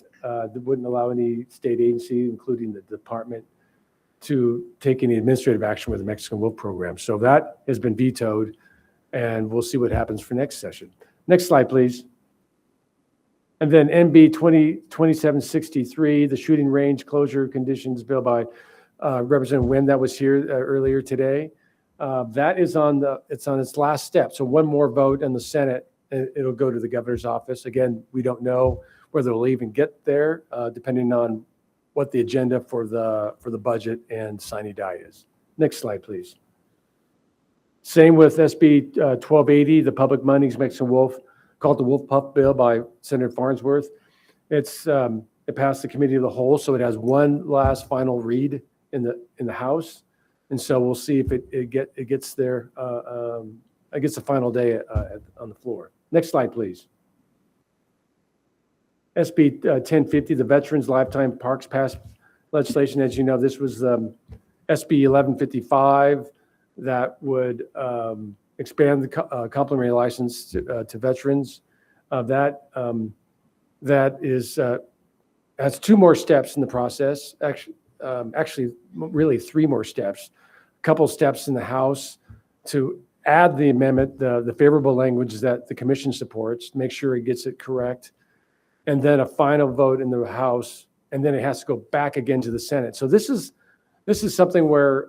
S9: wouldn't allow any state agency, including the department, to take any administrative action with the Mexican wolf program. So that has been vetoed, and we'll see what happens for next session. Next slide, please. And then NB 2763, the shooting range closure conditions bill by Representative Wynn that was here earlier today. That is it's on its last step. So one more vote in the Senate, and it'll go to the governor's office. Again, we don't know whether it'll even get there, depending on what the agenda for the budget and sine die is. Next slide, please. Same with SB 1280, the public monies Mexican wolf, called the Wolf Pup Bill by Senator Farnsworth. It passed the committee of the whole, so it has one last final read in the House, and so we'll see if it gets there. It gets the final day on the floor. Next slide, please. SB 1050, the Veterans Lifetime Parks Pass legislation. As you know, this was SB 1155 that would expand the complimentary license to veterans. That has two more steps in the process. Actually, really three more steps. A couple steps in the House to add the amendment, the favorable language that the commission supports, make sure it gets it correct, and then a final vote in the House, and then it has to go back again to the Senate. So this is something where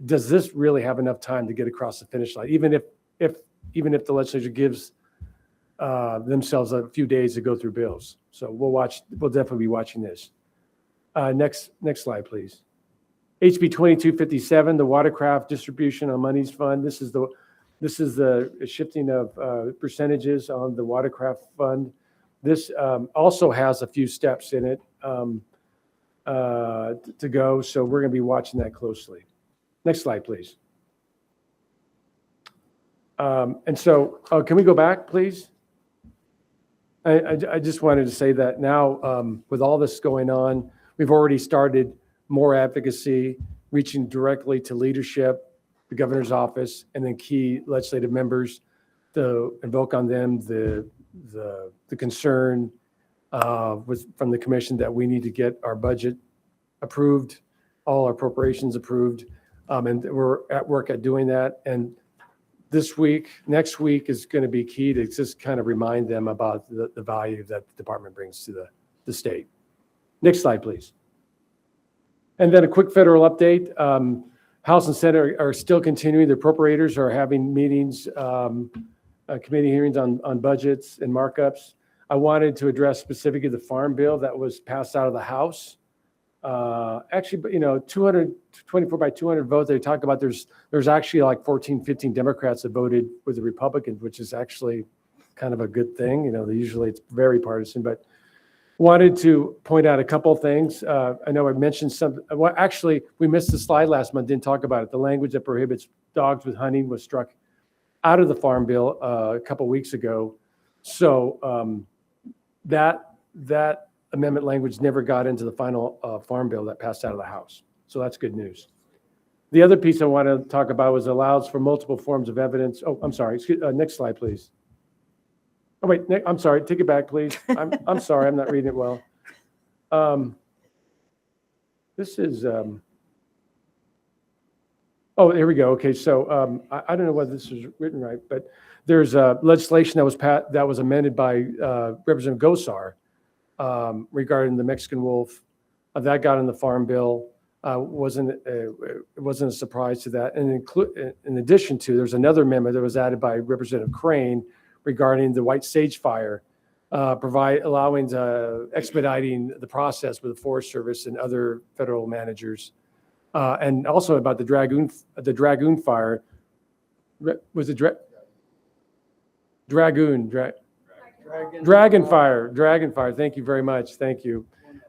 S9: does this really have enough time to get across the finish line, even if the legislature gives themselves a few days to go through bills. So we'll definitely be watching this. Next slide, please. HB 2257, the Watercraft Distribution on Monies Fund. This is the shifting of percentages on the Watercraft Fund. This also has a few steps in it to go, so we're going to be watching that closely. Next slide, please. And so, can we go back, please? I just wanted to say that now, with all this going on, we've already started more advocacy, reaching directly to leadership, the governor's office, and then key legislative members to invoke on them the concern from the commission that we need to get our budget approved, all our appropriations approved, and we're at work at doing that. And next week is going to be key to just kind of remind them about the value that the department brings to the state. Next slide, please. And then a quick federal update. House and Senate are still continuing. The appropriators are having meetings, committee hearings on budgets and markups. I wanted to address specifically the farm bill that was passed out of the House. Actually, 224 by 200 votes. They talk about there's actually like 14, 15 Democrats that voted with the Republicans, which is actually kind of a good thing. Usually it's very partisan, but wanted to point out a couple of things. I know I mentioned some. Well, actually, we missed the slide last month, didn't talk about it. The language that prohibits dogs with hunting was struck out of the farm bill a couple of weeks ago. So that amendment language never got into the final farm bill that passed out of the House. So that's good news. The other piece I want to talk about was allows for multiple forms of evidence. Oh, I'm sorry. Next slide, please. Oh, wait, I'm sorry. Take it back, please. I'm sorry. I'm not reading it well. This is, oh, here we go. Okay, so I don't know whether this is written right, but there's legislation that was amended by Representative Gosar regarding the Mexican wolf. That got in the Farm Bill. It wasn't a surprise to that. And in addition to, there's another amendment that was added by Representative Crane regarding the white sage fire, expediting the process with the Forest Service and other federal managers, and also about the Dragoon fire. Was it Dragon fire? Thank you very much. Thank you.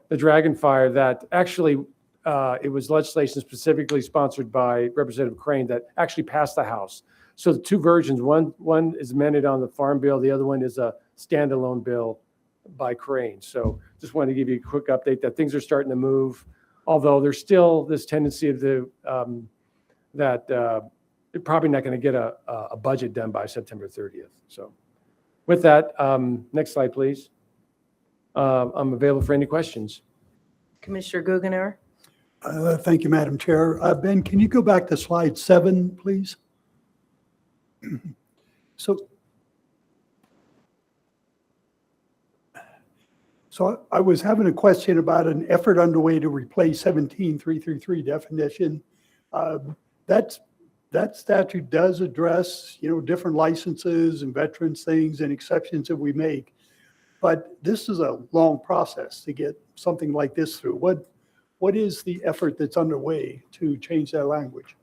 S9: The Dragon fire that actually it was legislation specifically sponsored by Representative Crane that actually passed the House. So the two versions, one is amended on the Farm Bill, the other one is a standalone bill by Crane. So just wanted to give you a quick update that things are starting to move, although there's still this tendency of that you're probably not going to get a budget done by September 30th. So with that, next slide, please. I'm available for any questions.
S1: Commissioner Guggenauer.
S4: Thank you, Madam Chair. Ben, can you go back to slide 7, please? So I was having a question about an effort underway to replace 17333 definition. That statute does address, different licenses and veterans things and exceptions that we make. But this is a long process to get something like this through. What is the effort that's underway to change that language?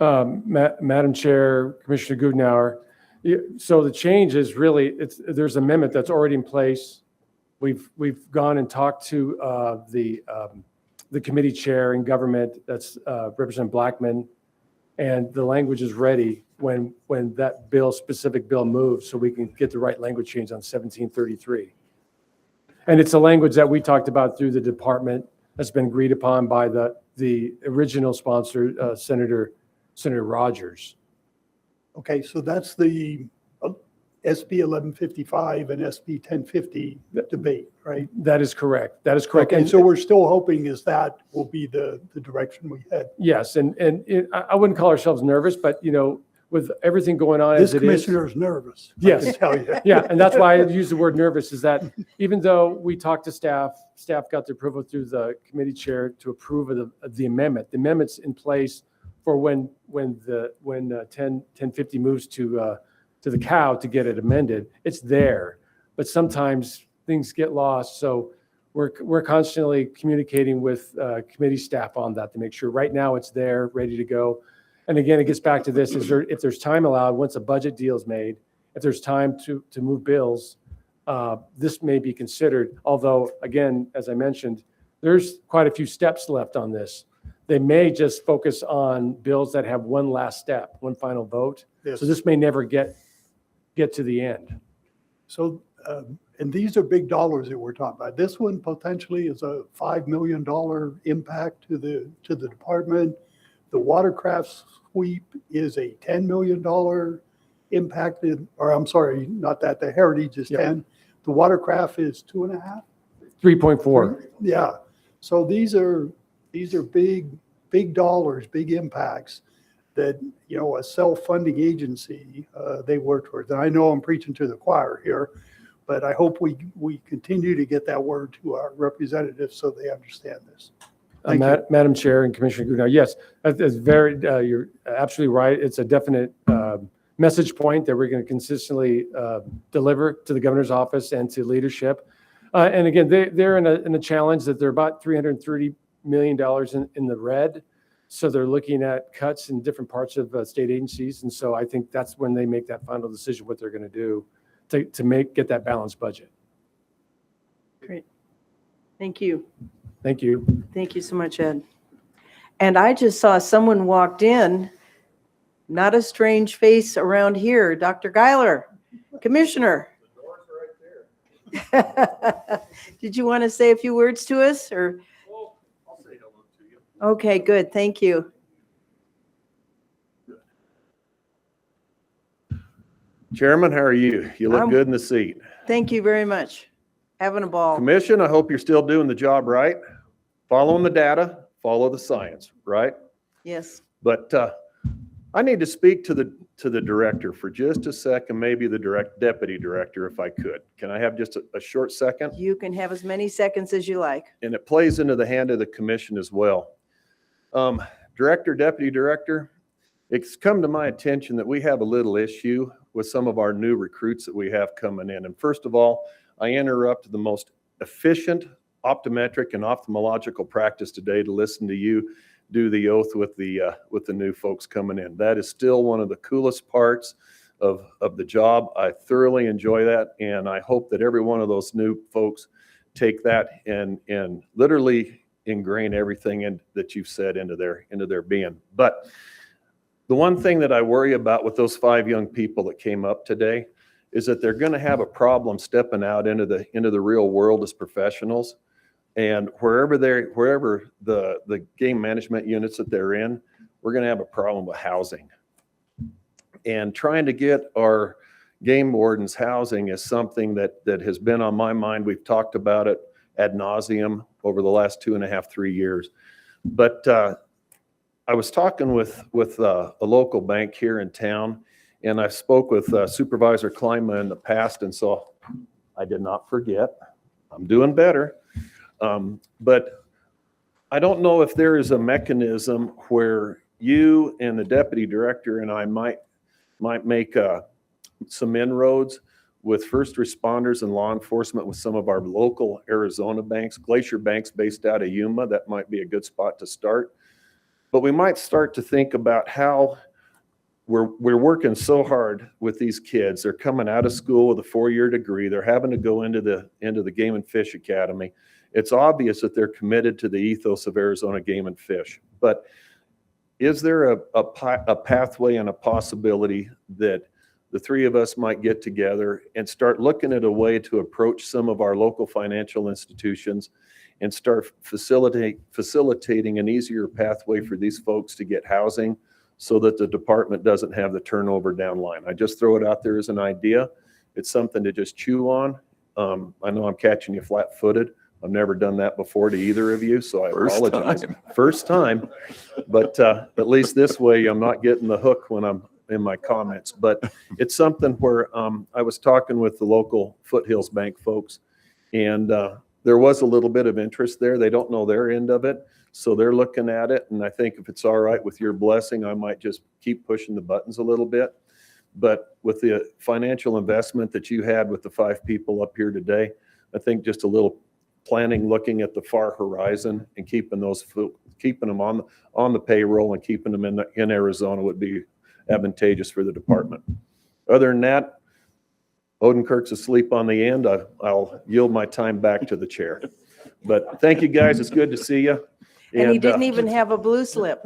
S9: Madam Chair, Commissioner Guggenauer, so the change is really, there's an amendment that's already in place. We've gone and talked to the committee chair in government, that's Representative Blackman, and the language is ready when that specific bill moves, so we can get the right language change on 1733. And it's a language that we talked about through the department that's been agreed upon by the original sponsor, Senator Rogers.
S4: Okay, so that's the SB 1155 and SB 1050 debate, right?
S9: That is correct. That is correct.
S4: Okay,
S9: And
S4: so we're still hoping is that will be the direction we head.
S9: yes, and I wouldn't call ourselves nervous, but with everything going on
S4: This
S9: as it is.
S4: commissioner is nervous. I
S9: Yes.
S4: can tell you.
S9: Yeah, and that's why I use the word nervous, is that even though we talked to staff got the approval through the committee chair to approve of the amendment. The amendment's in place for when 1050 moves to the cow to get it amended. It's there, but sometimes things get lost. So we're constantly communicating with committee staff on that to make sure right now it's there, ready to go. And again, it gets back to this, if there's time allowed, once a budget deal is made, if there's time to move bills, this may be considered. Although, again, as I mentioned, there's quite a few steps left on this. They may just focus on bills that have one last step, one final vote.
S4: Yes.
S9: So this may never get to the end.
S4: So, and these are big dollars that we're talking about. This one potentially is a $5 million impact to the department. The watercraft sweep is a $10 million impact, or I'm sorry, not that, the heritage is 10. The watercraft is 2.5.
S9: 3.4.
S4: Yeah. So these are big dollars, big impacts that, a self-funding agency, they work towards. And I know I'm preaching to the choir here, but I hope we continue to get that word to our representatives so they understand this. Thank you.
S9: Madam Chair and Commissioner Goodenow, yes, that's very, you're absolutely right. It's a definite message point that we're going to consistently deliver to the governor's office and to leadership. And again, they're in a challenge that they're about $330 million in the red. So they're looking at cuts in different parts of state agencies. And so I think that's when they make that final decision, what they're going to do to get that balanced budget.
S1: Great. Thank you.
S9: Thank you.
S1: Thank you so much, Ed. And I just saw someone walked in, not a strange face around here, Dr. Geiler, Commissioner. Did you want to say a few words to us, or?
S11: Well, I'll say hello to you.
S1: Okay, good. Thank you.
S11: Chairman, how are you? You look
S1: I'm-
S11: good in the seat.
S1: Thank you very much. Having a ball.
S11: Commission, I hope you're still doing the job right. Following the data, follow the science, right?
S1: Yes.
S11: But I need to speak to the director for just a second, maybe the deputy director, if I could. Can I have just a short second?
S1: You can have as many seconds as you like.
S11: And it plays into the hand of the commission as well. Director, deputy director, it's come to my attention that we have a little issue with some of our new recruits that we have coming in. And first of all, I interrupt the most efficient optometric and ophthalmological practice today to listen to you do the oath with the new folks coming in. That is still one of the coolest parts of the job. I thoroughly enjoy that, and I hope that every one of those new folks take that and literally ingrain everything that you've said into their being. But the one thing that I worry about with those 5 young people that came up today is that they're going to have a problem stepping out into the real world as professionals. And wherever the game management units that they're in, we're going to have a problem with housing. And trying to get our game wardens housing is something that has been on my mind. We've talked about it ad nauseum over the last 2.5, 3 years. But I was talking with a local bank here in town, and I spoke with Supervisor Klima in the past, and so I did not forget. I'm doing better. But I don't know if there is a mechanism where you and the deputy director and I might make some inroads with first responders and law enforcement with some of our local Arizona banks, Glacier Bank's based out of Yuma. That might be a good spot to start. But we might start to think about how we're working so hard with these kids. They're coming out of school with a 4-year degree. They're having to go into the Game and Fish Academy. It's obvious that they're committed to the ethos of Arizona Game and Fish. But is there a pathway and a possibility that the 3 of us might get together and start looking at a way to approach some of our local financial institutions and start facilitating an easier pathway for these folks to get housing so that the department doesn't have the turnover down line. I just throw it out there as an idea. It's something to just chew on. I know I'm catching you flat-footed. I've never done that before to either of you, so I apologize. First time, but at least this way I'm not getting the hook when I'm in my comments. But it's something where I was talking with the local Foothills Bank folks, and there was a little bit of interest there. They don't know their end of it, so they're looking at it. And I think if it's all right with your blessing, I might just keep pushing the buttons a little bit. But with the financial investment that you had with the 5 people up here today, I think just a little planning, looking at the far horizon and keeping them on the payroll and keeping them in Arizona would be advantageous for the department. Other than that, Odenkirk's asleep on the end. I'll yield my time back to the chair. But thank you, guys. It's good to see you.
S1: And he didn't even have a blue slip.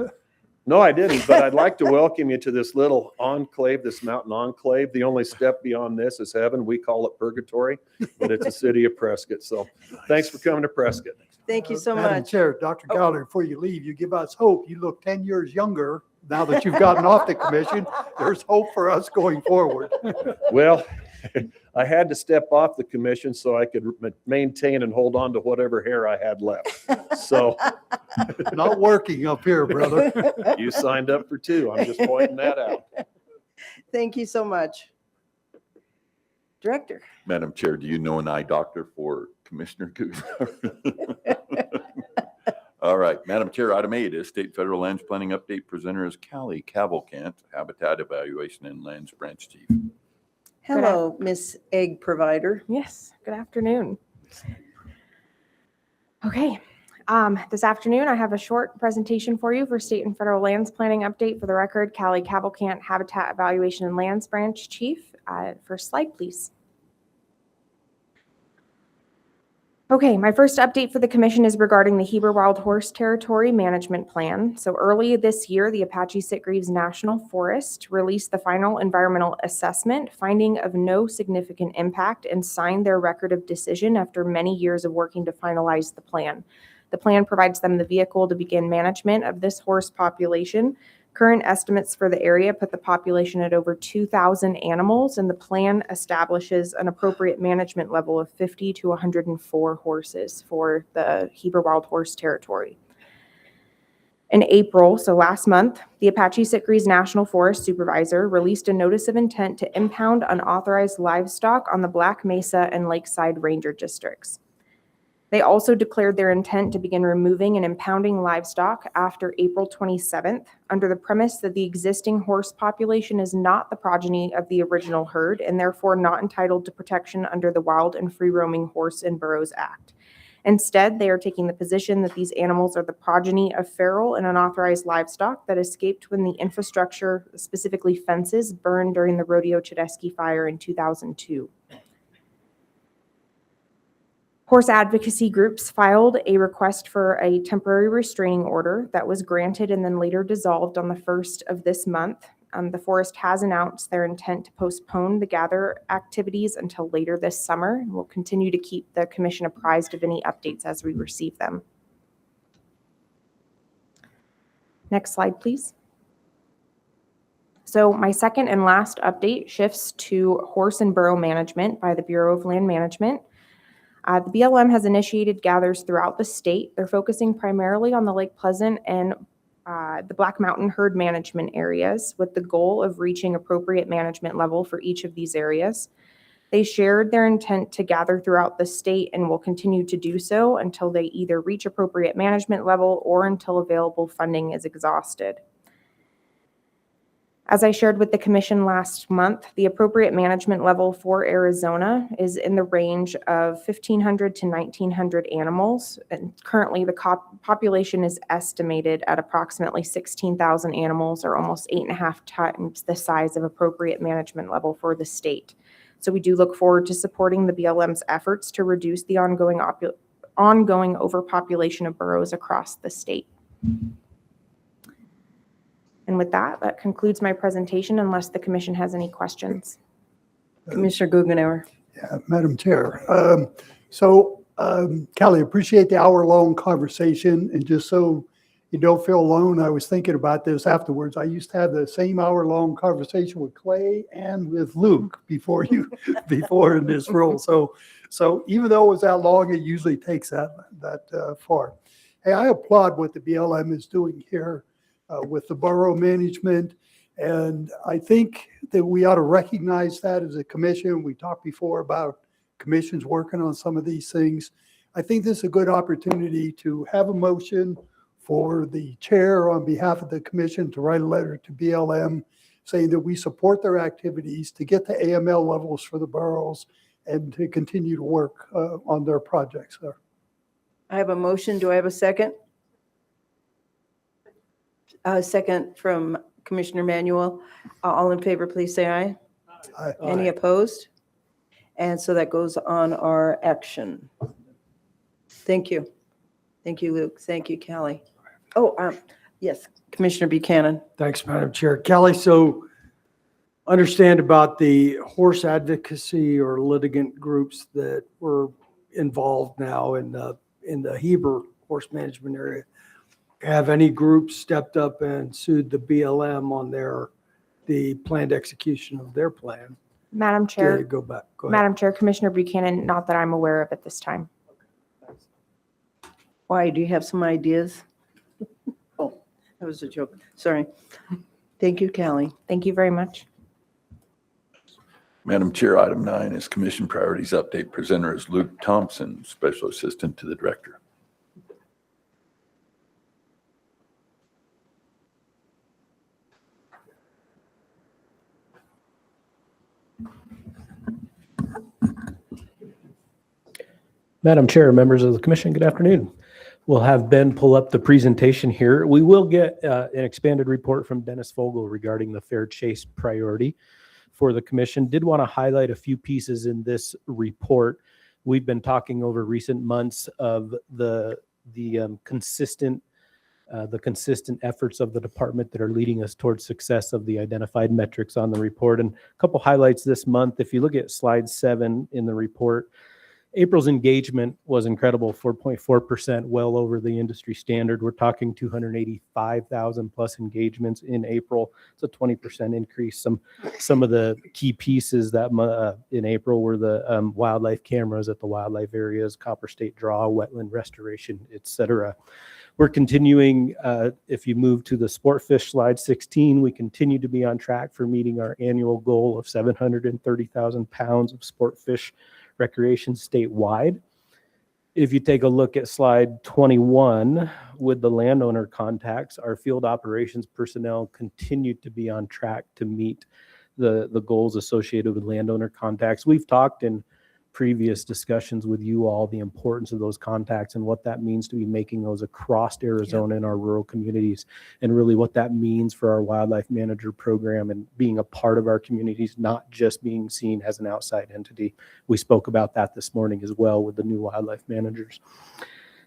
S11: No, I didn't, but I'd like to welcome you to this little enclave, this mountain enclave. The only step beyond this is heaven. We call it purgatory, but it's the city of Prescott. So thanks for coming to Prescott.
S1: Thank you so
S4: Madam
S1: much.
S4: Chair, Dr. Gallagher, before you leave, you give us hope. You look 10 years younger now that you've gotten off the commission. There's hope for us going forward.
S11: Well, I had to step off the commission so I could maintain and hold on to whatever hair I had left. So
S4: Not working up here, brother.
S11: you signed up for 2. I'm just pointing that out.
S1: Thank you so much. Director.
S16: Madam Chair, do you know an eye doctor for Commissioner Guggenauer? All right, Madam Chair, item 8 is State Federal Lands Planning Update. Presenter is Callie Cavalcant, Habitat Evaluation and Lands Branch Chief.
S1: Hello, Miss Egg Provider.
S20: Yes, good afternoon. Okay, this afternoon I have a short presentation for you for state and federal lands planning update. For the record, Callie Cavalcant, Habitat Evaluation and Lands Branch Chief. First slide, please. Okay, my first update for the commission is regarding the Heber Wild Horse Territory Management Plan. So early this year, the Apache Sitgreaves National Forest released the final environmental assessment, finding of no significant impact, and signed their record of decision after many years of working to finalize the plan. The plan provides them the vehicle to begin management of this horse population. Current estimates for the area put the population at over 2,000 animals, and the plan establishes an appropriate management level of 50 to 104 horses for the Heber Wild Horse Territory. In April, so last month, the Apache Sitgreaves National Forest Supervisor released a notice of intent to impound unauthorized livestock on the Black Mesa and Lakeside Ranger districts. They also declared their intent to begin removing and impounding livestock after April 27th, under the premise that the existing horse population is not the progeny of the original herd and therefore not entitled to protection under the Wild and Free Roaming Horse and Burros Act. Instead, they are taking the position that these animals are the progeny of feral and unauthorized livestock that escaped when the infrastructure, specifically fences, burned during the Rodeo Chedesky fire in 2002. Horse advocacy groups filed a request for a temporary restraining order that was granted and then later dissolved on the 1st of this month. The forest has announced their intent to postpone the gather activities until later this summer, and we'll continue to keep the commission apprised of any updates as we receive them. Next slide, please. So my second and last update shifts to horse and burro management by the Bureau of Land Management. The BLM has initiated gathers throughout the state. They're focusing primarily on the Lake Pleasant and the Black Mountain herd management areas, with the goal of reaching appropriate management level for each of these areas. They shared their intent to gather throughout the state and will continue to do so until they either reach appropriate management level or until available funding is exhausted. As I shared with the commission last month, the appropriate management level for Arizona is in the range of 1,500 to 1,900 animals. And currently, the population is estimated at approximately 16,000 animals, or almost 8.5 times the size of appropriate management level for the state. So we do look forward to supporting the BLM's efforts to reduce the ongoing overpopulation of burros across the state. And with that, that concludes my presentation unless the commission has any questions.
S1: Commissioner Guggenauer.
S4: Yeah, Madam Chair. Callie, appreciate the hour-long conversation. And just so you don't feel alone. I was thinking about this afterwards. I used to have the same hour-long conversation with Clay and with Luke before in this role. So even though it was that long, it usually takes that far. Hey, I applaud what the BLM is doing here with the borough management. And I think that we ought to recognize that as a commission. We talked before about commissions working on some of these things. I think this is a good opportunity to have a motion for the chair on behalf of the commission to write a letter to BLM saying that we support their activities to get to AML levels for the boroughs and to continue to work on their projects there.
S1: I have a motion. Do I have a second? A second from Commissioner Manuel. All in favor, please say aye.
S4: Aye.
S1: Any opposed? And so that goes on our action. Thank you. Thank you, Luke. Thank you, Callie. Oh, yes, Commissioner Buchanan.
S6: Thanks, Madam Chair. Kelly, so understand about the horse advocacy or litigant groups that were involved now in the Heber horse management area. Have any groups stepped up and sued the BLM on the planned execution of their plan?
S20: Madam Chair,
S6: Go back. Go ahead.
S20: Madam Chair, Commissioner Buchanan, not that I'm aware of at this time.
S1: Why? Do you have some ideas? Oh, that was a joke. Sorry. Thank you, Callie.
S20: Thank you very much.
S16: Madam Chair, item 9 is Commission Priorities Update. Presenter is Luke Thompson, Special Assistant to the Director.
S2: Madam Chair, members of the commission, good afternoon. We'll have Ben pull up the presentation here. We will get an expanded report from Dennis Vogel regarding the fair chase priority for the commission. Did want to highlight a few pieces in this report. We've been talking over recent months of the consistent efforts of the department that are leading us towards success of the identified metrics on the report. And a couple highlights this month. If you look at slide 7 in the report, April's engagement was incredible, 4.4%, well over the industry standard. We're talking 285,000 plus engagements in April. It's a 20% increase. Some of the key pieces that in April were the wildlife cameras at the wildlife areas, Copper State Draw, wetland restoration, etc. We're continuing, if you move to the sport fish slide 16, we continue to be on track for meeting our annual goal of 730,000 pounds of sport fish recreation statewide. If you take a look at slide 21 with the landowner contacts, our field operations personnel continue to be on track to meet the goals associated with landowner contacts. We've talked in previous discussions with you all the importance of those contacts and what that means to be making those across Arizona in our rural communities, and really what that means for our wildlife manager program and being a part of our communities, not just being seen as an outside entity. We spoke about that this morning as well with the new wildlife managers.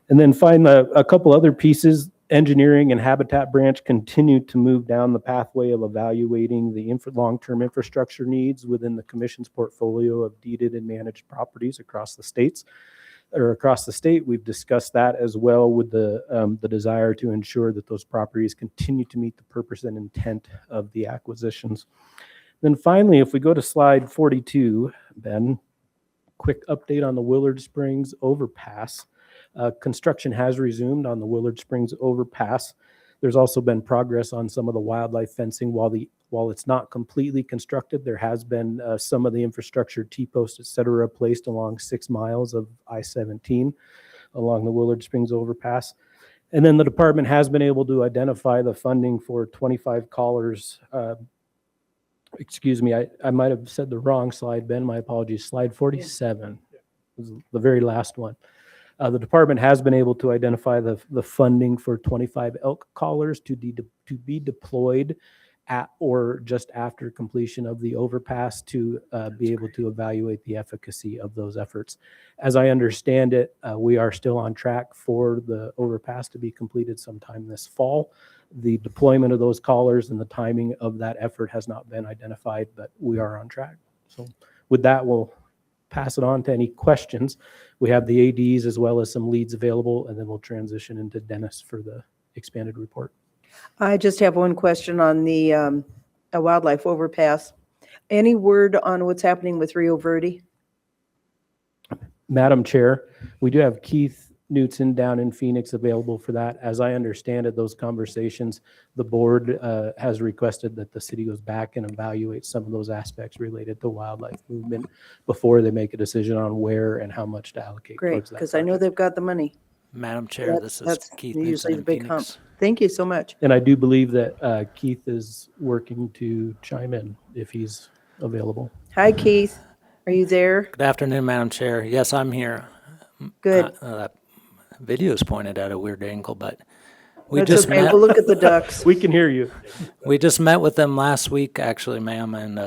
S2: And then finally, a couple other pieces. Engineering and habitat branch continue to move down the pathway of evaluating the long-term infrastructure needs within the commission's portfolio of deeded and managed properties across the state. We've discussed that as well with the desire to ensure that those properties continue to meet the purpose and intent of the acquisitions. Then finally, if we go to slide 42, Ben, quick update on the Willard Springs overpass. Construction has resumed on the Willard Springs overpass. There's also been progress on some of the wildlife fencing. While it's not completely constructed, there has been some of the infrastructure, T-posts, et cetera, placed along 6 miles of I-17 along the Willard Springs overpass. And then the department has been able to identify the funding for 25 collars. Excuse me, I might have said the wrong slide, Ben. My apologies. Slide 47 was the very last one. The department has been able to identify the funding for 25 elk collars to be deployed at or just after completion of the overpass to be able to evaluate the efficacy of those efforts. As I understand it, we are still on track for the overpass to be completed sometime this fall. The deployment of those collars and the timing of that effort has not been identified, but we are on track. So with that, we'll pass it on to any questions. We have the ADs as well as some leads available, and then we'll transition into Dennis for the expanded report.
S1: I just have one question on the wildlife overpass. Any word on what's happening with Rio Verde?
S2: Madam Chair, we do have Keith Knutson down in Phoenix available for that. As I understand it, those conversations, the board has requested that the city goes back and evaluate some of those aspects related to wildlife movement before they make a decision on where and how much to allocate
S1: Great,
S2: towards that.
S1: because I know they've got the money.
S5: Madam Chair, this is
S1: That's
S5: Keith
S1: usually
S5: Newsom
S1: the
S5: in
S1: big hump.
S5: Phoenix.
S1: Thank you so much.
S2: And I do believe that Keith is working to chime in if he's available.
S1: Hi, Keith. Are you there?
S5: Good afternoon, Madam Chair. Yes, I'm here.
S1: Good.
S5: That video's pointed at a weird angle, but we
S1: That's
S5: just
S1: okay.
S5: met.
S1: We'll look at the ducks.
S2: We can hear you.
S5: We just met with them last week, actually, ma'am, and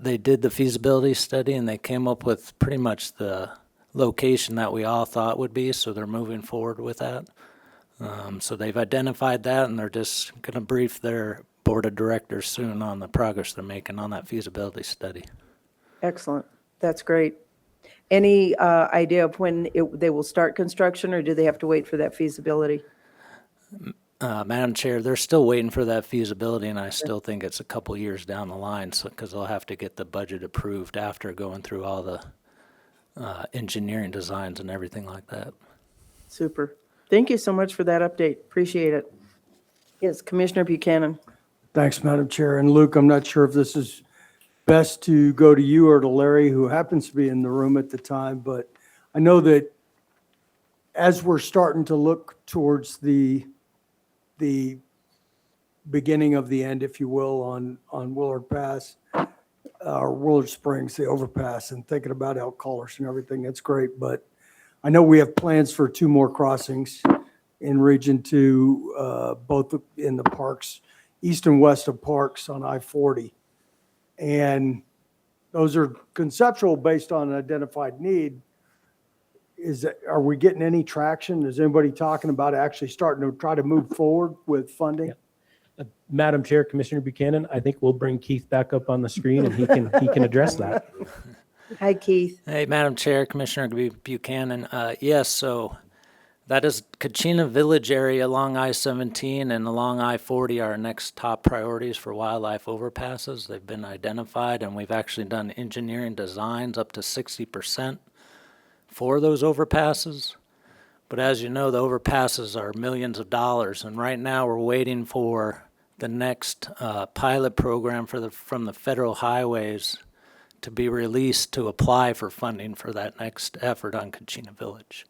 S5: they did the feasibility study, and they came up with pretty much the location that we all thought would be, so they're moving forward with that. So they've identified that, and they're just going to brief their board of directors soon on the progress they're making on that feasibility study.
S1: Excellent. That's great. Any idea of when they will start construction, or do they have to wait for that feasibility?
S5: Madam Chair, they're still waiting for that feasibility, and I still think it's a couple years down the line, so because they'll have to get the budget approved after going through all the engineering designs and everything like that.
S1: Super. Thank you so much for that update. Appreciate it. Yes, Commissioner Buchanan.
S7: Thanks, Madam Chair. And Luke, I'm not sure if this is best to go to you or to Larry, who happens to be in the room at the time, but I know that as we're starting to look towards the beginning of the end, if you will, on Willard Pass, or Willard Springs, the overpass, and thinking about elk collars and everything, that's great. But I know we have plans for 2 more crossings in Region 2, both in the parks, east and west of parks on I-40. And those are conceptual based on identified need. Are we getting any traction? Is anybody talking about actually starting to try to move forward with funding?
S2: Yeah. Madam Chair, Commissioner Buchanan, I think we'll bring Keith back up on the screen and he can address that.
S1: Hi, Keith.
S5: Hey, Madam Chair, Commissioner Buchanan. Yes, so that is Kachina Village area along I-17 and along I-40 are our next top priorities for wildlife overpasses. They've been identified, and we've actually done engineering designs up to 60% for those overpasses. But as you know, the overpasses are millions of dollars, and right now we're waiting for the next pilot program from the federal highways to be released to apply for funding for that next effort on Kachina Village.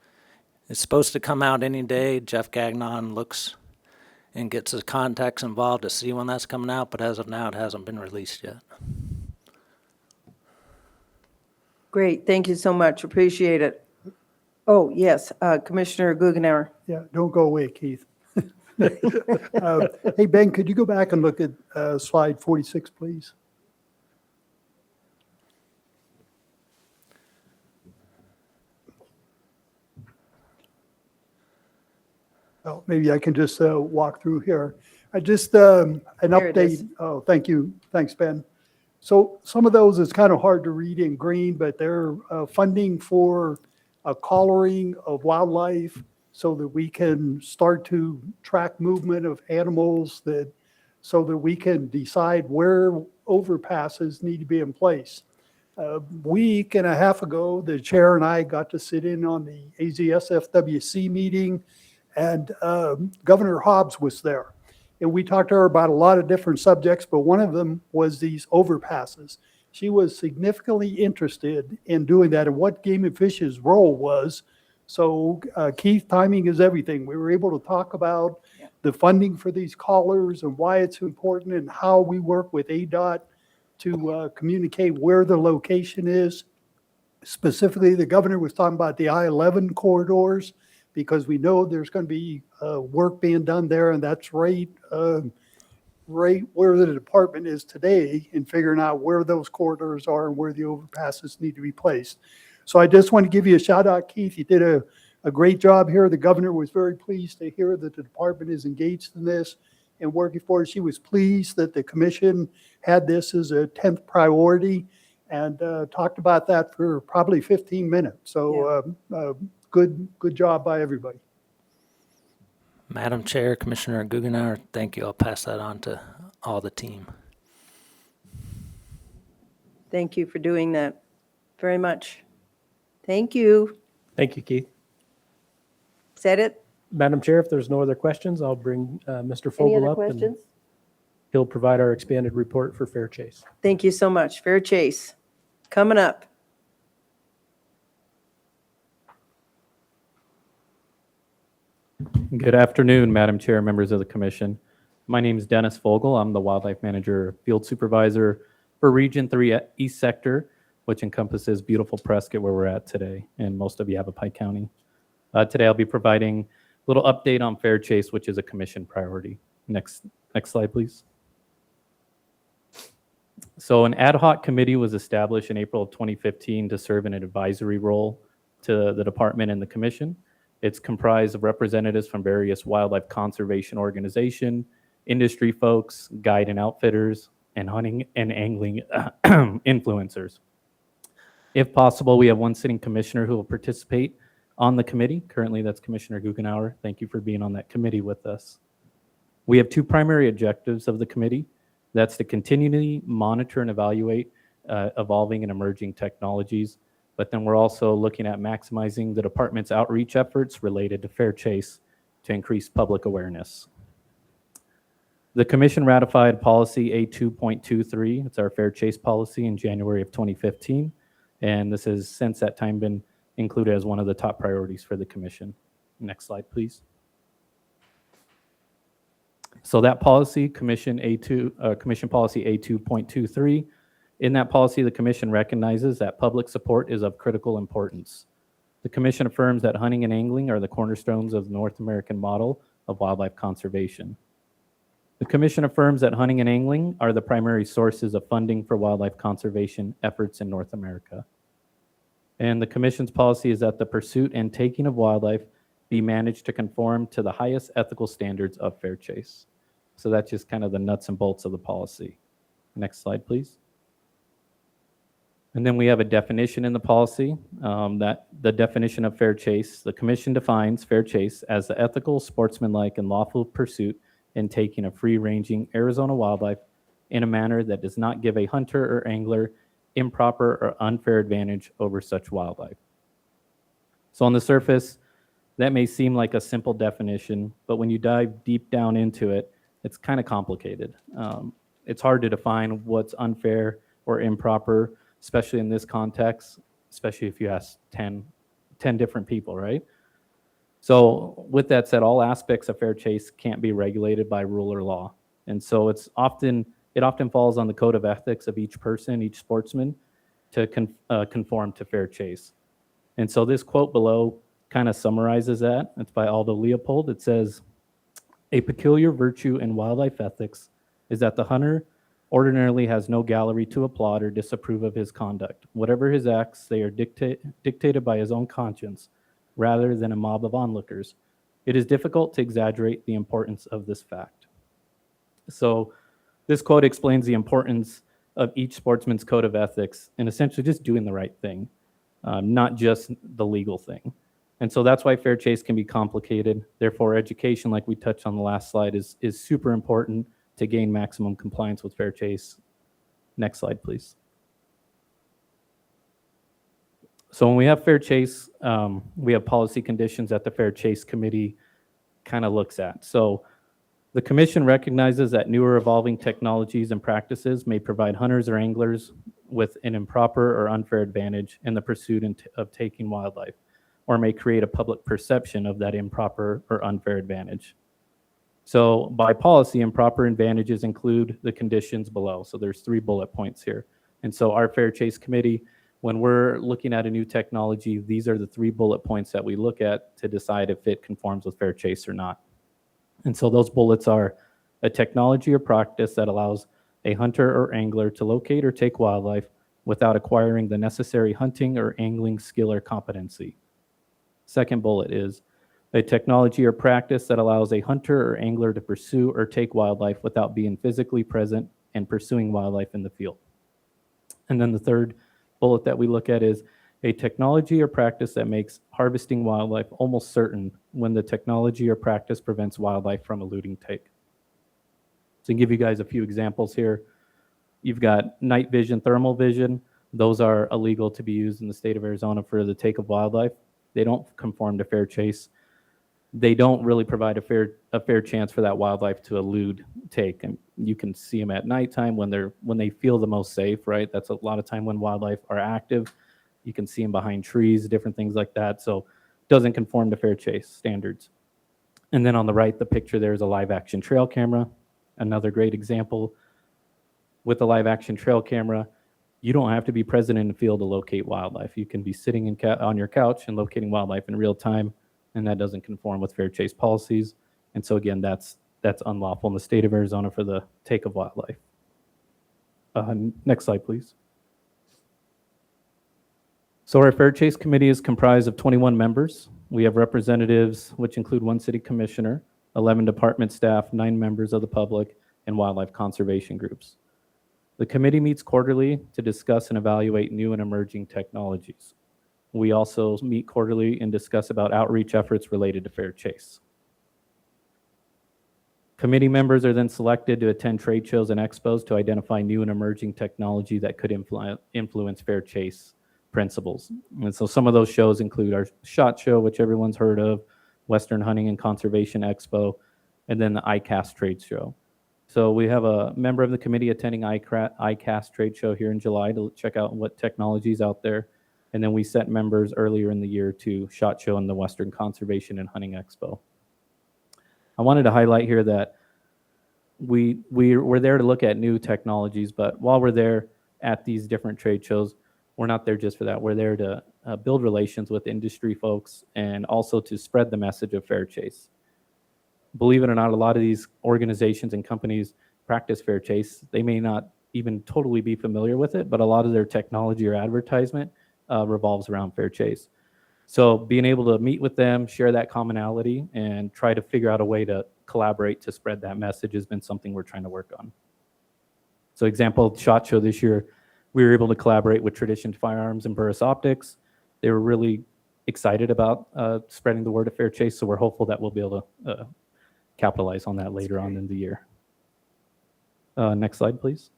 S5: It's supposed to come out any day. Jeff Gagnon looks and gets his contacts involved to see when that's coming out, but as of now, it hasn't been released yet.
S1: Great. Thank you so much. Appreciate it. Oh, yes, Commissioner Guggenauer.
S4: Yeah, don't go away, Keith. Hey, Ben, could you go back and look at slide 46, please? Oh, maybe I can just walk through here. I just, an
S1: There it is.
S4: update. Oh, thank you. Thanks, Ben. So some of those is kind of hard to read in green, but they're funding for collaring of wildlife so that we can start to track movement of animals, so that we can decide where overpasses need to be in place. A week and a half ago, the chair and I got to sit in on the AZSFWC meeting, and Governor Hobbs was there. And we talked to her about a lot of different subjects, but one of them was these overpasses. She was significantly interested in doing that and what Game and Fish's role was. So Keith, timing is everything. We were able to talk about the funding for these collars and why it's important and how we work with ADOT to communicate where the location is. Specifically, the governor was talking about the I-11 corridors, because we know there's going to be work being done there, and that's right where the department is today in figuring out where those corridors are and where the overpasses need to be placed. So I just want to give you a shout out, Keith. You did a great job here. The governor was very pleased to hear that the department is engaged in this and working for it. She was pleased that the commission had this as a 10th priority and talked about that for probably 15 minutes. So good job by everybody.
S5: Madam Chair, Commissioner Guggenauer, thank you. I'll pass that on to all the team.
S1: Thank you for doing that very much. Thank you.
S2: Thank you, Keith.
S1: Is that it?
S2: Madam Chair, if there's no other questions, I'll bring Mr.
S1: Any
S2: Fogel
S1: other
S2: up. And
S1: questions?
S2: he'll provide our expanded report for Fair Chase.
S1: Thank you so much. Fair Chase. Coming up.
S10: Good afternoon, Madam Chair, members of the Commission. My name is Dennis Vogel. I'm the Wildlife Manager, Field Supervisor for Region 3 East Sector, which encompasses beautiful Prescott, where we're at today, and most of Yavapai County. Today, I'll be providing a little update on Fair Chase, which is a Commission priority. Next slide, please. So an ad hoc committee was established in April of 2015 to serve in an advisory role to the department and the Commission. It's comprised of representatives from various wildlife conservation organization, industry folks, guide and outfitters, and hunting and angling influencers. If possible, we have one sitting commissioner who will participate on the committee. Currently, that's Commissioner Guggenauer. Thank you for being on that committee with us. We have two primary objectives of the committee. That's to continually monitor and evaluate evolving and emerging technologies. But then we're also looking at maximizing the department's outreach efforts related to Fair Chase to increase public awareness. The Commission ratified policy A2.23. It's our Fair Chase policy in January of 2015. And this has since that time been included as one of the top priorities for the Commission. Next slide, please. So that policy, Commission policy A2.23, in that policy, the Commission recognizes that public support is of critical importance. The Commission affirms that hunting and angling are the cornerstones of the North American model of wildlife conservation. The Commission affirms that hunting and angling are the primary sources of funding for wildlife conservation efforts in North America. And the Commission's policy is that the pursuit and taking of wildlife be managed to conform to the highest ethical standards of Fair Chase. So that's just kind of the nuts and bolts of the policy. Next slide, please. And then we have a definition in the policy, that the definition of Fair Chase. The Commission defines Fair Chase as the ethical, sportsmanlike, and lawful pursuit and taking of free-ranging Arizona wildlife in a manner that does not give a hunter or angler improper or unfair advantage over such wildlife. So on the surface, that may seem like a simple definition, but when you dive deep down into it, it's kind of complicated. It's hard to define what's unfair or improper, especially in this context, especially if you ask 10 different people, right? So with that said, all aspects of Fair Chase can't be regulated by rule or law. And so it often falls on the code of ethics of each person, each sportsman, to conform to Fair Chase. And so this quote below kind of summarizes that. It's by Aldo Leopold. It says, "A peculiar virtue in wildlife ethics is that the hunter ordinarily has no gallery to applaud or disapprove of his conduct. Whatever his acts, they are dictated by his own conscience, rather than a mob of onlookers. It is difficult to exaggerate the importance of this fact." So this quote explains the importance of each sportsman's code of ethics and essentially just doing the right thing, not just the legal thing. And so that's why Fair Chase can be complicated. Therefore, education, like we touched on the last slide, is super important to gain maximum compliance with Fair Chase. Next slide, please. So when we have Fair Chase, we have policy conditions that the Fair Chase Committee kind of looks at. So the Commission recognizes that newer evolving technologies and practices may provide hunters or anglers with an improper or unfair advantage in the pursuit of taking wildlife, or may create a public perception of that improper or unfair advantage. So by policy, improper advantages include the conditions below. So there's 3 bullet points here. And so our Fair Chase Committee, when we're looking at a new technology, these are the 3 bullet points that we look at to decide if it conforms with Fair Chase or not. And so those bullets are a technology or practice that allows a hunter or angler to locate or take wildlife without acquiring the necessary hunting or angling skill or competency. Second bullet is a technology or practice that allows a hunter or angler to pursue or take wildlife without being physically present and pursuing wildlife in the field. And then the third bullet that we look at is a technology or practice that makes harvesting wildlife almost certain when the technology or practice prevents wildlife from eluding take. So to give you guys a few examples here, you've got night vision, thermal vision. Those are illegal to be used in the state of Arizona for the take of wildlife. They don't conform to fair chase. They don't really provide a fair chance for that wildlife to elude take. And you can see them at nighttime when they feel the most safe, right? That's a lot of time when wildlife are active. You can see them behind trees, different things like that. So it doesn't conform to fair chase standards. And then on the right, the picture there is a live action trail camera. Another great example with the live action trail camera. You don't have to be present in the field to locate wildlife. You can be sitting on your couch and locating wildlife in real time, and that doesn't conform with fair chase policies. And so again, that's unlawful in the state of Arizona for the take of wildlife. Next slide, please. So our Fair Chase Committee is comprised of 21 members. We have representatives, which include 1 city commissioner, 11 department staff, 9 members of the public, and wildlife conservation groups. The committee meets quarterly to discuss and evaluate new and emerging technologies. We also meet quarterly and discuss about outreach efforts related to fair chase. Committee members are then selected to attend trade shows and expos to identify new and emerging technology that could influence fair chase principles. And so some of those shows include our SHOT Show, which everyone's heard of, Western Hunting and Conservation Expo, and then the ICAST trade show. So we have a member of the committee attending ICAST trade show here in July to check out what technology is out there. And then we sent members earlier in the year to SHOT Show and the Western Conservation and Hunting Expo. I wanted to highlight here that we're there to look at new technologies, but while we're there at these different trade shows, we're not there just for that. We're there to build relations with industry folks and also to spread the message of fair chase. Believe it or not, a lot of these organizations and companies practice fair chase. They may not even totally be familiar with it, but a lot of their technology or advertisement revolves around fair chase. So being able to meet with them, share that commonality, and try to figure out a way to collaborate to spread that message has been something we're trying to work on. So example, SHOT Show this year, we were able to collaborate with Tradition Firearms and Burris Optics. They were really excited about spreading the word of fair chase, so we're hopeful that we'll be able to capitalize on that later on in the year. Next slide, please.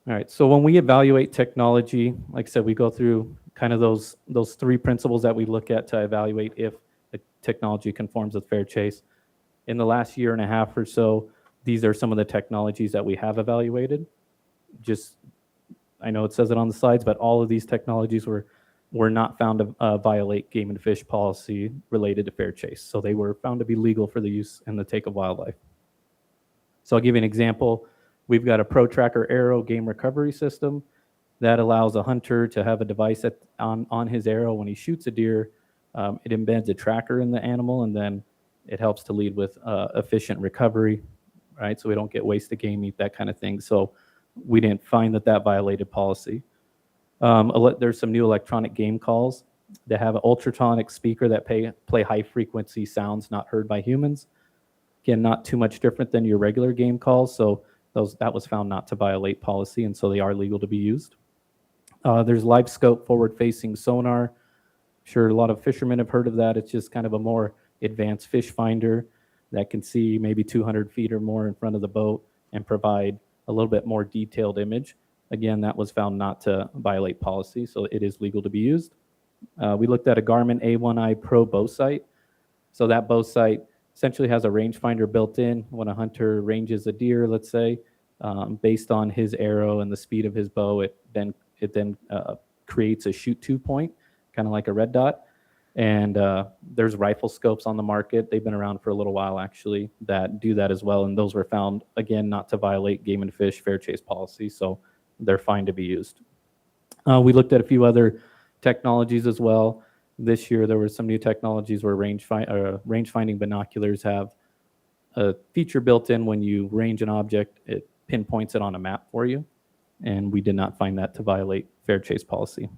S10: All right, so when we evaluate technology, like I said, we go through kind of those 3 principles that we look at to evaluate if the technology conforms with fair chase. In the last year and a half or so, these are some of the technologies that we have evaluated. I know it says it on the slides, but all of these technologies were not found to violate game and fish policy related to fair chase. So they were found to be legal for the use and the take of wildlife. So I'll give you an example. We've got a ProTracker arrow game recovery system that allows a hunter to have a device on his arrow when he shoots a deer. It embeds a tracker in the animal, and then it helps to lead with efficient recovery, right? So we don't get wasted game meat, that kind of thing. So we didn't find that violated policy. There's some new electronic game calls that have an ultrasonic speaker that play high frequency sounds not heard by humans. Again, not too much different than your regular game calls. So that was found not to violate policy, and so they are legal to be used. There's live scope forward facing sonar. I'm sure a lot of fishermen have heard of that. It's just kind of a more advanced fish finder that can see maybe 200 feet or more in front of the boat and provide a little bit more detailed image. Again, that was found not to violate policy, so it is legal to be used. We looked at a Garmin A1i Pro bow sight. So that bow sight essentially has a rangefinder built in. When a hunter ranges a deer, let's say, based on his arrow and the speed of his bow, it then creates a shoot to point, kind of like a red dot. And there's rifle scopes on the market. They've been around for a little while, actually, that do that as well. And those were found, again, not to violate game and fish fair chase policy. So they're fine to be used. We looked at a few other technologies as well. This year, there were some new technologies where range-finding binoculars have a feature built in. When you range an object, it pinpoints it on a map for you. And we did not find that to violate fair chase policy.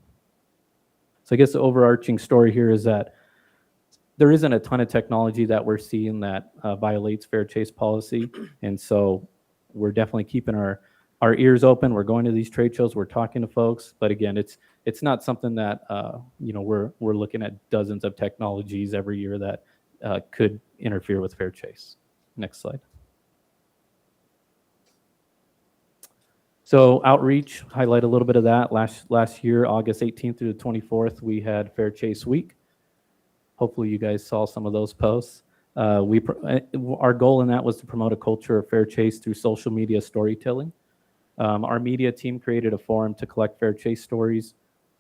S10: So I guess the overarching story here is that there isn't a ton of technology that we're seeing that violates fair chase policy. And so we're definitely keeping our our ears open. We're going to these trade shows. We're talking to folks. But again, it's not something that we're looking at dozens of technologies every year that could interfere with fair chase. Next slide. So outreach, highlight a little bit of that. Last year, August 18th through the 24th, we had Fair Chase Week. Hopefully you guys saw some of those posts. Our goal in that was to promote a culture of fair chase through social media storytelling. Our media team created a forum to collect fair chase stories.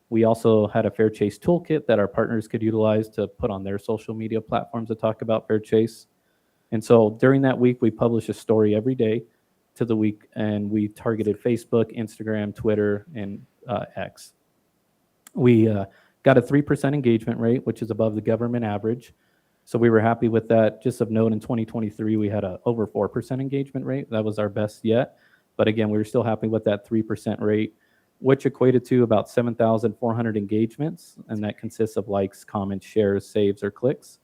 S10: We also had a fair chase toolkit that our partners could utilize to put on their social media platforms to talk about fair chase. And so during that week, we published a story every day to the week, and we targeted Facebook, Instagram, Twitter, and X. We got a 3% engagement rate, which is above the government average. So we were happy with that. Just of note, in 2023, we had a over 4% engagement rate. That was our best yet. But again, we were still happy with that 3% rate, which equated to about 7,400 engagements. And that consists of likes, comments, shares, saves, or clicks.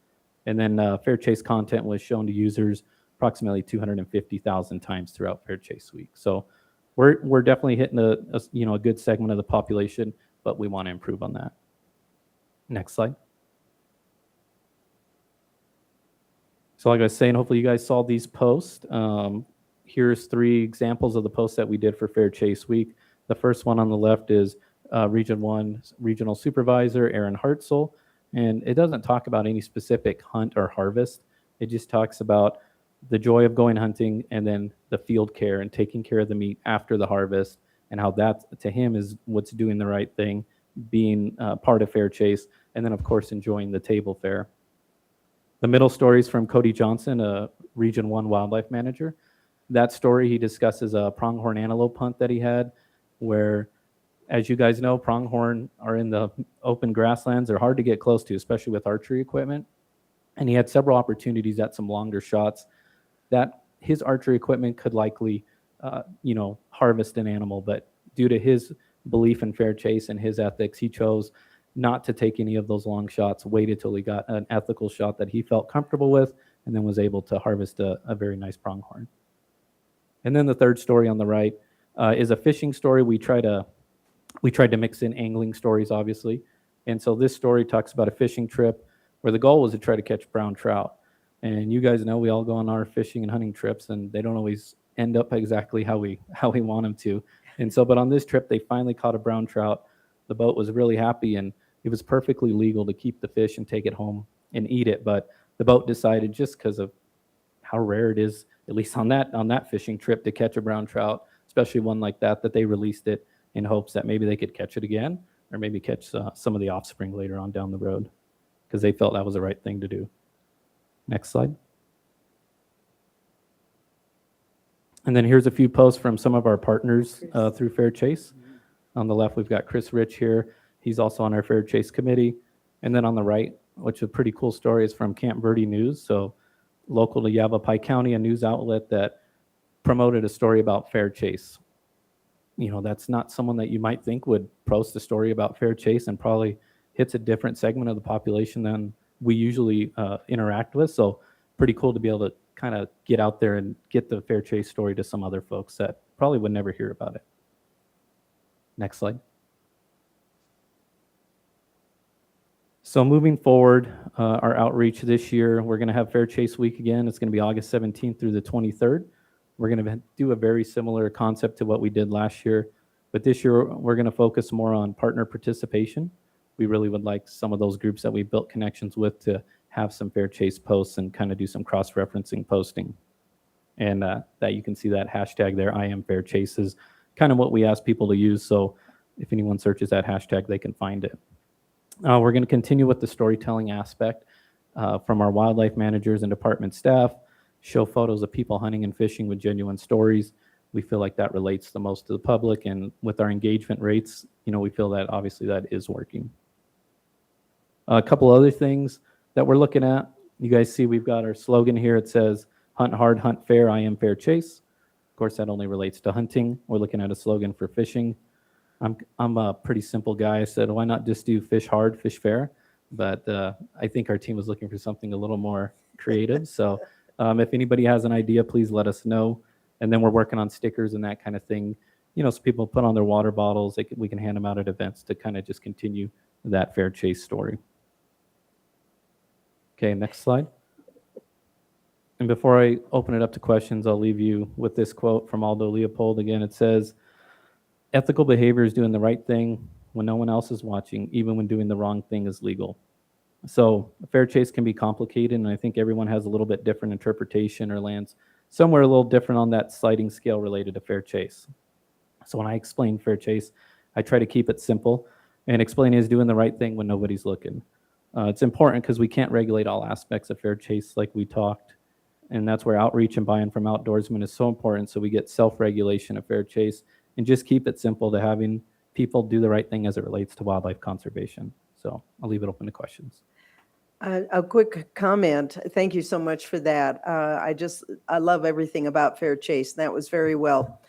S10: And then Fair Chase content was shown to users approximately 250,000 times throughout Fair Chase Week. So we're definitely hitting a good segment of the population, but we want to improve on that. Next slide. So like I was saying, hopefully you guys saw these posts. Here's 3 examples of the posts that we did for Fair Chase Week. The first one on the left is Region 1 Regional Supervisor Aaron Hartzell. And it doesn't talk about any specific hunt or harvest. It just talks about the joy of going hunting and then the field care and taking care of the meat after the harvest, and how that to him is what's doing the right thing, being part of Fair Chase, and then of course enjoying the table fare. The middle story is from Cody Johnson, a Region 1 wildlife manager. That story, he discusses a pronghorn antelope hunt that he had, where, as you guys know, pronghorn are in the open grasslands. They're hard to get close to, especially with archery equipment. And he had several opportunities at some longer shots that his archery equipment could likely, harvest an animal. But due to his belief in fair chase and his ethics, he chose not to take any of those long shots, waited till he got an ethical shot that he felt comfortable with, and then was able to harvest a very nice pronghorn. And then the third story on the right is a fishing story. We tried to mix in angling stories, obviously. And so this story talks about a fishing trip where the goal was to try to catch brown trout. And you guys know we all go on our fishing and hunting trips, and they don't always end up exactly how we want them to. And so, but on this trip, they finally caught a brown trout. The boat was really happy, and it was perfectly legal to keep the fish and take it home and eat it. But the boat decided, just because of how rare it is, at least on that fishing trip, to catch a brown trout, especially one like that they released it in hopes that maybe they could catch it again, or maybe catch some of the offspring later on down the road, because they felt that was the right thing to do. Next slide. And then here's a few posts from some of our partners through Fair Chase. On the left, we've got Chris Rich here. He's also on our Fair Chase committee. And then on the right, which is a pretty cool story, is from Camp Verde News. So local to Yavapai County, a news outlet that promoted a story about fair chase. You know, that's not someone that you might think would post a story about fair chase, and probably hits a different segment of the population than we usually interact with. So pretty cool to be able to kind of get out there and get the fair chase story to some other folks that probably would never hear about it. Next slide. So moving forward, our outreach this year, we're going to have Fair Chase Week again. It's going to be August 17th through the 23rd. We're going to do a very similar concept to what we did last year, but this year we're going to focus more on partner participation. We really would like some of those groups that we built connections with to have some Fair Chase posts and kind of do some cross-referencing posting. And that you can see that hashtag there, I am Fair Chase, is kind of what we ask people to use. So if anyone searches that hashtag, they can find it. We're going to continue with the storytelling aspect from our wildlife managers and department staff, show photos of people hunting and fishing with genuine stories. We feel like that relates the most to the public, and with our engagement rates, you know, we feel that obviously that is working. A couple other things that we're looking at. You guys see we've got our slogan here. It says, hunt hard, hunt fair, I am Fair Chase. Of course, that only relates to hunting. We're looking at a slogan for fishing. I'm a pretty simple guy. I said, why not just do fish hard, fish fair? But I think our team was looking for something a little more creative. So if anybody has an idea, please let us know. And then we're working on stickers and that kind of thing, so people put on their water bottles. We can hand them out at events to kind of just continue that fair chase story. Okay, next slide. And before I open it up to questions, I'll leave you with this quote from Aldo Leopold again. It says, "Ethical behavior is doing the right thing when no one else is watching, even when doing the wrong thing is legal." So a fair chase can be complicated, and I think everyone has a little bit different interpretation or lands somewhere a little different on that sliding scale related to fair chase. So when I explain fair chase, I try to keep it simple and explain is doing the right thing when nobody's looking. It's important because we can't regulate all aspects of fair chase like we talked. And that's where outreach and buy-in from outdoorsmen is so important. So we get self-regulation of fair chase and just keep it simple to having people do the right thing as it relates to wildlife conservation. So I'll leave it open to questions.
S1: A quick comment. Thank you so much for that. I love everything about fair chase. That was very well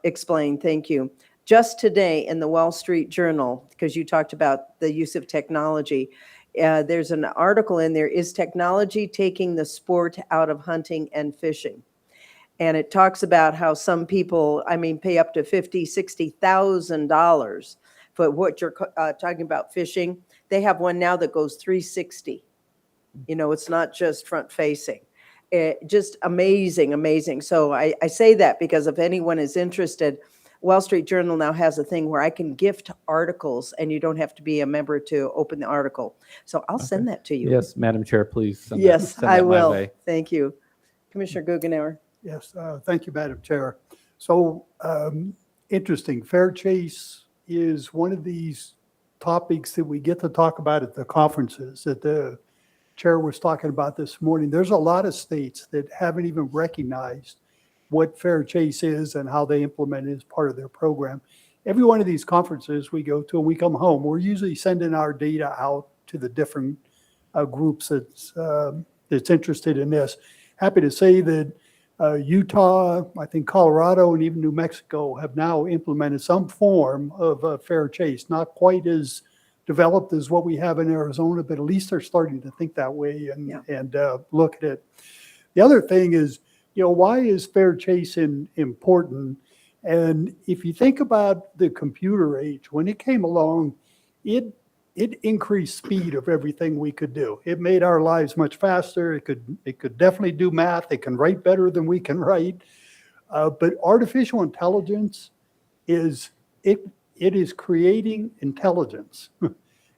S1: explained. Thank you. Just today in the Wall Street Journal, because you talked about the use of technology, there's an article in there, "Is technology taking the sport out of hunting and fishing?" And it talks about how some people, pay up to $50,000, $60,000 for what you're talking about fishing. They have one now that goes 360. It's not just front facing. Just amazing, amazing. So I say that because if anyone is interested, Wall Street Journal now has a thing where I can gift articles and you don't have to be a member to open the article. So I'll send that to you.
S10: Yes, Madam Chair, please send that,
S1: Yes,
S10: send
S1: I
S10: that my
S1: will.
S10: way.
S1: Thank you. Commissioner Guggenauer.
S4: Yes, thank you, Madam Chair. So interesting. Fair chase is one of these topics that we get to talk about at the conferences that the chair was talking about this morning. There's a lot of states that haven't even recognized what fair chase is and how they implement it as part of their program. Every one of these conferences we go to and we come home, we're usually sending our data out to the different groups that's interested in this. Happy to say that Utah, I think Colorado, and even New Mexico have now implemented some form of fair chase, not quite as developed as what we have in Arizona, but at least they're starting to think that way and look at it. The other thing is, why is fair chase important? And if you think about the computer age, when it came along, it increased speed of everything we could do. It made our lives much faster. It could definitely do math. It can write better than we can write. But artificial intelligence is creating intelligence,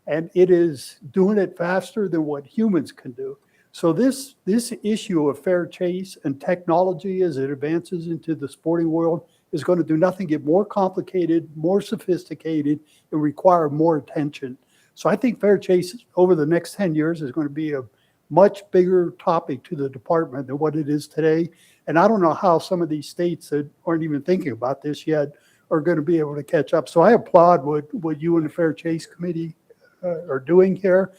S4: and it is doing it faster than what humans can do. So this issue of fair chase and technology as it advances into the sporting world is going to do nothing, get more complicated, more sophisticated, and require more attention. So I think fair chase over the next 10 years is going to be a much bigger topic to the department than what it is today. And I don't know how some of these states that aren't even thinking about this yet are going to be able to catch up. So I applaud what you and the Fair Chase Committee are doing here.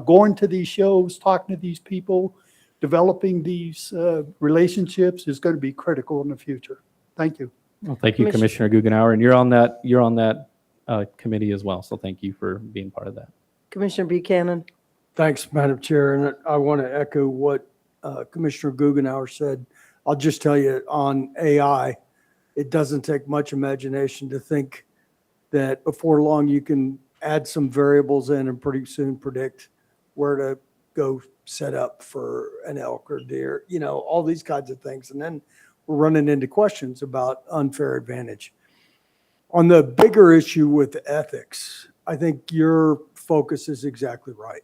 S4: Going to these shows, talking to these people, developing these relationships is going to be critical in the future. Thank you.
S10: Well, thank you, Commissioner Guggenauer, and you're on that committee as well. So thank you for being part of that.
S1: Commissioner Buchanan.
S6: Thanks, Madam Chair. And I want to echo what Commissioner Guggenauer said. I'll just tell you on AI, it doesn't take much imagination to think that before long you can add some variables in and pretty soon predict where to go set up for an elk or deer, all these kinds of things. And then we're running into questions about unfair advantage. On the bigger issue with ethics, I think your focus is exactly right.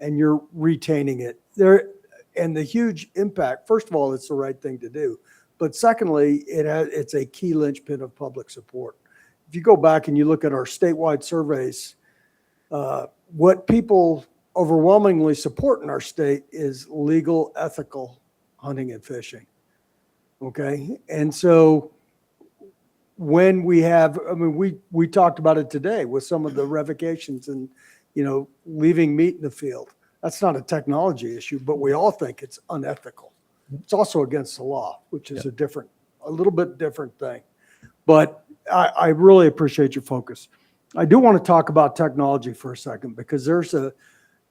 S6: And you're retaining it there. And the huge impact, first of all, it's the right thing to do. But secondly, it's a key linchpin of public support. If you go back and you look at our statewide surveys, what people overwhelmingly support in our state is legal, ethical hunting and fishing. Okay. And so when we have, we talked about it today with some of the revocations and, leaving meat in the field. That's not a technology issue, but we all think it's unethical. It's also against the law, which is a little bit different thing. But I really appreciate your focus. I do want to talk about technology for a second because there's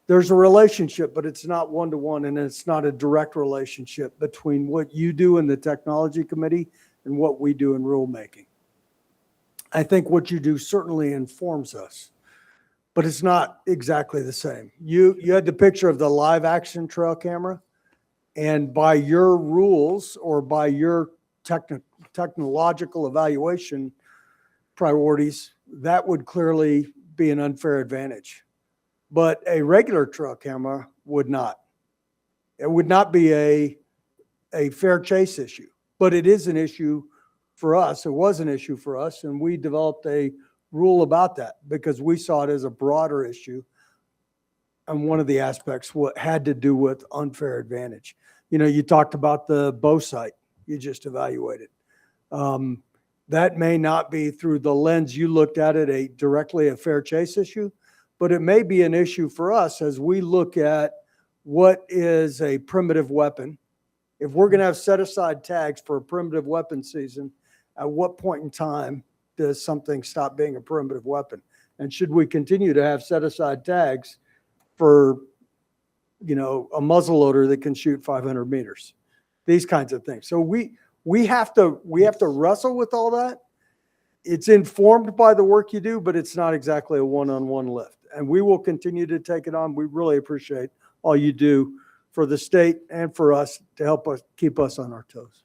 S6: there's a relationship, but it's not one-to-one, and it's not a direct relationship between what you do in the technology committee and what we do in rulemaking. I think what you do certainly informs us, but it's not exactly the same. You had the picture of the live action trail camera, and by your rules or by your technological evaluation priorities, that would clearly be an unfair advantage. But a regular trail camera would not. It would not be a fair chase issue, but it is an issue for us. It was an issue for us, and we developed a rule about that because we saw it as a broader issue. And one of the aspects had to do with unfair advantage. You talked about the bow site you just evaluated. That may not be through the lens you looked at it directly a fair chase issue, but it may be an issue for us as we look at what is a primitive weapon. If we're going to have set aside tags for a primitive weapon season, at what point in time does something stop being a primitive weapon? And should we continue to have set aside tags for, a muzzleloader that can shoot 500 meters? These kinds of things. So we have to wrestle with all that. It's informed by the work you do, but it's not exactly a one-on-one lift. And we will continue to take it on. We really appreciate all you do for the state and for us to help us keep us on our toes.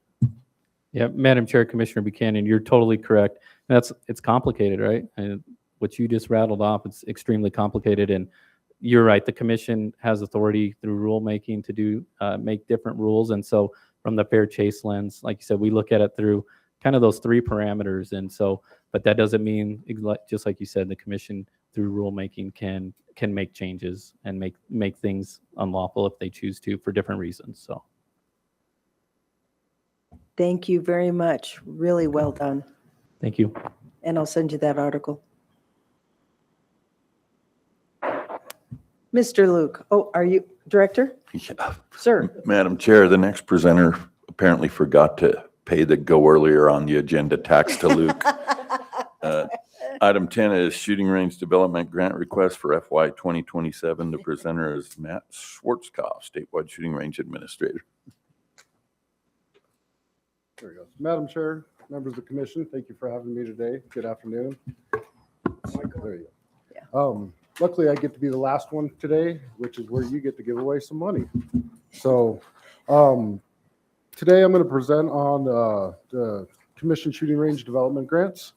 S10: Yeah, Madam Chair, Commissioner Buchanan, you're totally correct. It's complicated, right? And what you just rattled off, it's extremely complicated. And you're right, the commission has authority through rulemaking to do make different rules. And so from the fair chase lens, like you said, we look at it through kind of those three parameters. And so, but that doesn't mean, just like you said, the commission through rulemaking can make changes and make things unlawful if they choose to for different reasons. So.
S1: Thank you very much. Really well done.
S10: Thank you.
S1: And I'll send you that article. Mr. Luke, are you Director?
S16: Yeah.
S1: Sir.
S16: Madam Chair, the next presenter apparently forgot to pay the go earlier on the agenda tax to Luke. Item 10 is shooting range development grant request for FY 2027. The presenter is Matt Schwarzkopf, statewide shooting range administrator.
S21: There we go. Madam Chair, members of the commission, thank you for having me today. Good afternoon. There you go. Luckily, I get to be the last one today, which is where you get to give away some money. So today I'm going to present on the commission shooting range development grants.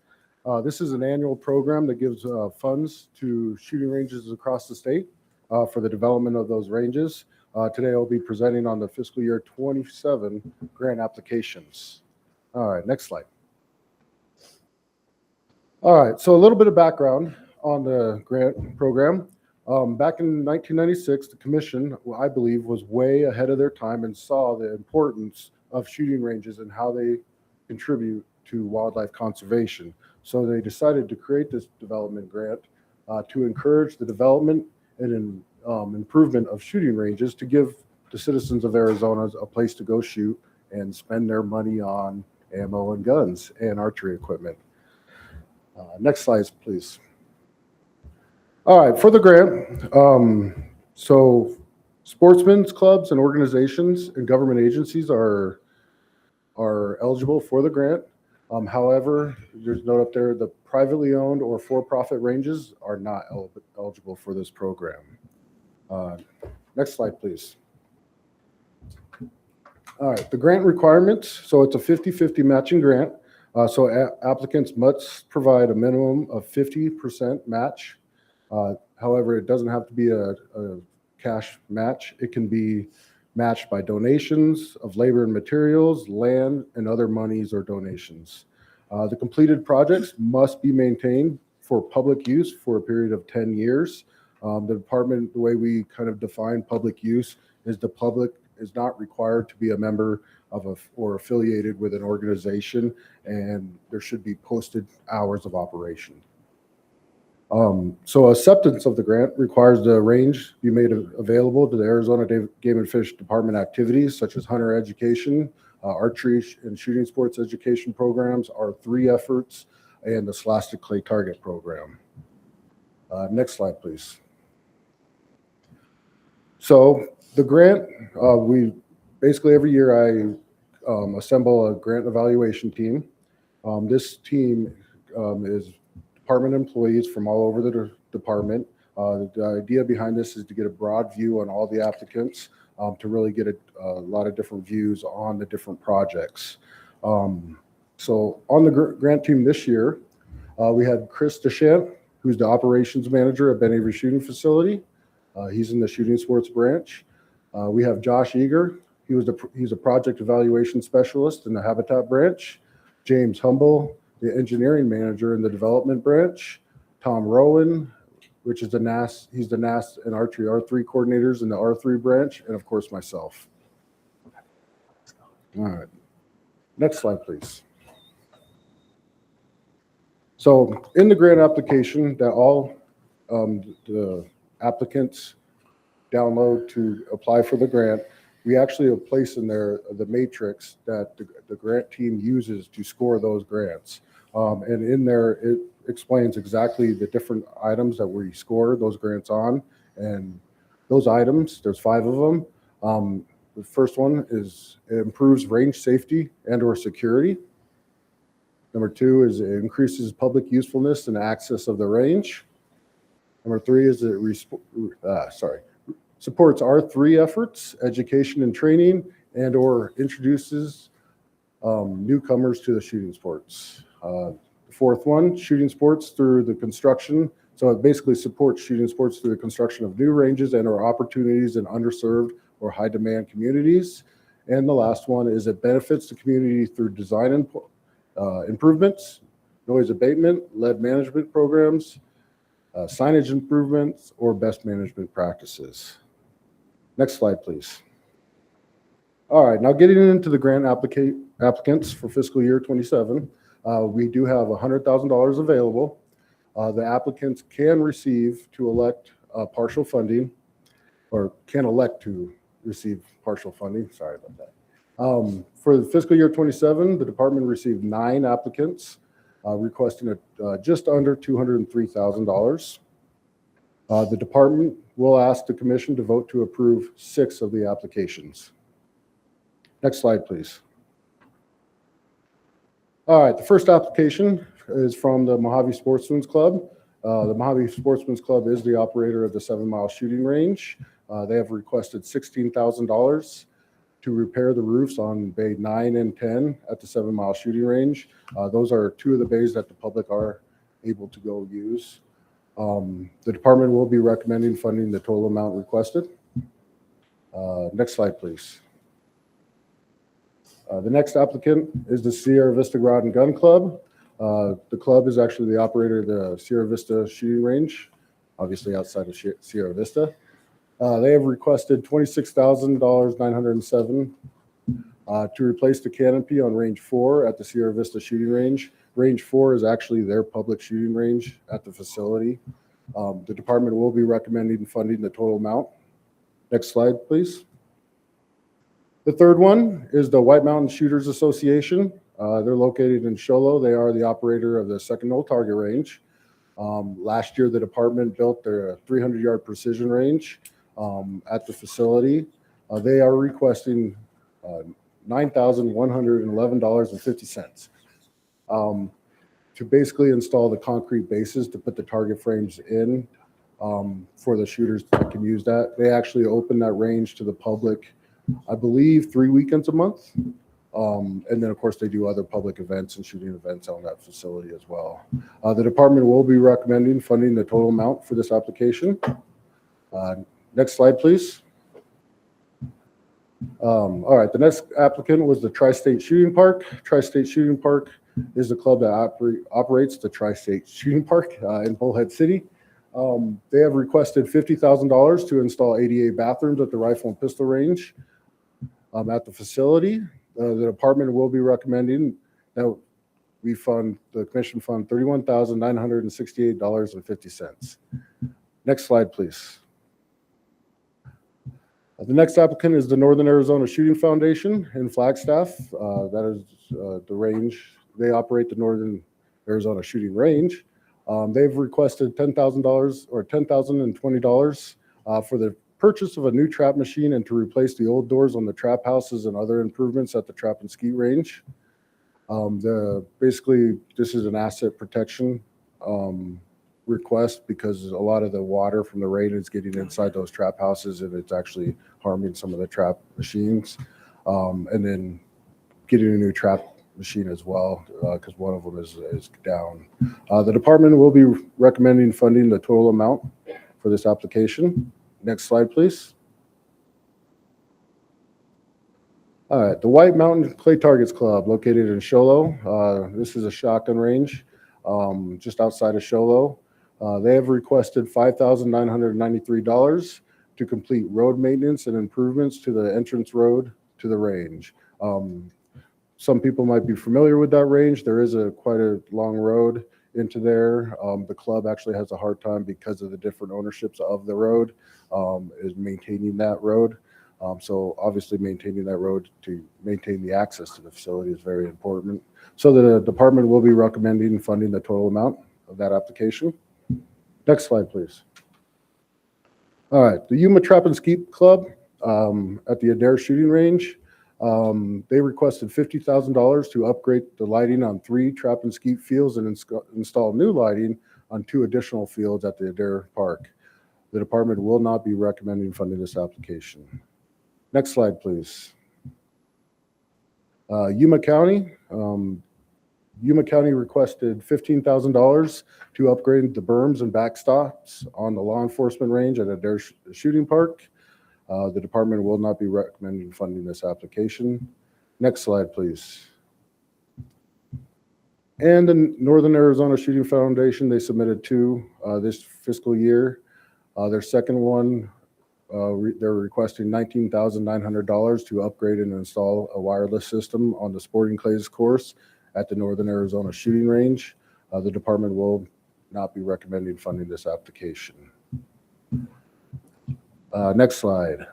S21: This is an annual program that gives funds to shooting ranges across the state for the development of those ranges. Today I'll be presenting on the fiscal year 27 grant applications. All right, next slide. All right, so a little bit of background on the grant program. Back in 1996, the commission, I believe, was way ahead of their time and saw the importance of shooting ranges and how they contribute to wildlife conservation. So they decided to create this development grant to encourage the development and improvement of shooting ranges to give the citizens of Arizona a place to go shoot and spend their money on ammo and guns and archery equipment. Next slide, please. All right, for the grant, so sportsmen's clubs and organizations and government agencies are eligible for the grant. However, there's a note up there, the privately owned or for-profit ranges are not eligible for this program. Next slide, please. All right, the grant requirements. So it's a 50-50 matching grant. So applicants must provide a minimum of 50% match. However, it doesn't have to be a cash match. It can be matched by donations of labor and materials, land, and other monies or donations. The completed projects must be maintained for public use for a period of 10 years. The department, the way we kind of define public use is the public is not required to be a member of or affiliated with an organization, and there should be posted hours of operation. So acceptance of the grant requires the range be made available to the Arizona Game and Fish Department activities such as hunter education, archery and shooting sports education programs, R3 efforts, and the Scholastic Clay Target program. Next slide, please. So the grant, we basically every year I assemble a grant evaluation team. This team is department employees from all over the department. The idea behind this is to get a broad view on all the applicants, to really get a lot of different views on the different projects. So on the grant team this year, we had Chris DeChamp, who's the operations manager at Ben Avery Shooting Facility. He's in the shooting sports branch. We have Josh Eager. He's a project evaluation specialist in the Habitat branch. James Humble, the engineering manager in the development branch. Tom Rowan, which is he's the NAS and archery R3 coordinators in the R3 branch, and of course myself. All right, next slide, please. So in the grant application that all the applicants download to apply for the grant, we actually have placed in there the matrix that the grant team uses to score those grants. And in there, it explains exactly the different items that we score those grants on. And those items, there's 5 of them. The first one is it improves range safety and or security. Number 2 is it increases public usefulness and access of the range. Number 3 is it supports R3 efforts, education and training, and or introduces newcomers to the shooting sports. The 4th one, shooting sports through the construction. So it basically supports shooting sports through the construction of new ranges and or opportunities in underserved or high demand communities. And the last one is it benefits the community through design improvements, noise abatement, lead management programs, signage improvements, or best management practices. Next slide, please. All right, now getting into the grant applicants for fiscal year 27, we do have $100,000 available. The applicants can receive to elect partial funding, or can elect to receive partial funding. Sorry about that. For the fiscal year 27, the department received 9 applicants requesting just under $203,000. The department will ask the commission to vote to approve 6 of the applications. Next slide, please. All right, the first application is from the Mojave Sportsman's Club. The Mojave Sportsman's Club is the operator of the 7-mile shooting range. They have requested $16,000 to repair the roofs on bay 9 and 10 at the 7-mile shooting range. Those are 2 of the bays that the public are able to go use. The department will be recommending funding the total amount requested. Next slide, please. The next applicant is the Sierra Vista Rod and Gun Club. The club is actually the operator of the Sierra Vista shooting range, obviously outside of Sierra Vista. They have requested $26,907 to replace the canopy on range 4 at the Sierra Vista shooting range. Range 4 is actually their public shooting range at the facility. The department will be recommending funding the total amount. Next slide, please. The third one is the White Mountain Shooters Association. They're located in Show Low. They are the operator of the Second Knoll Target Range. Last year, the department built their 300-yard precision range at the facility. They are requesting $9,111.50 to basically install the concrete bases to put the target frames in for the shooters that can use that. They actually open that range to the public, I believe, 3 weekends a month. And then, of course, they do other public events and shooting events on that facility as well. The department will be recommending funding the total amount for this application. Next slide, please. All right, the next applicant was the Tri-State Shooting Park. Tri-State Shooting Park is the club that operates the Tri-State Shooting Park in Bullhead City. They have requested $50,000 to install ADA bathrooms at the rifle and pistol range at the facility. The department will be recommending that the commission fund $31,968.50. Next slide, please. The next applicant is the Northern Arizona Shooting Foundation in Flagstaff. That is the range. They operate the Northern Arizona Shooting Range. They've requested $10,000 or $10,020 for the purchase of a new trap machine and to replace the old doors on the trap houses and other improvements at the trap and skeet range. Basically, this is an asset protection request because a lot of the water from the rain is getting inside those trap houses and it's actually harming some of the trap machines. And then getting a new trap machine as well, because one of them is down. The department will be recommending funding the total amount for this application. Next slide, please. All right, the White Mountain Clay Targets Club located in Show Low. This is a shotgun range just outside of Show Low. They have requested $5,993 to complete road maintenance and improvements to the entrance road to the range. Some people might be familiar with that range. There is quite a long road into there. The club actually has a hard time because of the different ownerships of the road, is maintaining that road. So obviously maintaining that road to maintain the access to the facility is very important. So the department will be recommending funding the total amount of that application. Next slide, please. All right, the Yuma Trap and Skeet Club at the Adair Shooting Range. They requested $50,000 to upgrade the lighting on 3 trap and skeet fields and install new lighting on 2 additional fields at the Adair Park. The department will not be recommending funding this application. Next slide, please. Yuma County. Yuma County requested $15,000 to upgrade the berms and backstops on the law enforcement range at Adair Shooting Park. The department will not be recommending funding this application. Next slide, please. And the Northern Arizona Shooting Foundation, they submitted 2 this fiscal year. Their second one, they're requesting $19,900 to upgrade and install a wireless system on the Sporting Clays course at the Northern Arizona Shooting Range. The department will not be recommending funding this application. Next slide.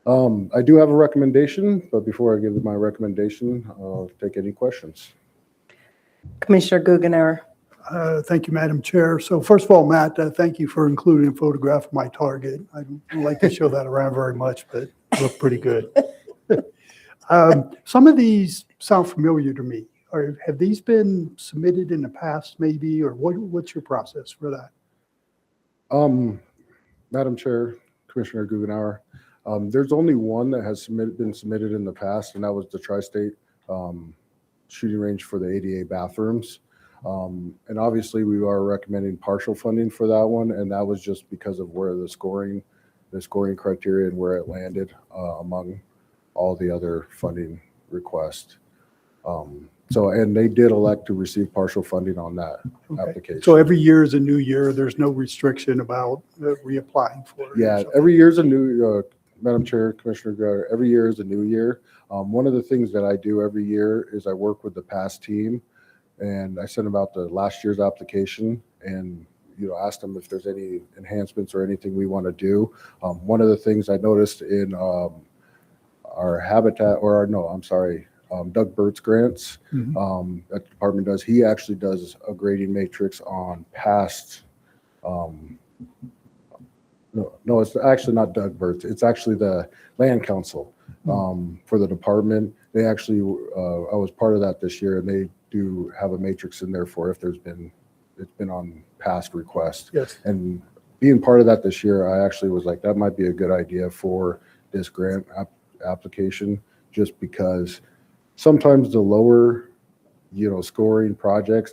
S21: I do have a recommendation, but before I give my recommendation, I'll take any questions.
S1: Commissioner Guggenauer.
S4: Thank you, Madam Chair. So first of all, Matt, thank you for including a photograph of my target. I don't like to show that around very much, but it looked pretty good. Some of these sound familiar to me. Have these been submitted in the past maybe, or what's your process for that?
S21: Madam Chair, Commissioner Guggenauer, there's only one that has been submitted in the past, and that was the Tri-State Shooting Range for the ADA bathrooms. And obviously, we are recommending partial funding for that one, and that was just because of where the scoring criteria and where it landed among all the other funding requests. And they did elect to receive partial funding on that application.
S4: So every year is a new year. There's no restriction about reapplying for it.
S21: Yeah, every year is a new, Madam Chair, Commissioner Gutter, every year is a new year. One of the things that I do every year is I work with the past team, and I send them out the last year's application and ask them if there's any enhancements or anything we want to do. One of the things I noticed in our habitat, Doug Burt's grants, that the department does. He actually does a grading matrix on past. No, it's actually not Doug Burt's. It's actually the Land Council for the department. They actually, I was part of that this year, and they do have a matrix in there for if it's been on past requests.
S4: Yes.
S21: And being part of that this year, I actually was like, that might be a good idea for this grant application, just because sometimes the lower, scoring projects,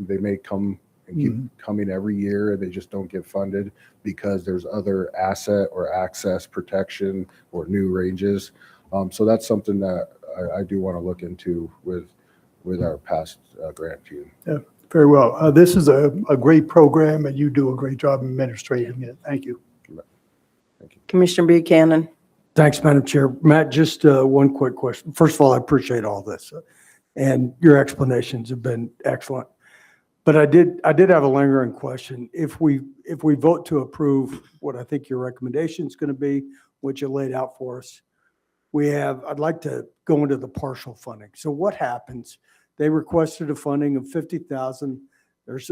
S21: they may come and keep coming every year, and they just don't get funded because there's other asset or access protection or new ranges. So that's something that I do want to look into with our past grant team.
S4: Yeah, very well. This is a great program, and you do a great job administrating it. Thank you.
S21: Thank you.
S1: Commissioner Buchanan.
S6: Thanks, Madam Chair. Matt, just one quick question. First of all, I appreciate all this, and your explanations have been excellent. But I did have a lingering question. If we vote to approve what I think your recommendation is going to be, which you laid out for us, I'd like to go into the partial funding. So what happens? They requested a funding of $50,000. there's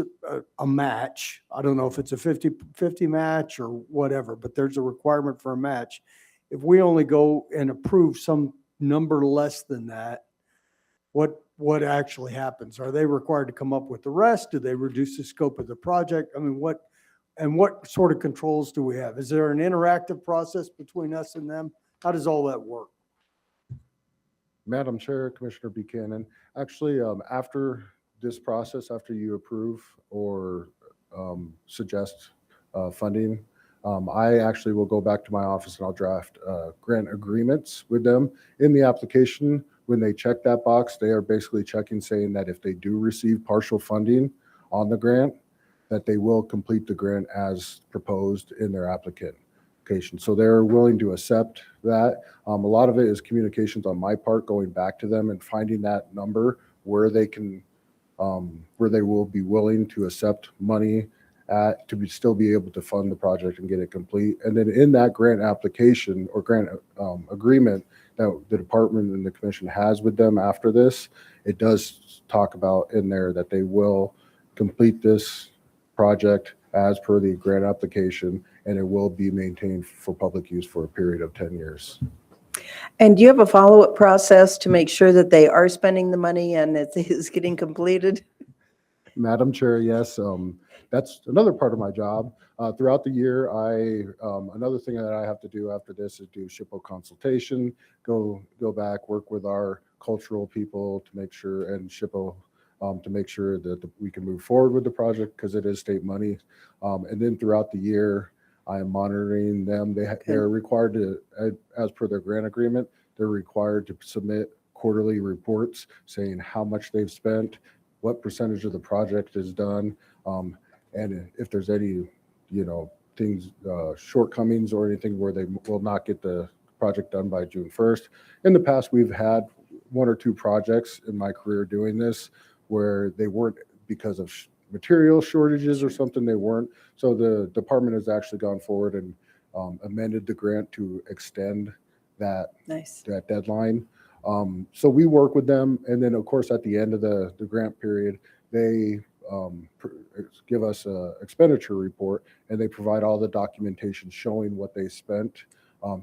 S6: a match. I don't know if it's a 50-50 match or whatever, but there's a requirement for a match. If we only go and approve some number less than that, what actually happens? Are they required to come up with the rest? Do they reduce the scope of the project? I mean, what sort of controls do we have? Is there an interactive process between us and them? How does all that work?
S21: Madam Chair, Commissioner Buchanan, actually, after this process, after you approve or suggest funding, I actually will go back to my office and I'll draft grant agreements with them. In the application, when they check that box, they are basically checking saying that if they do receive partial funding on the grant, that they will complete the grant as proposed in their application. So they're willing to accept that. A lot of it is communications on my part, going back to them and finding that number where they can, where they will be willing to accept money to still be able to fund the project and get it complete. And then in that grant application or grant agreement that the department and the commission has with them after this, it does talk about in there that they will complete this project as per the grant application, and it will be maintained for public use for a period of 10 years.
S1: And do you have a follow-up process to make sure that they are spending the money and it is getting completed?
S21: Madam Chair, yes, that's another part of my job. Throughout the year, another thing that I have to do after this is do SHPO consultation, go back, work with our cultural people to make sure, and SHPO to make sure that we can move forward with the project because it is state money. And then throughout the year, I am monitoring them. They're required to, as per their grant agreement, they're required to submit quarterly reports saying how much they've spent, what percentage of the project is done, and if there's any, things, shortcomings or anything where they will not get the project done by June 1st. In the past, we've had one or two projects in my career doing this where they weren't because of material shortages or something, they weren't. So the department has actually gone forward and amended the grant to extend that deadline. So we work with them, and then of course at the end of the grant period, they give us an expenditure report, and they provide all the documentation showing what they spent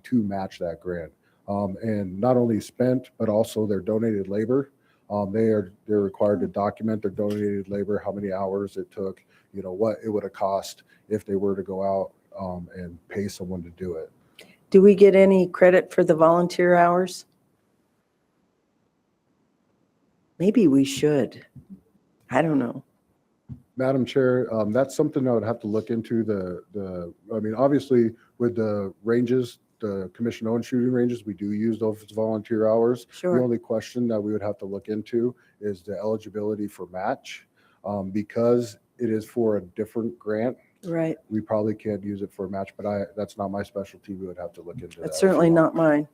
S21: to match that grant. And not only spent, but also their donated labor. They're required to document their donated labor, how many hours it took, what it would have cost if they were to go out and pay someone to do it.
S1: Do we get any credit for the volunteer hours? Maybe we should. I don't know.
S21: Madam Chair, that's something I would have to look into. Obviously with the ranges, the commission-owned shooting ranges, we do use those volunteer hours.
S1: Sure.
S21: The only question that we would have to look into is the eligibility for match. Because it is for a different grant,
S1: Right.
S21: we probably can't use it for a match, but that's not my specialty. We would have to look into that.
S1: That's certainly not mine.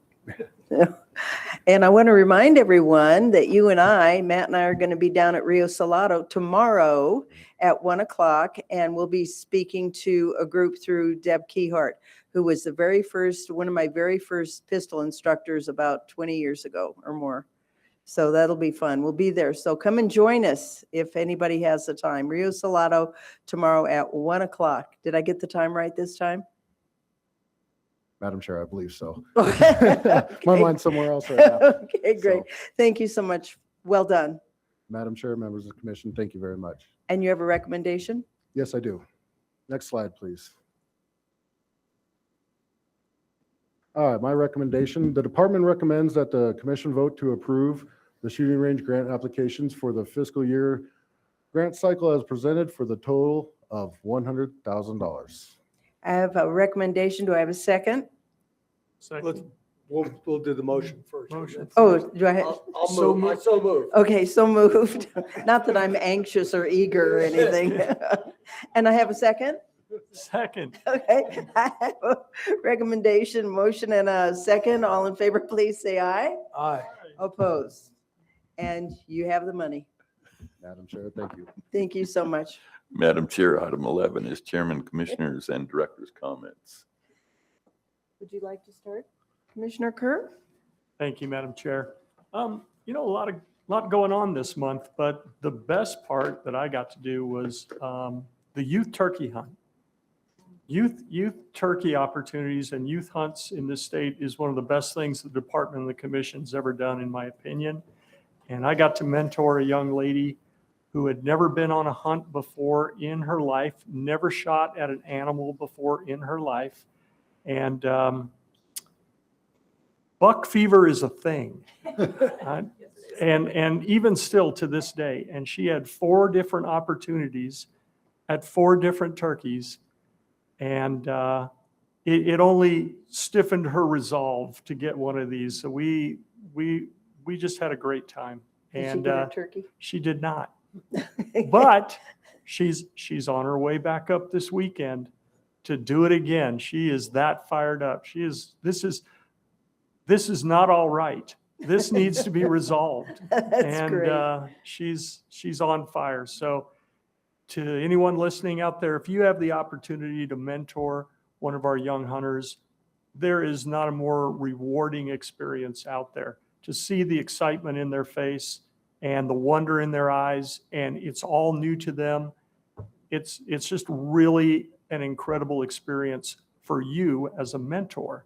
S1: And I want to remind everyone that you and Matt and I are going to be down at Rio Salado tomorrow at 1:00, and we'll be speaking to a group through Deb Keyhart, who was one of my very first pistol instructors about 20 years ago or more. So that'll be fun. We'll be there. So come and join us if anybody has the time. Rio Salado tomorrow at 1:00. Did I get the time right this time?
S21: Madam Chair, I believe so.
S1: Okay.
S21: My mind's somewhere else right now.
S1: Okay, great. Thank you so much. Well done.
S21: Madam Chair, members of the commission, thank you very much.
S1: And you have a recommendation?
S21: Yes, I do. Next slide, please. All right, my recommendation, the department recommends that the commission vote to approve the shooting range grant applications for the fiscal year grant cycle as presented for the total of $100,000.
S1: I have a recommendation. Do I have a second?
S3: Second.
S6: We'll do the motion first.
S1: Oh, do I have?
S6: I'll move. I so move.
S1: Okay, so moved. Not that I'm anxious or eager or anything. And I have a second?
S3: Second.
S1: Okay, I have a recommendation, motion, and a second. All in favor, please say aye.
S6: Aye.
S1: Opposed? And you have the money.
S21: Madam Chair, thank you.
S1: Thank you so much.
S17: Madam Chair, item 11 is Chairman, Commissioners, and Directors' comments.
S1: Would you like to start? Commissioner Kerr?
S3: Thank you, Madam Chair. A lot of lot going on this month, but the best part that I got to do was the youth turkey hunt. Youth turkey opportunities and youth hunts in this state is one of the best things the department and the commission's ever done, in my opinion. And I got to mentor a young lady who had never been on a hunt before in her life, never shot at an animal before in her life. And buck fever is a thing. And even still to this day. And she had 4 different opportunities at 4 different turkeys. And it only stiffened her resolve to get one of these. So we just had a great time.
S1: Did she
S3: And
S1: get a turkey?
S3: she did not. But she's on her way back up this weekend to do it again. She is that fired up. This is not all right. This needs to be resolved.
S1: That's great.
S3: She's on fire. So to anyone listening out there, if you have the opportunity to mentor one of our young hunters, there is not a more rewarding experience out there. To see the excitement in their face and the wonder in their eyes, and it's all new to them. It's just really an incredible experience for you as a mentor,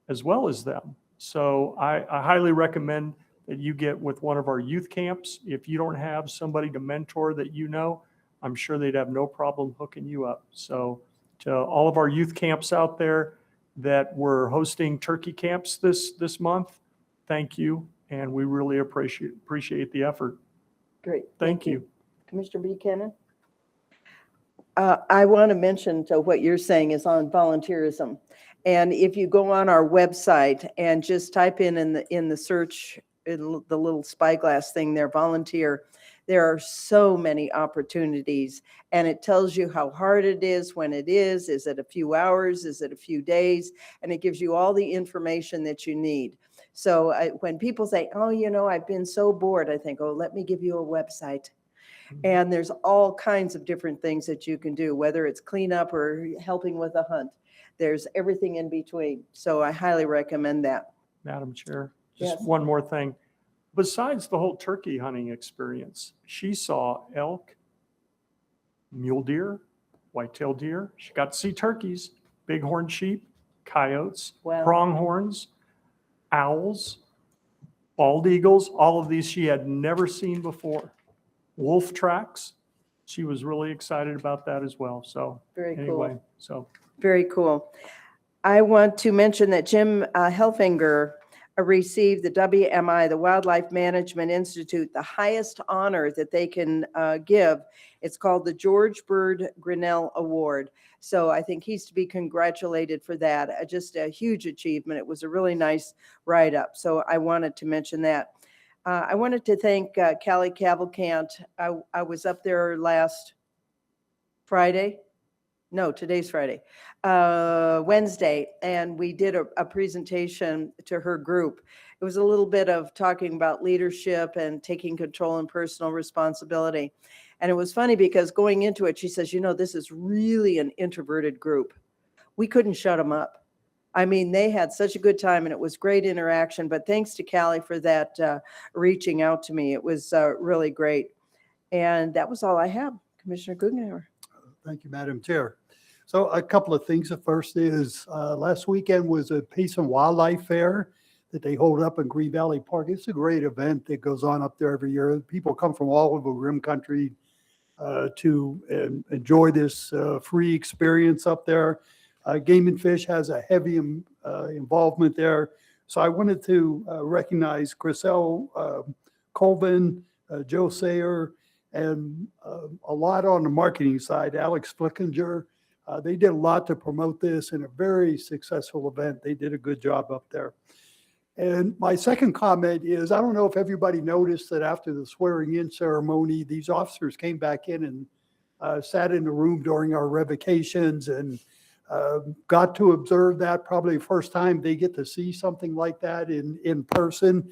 S3: as well as them. So I highly recommend that you get with one of our youth camps. If you don't have somebody to mentor that you know, I'm sure they'd have no problem hooking you up. So to all of our youth camps out there that we're hosting turkey camps this month, thank you. And we really appreciate the effort.
S1: Great.
S3: Thank you.
S1: Commissioner Buchanan? I want to mention to what you're saying is on volunteerism. And if you go on our website and just type in the search, in the little spyglass thing there, volunteer, there are so many opportunities, and it tells you how hard it is, when it is it a few hours, is it a few days, and it gives you all the information that you need. So when people say, oh, I've been so bored, I think, oh, let me give you a website. And there's all kinds of different things that you can do, whether it's cleanup or helping with a hunt. There's everything in between. So I highly recommend that.
S3: Madam Chair, just
S1: Yes.
S3: one more thing. Besides the whole turkey hunting experience, she saw elk, mule deer, white-tailed deer. She got to see turkeys, bighorn sheep, coyotes,
S1: Wow.
S3: pronghorns, owls, bald eagles. All of these she had never seen before. Wolf tracks. She was really excited about that as well. So
S1: Very cool.
S3: anyway, so
S1: Very cool. I want to mention that Jim Helfinger received the WMI, the Wildlife Management Institute, the highest honor that they can give. It's called the George Bird Grinnell Award. So I think he's to be congratulated for that. Just a huge achievement. It was a really nice write-up. So I wanted to mention that. I wanted to thank Callie Cavalcant. I was up there last Friday. No, today's Friday, Wednesday, and we did a presentation to her group. It was a little bit of talking about leadership and taking control and personal responsibility. And it was funny because going into it, she says, this is really an introverted group. We couldn't shut them up. I mean, they had such a good time and it was great interaction, but thanks to Callie for that, reaching out to me. It was really great. And that was all I have. Commissioner Guggenauer.
S4: Thank you, Madam Chair. So a couple of things. The first is last weekend was a Peace and Wildlife Fair that they hold up in Green Valley Park. It's a great event that goes on up there every year. People come from all over Rim Country to enjoy this free experience up there. Game and Fish has a heavy involvement there. So I wanted to recognize Chriselle Colvin, Joe Sayer, and a lot on the marketing side, Alex Flickinger. They did a lot to promote this in a very successful event. They did a good job up there. And my second comment is, I don't know if everybody noticed that after the swearing in ceremony, these officers came back in and sat in the room during our revocations and got to observe that. Probably the first time they get to see something like that in person.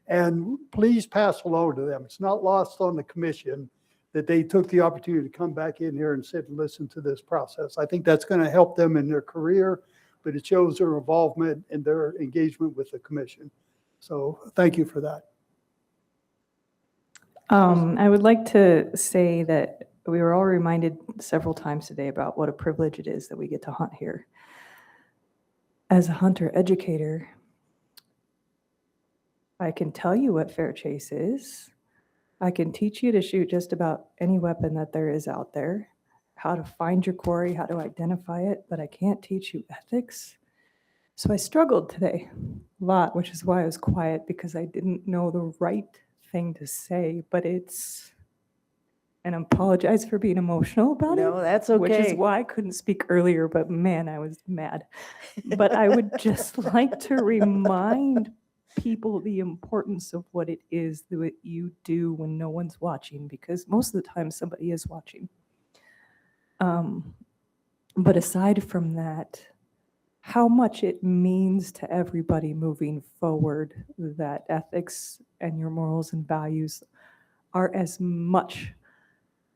S4: And please pass along to them. It's not lost on the commission that they took the opportunity to come back in here and sit and listen to this process. I think that's going to help them in their career, but it shows their involvement and their engagement with the commission. So thank you for that.
S12: I would like to say that we were all reminded several times today about what a privilege it is that we get to hunt here. As a hunter educator, I can tell you what fair chase is. I can teach you to shoot just about any weapon that there is out there, how to find your quarry, how to identify it, but I can't teach you ethics. So I struggled today a lot, which is why I was quiet, because I didn't know the right thing to say, but and I apologize for being emotional about it.
S1: No, that's
S12: Which is
S1: okay.
S12: why I couldn't speak earlier, but man, I was mad. But I would just like to remind people the importance of what it is that you do when no one's watching, because most of the time somebody is watching. But aside from that, how much it means to everybody moving forward that ethics and your morals and values are as much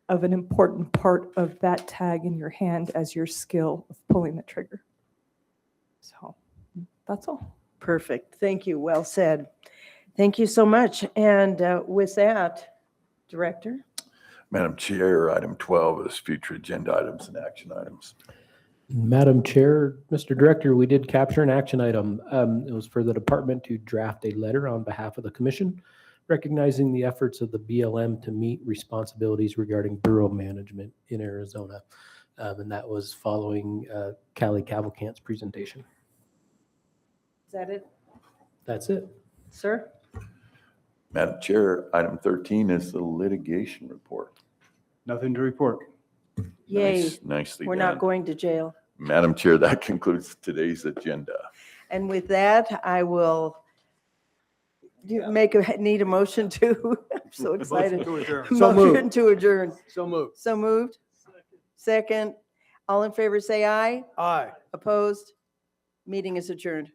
S12: of an important part of that tag in your hand as your skill of pulling the trigger. So that's all.
S1: Perfect. Thank you. Well said. Thank you so much. And with that, Director?
S17: Madam Chair, item 12 is future agenda items and action items.
S2: Madam Chair, Mr. Director, we did capture an action item. It was for the department to draft a letter on behalf of the commission, recognizing the efforts of the BLM to meet responsibilities regarding borough management in Arizona. And that was following Callie Cavalcant's presentation.
S1: Is that it,
S2: That's it.
S1: sir?
S17: Madam Chair, item 13 is the litigation report.
S21: Nothing to report.
S1: Yay.
S17: Nicely
S1: We're
S17: done.
S1: not going to jail.
S17: Madam Chair, that concludes today's agenda.
S1: And with that, I will need a motion to, I'm so excited.
S21: to adjourn.
S7: So moved.
S1: Motion to adjourn.
S7: So moved.
S1: So moved? Second. All in favor, say aye.
S7: Aye.
S1: Opposed? Meeting is adjourned.